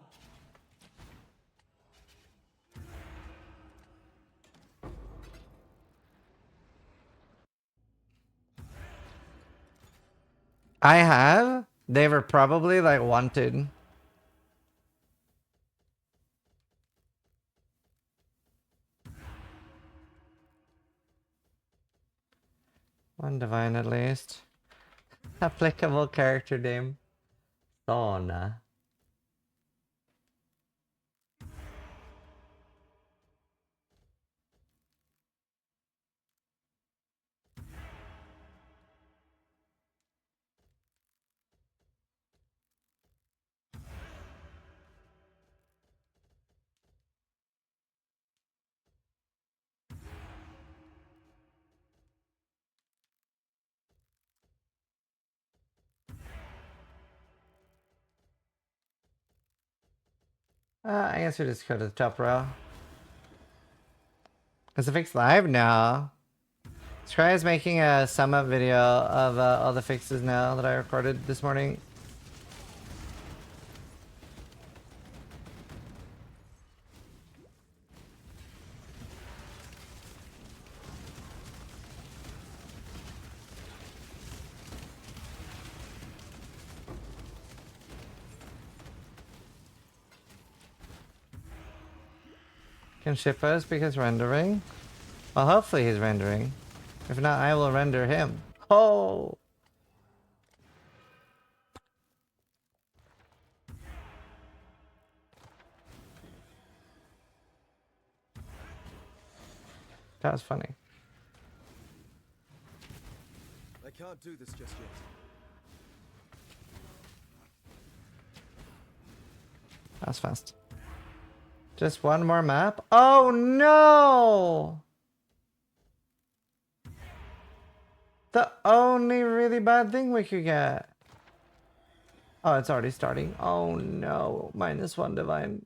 I have. They were probably like wanted. One divine at least. Applicable character name. Sauna. I guess we just go to the top row. Is the fix live now? Scry is making a sum up video of all the fixes now that I recorded this morning. Can ship us because rendering? Well, hopefully he's rendering. If not, I will render him. Oh! That was funny. I can't do this just yet. That was fast. Just one more map? Oh no! The only really bad thing we could get. Oh, it's already starting. Oh no. -1 divine.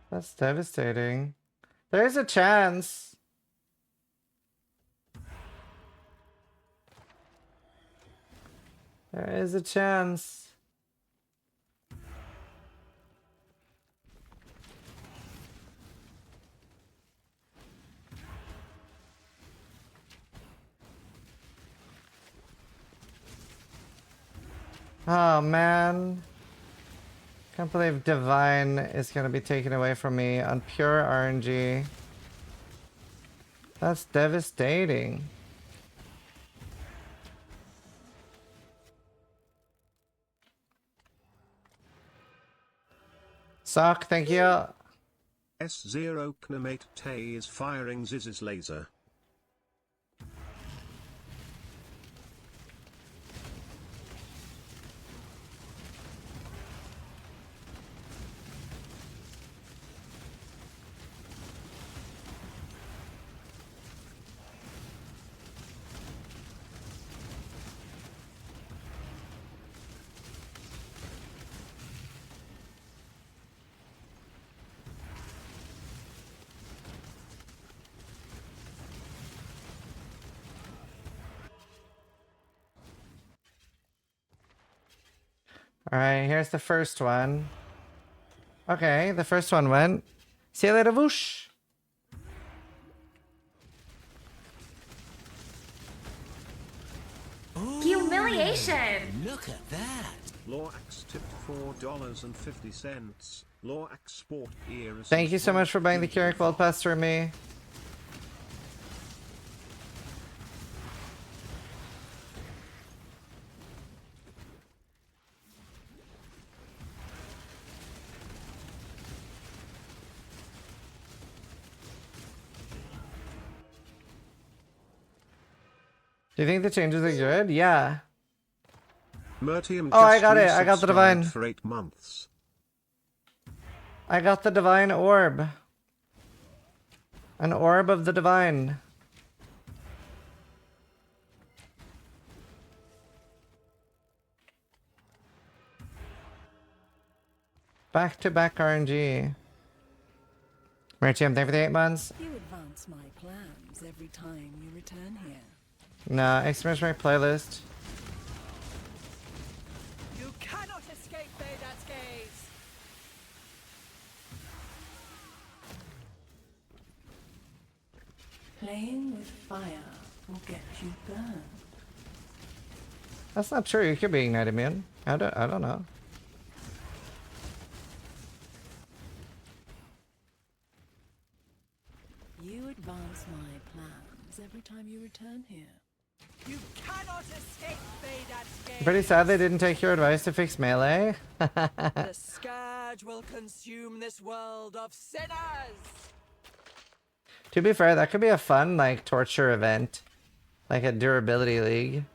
That's devastating. There's a chance. There is a chance. Oh man. Can't believe Divine is gonna be taken away from me on pure RNG. That's devastating. Sock, thank you. S0 Knamate Tay is firing Ziz's laser. Alright, here's the first one. Okay, the first one went. See you later, whoosh. Humiliation! Look at that. Lorax tipped $4.50. Lorax Sport Ear. Thank you so much for buying the Keurig World Pass for me. Do you think the changes are good? Yeah. Mertium Oh, I got it. I got the divine. for 8 months. I got the divine orb. An orb of the divine. Back to back RNG. Mertium, thank you for the 8 months. You advance my plans every time you return here. Nah, exclamation mark playlist. You cannot escape Vedat's gaze! Playing with fire will get you burned. That's not true. You could be ignited immune. I don't know. You advance my plans every time you return here. You cannot escape Vedat's gaze! Pretty sad they didn't take your advice to fix melee. The scourge will consume this world of sinners! To be fair, that could be a fun, like, torture event. Like a durability league.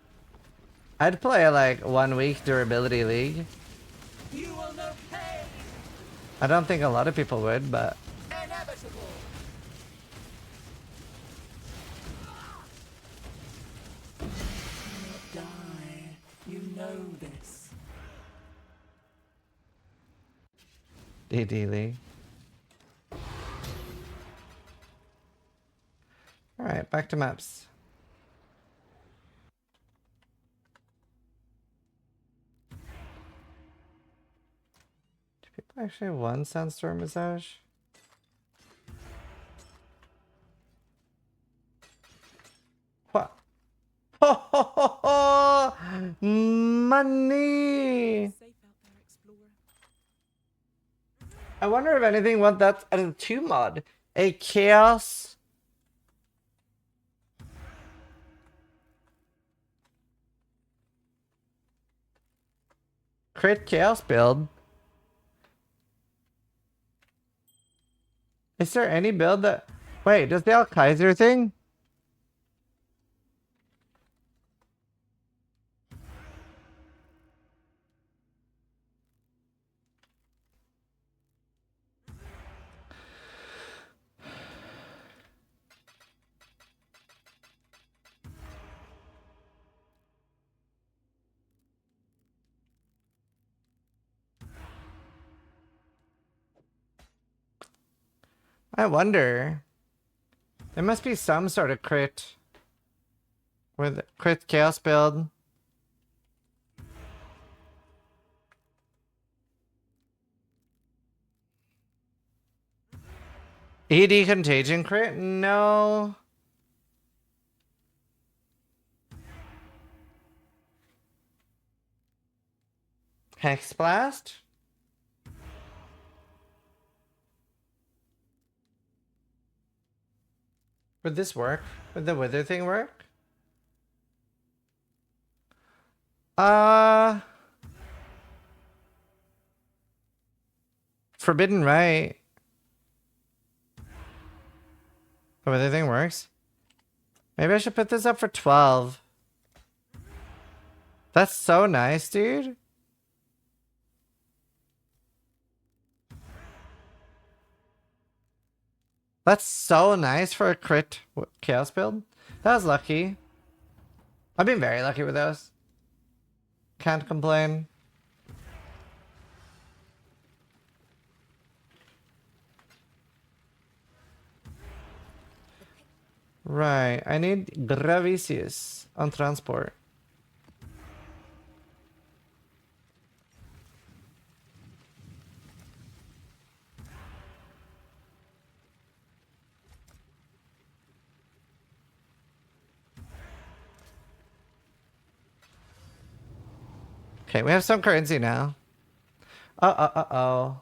I'd play a, like, 1 week durability league. You will know pain! I don't think a lot of people would, but... Inevitable! Die. You know this. DD league. Alright, back to maps. Do people actually want Sandstorm Massage? What? Ho ho ho ho! money. I wonder if anything want that out of the 2 mod. A chaos. Crit chaos build. Is there any build that... Wait, does the Al Kaiser thing? I wonder. There must be some sort of crit. With crit chaos build. ED contagion crit? No. Hex blast? Would this work? Would the wither thing work? Forbidden Right. The wither thing works. Maybe I should put this up for 12. That's so nice, dude. That's so nice for a crit chaos build. That was lucky. I've been very lucky with those. Can't complain. Right, I need Gravicius on transport. Okay, we have some currency now. Uh-oh.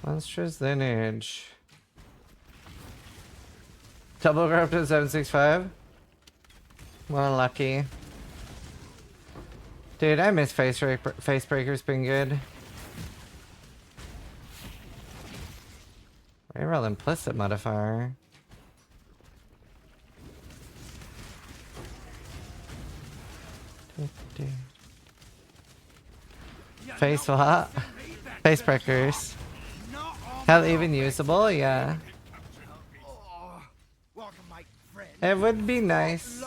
Monstrous lineage. Double grab to 765. Well, lucky. Dude, I miss Facebreaker's been good. Reroll implicit modifier. Face what? Facebreakers. Hell, even usable? Yeah. It would be nice.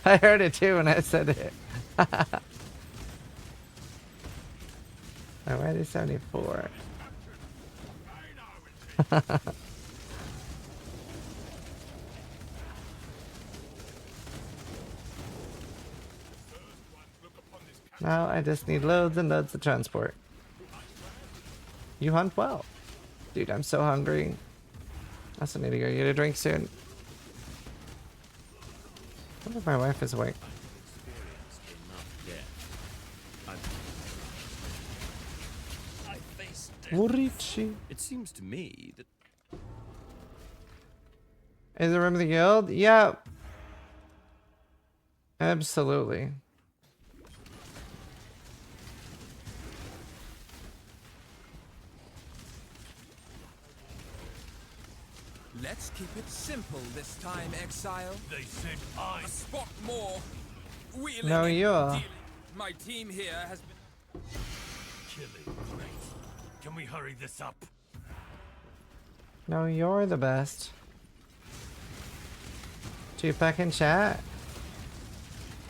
I heard it too when I said it. Alright, it's 74. Now I just need loads and loads of transport. You hunt well. Dude, I'm so hungry. I also need to go get a drink soon. I wonder if my wife is awake. It seems to me that... Is it Room of the Guild? Yeah. Absolutely. Let's keep it simple this time, Exile. They said I spot more. Wheeling No, and you are. dealing. My team here has been killing great. Can we hurry this up? No, you're the best. Tupac in chat.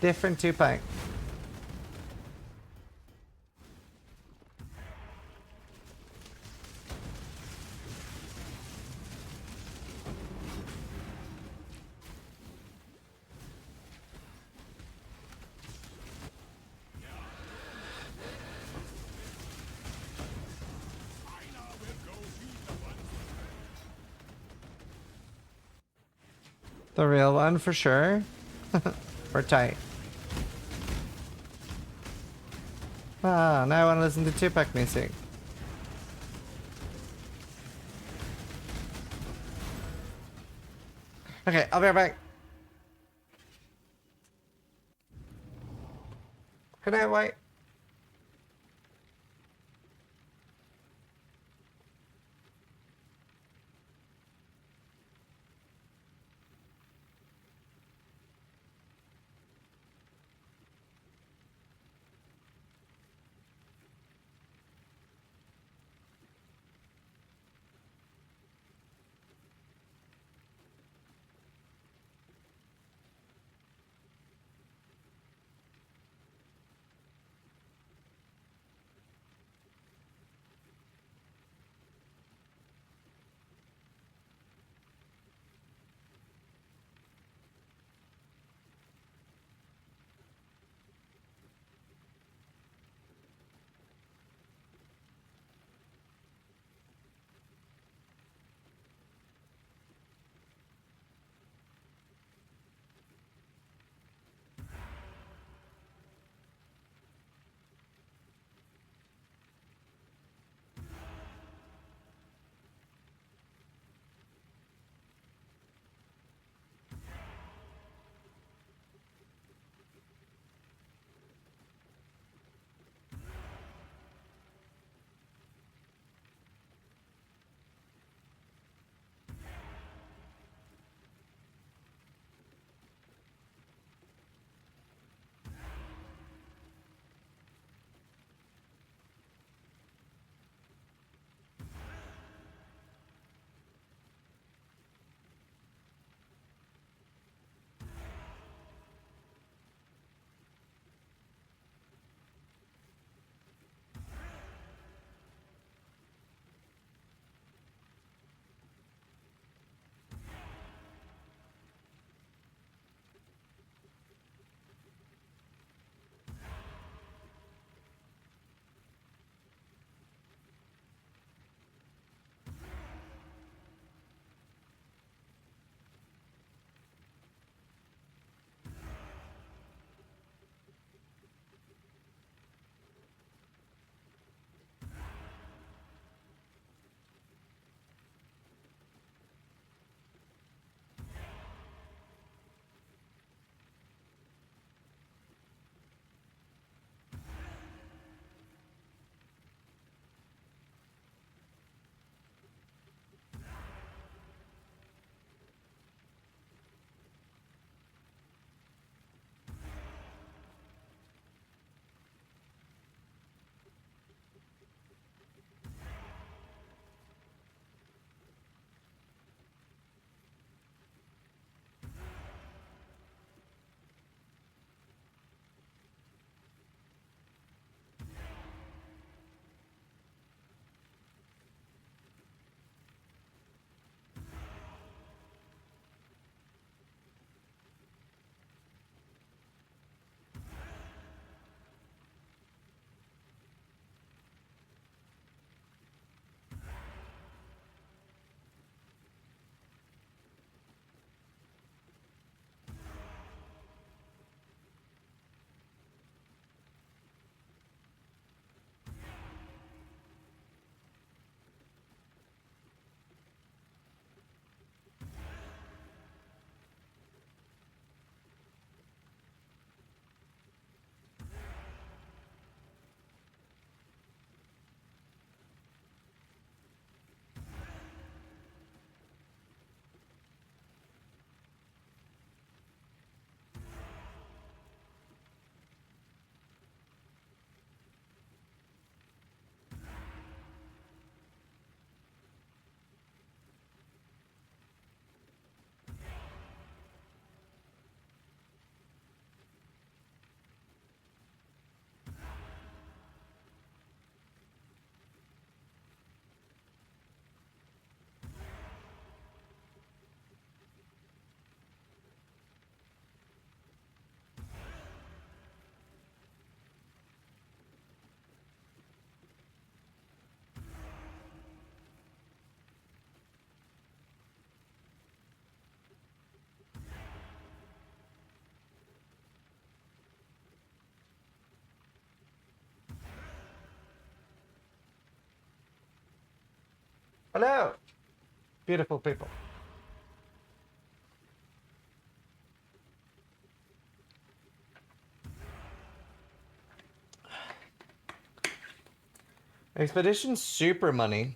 different two-pack. The real one for sure. We're tight. Ah, now I want to listen to two-pack music. Okay, I'll be right back. Good night, White. Hello, beautiful people. Expedition super money.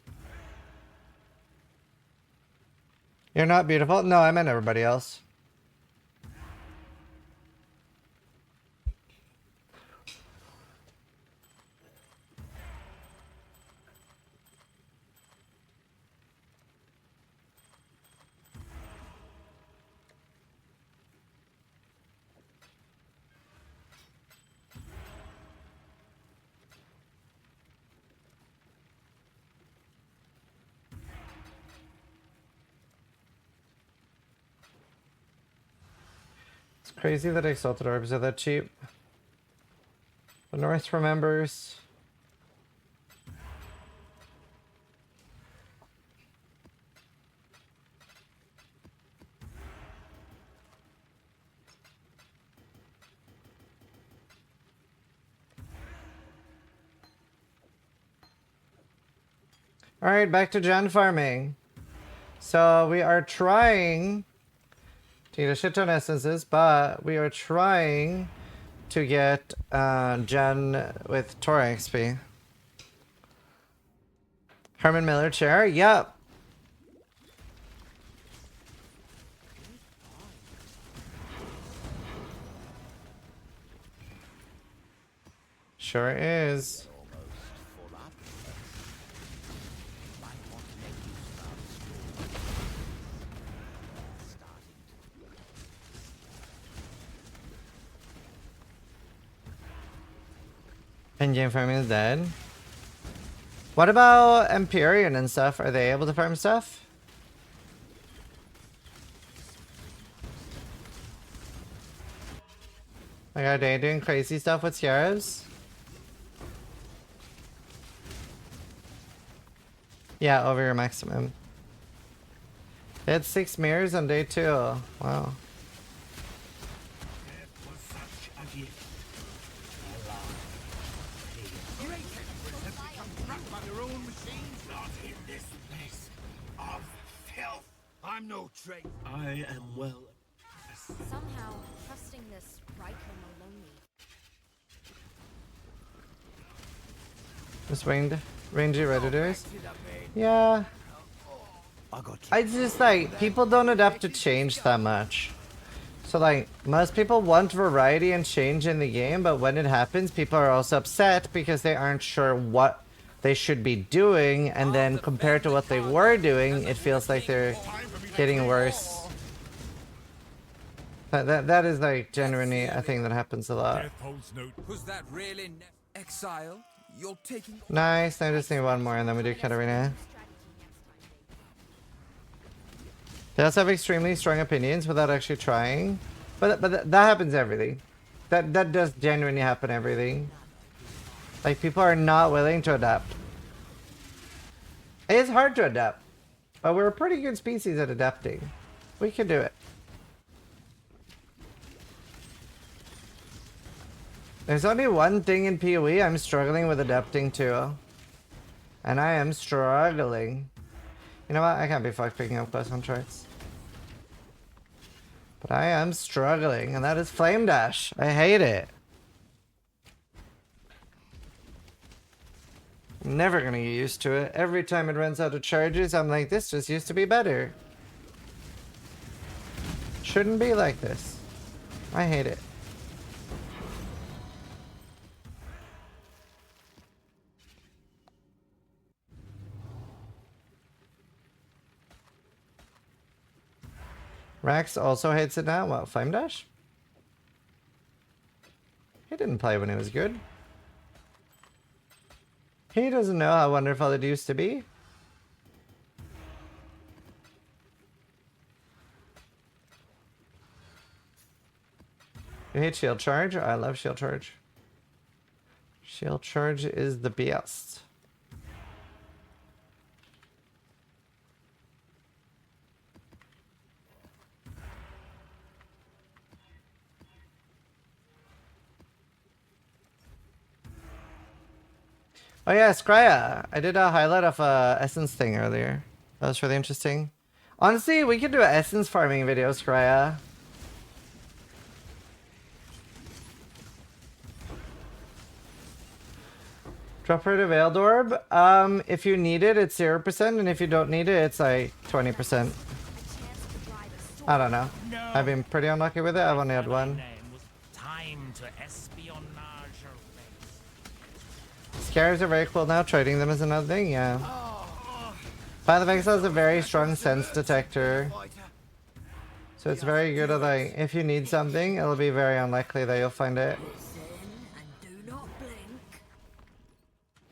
You're not beautiful? No, I meant everybody else. It's crazy that exalted orbs are that cheap. The North remembers. Alright, back to gen farming. So we are trying to get a shit ton of essences, but we are trying to get gen with Tor XP. Herman Miller chair? Yep. Sure is. In-game farming is dead. What about Empyrean and stuff? Are they able to farm stuff? Like, are they doing crazy stuff with Sierras? Yeah, over your maximum. They had 6 mirrors on day 2. Wow. I'm no traitor. I am well. Somehow, trusting this Riker Maloney. This rangy redditors? Yeah. I just like, people don't adapt to change that much. So like, most people want variety and change in the game, but when it happens, people are also upset because they aren't sure what they should be doing, and then compared to what they were doing, it feels like they're getting worse. That is like genuinely a thing that happens a lot. Was that really exile? You're taking. Nice. I just need one more, and then we do Katarina. They also have extremely strong opinions without actually trying, but that happens everything. That does genuinely happen everything. Like, people are not willing to adapt. It's hard to adapt, but we're a pretty good species at adapting. We can do it. There's only one thing in PoE I'm struggling with adapting to. And I am struggling. You know what? I can't be fucked picking up class 1 charts. But I am struggling, and that is Flame Dash. I hate it. I'm never gonna get used to it. Every time it runs out of charges, I'm like, this just used to be better. Shouldn't be like this. I hate it. Rax also hates it now. What, Flame Dash? He didn't play when it was good. He doesn't know how wonderful it used to be. You hate Shield Charge? I love Shield Charge. Shield Charge is the best. Oh yeah, Scrya. I did a highlight of a Essence thing earlier. That was really interesting. Honestly, we could do an essence farming video, Skraya. Drop her to Veiled Orb. If you need it, it's 0%, and if you don't need it, it's like 20%. I don't know. I've been pretty unlucky with it. I've only had one. Time to espionage your race. Scares are very cool now. Trading them is another thing, yeah. Path of Exile has a very strong sense detector. So it's very good at like, if you need something, it'll be very unlikely that you'll find it.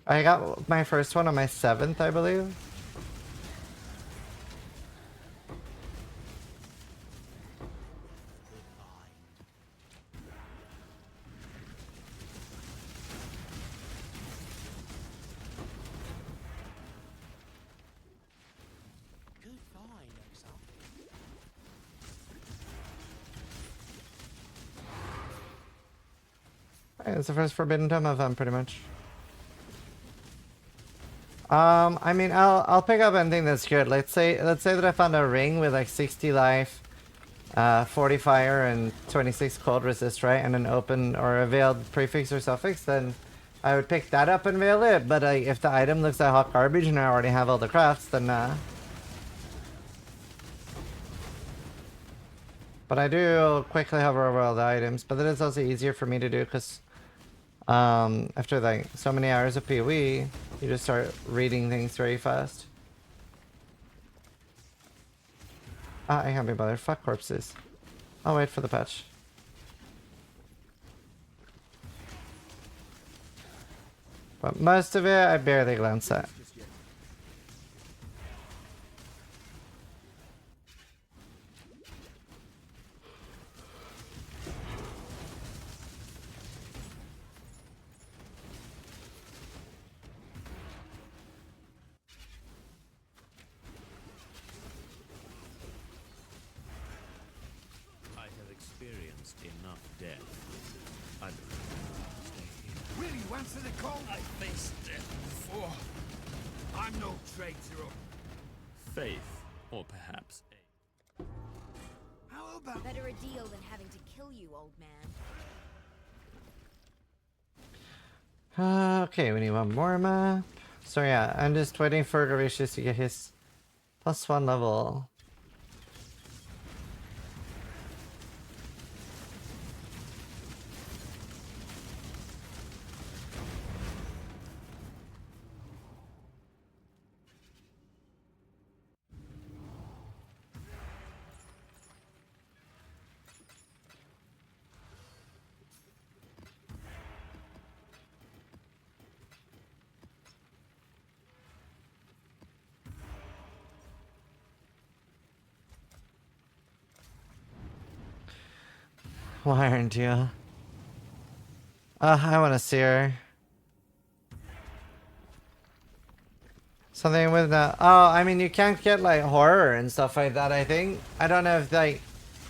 I got my first one on my 7th, I believe. It's the first Forbidden Tome I've done, pretty much. I mean, I'll pick up anything that's good. Let's say that I found a ring with like 60 life, 40 fire, and 26 cold resist, right? And an open or a veiled prefix or suffix, then I would pick that up and veil it. But if the item looks like hot garbage and I already have all the crafts, then But I do quickly hover over all the items. But that is also easier for me to do because after like so many hours of PoE, you just start reading things very fast. Ah, I can't be bothered. Fuck corpses. I'll wait for the patch. But most of it, I barely glance at. Enough death. I Will you answer the call? I faced death before. I'm no traitor. Faith, or perhaps How about better a deal than having to kill you, old man? Okay, we need one more map. So yeah, I'm just waiting for Gravicious to get his +1 level. Why aren't you? I want to see her. Something with that. Oh, I mean, you can't get like horror and stuff like that, I think. I don't know if like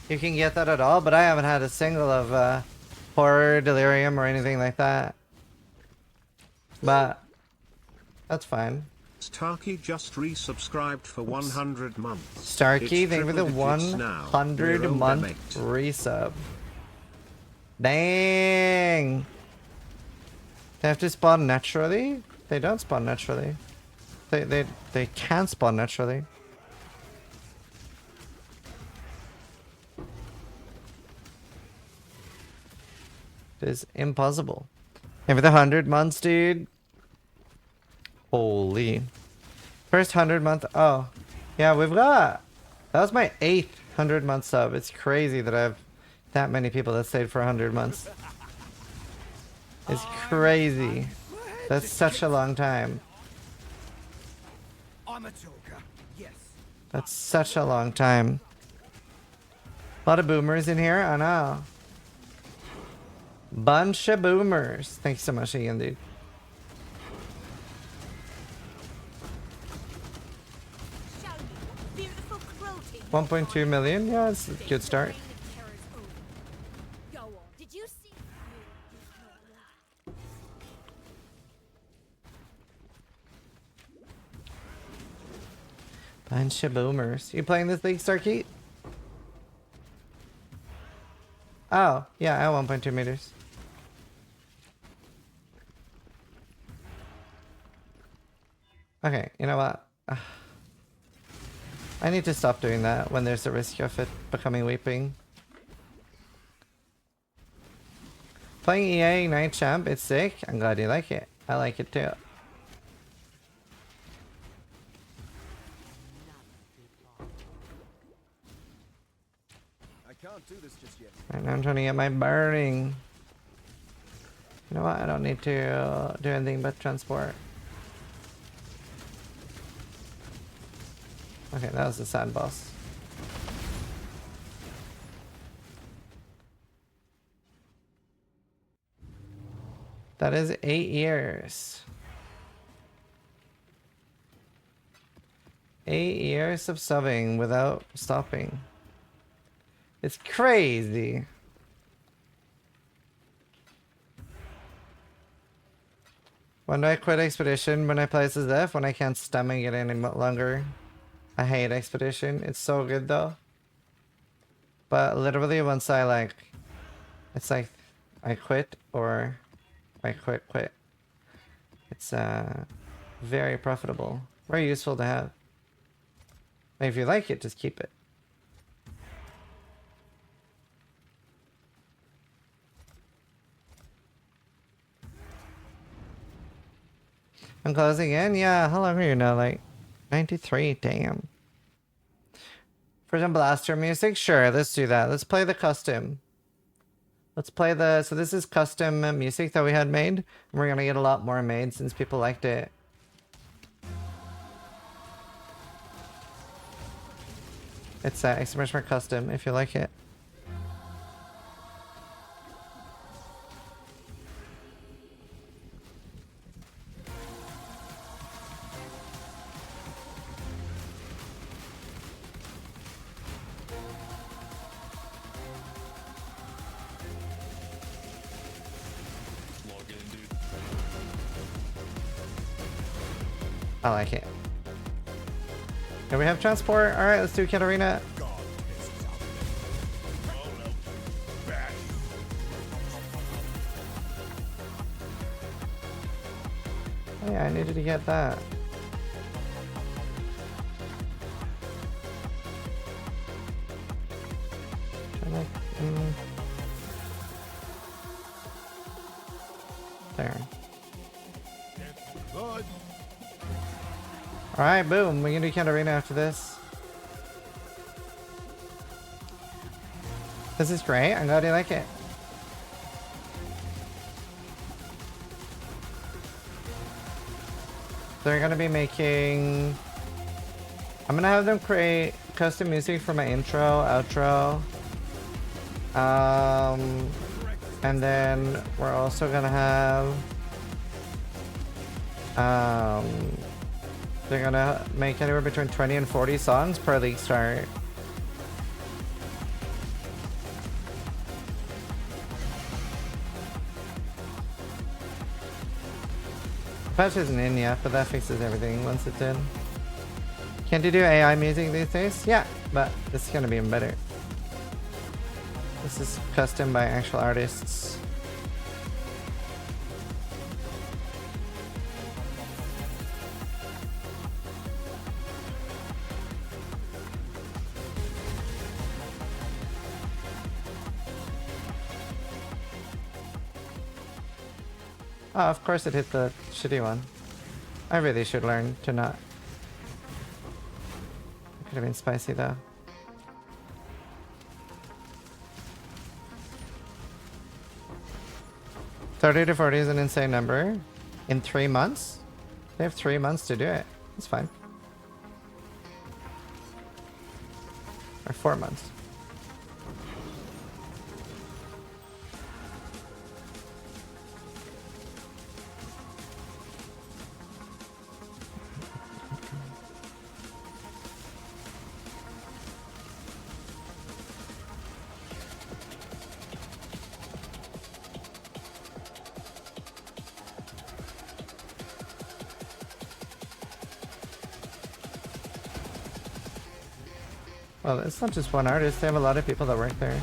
you can get that at all, but I haven't had a single of horror, delirium, or anything like that. But that's fine. Starkey just resubscribed for 100 months. Starkey, It's thank you for the triple digits now. 100-month resub. Dang! They have to spawn naturally? They don't spawn naturally. They can spawn naturally. It is impossible. And for the 100 months, dude. Holy. First 100-month. Oh. Yeah, we've got. That was my 8th 100-month sub. It's crazy that I have that many people that stayed for 100 months. It's crazy. That's such a long time. I'm a talker. Yes. That's such a long time. A lot of boomers in here. I know. Bunch of boomers. Thanks so much again, dude. $1.2 million. Yeah, it's a good start. Did you see? Bunch of boomers. You playing this league, Starkey? Oh, yeah, at 1.2 meters. Okay, you know what? I need to stop doing that when there's a risk of it becoming weeping. Playing EA Ignite Champ, it's sick. I'm glad you like it. I like it too. I can't do this just yet. Right now I'm trying to get my burning. You know what? I don't need to do anything but transport. Okay, that was the sand boss. That is 8 years. 8 years of subbing without stopping. It's crazy. When do I quit Expedition? When I play as Zeph? When I can't stomach it any longer. I hate Expedition. It's so good though. But literally once I like... It's like I quit or I quit. It's very profitable. Very useful to have. If you like it, just keep it. I'm closing in? Yeah, how long are you now? Like 93, damn. For some blaster music? Sure, let's do that. Let's play the custom. Let's play the... So this is custom music that we had made. And we're gonna get a lot more made since people liked it. It's exclamation mark custom if you like it. I like it. Can we have transport? Alright, let's do Katarina. Oh yeah, I needed to get that. There. Alright, boom. We can do Katarina after this. This is great. I'm glad you like it. They're gonna be making... I'm gonna have them create custom music for my intro, outro. And then we're also gonna have... they're gonna make anywhere between 20 and 40 songs per league start. Patch isn't in yet, but that fixes everything once it's in. Can't you do AI music these days? Yeah, but this is gonna be even better. This is custom by actual artists. Oh, of course it hit the shitty one. I really should learn to not. It could have been spicy though. 30 to 40 is an insane number. In 3 months? They have 3 months to do it. That's fine. Or 4 months. Well, it's not just one artist. They have a lot of people that work there.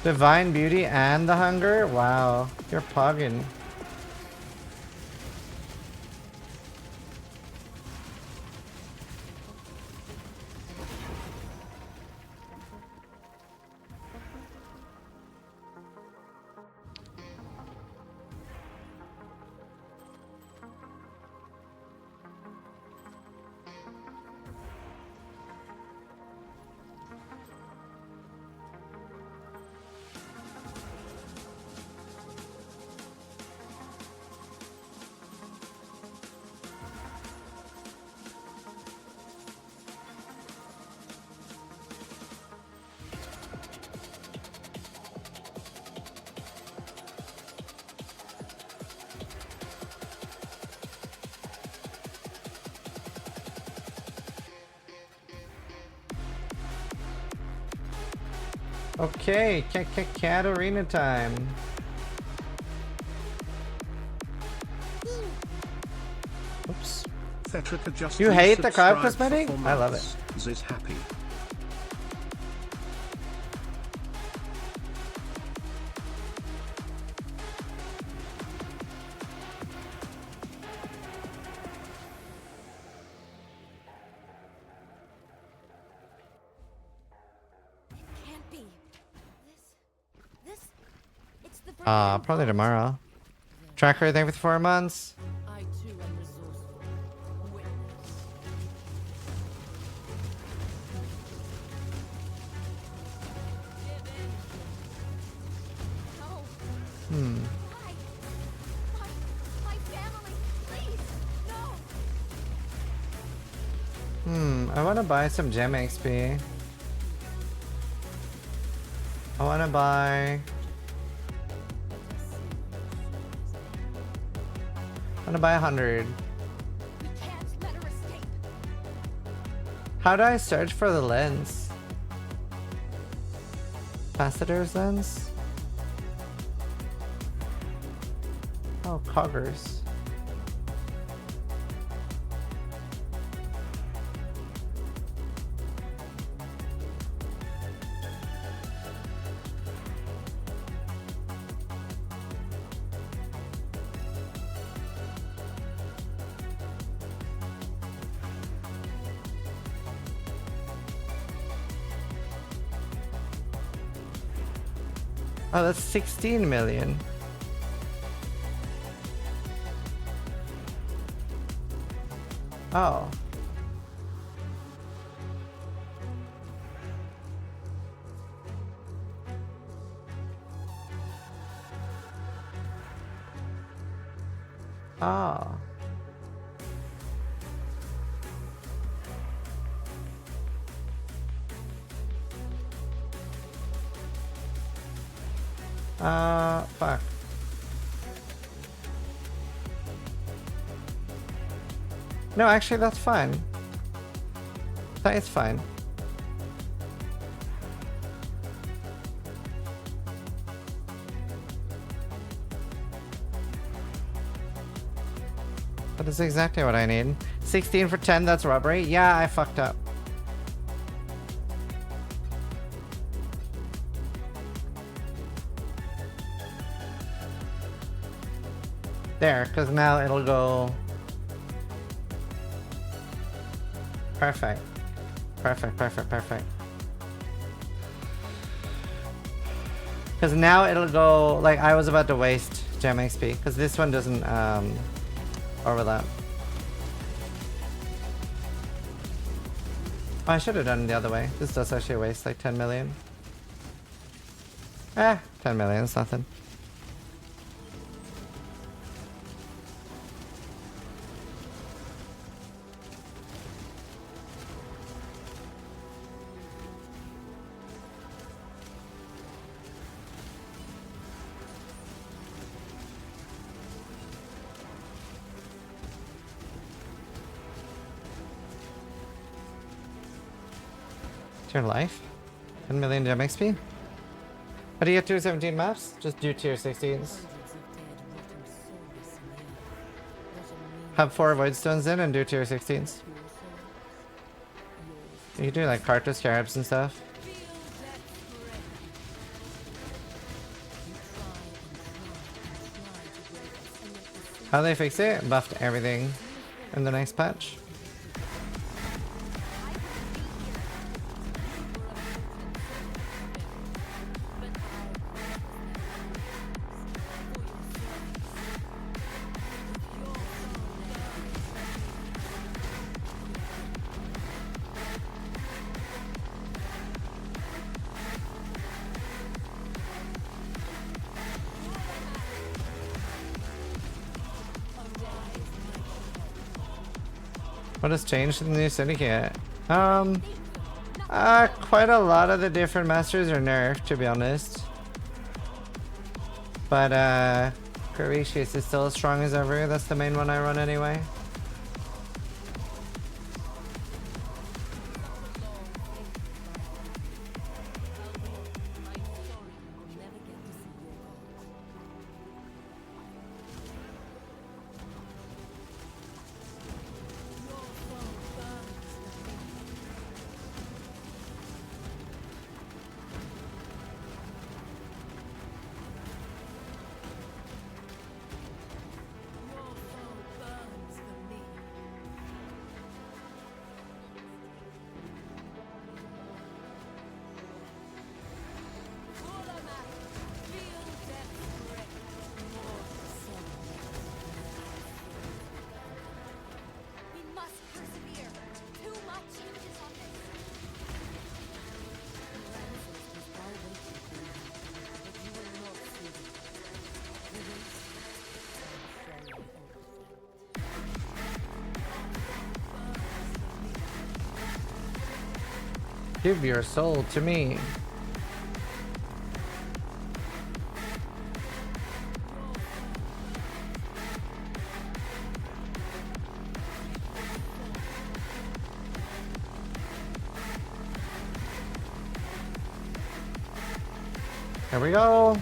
Divine Beauty and the Hunger? Wow, you're pogging. Okay, cat arena time. Oops. Thetrica just You hate the crowd resubscribed cosmetic? for 4 I love it. months. Ziz happy. Can't be. This. It's the. Probably tomorrow. Tracker, thank you for 4 months. I too am resourceful. Witness. No. Hmm. Why? My family. Please. No. I want to buy some gem XP. I want to buy... I'm gonna buy 100. We can't let her escape. How do I search for the lens? Capacitor's lens? Oh, coggers. Oh, that's 16 million. Oh. Oh. Fuck. No, actually, that's fine. That is fine. That is exactly what I need. 16 for 10, that's robbery. Yeah, I fucked up. There, because now it'll go... Perfect. Perfect, perfect, perfect. Because now it'll go... Like, I was about to waste gem XP, because this one doesn't overlap. Oh, I should have done it the other way. This does actually waste like 10 million. 10 million is nothing. Tier life. 10 million gem XP. How do you get tier 17 maps? Just do tier 16s. Have 4 void stones in and do tier 16s. You can do like Carter scarabs and stuff. How they fix it? Buffed everything in the next patch. What has changed in the new syndicate? Quite a lot of the different masters are nerfed, to be honest. But Gravious is still as strong as ever. That's the main one I run anyway. Give your soul to me. Here we go.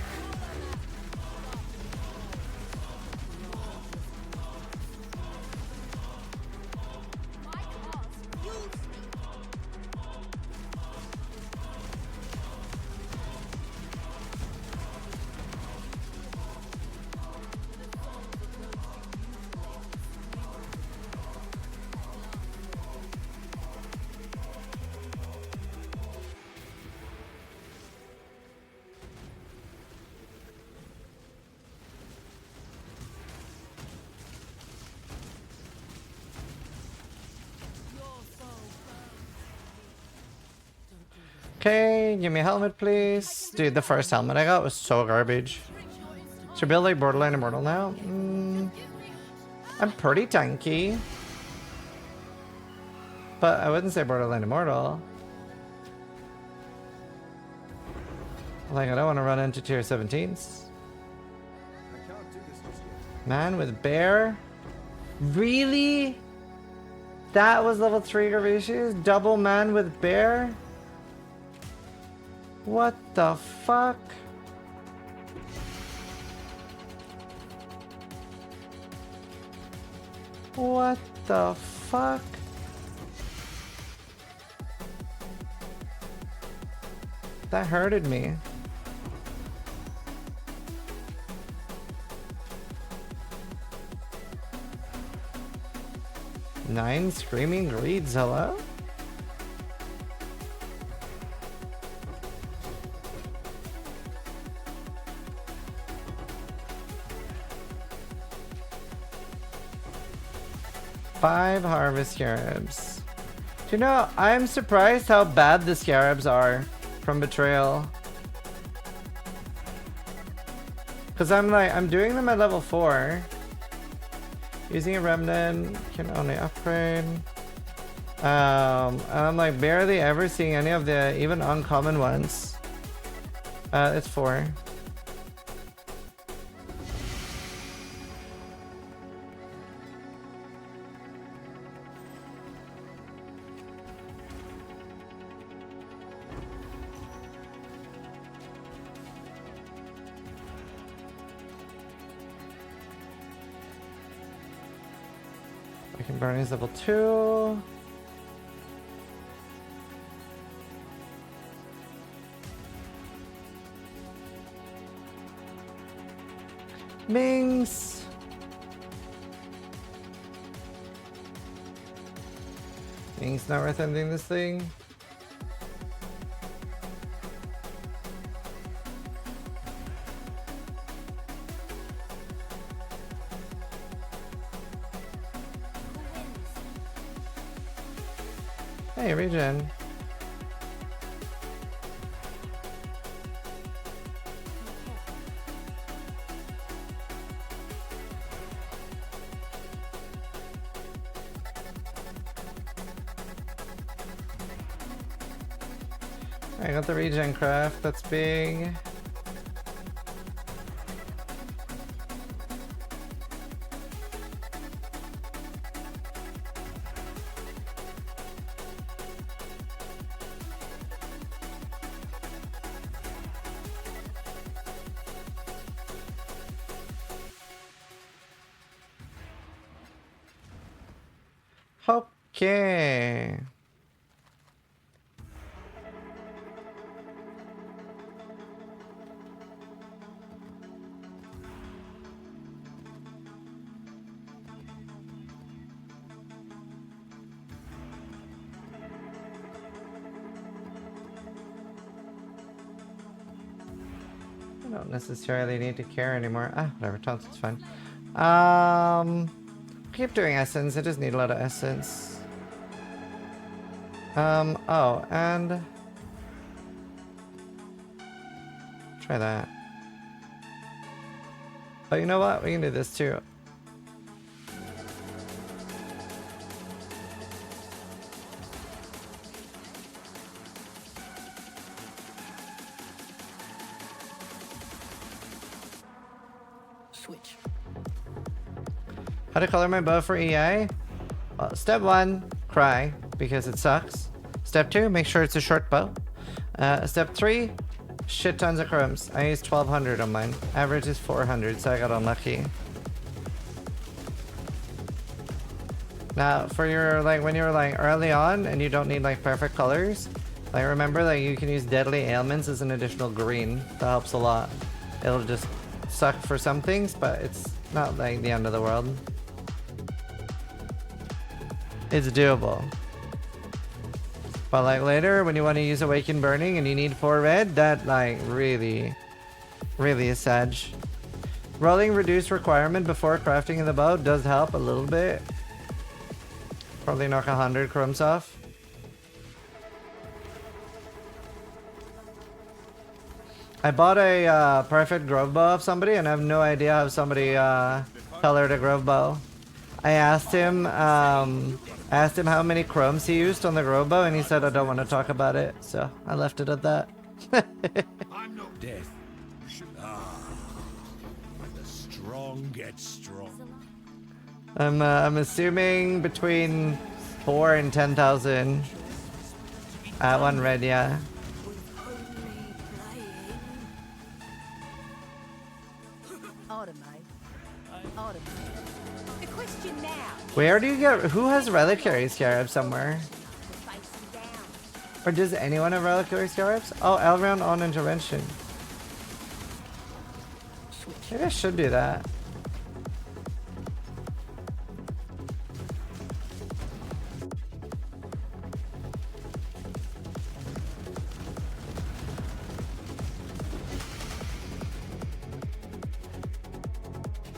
Okay, give me a helmet, please. Dude, the first helmet I got was so garbage. Should build like Borderline Immortal now? I'm pretty tanky. But I wouldn't say Borderline Immortal. Like, I don't want to run into tier 17s. Man with bear? Really? That was level 3 Gravious? Double man with bear? What the fuck? What the fuck? That hurted me. Nine screaming greeds, hello? Five harvest scarabs. Do you know, I'm surprised how bad the scarabs are from Betrayal. Because I'm doing them at level 4. Using a remnant, can only upgrade. And I'm like barely ever seeing any of the even uncommon ones. It's 4. Awakened Burning is level 2. Mings. Mings not worth ending this thing. Hey, regen. I got the regen craft, that's big. Okay. I don't necessarily need to care anymore. Ah, whatever, Tonsils fine. Keep doing essence. I just need a lot of essence. Oh, and try that. Oh, you know what? We can do this too. Switch. How to color my bow for EI? Well, step 1, cry, because it sucks. Step 2, make sure it's a short bow. Step 3, shit tons of chromes. I used 1200 on mine. Average is 400, so I got unlucky. Now, for your, like, when you're, like, early on and you don't need, like, perfect colors, like, remember that you can use deadly ailments as an additional green. That helps a lot. It'll just suck for some things, but it's not, like, the end of the world. It's doable. But like later, when you want to use Awakened Burning and you need 4 red, that like really is sad. Rolling reduced requirement before crafting in the bow does help a little bit. Probably knock 100 chromes off. I bought a perfect grove bow off somebody and I have no idea how somebody colored a grove bow. I asked him how many chromes he used on the grove bow, and he said I don't want to talk about it, so I left it at that. I'm no death. When the strong get strong. I'm assuming between 4 and 10,000 at 1 red, yeah. Where do you get? Who has reliquary scarab somewhere? Or does anyone have reliquary scarabs? Oh, Elrond on intervention. Maybe I should do that.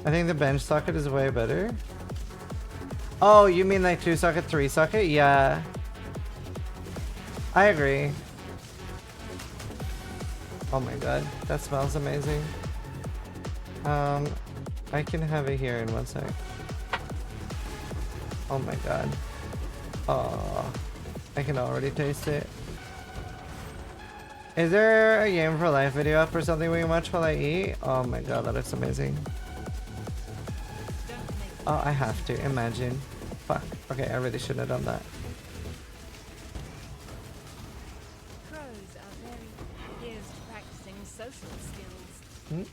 I think the bench socket is way better. Oh, you mean like 2 socket, 3 socket? Yeah. I agree. Oh my god, that smells amazing. I can have it here in 1 sec. Oh my god. Oh, I can already taste it. Is there a Game for Life video up or something we can watch while I eat? Oh my god, that looks amazing. Oh, I have to. Imagine. Fuck. Okay, I really shouldn't have done that. Crows are very geared to practicing social skills.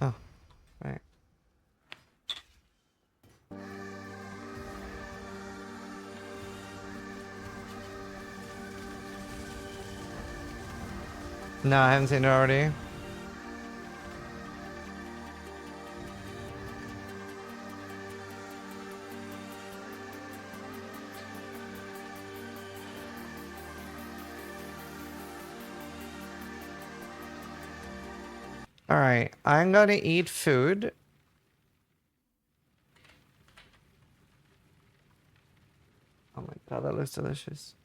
Oh, right. No, I haven't seen it already. Alright, I'm gonna eat food. Oh my god, that looks delicious.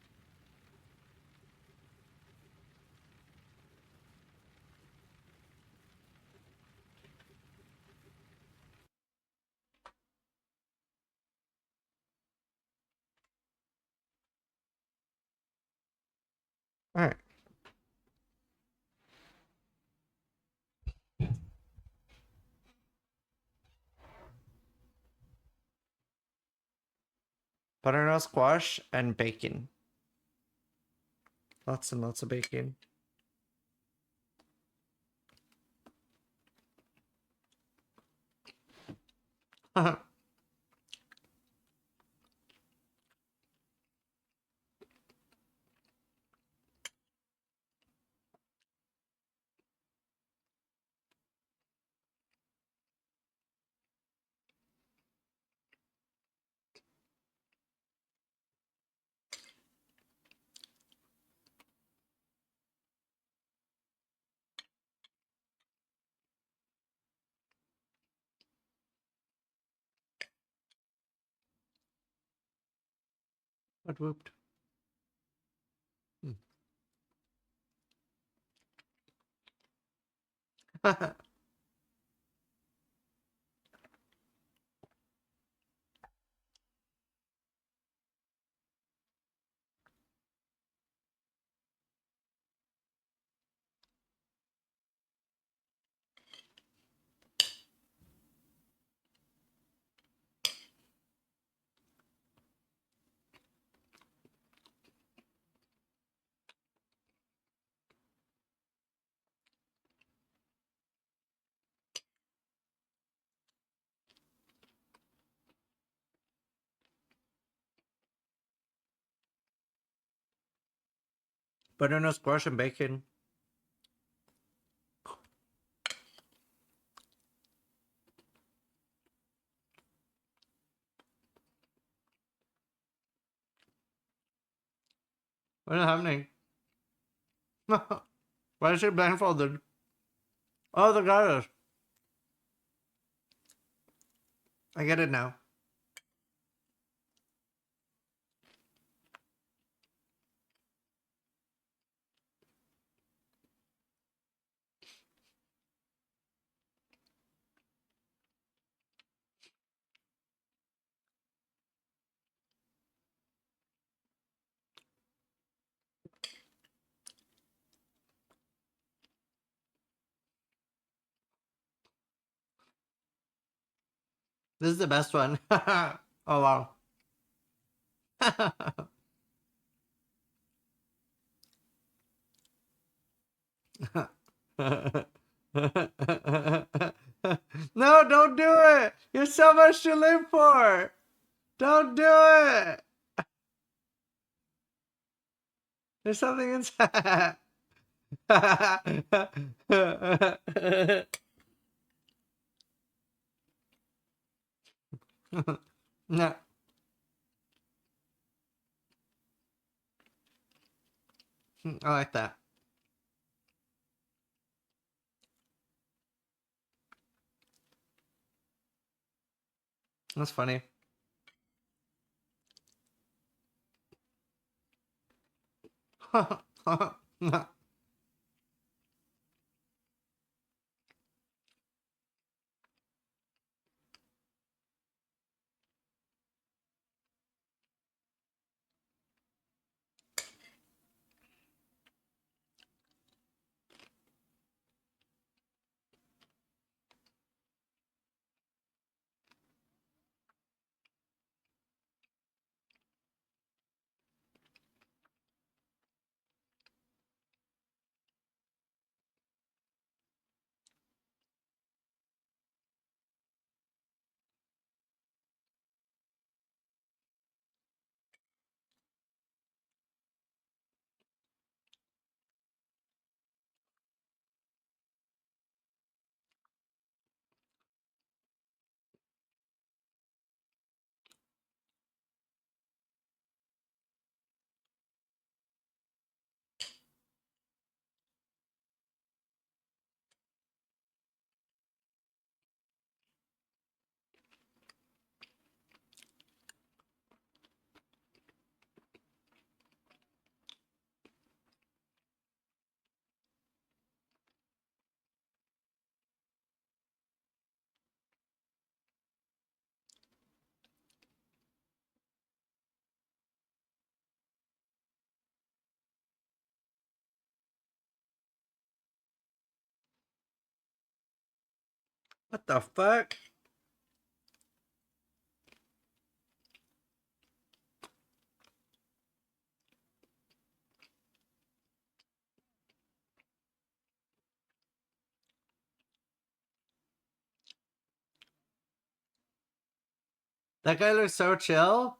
Alright. Butternut squash and bacon. Lots and lots of bacon. What whooped? Butternut squash and bacon. What is happening? Why is she blindfolded? Oh, the goddess. I get it now. This is the best one. Oh, wow. No, don't do it. You have so much to live for. Don't do it. There's something inside. No. I like that. That's funny. What the fuck? That guy looks so chill.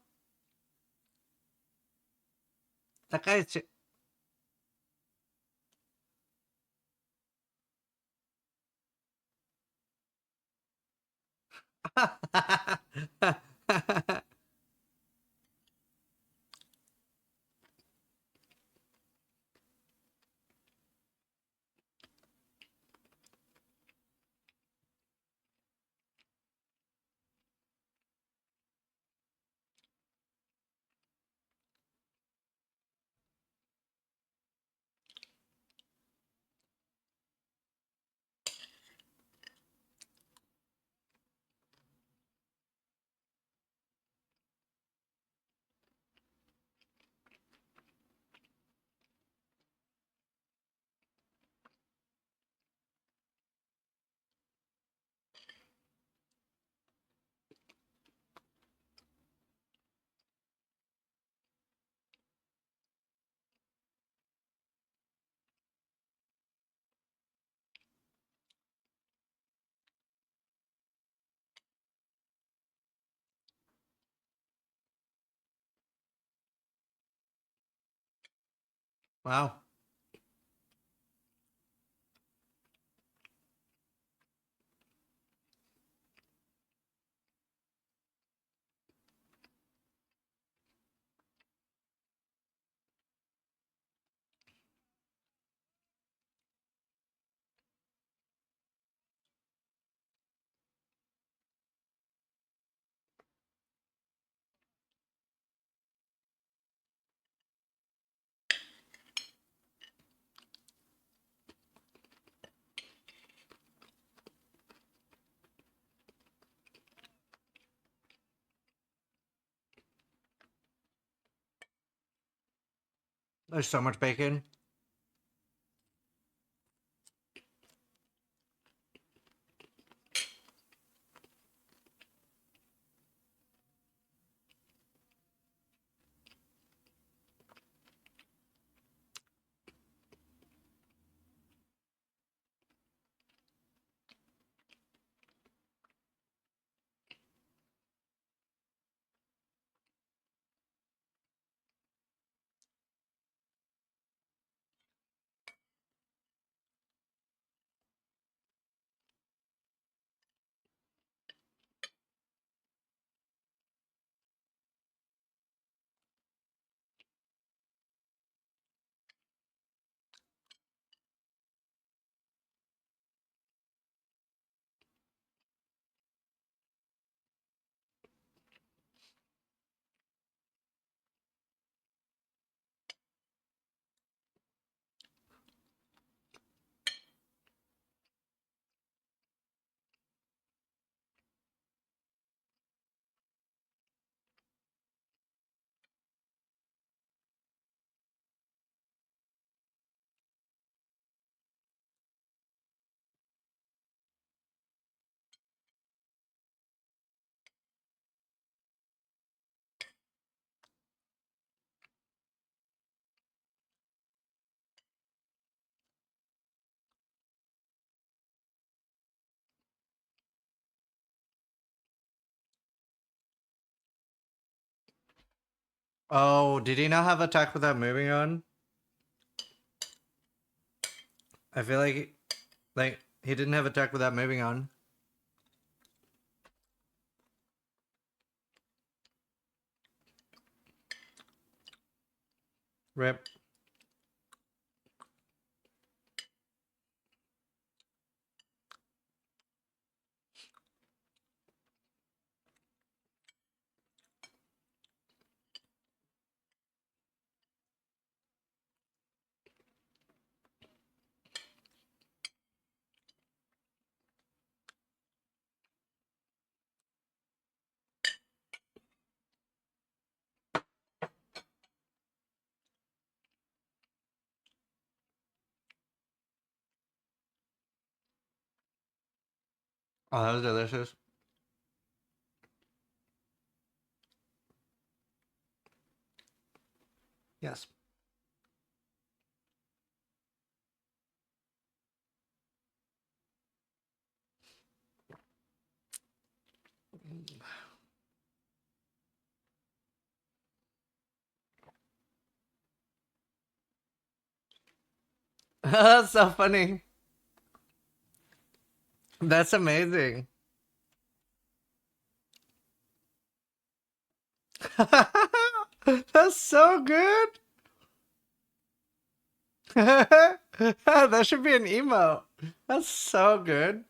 That guy's wow. There's so much bacon. Oh, did he not have attack without moving on? I feel like he didn't have attack without moving on. Rip. Oh, that was delicious. Yes. That's so funny. That's amazing. That's so good. That should be an emote. That's so good.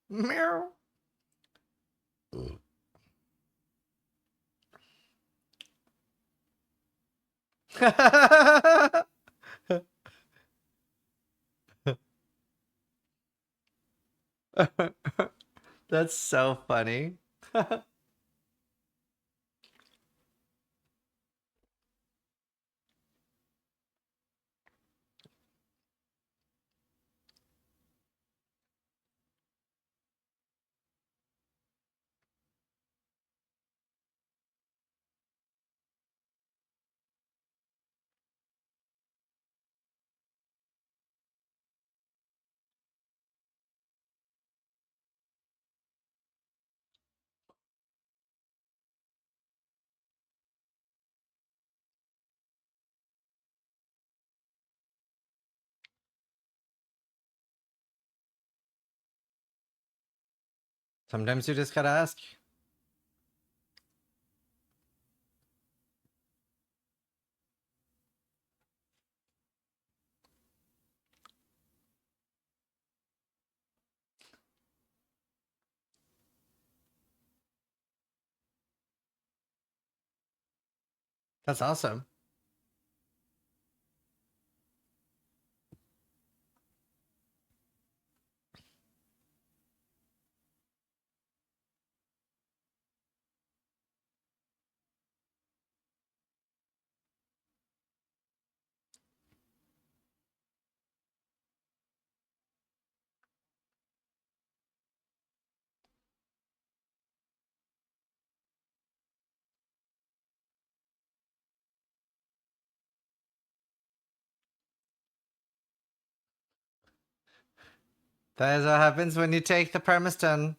Meow. That's so funny. Sometimes you just gotta ask. That's awesome. That is what happens when you take the permastone.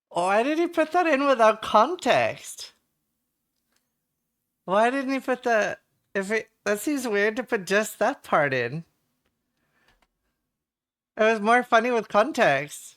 Why did he put that in without context? Why didn't he put that? That seems weird to put just that part in. It was more funny with context.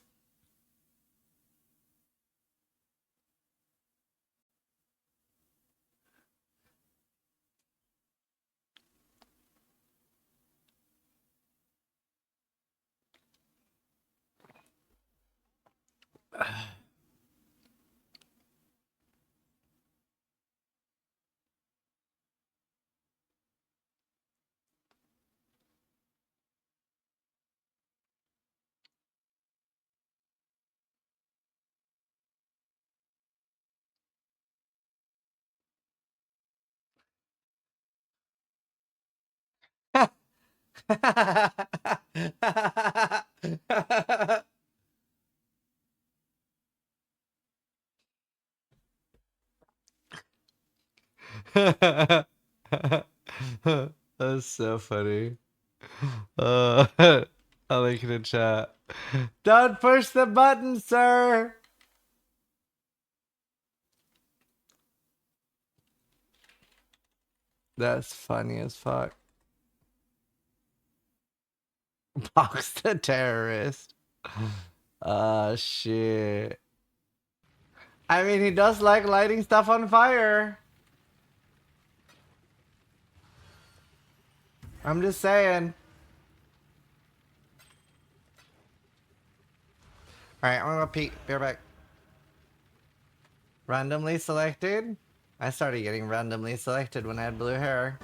That's so funny. I like it in chat. Don't push the button, sir. That's funny as fuck. Box the terrorist. Shit. I mean, he does like lighting stuff on fire. I'm just saying. Alright, I'm gonna go pee. Be right back. Randomly selected? I started getting randomly selected when I had blue hair.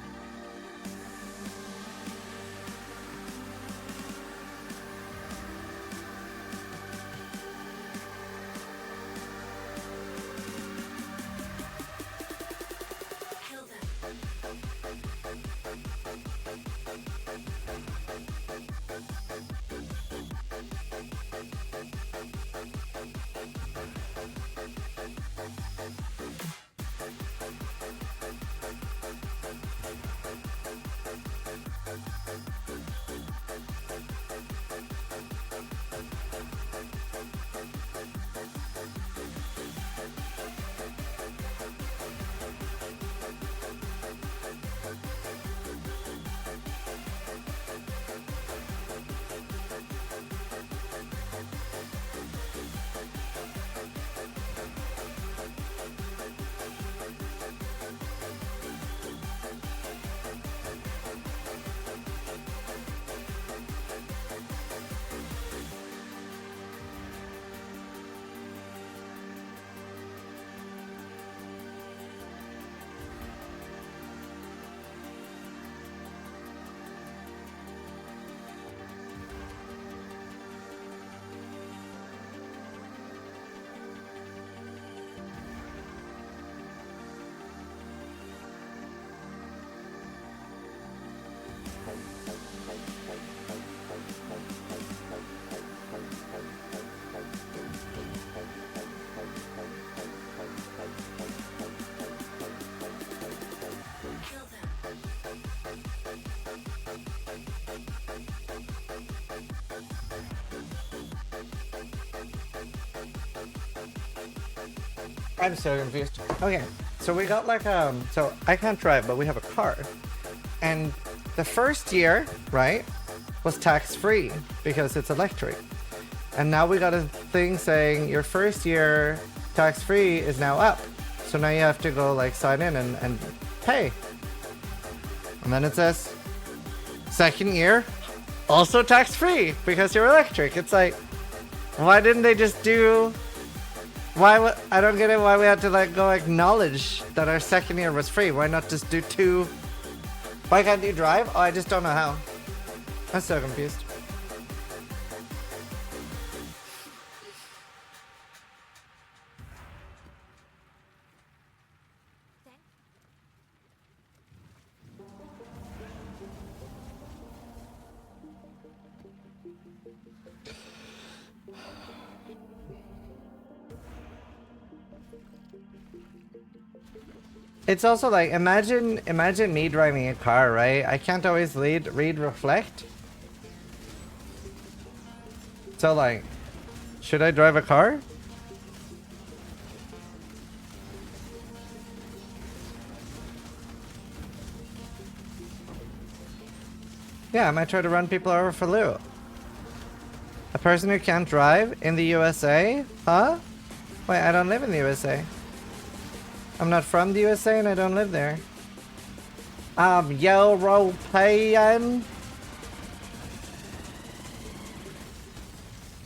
I'm so confused. Okay, so we got like so I can't drive, but we have a car, and the first year, right, was tax-free because it's electric, and now we got a thing saying your first year tax-free is now up, so now you have to go like sign in and pay, and then it says second year also tax-free because you're electric. It's like, why didn't they just do? Why I don't get it. Why we had to like go acknowledge that our second year was free. Why not just do 2? Why can't you drive? Oh, I just don't know how. I'm so confused. It's also like, imagine me driving a car, right? I can't always read reflect. So like, should I drive a car? Yeah, I might try to run people over for loot. A person who can't drive in the USA? Huh? Wait, I don't live in the USA. I'm not from the USA and I don't live there. I'm European.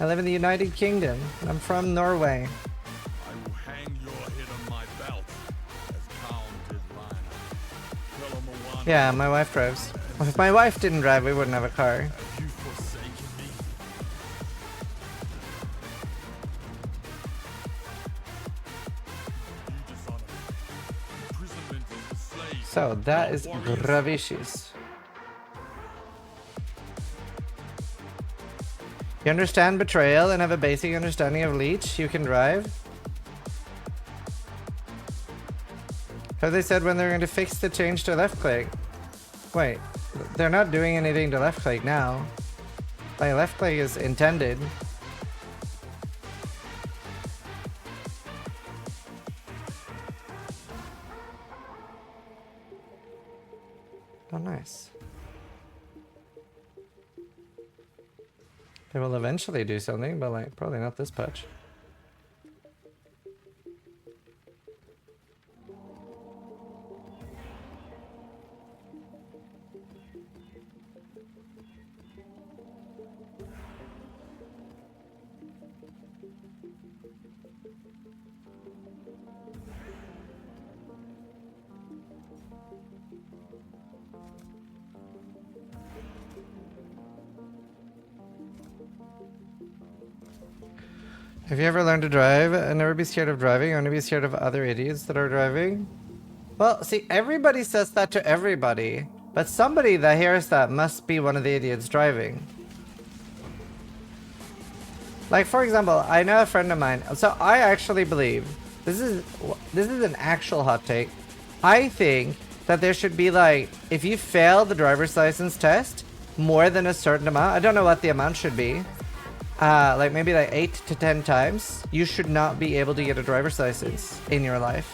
I live in the United Kingdom. I'm from Norway. I will hang your head on my belt, as Count did Lionel. Yeah, my wife drives. Well, if my wife didn't drive, we wouldn't have a car. Have you forsaken me? So that is Gravicious. You understand betrayal and have a basic understanding of leech? You can drive? Have they said when they're going to fix the change to left click? Wait, they're not doing anything to left click now. Like, left click is intended. Oh, nice. They will eventually do something, but like, probably not this patch. Have you ever learned to drive and never be scared of driving? Only be scared of other idiots that are driving? Well, see, everybody says that to everybody, but somebody that hears that must be one of the idiots driving. Like, for example, I know a friend of mine. So I actually believe this is an actual hot take. I think that there should be like, if you fail the driver's license test more than a certain amount, I don't know what the amount should be. Like maybe like 8 to 10 times, you should not be able to get a driver's license in your life.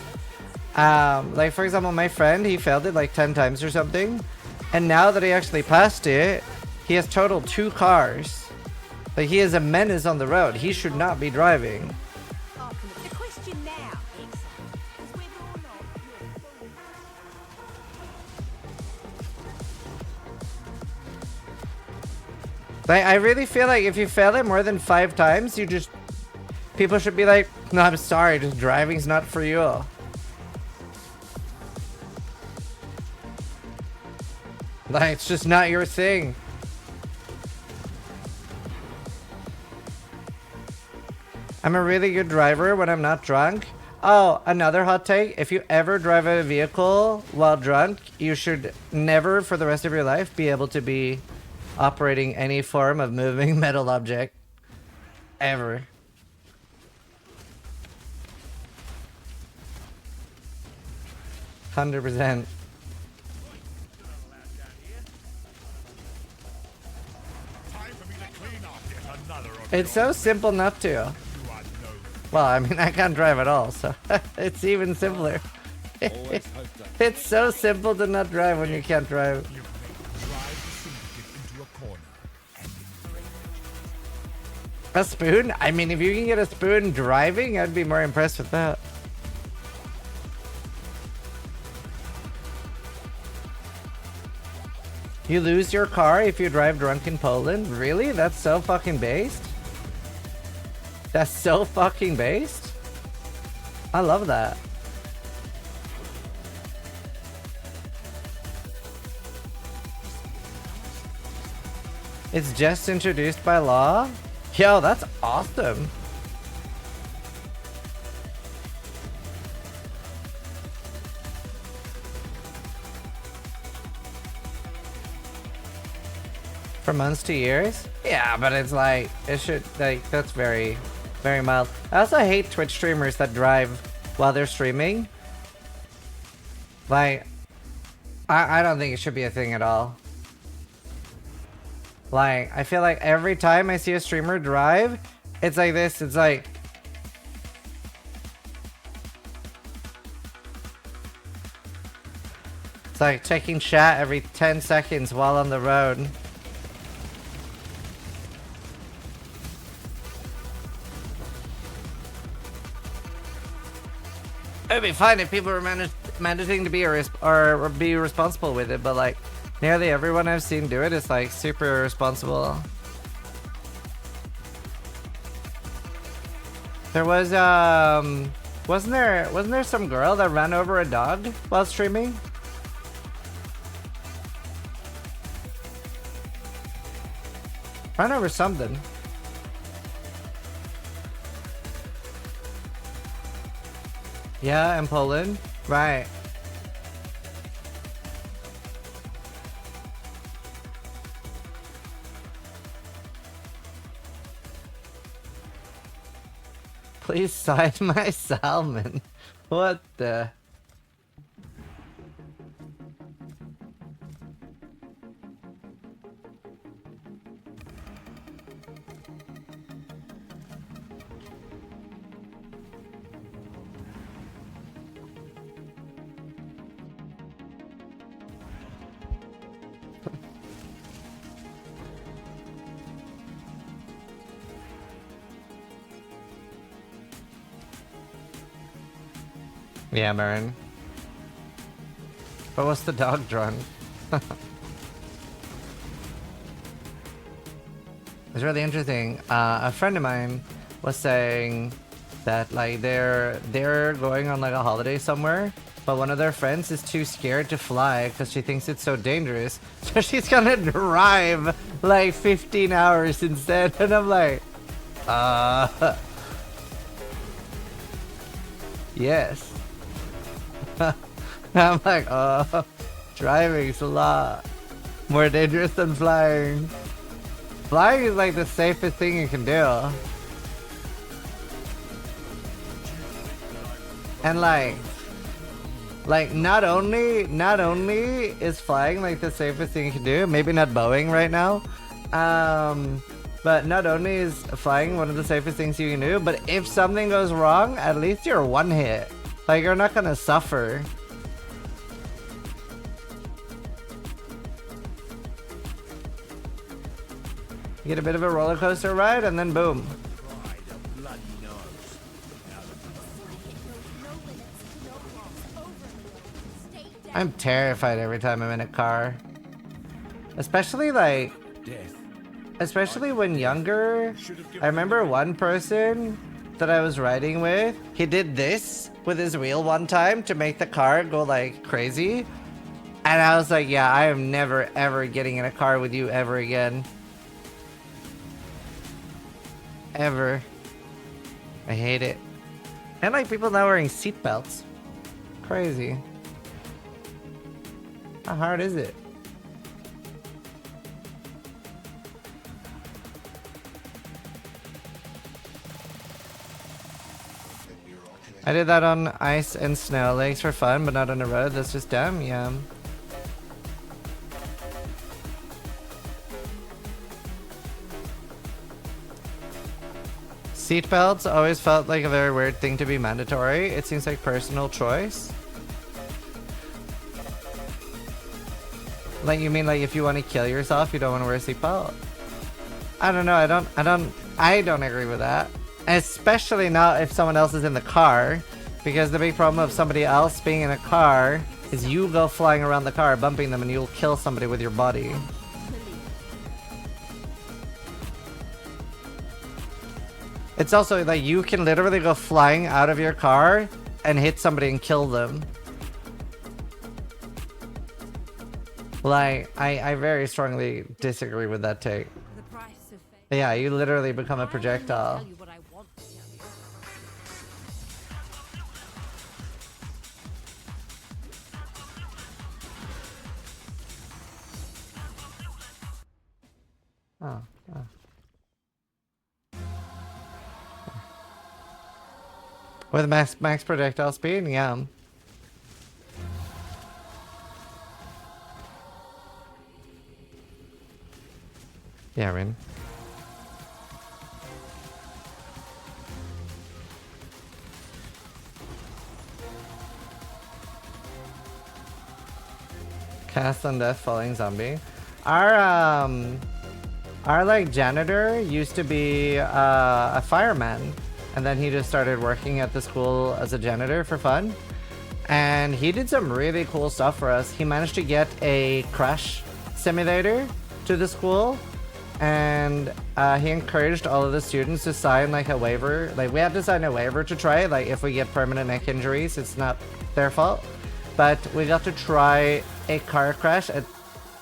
Like for example, my friend, he failed it like 10 times or something, and now that he actually passed it, he has totaled 2 cars. Like, he is a menace on the road. He should not be driving. The question now, Like, I really feel like if you fail it more than 5 times, you just... people should be like, no, I'm sorry, just driving's not for you. Like, it's just not your thing. I'm a really good driver when I'm not drunk. Oh, another hot take. If you ever drive a vehicle while drunk, you should never for the rest of your life be able to be operating any form of moving metal object. Ever. %100%. It's so simple not to. Well, I mean, I can't drive at all, so it's even simpler. It's so simple to not drive when you can't drive. A spoon? I mean, if you can get a spoon driving, I'd be more impressed with that. You lose your car if you drive drunk in Poland? Really? That's so fucking based? That's so fucking based? I love that. It's just introduced by law? Yo, that's awesome. From months to years? Yeah, but it's like, it should, like, that's very, very mild. I also hate Twitch streamers that drive while they're streaming. Like, I don't think it should be a thing at all. Like, I feel like every time I see a streamer drive, it's like this, it's like... It's like checking chat every 10 seconds while on the road. It'd be fine if people were managing to be or be responsible with it, but like nearly everyone I've seen do it is like super irresponsible. There was wasn't there some girl that ran over a dog while streaming? Ran over something. Yeah, in Poland. Right. Please side my salmon. What the? Yeah, Marin. But what's the dog drunk? It's really interesting. A friend of mine was saying that like they're going on like a holiday somewhere, but one of their friends is too scared to fly because she thinks it's so dangerous. So she's gonna drive like 15 hours instead. And I'm like, yes. I'm like, oh, driving's a lot more dangerous than flying. Flying is like the safest thing you can do. And like not only is flying like the safest thing you can do, maybe not Boeing right now, but not only is flying one of the safest things you can do, but if something goes wrong, at least you're one hit. Like, you're not gonna suffer. You get a bit of a roller coaster ride and then boom. I'm terrified every time I'm in a car. Especially when younger. I remember one person that I was riding with, he did this with his wheel one time to make the car go like crazy. And I was like, yeah, I am never ever getting in a car with you ever again. Ever. I hate it. And like people now wearing seatbelts. Crazy. How hard is it? I did that on ice and snow lakes for fun, but not on the road. That's just dumb, yeah. Seatbelts always felt like a very weird thing to be mandatory. It seems like personal choice. Like, you mean like if you want to kill yourself, you don't want to wear a seatbelt? I don't know. I don't agree with that. Especially not if someone else is in the car, because the big problem of somebody else being in a car is you go flying around the car, bumping them, and you'll kill somebody with your body. It's also like you can literally go flying out of your car and hit somebody and kill them. Like, I very strongly disagree with that take. Yeah, you literally become a projectile. Oh, oh. With max projectile speed, yeah. Yeah, Rin. Cast on death, falling zombie. Our like janitor used to be a fireman, and then he just started working at the school as a janitor for fun. And he did some really cool stuff for us. He managed to get a crash simulator to the school, and he encouraged all of the students to sign like a waiver. Like, we have to sign a waiver to try. Like, if we get permanent neck injuries, it's not their fault. But we got to try a car crash at,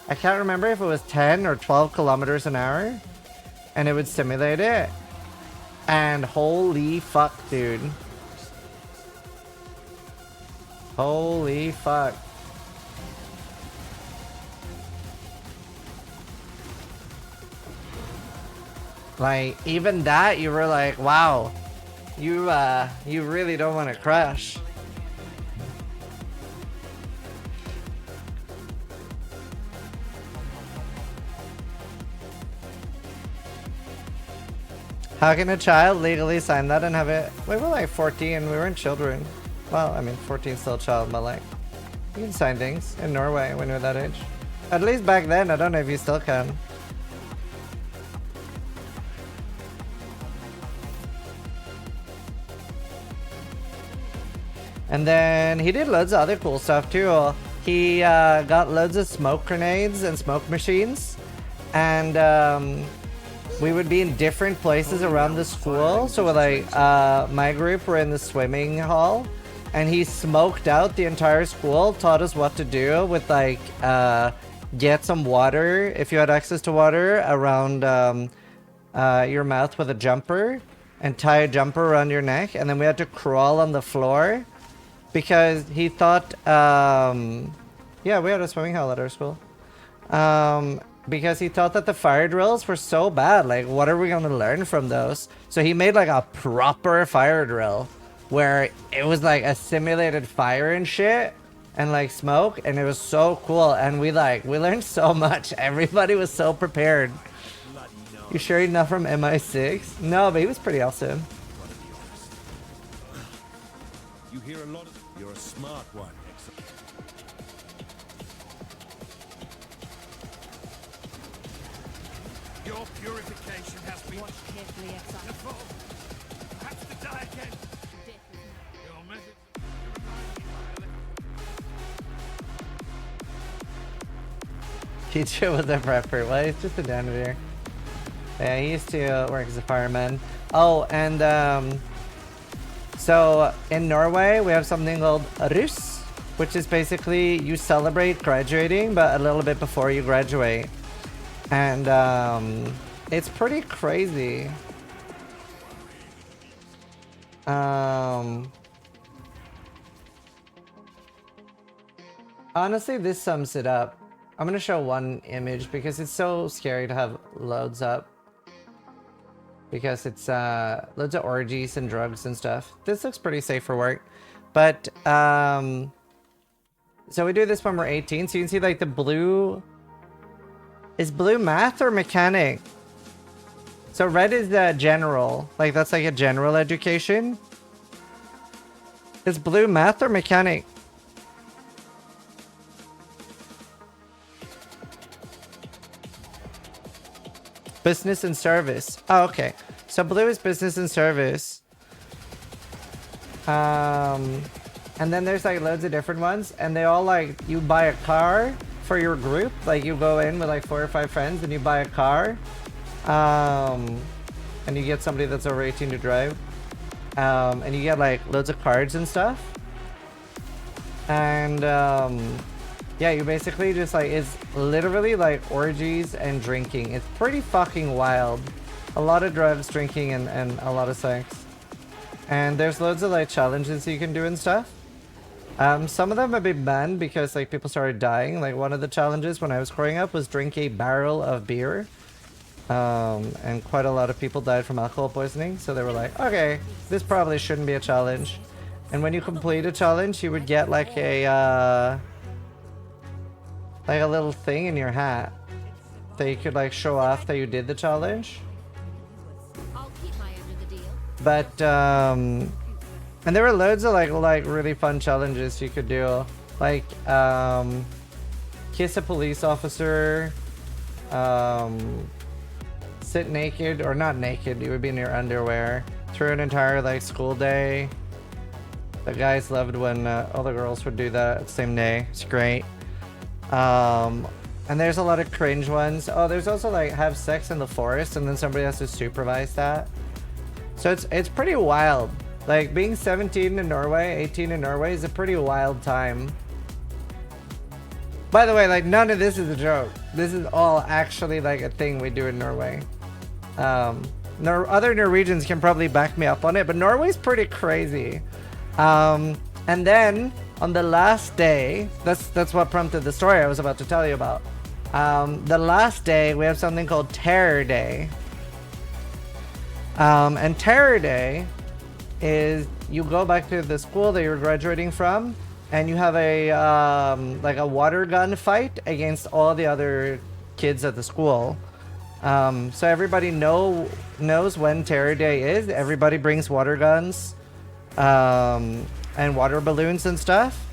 I can't remember if it was 10 or 12 kilometers an hour, and it would simulate it. And holy fuck, dude. Holy fuck. Like, even that, you were like, wow, you really don't want to crash. How can a child legally sign that and have it? We were like 14, we weren't children. Well, I mean, 14 still a child, but like, you can sign things in Norway when you're that age. At least back then, I don't know if you still can. And then he did loads of other cool stuff too. He got loads of smoke grenades and smoke machines. And we would be in different places around the school. So like my group were in the swimming hall, and he smoked out the entire school, taught us what to do with like get some water, if you had access to water, around your mouth with a jumper, and tie a jumper around your neck. And then we had to crawl on the floor because he thought, yeah, we had a swimming hall at our school. Because he thought that the fire drills were so bad. Like, what are we going to learn from those? So he made like a proper fire drill where it was like a simulated fire and shit and like smoke, and it was so cool. And we learned so much. Everybody was so prepared. You sure he's not from MI6? No, but he was pretty awesome. You hear a lot of... You're a smart one. Your purification has been watched carefully, exile. Perhaps to die again. Your message. Teacher was a prepper. Well, he's just a janitor. Yeah, he used to work as a fireman. Oh, and so in Norway we have something called Rus, which is basically you celebrate graduating, but a little bit before you graduate. And it's pretty crazy. Honestly, this sums it up. I'm gonna show one image because it's so scary to have loads up. Because it's loads of orgies and drugs and stuff. This looks pretty safe for work. But, so we do this when we're 18. So you can see like the blue... Is blue math or mechanic? So red is the general. Like that's like a general education. Is blue math or mechanic? Business and service. Oh, okay. So blue is business and service. And then there's like loads of different ones, and they all like, you buy a car for your group. Like you go in with like 4 or 5 friends and you buy a car. And you get somebody that's over 18 to drive. And you get like loads of cards and stuff. And yeah, you basically just like, it's literally like orgies and drinking. It's pretty fucking wild. A lot of drugs, drinking, and a lot of sex. And there's loads of like challenges you can do and stuff. Some of them have been banned because like people started dying. Like one of the challenges when I was growing up was drink a barrel of beer. And quite a lot of people died from alcohol poisoning. So they were like, okay, this probably shouldn't be a challenge. And when you complete a challenge, you would get like a little thing in your hat that you could like show off that you did the challenge. I'll keep my end of the deal. But and there were loads of like really fun challenges you could do, like kiss a police officer, sit naked, or not naked, you would be in your underwear through an entire like school day. The guys loved when all the girls would do that the same day. It's great. And there's a lot of cringe ones. Oh, there's also like have sex in the forest and then somebody has to supervise that. So it's pretty wild. Like being 17 in Norway, 18 in Norway is a pretty wild time. By the way, like none of this is a joke. This is all actually like a thing we do in Norway. Other Norwegians can probably back me up on it, but Norway's pretty crazy. And then on the last day, that's what prompted the story I was about to tell you about. The last day, we have something called Terror Day. And Terror Day is you go back to the school that you're graduating from, and you have a like a water gun fight against all the other kids at the school. So everybody knows when Terror Day is. Everybody brings water guns. And water balloons and stuff,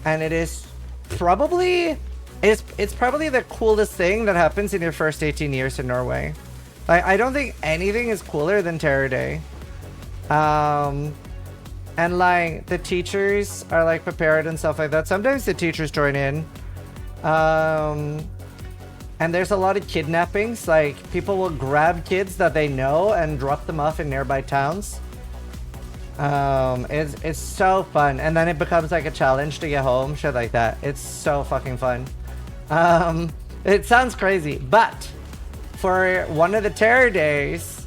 and it is probably it's probably the coolest thing that happens in your first 18 years in Norway. Like I don't think anything is cooler than Terror Day. And like the teachers are like prepared and stuff like that. Sometimes the teachers join in. And there's a lot of kidnappings. Like people will grab kids that they know and drop them off in nearby towns. It's so fun, and then it becomes like a challenge to get home, shit like that. It's so fucking fun. It sounds crazy, but for one of the Terror Days,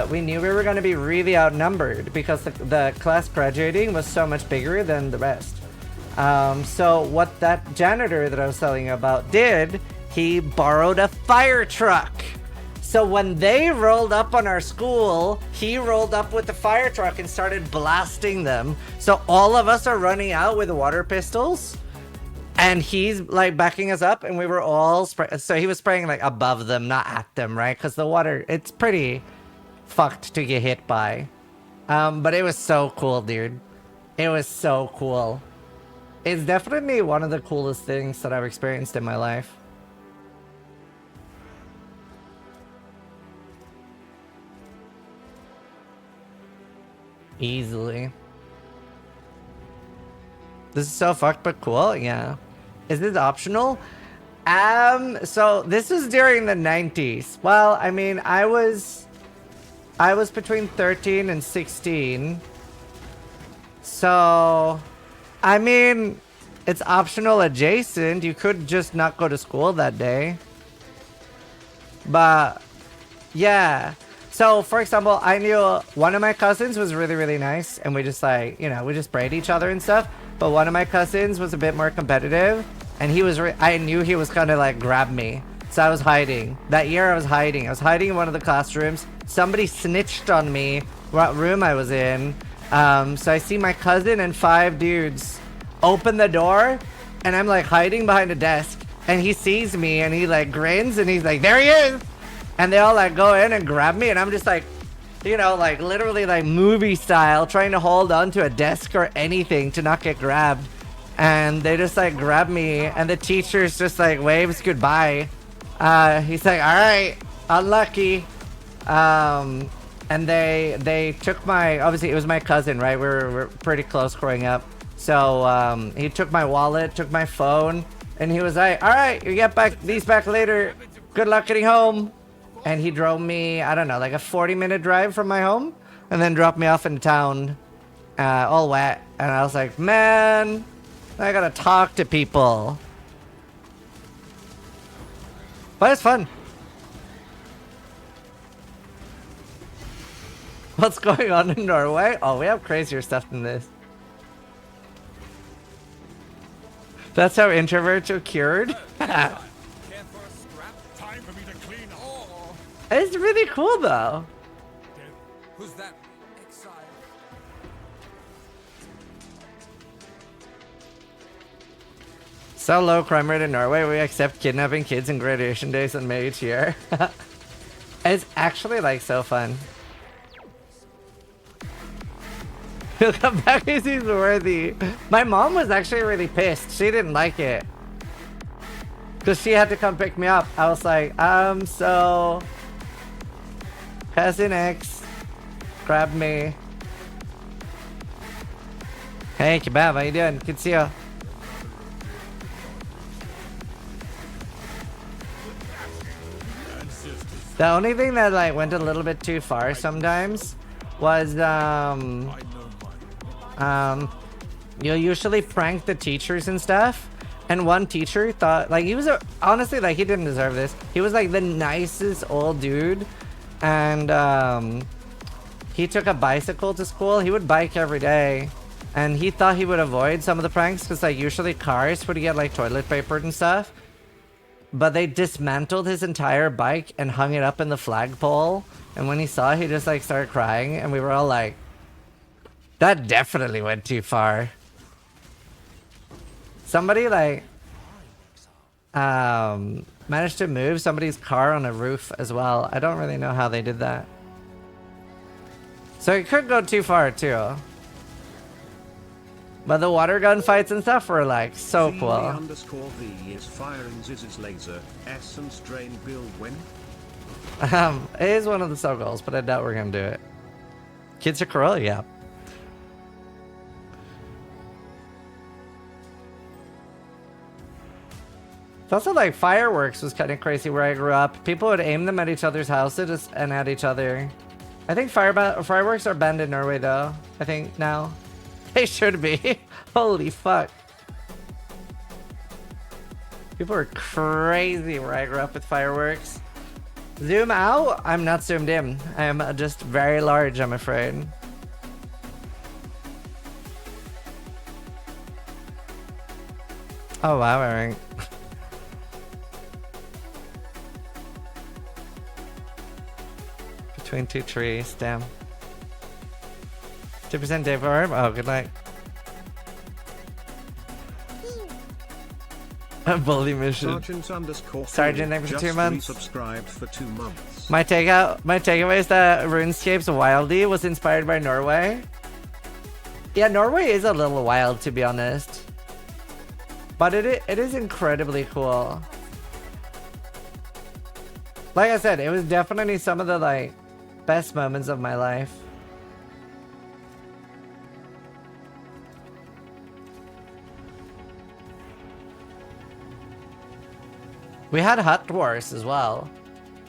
we knew we were going to be really outnumbered because the class graduating was so much bigger than the rest. So what that janitor that I was telling you about did, he borrowed a fire truck. So when they rolled up on our school, he rolled up with the fire truck and started blasting them. So all of us are running out with water pistols, and he's like backing us up, and we were all so he was spraying like above them, not at them, right? Because the water, it's pretty fucked to get hit by. But it was so cool, dude. It was so cool. It's definitely one of the coolest things that I've experienced in my life. Easily. This is so fucked but cool. Yeah. Is this optional? So this was during the 90s. Well, I mean, I was between 13 and 16. So, I mean, it's optional adjacent. You could just not go to school that day. But yeah. So, for example, I knew one of my cousins was really, really nice, and we just like, you know, we just braid each other and stuff. But one of my cousins was a bit more competitive, and he was, I knew he was gonna like grab me. So I was hiding. That year I was hiding. I was hiding in one of the classrooms. Somebody snitched on me what room I was in. So I see my cousin and 5 dudes open the door, and I'm like hiding behind a desk, and he sees me and he like grins and he's like, there he is. And they all like go in and grab me, and I'm just like, you know, like literally like movie style, trying to hold on to a desk or anything to not get grabbed. And they just like grab me, and the teacher's just like waves goodbye. He's like, all right, unlucky. And they took my, obviously it was my cousin, right? We're pretty close growing up. So he took my wallet, took my phone, and he was like, all right, you get back these back later. Good luck getting home. And he drove me, I don't know, like a 40-minute drive from my home, and then dropped me off in town, all wet. And I was like, man, I gotta talk to people. But it's fun. What's going on in Norway? Oh, we have crazier stuff than this. That's how introverts are cured? It's really cool though. Who's that? Exile. So low crime rate in Norway, we accept kidnapping kids in graduation days in May each year. It's actually like so fun. He'll come back as he's worthy. My mom was actually really pissed. She didn't like it. Because she had to come pick me up. I was like, so... Cousin X grabbed me. Hey, Kebab, how you doing? Good to see you. The only thing that like went a little bit too far sometimes was you'll usually prank the teachers and stuff. And one teacher thought like he was honestly like he didn't deserve this. He was like the nicest old dude. And he took a bicycle to school. He would bike every day, and he thought he would avoid some of the pranks because like usually cars would get like toilet papered and stuff, but they dismantled his entire bike and hung it up in the flagpole. And when he saw it, he just like started crying, and we were all like, that definitely went too far. Somebody like managed to move somebody's car on a roof as well. I don't really know how they did that. So it could go too far too. But the water gun fights and stuff were like so cool. _V is firing Ziz's laser. Essence drain build win. It is one of the sub goals, but I doubt we're gonna do it. Kids are Corolla, yeah. It's also like fireworks was kind of crazy where I grew up. People would aim them at each other's houses and at each other. I think fireworks are banned in Norway though. I think now. They should be. Holy fuck. People are crazy where I grew up with fireworks. Zoom out? I'm not zoomed in. I am just very large, I'm afraid. Oh wow, Eric. Between 2 trees, damn. 2% Dave Orb? Oh, good night. A bully mission. Sergeant, thank you for 2 months. Subscribed for 2 months. My takeaway is that RuneScape's Wildy was inspired by Norway. Yeah, Norway is a little wild, to be honest. But it is incredibly cool. Like I said, it was definitely some of the like best moments of my life. We had hut wars as well.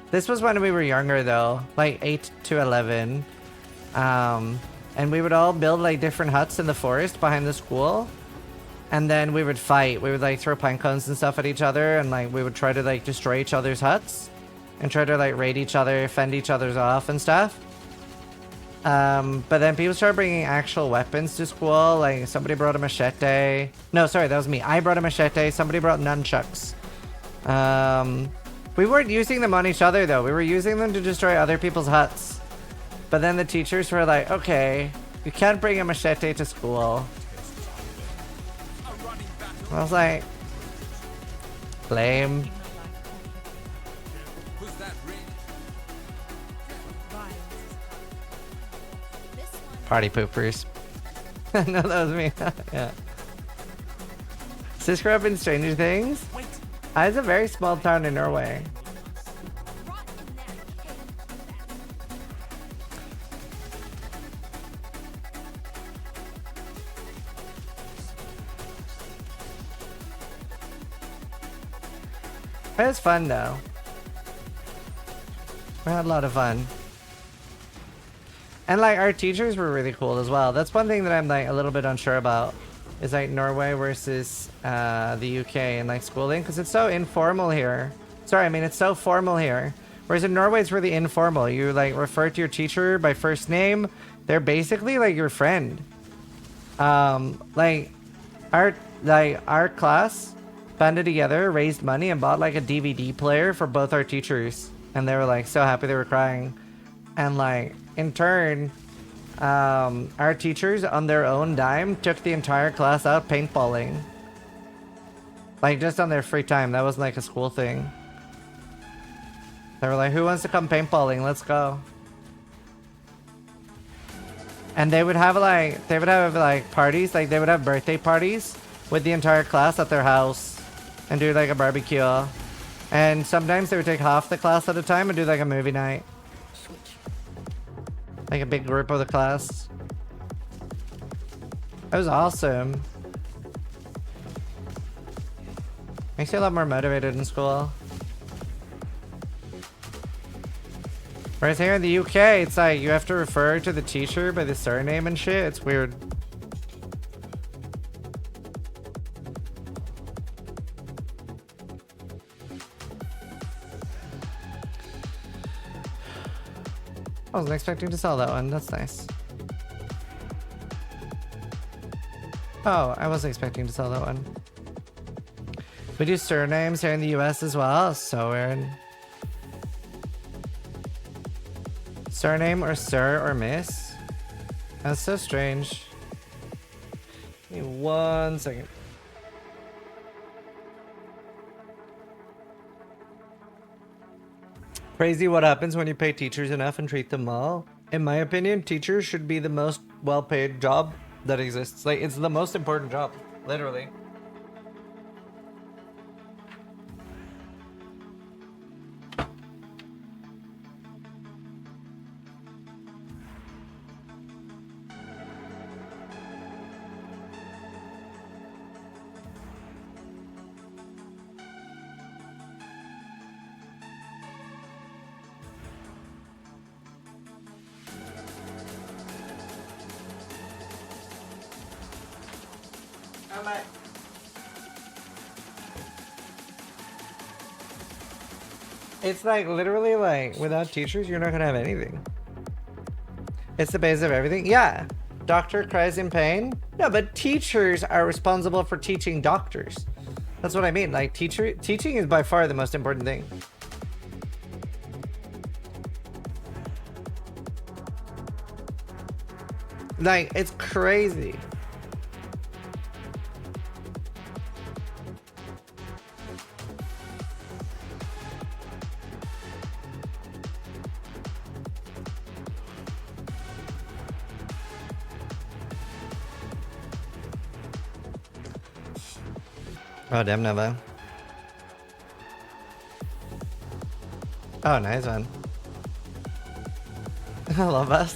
This was when we were younger though, like 8 to 11. And we would all build like different huts in the forest behind the school. And then we would fight. We would like throw pine cones and stuff at each other, and like we would try to like destroy each other's huts. and try to like raid each other, fend each other's off and stuff. But then people started bringing actual weapons to school. Like somebody brought a machete. No, sorry, that was me. I brought a machete. Somebody brought nunchucks. We weren't using them on each other though. We were using them to destroy other people's huts. But then the teachers were like, okay, you can't bring a machete to school. I was like, lame. Party poopers. No, that was me. Yeah. Sis grew up in Stranger Things. It's a very small town in Norway. It was fun though. We had a lot of fun. And like our teachers were really cool as well. That's one thing that I'm like a little bit unsure about. Is like Norway versus the UK and like schooling, because it's so informal here. Sorry, I mean it's so formal here. Whereas in Norway it's really informal. You like refer to your teacher by first name. They're basically like your friend. Like our class banded together, raised money, and bought like a DVD player for both our teachers. And they were like so happy, they were crying. And like in turn, our teachers on their own dime took the entire class out paintballing. Like just on their free time. That wasn't like a school thing. They were like, who wants to come paintballing? Let's go. And they would have like parties, like they would have birthday parties with the entire class at their house and do like a barbecue. And sometimes they would take half the class at a time and do like a movie night. Like a big group of the class. That was awesome. Makes you a lot more motivated in school. Whereas here in the UK, it's like you have to refer to the teacher by the surname and shit. It's weird. I wasn't expecting to sell that one. That's nice. Oh, I wasn't expecting to sell that one. We do surnames here in the US as well. So weird. Surname or sir or miss. That's so strange. Give me 1 second. Crazy what happens when you pay teachers enough and treat them well. In my opinion, teachers should be the most well-paid job that exists. Like, it's the most important job, literally. It's like literally like without teachers you're not gonna have anything. It's the base of everything. Yeah. Doctor cries in pain. No, but teachers are responsible for teaching doctors. That's what I mean. Like teaching is by far the most important thing. Like it's crazy. Oh, damn, Nova. Oh, nice one. I love us.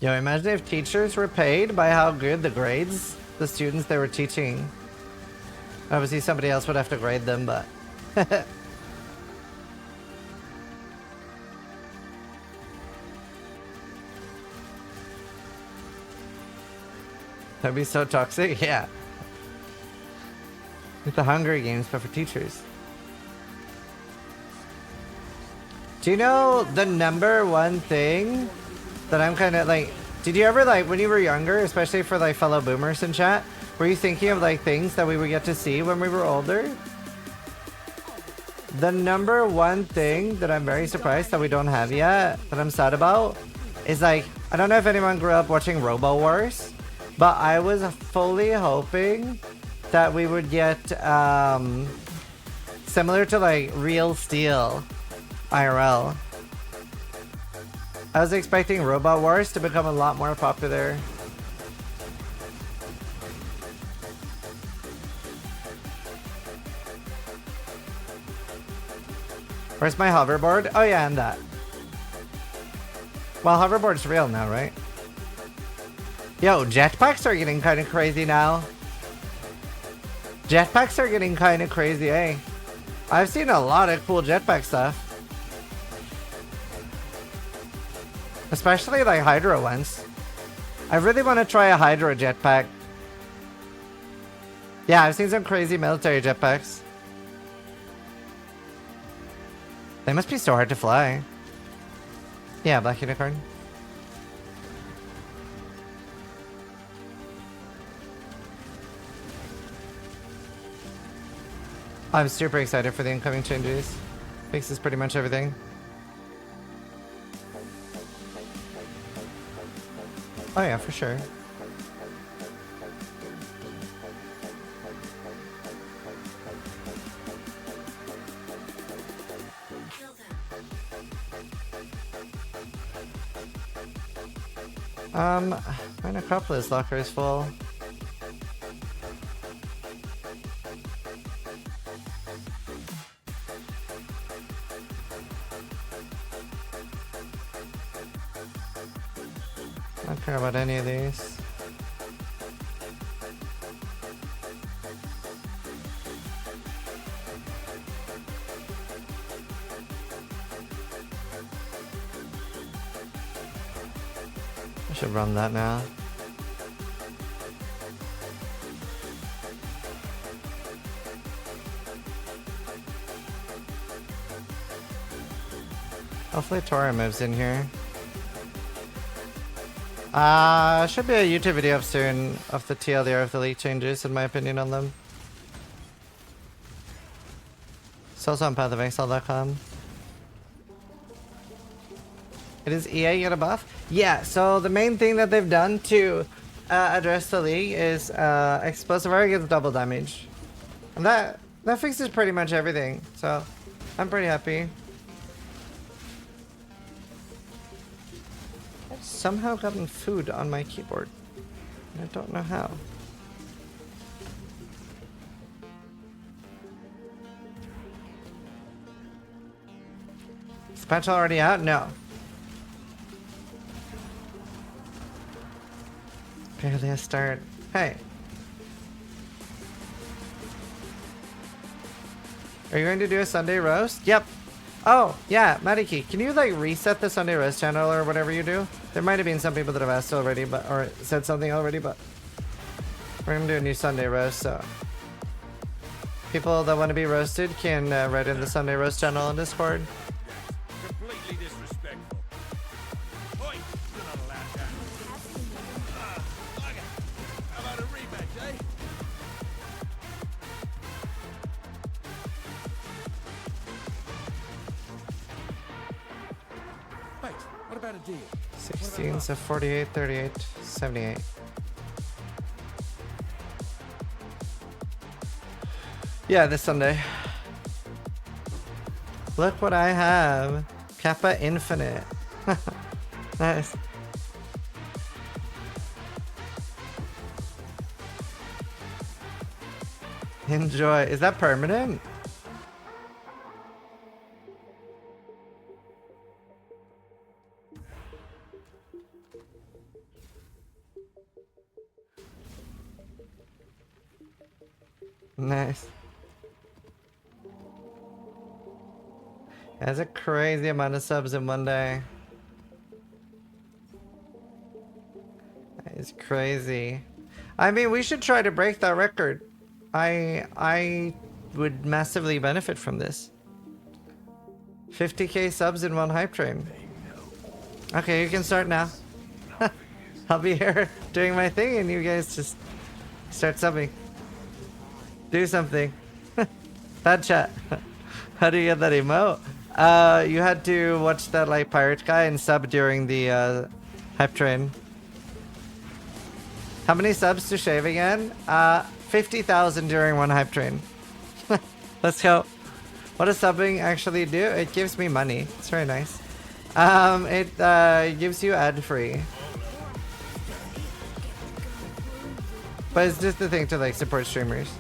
Yo, imagine if teachers were paid by how good the grades the students they were teaching. Obviously somebody else would have to grade them, but That'd be so toxic. Yeah. Like the Hunger Games, but for teachers. Do you know the number one thing that I'm kind of like, did you ever like, when you were younger, especially for like fellow boomers in chat, were you thinking of like things that we would get to see when we were older? The number one thing that I'm very surprised that we don't have yet, that I'm sad about, is like, I don't know if anyone grew up watching Robo Wars, but I was fully hoping that we would get similar to like Real Steel IRL. I was expecting Robot Wars to become a lot more popular. Where's my hoverboard? Oh yeah, and that. Well, hoverboard's real now, right? Yo, jetpacks are getting kind of crazy now. Jetpacks are getting kind of crazy, eh? I've seen a lot of cool jetpack stuff. Especially like Hydra ones. I really want to try a Hydra jetpack. Yeah, I've seen some crazy military jetpacks. They must be so hard to fly. Yeah, Black Unicorn. I'm super excited for the incoming changes. Fixes pretty much everything. Oh yeah, for sure. My Necropolis locker is full. I don't care about any of these. I should run that now. Hopefully Tora moves in here. Should be a YouTube video up soon of the TLDR of the league changes, in my opinion on them. It's also on pathofexile.com. It is EA get a buff? Yeah, so the main thing that they've done to address the league is explosive fire gets double damage. And that fixes pretty much everything, so I'm pretty happy. I've somehow gotten food on my keyboard. I don't know how. Is the patch already out? No. Barely a start. Hey. Are you going to do a Sunday roast? Yep. Oh, yeah, Mariki, can you like reset the Sunday roast channel or whatever you do? There might have been some people that have asked already, but or said something already, but we're gonna do a new Sunday roast, so people that want to be roasted can write in the Sunday roast channel on Discord. Completely disrespectful. Oi, you're not allowed that. Okay. How about a rematch, eh? Wait, what about a deal? 16, so 48, 38, 78. Yeah, this Sunday. Look what I have. Kappa Infinite. Nice. Enjoy. Is that permanent? Nice. That's a crazy amount of subs in one day. That is crazy. I mean, we should try to break that record. I would massively benefit from this. 50k subs in one hype train. Okay, you can start now. I'll be here doing my thing and you guys just start subbing. Do something. Bad chat. How do you get that emote? You had to watch that like pirate guy and sub during the hype train. How many subs to shave again? 50,000 during one hype train. Let's go. What does subbing actually do? It gives me money. It's very nice. It gives you ad-free. But it's just the thing to like support streamers.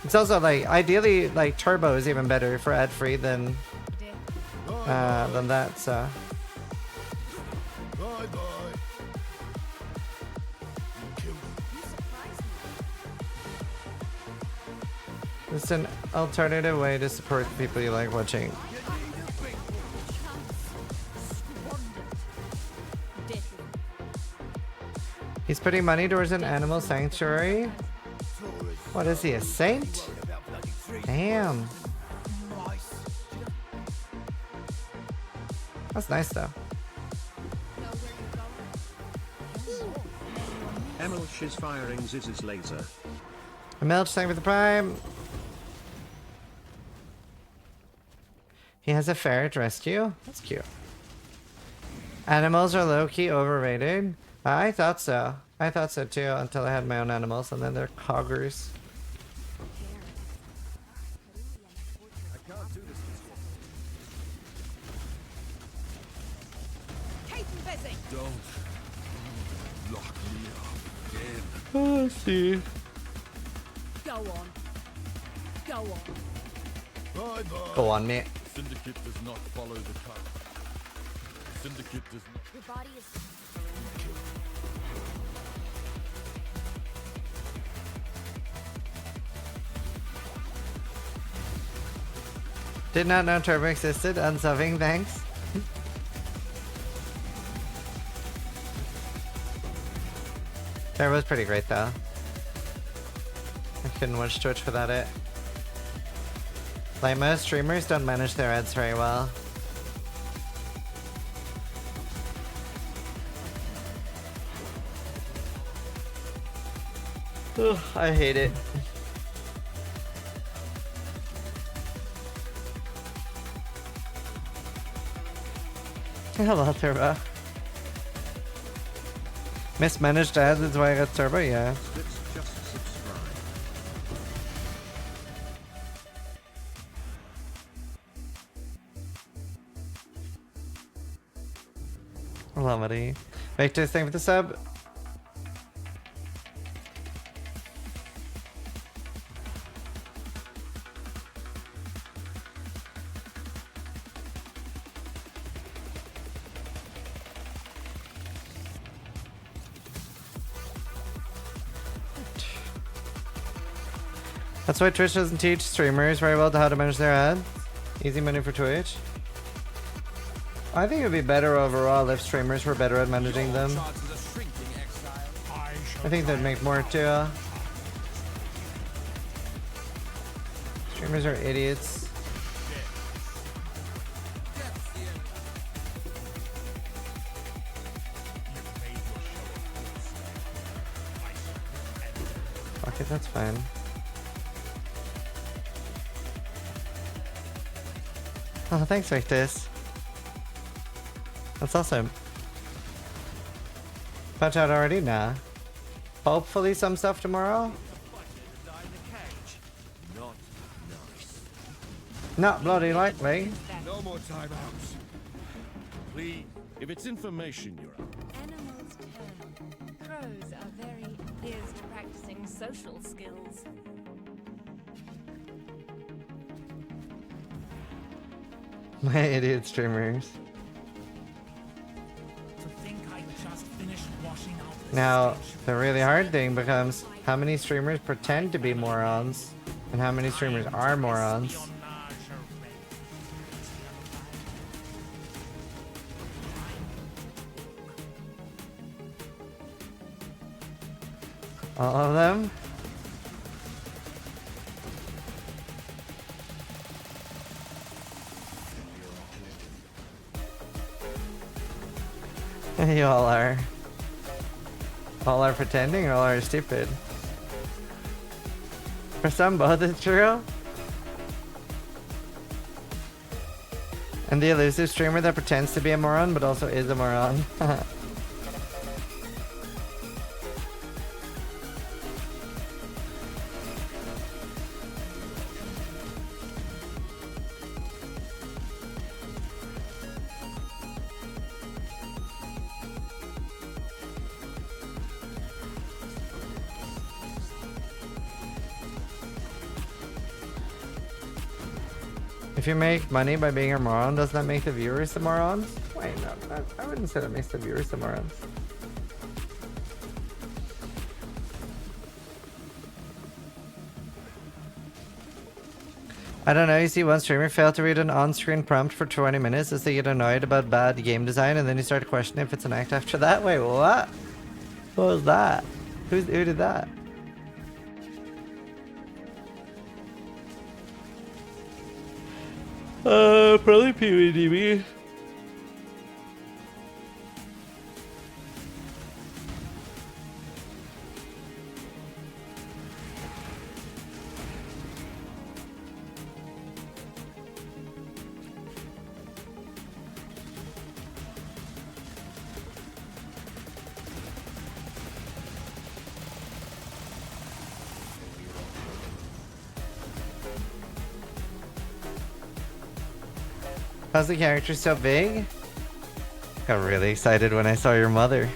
It's also like ideally like Turbo is even better for ad-free than that. So. It's an alternative way to support the people you like watching. He's putting money towards an animal sanctuary? What is he, a saint? Damn. That's nice though. Emilch is firing Ziz's laser. Emilch, thank you for the prime. He has a ferret rescue? That's cute. Animals are low-key overrated? I thought so. I thought so too until I had my own animals and then they're coggers. Don't lock me up again. Oh, see. Go on. Go on. Bye bye. Go on, mate. Syndicate does not follow the cut. Syndicate does not. Your body is. Did not know Turbo existed. Unsubbing, thanks. Turbo's pretty great though. I couldn't watch Twitch without it. Like most streamers don't manage their ads very well. Ugh, I hate it. Hello, Turbo. Mismanaged ads is why I got Turbo, yeah. Let's just subscribe. Lovely. Victor, thank you for the sub. That's why Twitch doesn't teach streamers very well to how to manage their ads. Easy money for Twitch. I think it would be better overall if streamers were better at managing them. I think they'd make more too. Streamers are idiots. Okay, that's fine. Oh, thanks, Victus. That's awesome. Patch out already? Nah. Hopefully some stuff tomorrow? Not nice. Not bloody likely. No more timeouts. Please, if it's information you're after. Animals turn. Crows are very ears to practicing social skills. My idiot streamers. To think I just finished washing out this Now, stage. the really hard thing becomes how many streamers pretend to be morons and how many streamers are morons. All of them? You all are. All are pretending or all are stupid? For some, both is true. And the elusive streamer that pretends to be a moron but also is a moron. If you make money by being a moron, does that make the viewers the morons? Wait, no, I wouldn't say that makes the viewers the morons. I don't know, you see one streamer fail to read an on-screen prompt for 20 minutes as they get annoyed about bad game design, and then you start questioning if it's an act after that? Wait, what? What was that? Who did that? Probably PWDB. How's the character so big? Got really excited when I saw your mother.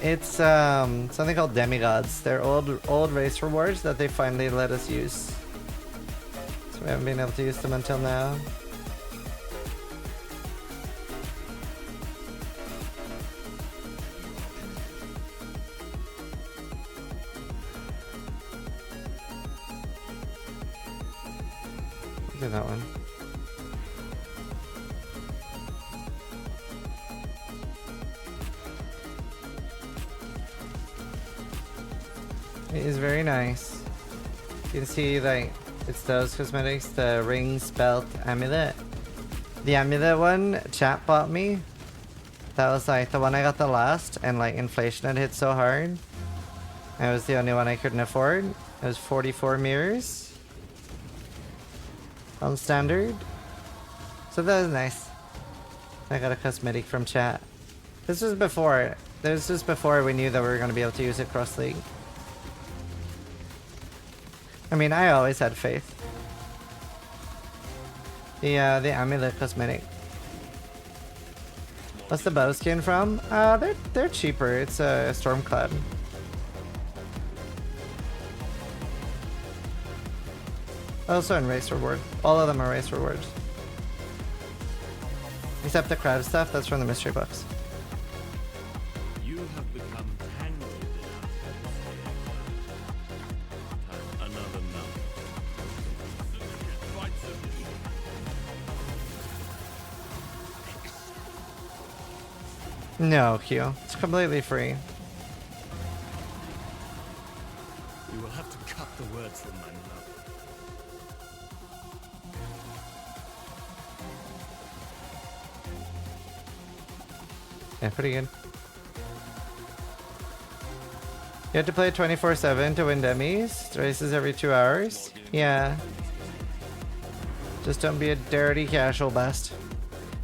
It's something called demigods. They're old race rewards that they finally let us use. So we haven't been able to use them until now. Look at that one. It is very nice. You can see, like, it's those cosmetics, the rings, belt, amulet. The amulet one, chat bought me. That was like the one I got the last, and like inflation had hit so hard. And it was the only one I couldn't afford. It was 44 mirrors on standard. So that was nice. I got a cosmetic from chat. This was before we knew that we were going to be able to use it cross league. I mean, I always had faith. The amulet cosmetic. What's the bow skin from? They're cheaper. It's a Stormcloud. Also in race reward. All of them are race rewards. Except the crab stuff, that's from the mystery box. You have become tangled in another month. No, Q. It's completely free. You will have to cut the words from my mouth. Yeah, pretty good. You have to play 24/7 to win demis. Races every 2 hours. Yeah. Just don't be a dirty casual best.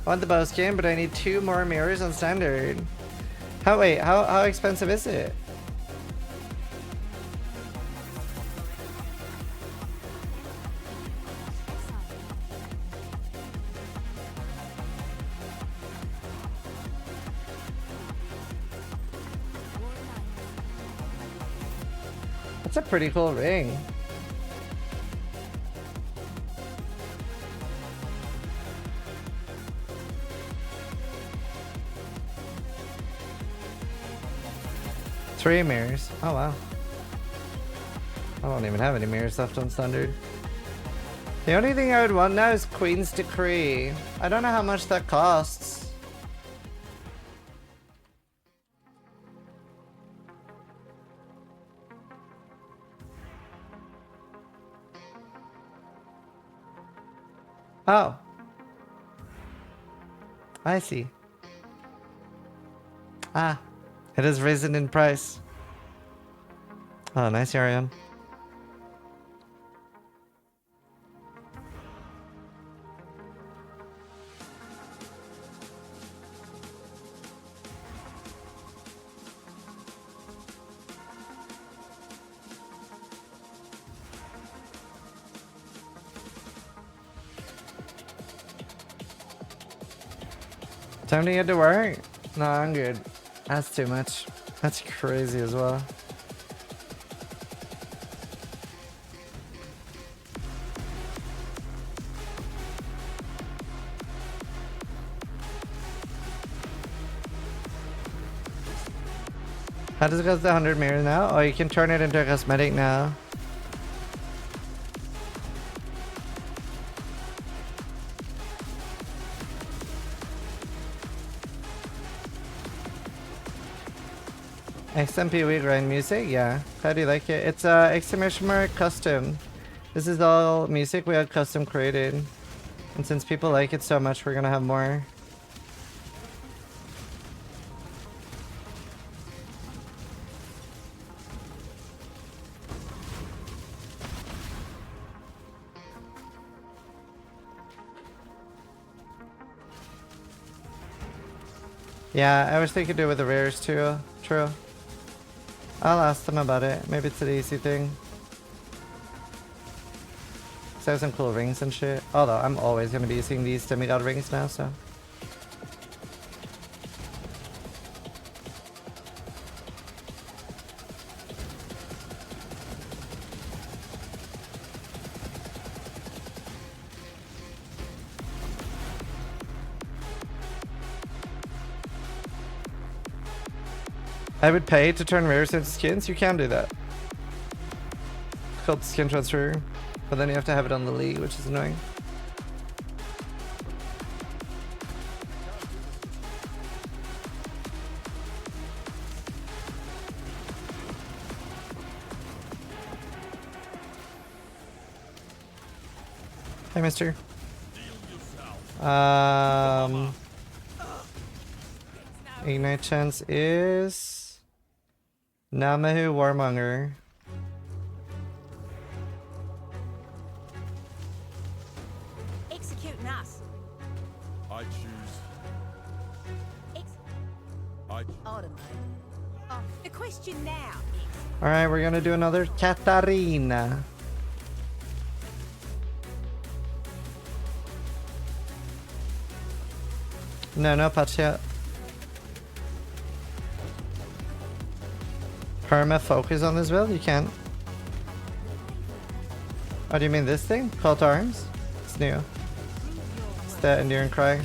I want the bow skin, but I need 2 more mirrors on standard. How expensive is it? That's a pretty cool ring. Three mirrors. Oh wow. I don't even have any mirrors left on standard. The only thing I would want now is Queen's Decree. I don't know how much that costs. Oh. I see. Ah. It has risen in price. Oh, nice Arium. Time to get to work? No, I'm good. That's too much. That's crazy as well. How does it go to 100 mirrors now? Oh, you can turn it into a cosmetic now. XMP we grind music? Yeah. How do you like it? It's exclamation mark custom. This is all music we had custom created. And since people like it so much, we're gonna have more. Yeah, I wish they could do it with the rares too. True. I'll ask them about it. Maybe it's an easy thing. So I have some cool rings and shit. Although I'm always gonna be using these demigod rings now, so. I would pay to turn rares into skins. You can do that. It's called skin transfer, but then you have to have it on the league, which is annoying. Hey, mister. Ignite chance is Namahu Warmonger. Executing us. I choose. Autumn. Oh, the question now is... Alright, we're gonna do another Katarina. No patch yet. Perma focus on this build? You can't. Oh, do you mean this thing? Call to arms? It's new. It's the Enduring Cry.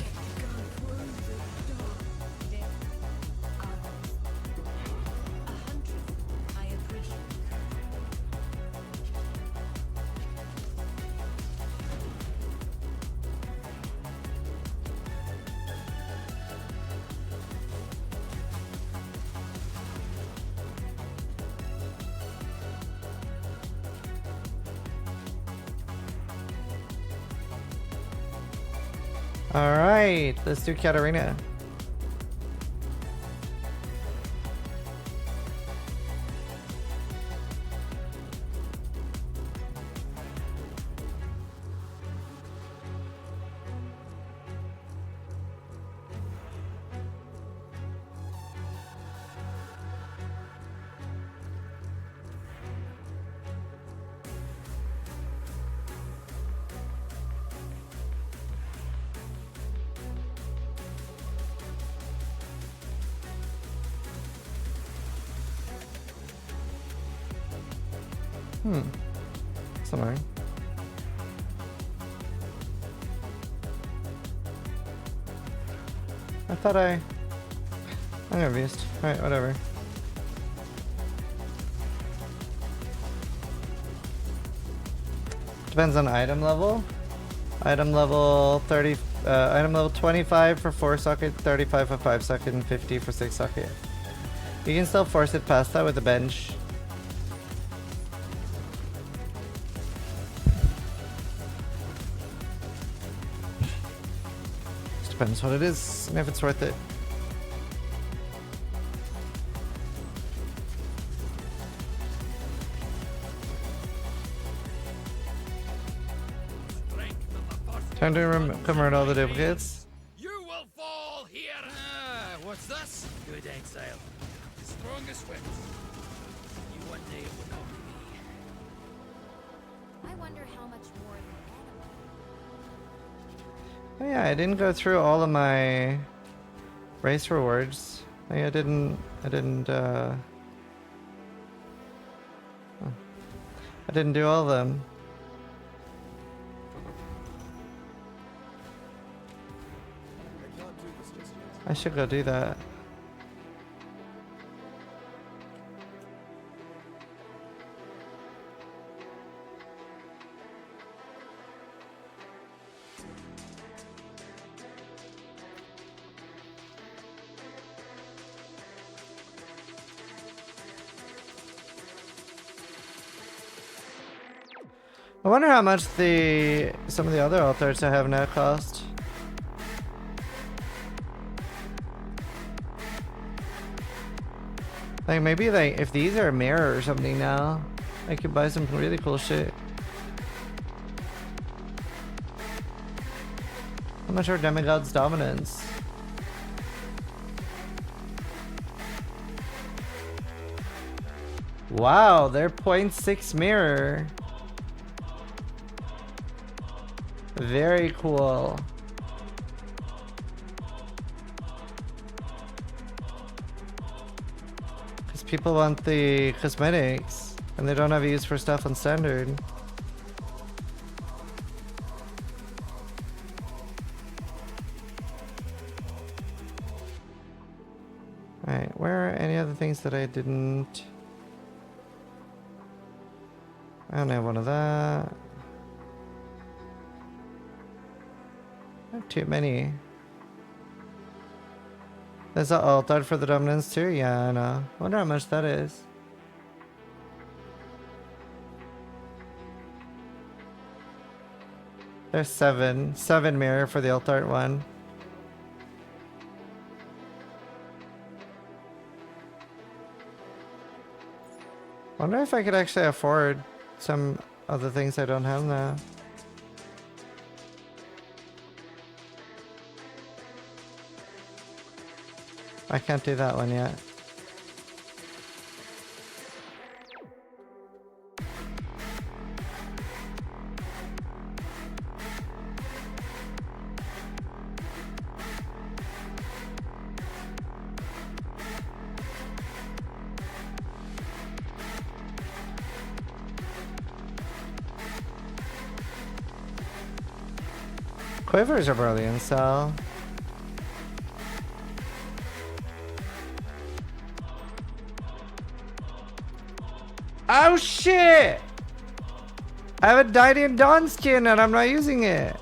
Alright, let's do Katarina. Somewhere. I thought I'm confused. Alright, whatever. Depends on item level. Item level 30, item level 25 for 4 socket, 35 for 5 socket, and 50 for 6 socket. You can still force it past that with a bench. Depends what it is and if it's worth it. Time to convert all the duplicates. You will fall here. What's this? Good exile. The strongest weapon. You one day it will not be. I wonder how much more Oh yeah, I didn't go through all of my race rewards. I didn't do all of them. I should go do that. I wonder how much some of the other altars I have now cost. Like maybe like if these are a mirror or something now, I could buy some really cool shit. How much are Demigod's Dominance? Wow, they're 0.6 mirror. Very cool. Because people want the cosmetics and they don't have use for stuff on standard. Alright, where are any other things that I didn't? I don't have one of that. I have too many. There's an altar for the dominance too? Yeah, I know. I wonder how much that is. There's 7 mirror for the altar one. Wonder if I could actually afford some other things I don't have now. I can't do that one yet. Quivers are brilliant, so... Oh shit! I have a Dydian Dawn skin and I'm not using it.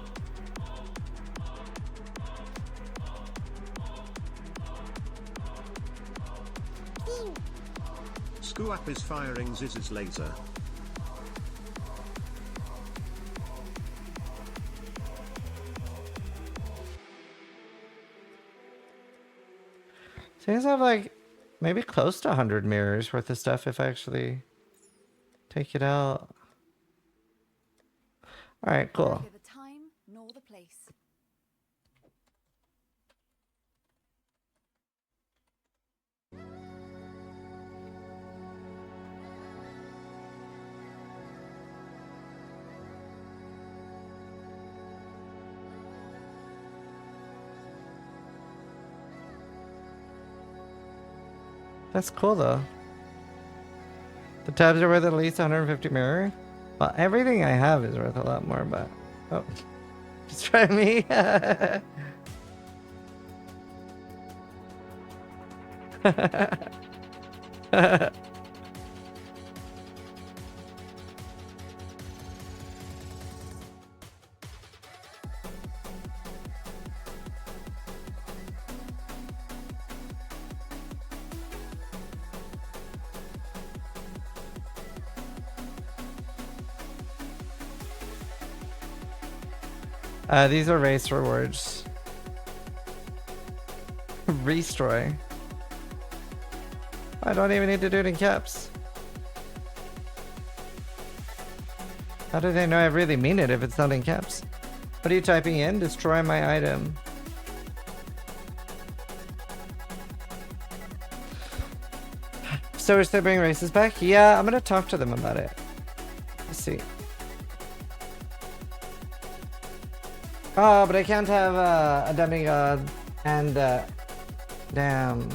Scoop is firing Ziz's laser. Seems I have like maybe close to 100 mirrors worth of stuff if I actually take it out. Alright, cool. Neither the time nor the place. That's cool though. The tabs are worth at least 150 mirror. Well, everything I have is worth a lot more, but... Oh. Just try me. These are race rewards. Restroy. I don't even need to do it in caps. How do they know I really mean it if it's not in caps? What are you typing in? Destroy my item. So is they bring races back? Yeah, I'm gonna talk to them about it. Let's see. Oh, but I can't have a demigod and damn.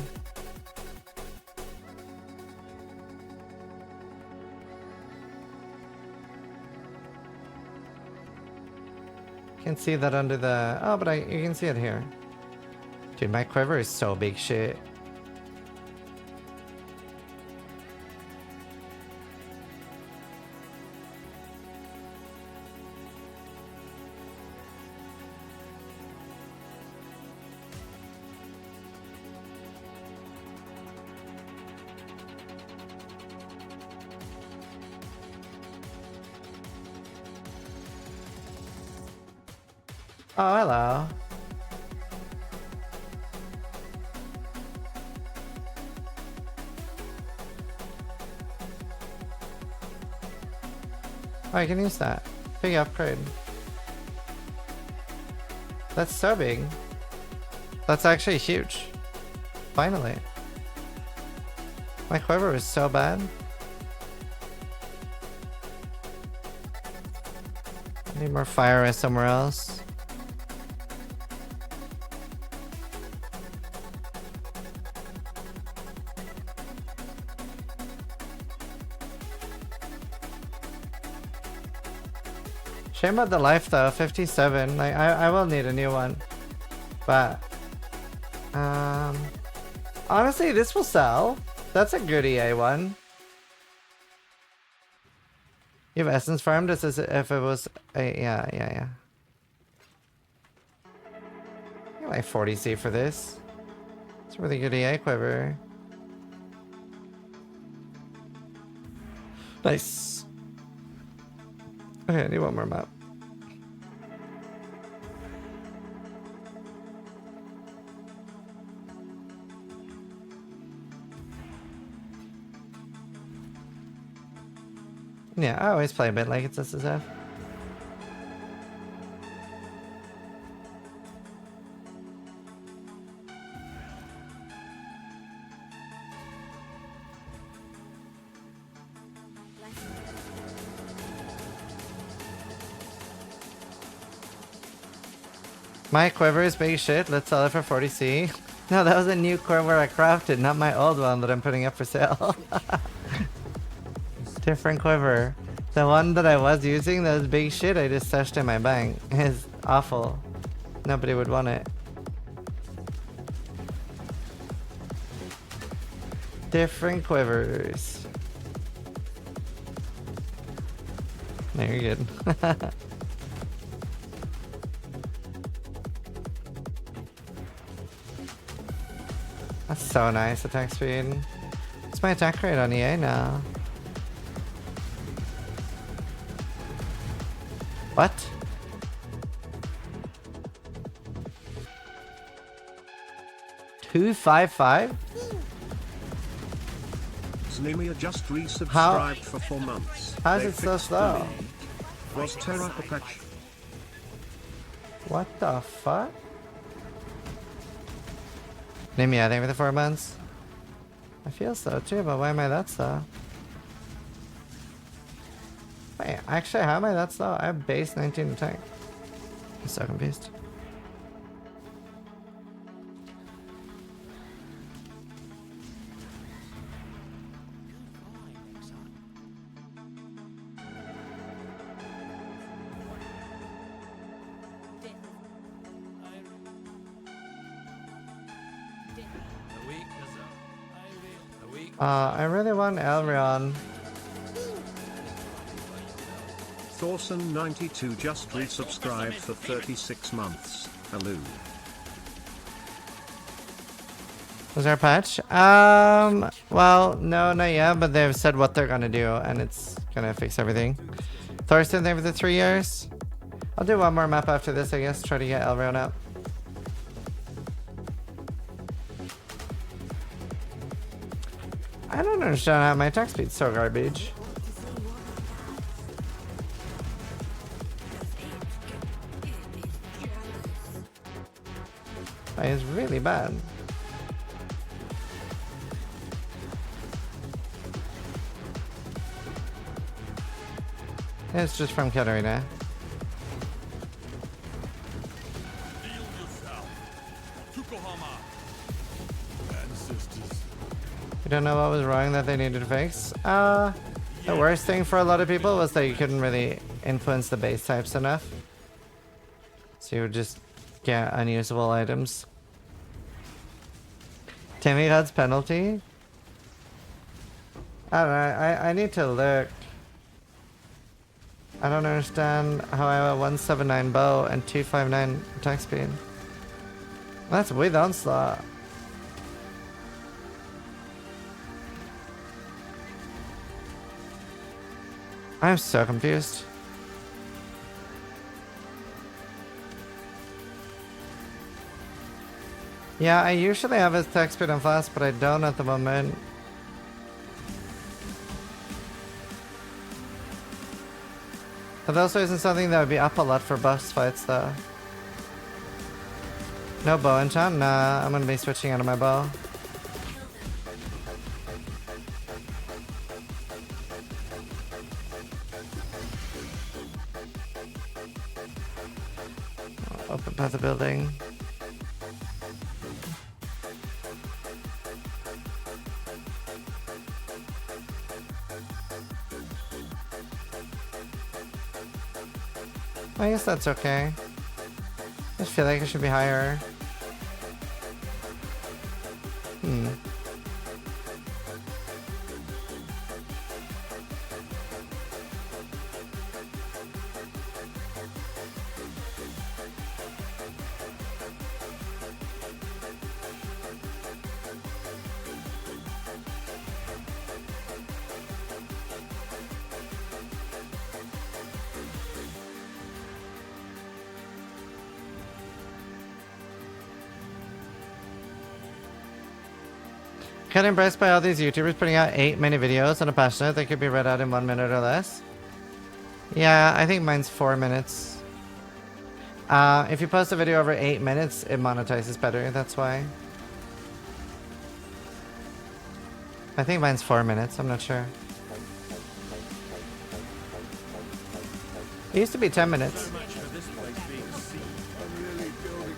Can't see that under the... Oh, but you can see it here. Dude, my quiver is so big shit. Oh, hello. Oh, I can use that. Big upgrade. That's so big. That's actually huge. Finally. My quiver was so bad. I need more fire somewhere else. Shame about the life though, 57. Like I will need a new one. But honestly this will sell. That's a good EA one. You have essence farm just as if it was a yeah. I like 40C for this. It's a really good EA quiver. Nice. Okay, I need one more map. Yeah, I always play a bit like it's SSF. My quiver is big shit. Let's sell it for 40C. No, that was a new quiver I crafted, not my old one that I'm putting up for sale. Different quiver. The one that I was using, that was big shit, I just stashed in my bank. It's awful. Nobody would want it. Different quivers. No, you're good. That's so nice, attack speed. What's my attack rate on EA now? What? $255? Slimia just resubscribed for 4 months. How is They it so fixed the slow? lead. Was Terra a patch? What the fuck? Name me, I think, for the 4 months. I feel so too, but why am I that slow? Wait, actually, how am I that slow? I have base 19 attack. I'm so confused. I really want Elrion. Thorson92 just resubscribed for 36 months. Hello. Was there a patch? Well, no, not yet, but they've said what they're gonna do, and it's gonna fix everything. Thorsten, there for the 3 years. I'll do one more map after this, I guess, try to get Elrion up. understand how my attack speed's so garbage. It's really bad. It's just from Katarina. You don't know what was wrong that they needed to fix? The worst thing for a lot of people was that you couldn't really influence the base types enough. So you would just get unusable items. Timmy Hud's penalty? I don't know, I need to look. I don't understand how I have a 179 bow and 259 attack speed. That's with onslaught. I'm so confused. Yeah, I usually have a attack speed on fast, but I don't at the moment. But that also isn't something that would be up a lot for boss fights though. No bow enchant? Nah, I'm gonna be switching out of my bow. Open path of building. I guess that's okay. I feel like it should be higher. Kind of impressed by all these YouTubers putting out 8 mini videos on a passionate that could be read out in 1 minute or less. Yeah, I think mine's 4 minutes. If you post a video over 8 minutes, it monetizes better, that's why. I think mine's 4 minutes, I'm not sure. It used to be 10 minutes. So much for this place being seen. I'm really building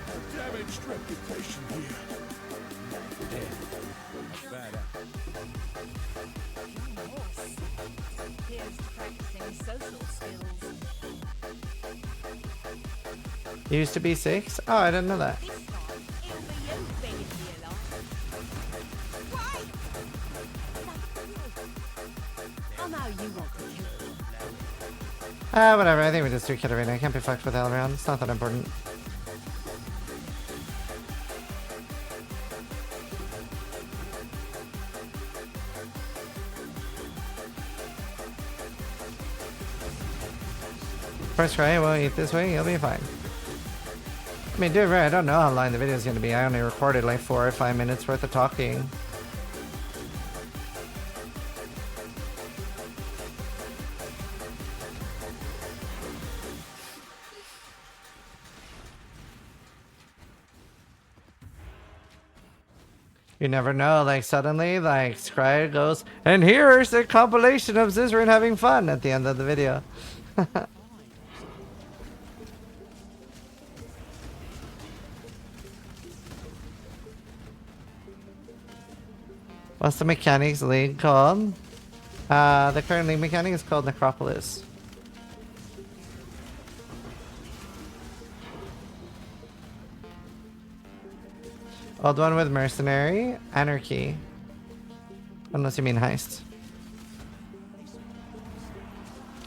a damaged reputation here. Here's to practicing social skills. It used to be 6? Oh, I didn't know that. Whatever, I think we just do Katarina. I can't be fucked with Elrond. It's not that important. First try, we'll eat this way, you'll be fine. I mean, dude, I don't know how long the video is going to be. I only recorded like 4 or 5 minutes worth of talking. You never know, like suddenly, like Scry goes, and here's a compilation of Zizaran having fun at the end of the video. What's the mechanics league called? The current league mechanic is called Necropolis. Old one with mercenary, anarchy. Unless you mean heist.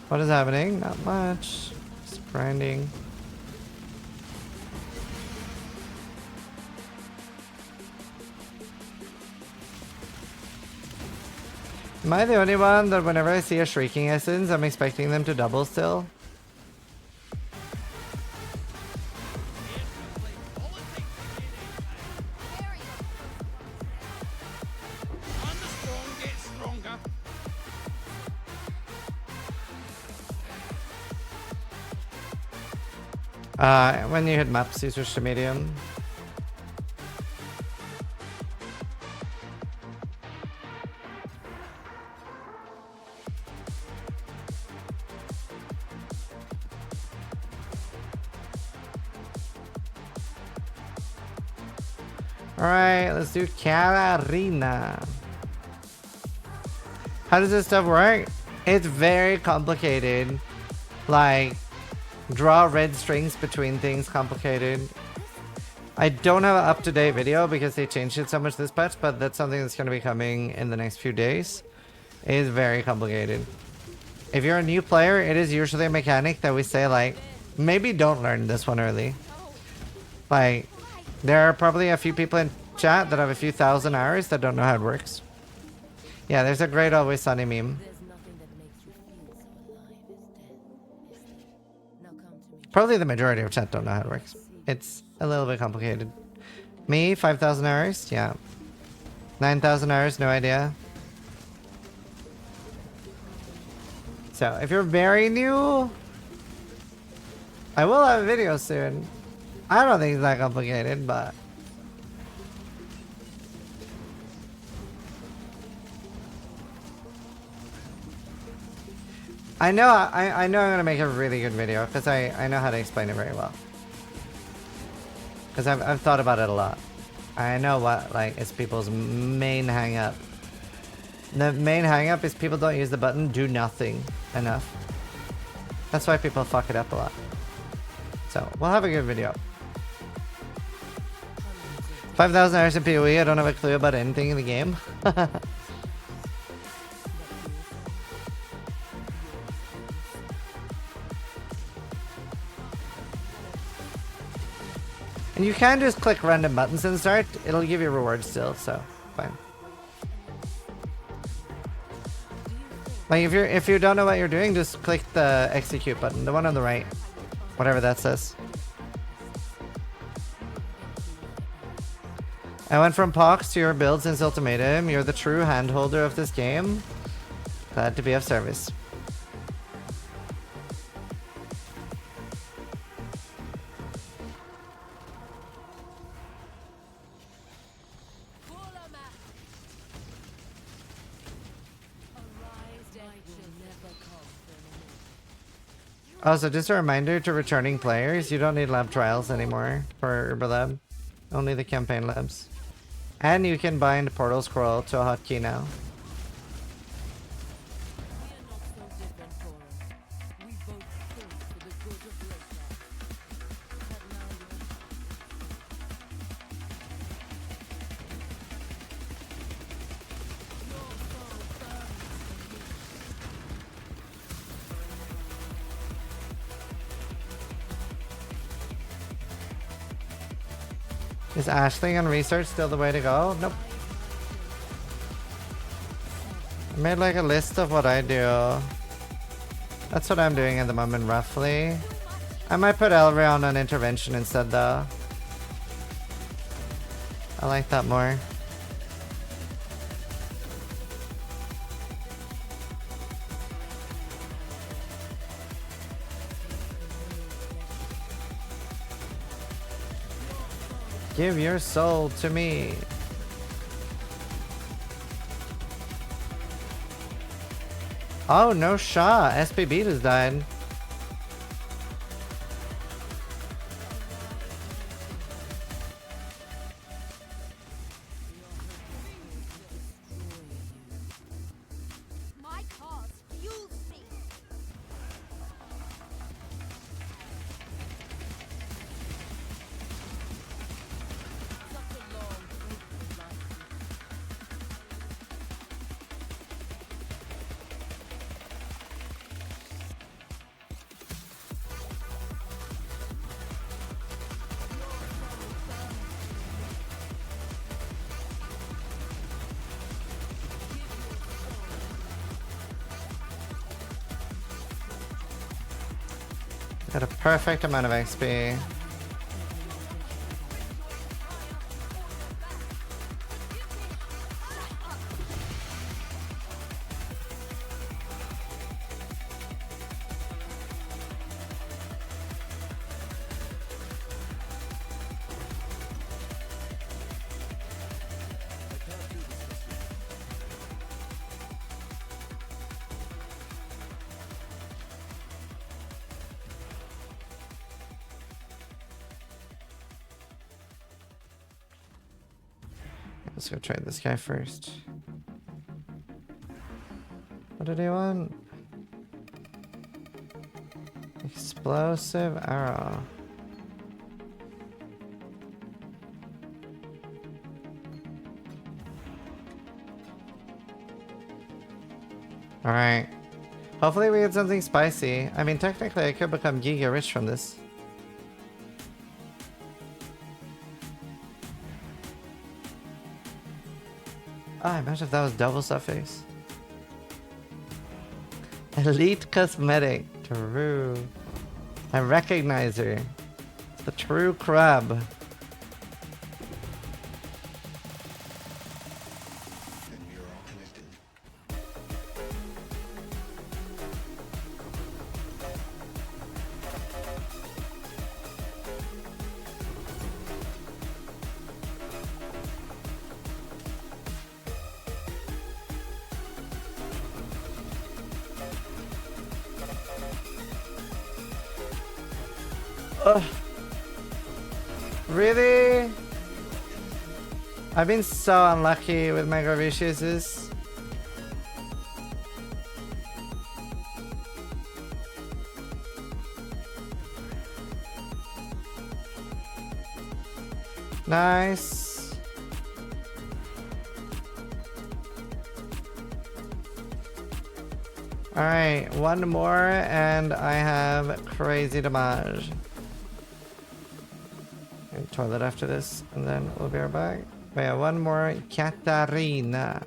What is happening? Not much. Just grinding. Am I the only one that whenever I see a Shrieking Essence, I'm expecting them to double still? When you hit maps, you switch to medium. Alright, let's do Cararina. How does this stuff work? It's very complicated. Like, draw red strings between things, complicated. I don't have an up-to-date video because they changed it so much this patch, but that's something that's going to be coming in the next few days. It is very complicated. If you're a new player, it is usually a mechanic that we say, like, maybe don't learn this one early. Like, there are probably a few people in chat that have a few thousand hours that don't know how it works. Yeah, there's a great Always Sunny meme. Probably the majority of chat don't know how it works. It's a little bit complicated. Me, 5,000 hours? Yeah. 9,000 hours, no idea. So, if you're very new, I will have a video soon. I don't think it's that complicated, but... I know I'm gonna make a really good video because I know how to explain it very well. Because I've thought about it a lot. I know what like is people's main hang up. The main hang up is people don't use the button do nothing enough. That's why people fuck it up a lot. So we'll have a good video. 5,000 hours in PoE, I don't have a clue about anything in the game. And you can just click random buttons and start. It'll give you rewards still, so fine. Like if you don't know what you're doing, just click the execute button, the one on the right, whatever that says. I went from Pox to your build since Ultimatum. You're the true handholder of this game. Glad to be of service. Also, just a reminder to returning players, you don't need lab trials anymore for Uber Lab. Only the campaign labs. And you can bind Portal Scroll to a hotkey now. Is Ashling on research still the way to go? Nope. I made like a list of what I do. That's what I'm doing at the moment, roughly. I might put Elry on an intervention instead, though. I like that more. Give your soul to me. Oh, no shot. SPB just died. My cause, you'll see. Got a perfect amount of XP. Let's go try this guy first. What did he want? Explosive arrow. Alright. Hopefully we get something spicy. I mean, technically I could become giga rich from this. Oh, imagine if that was double suffix. Elite cosmetic. True. I recognize her. The true crab. Ugh. Really? I've been so unlucky with my Graviciouses. Nice. Alright, one more and I have crazy damage. Toilet after this, and then we'll be right back. We have one more Katarina.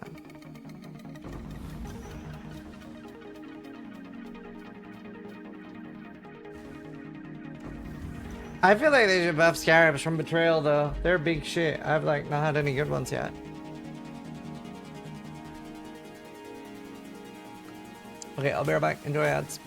I feel like they should buff Scarabs from Betrayal though. They're big shit. I've like not had any good ones yet. Okay, I'll be right back. Enjoy ads.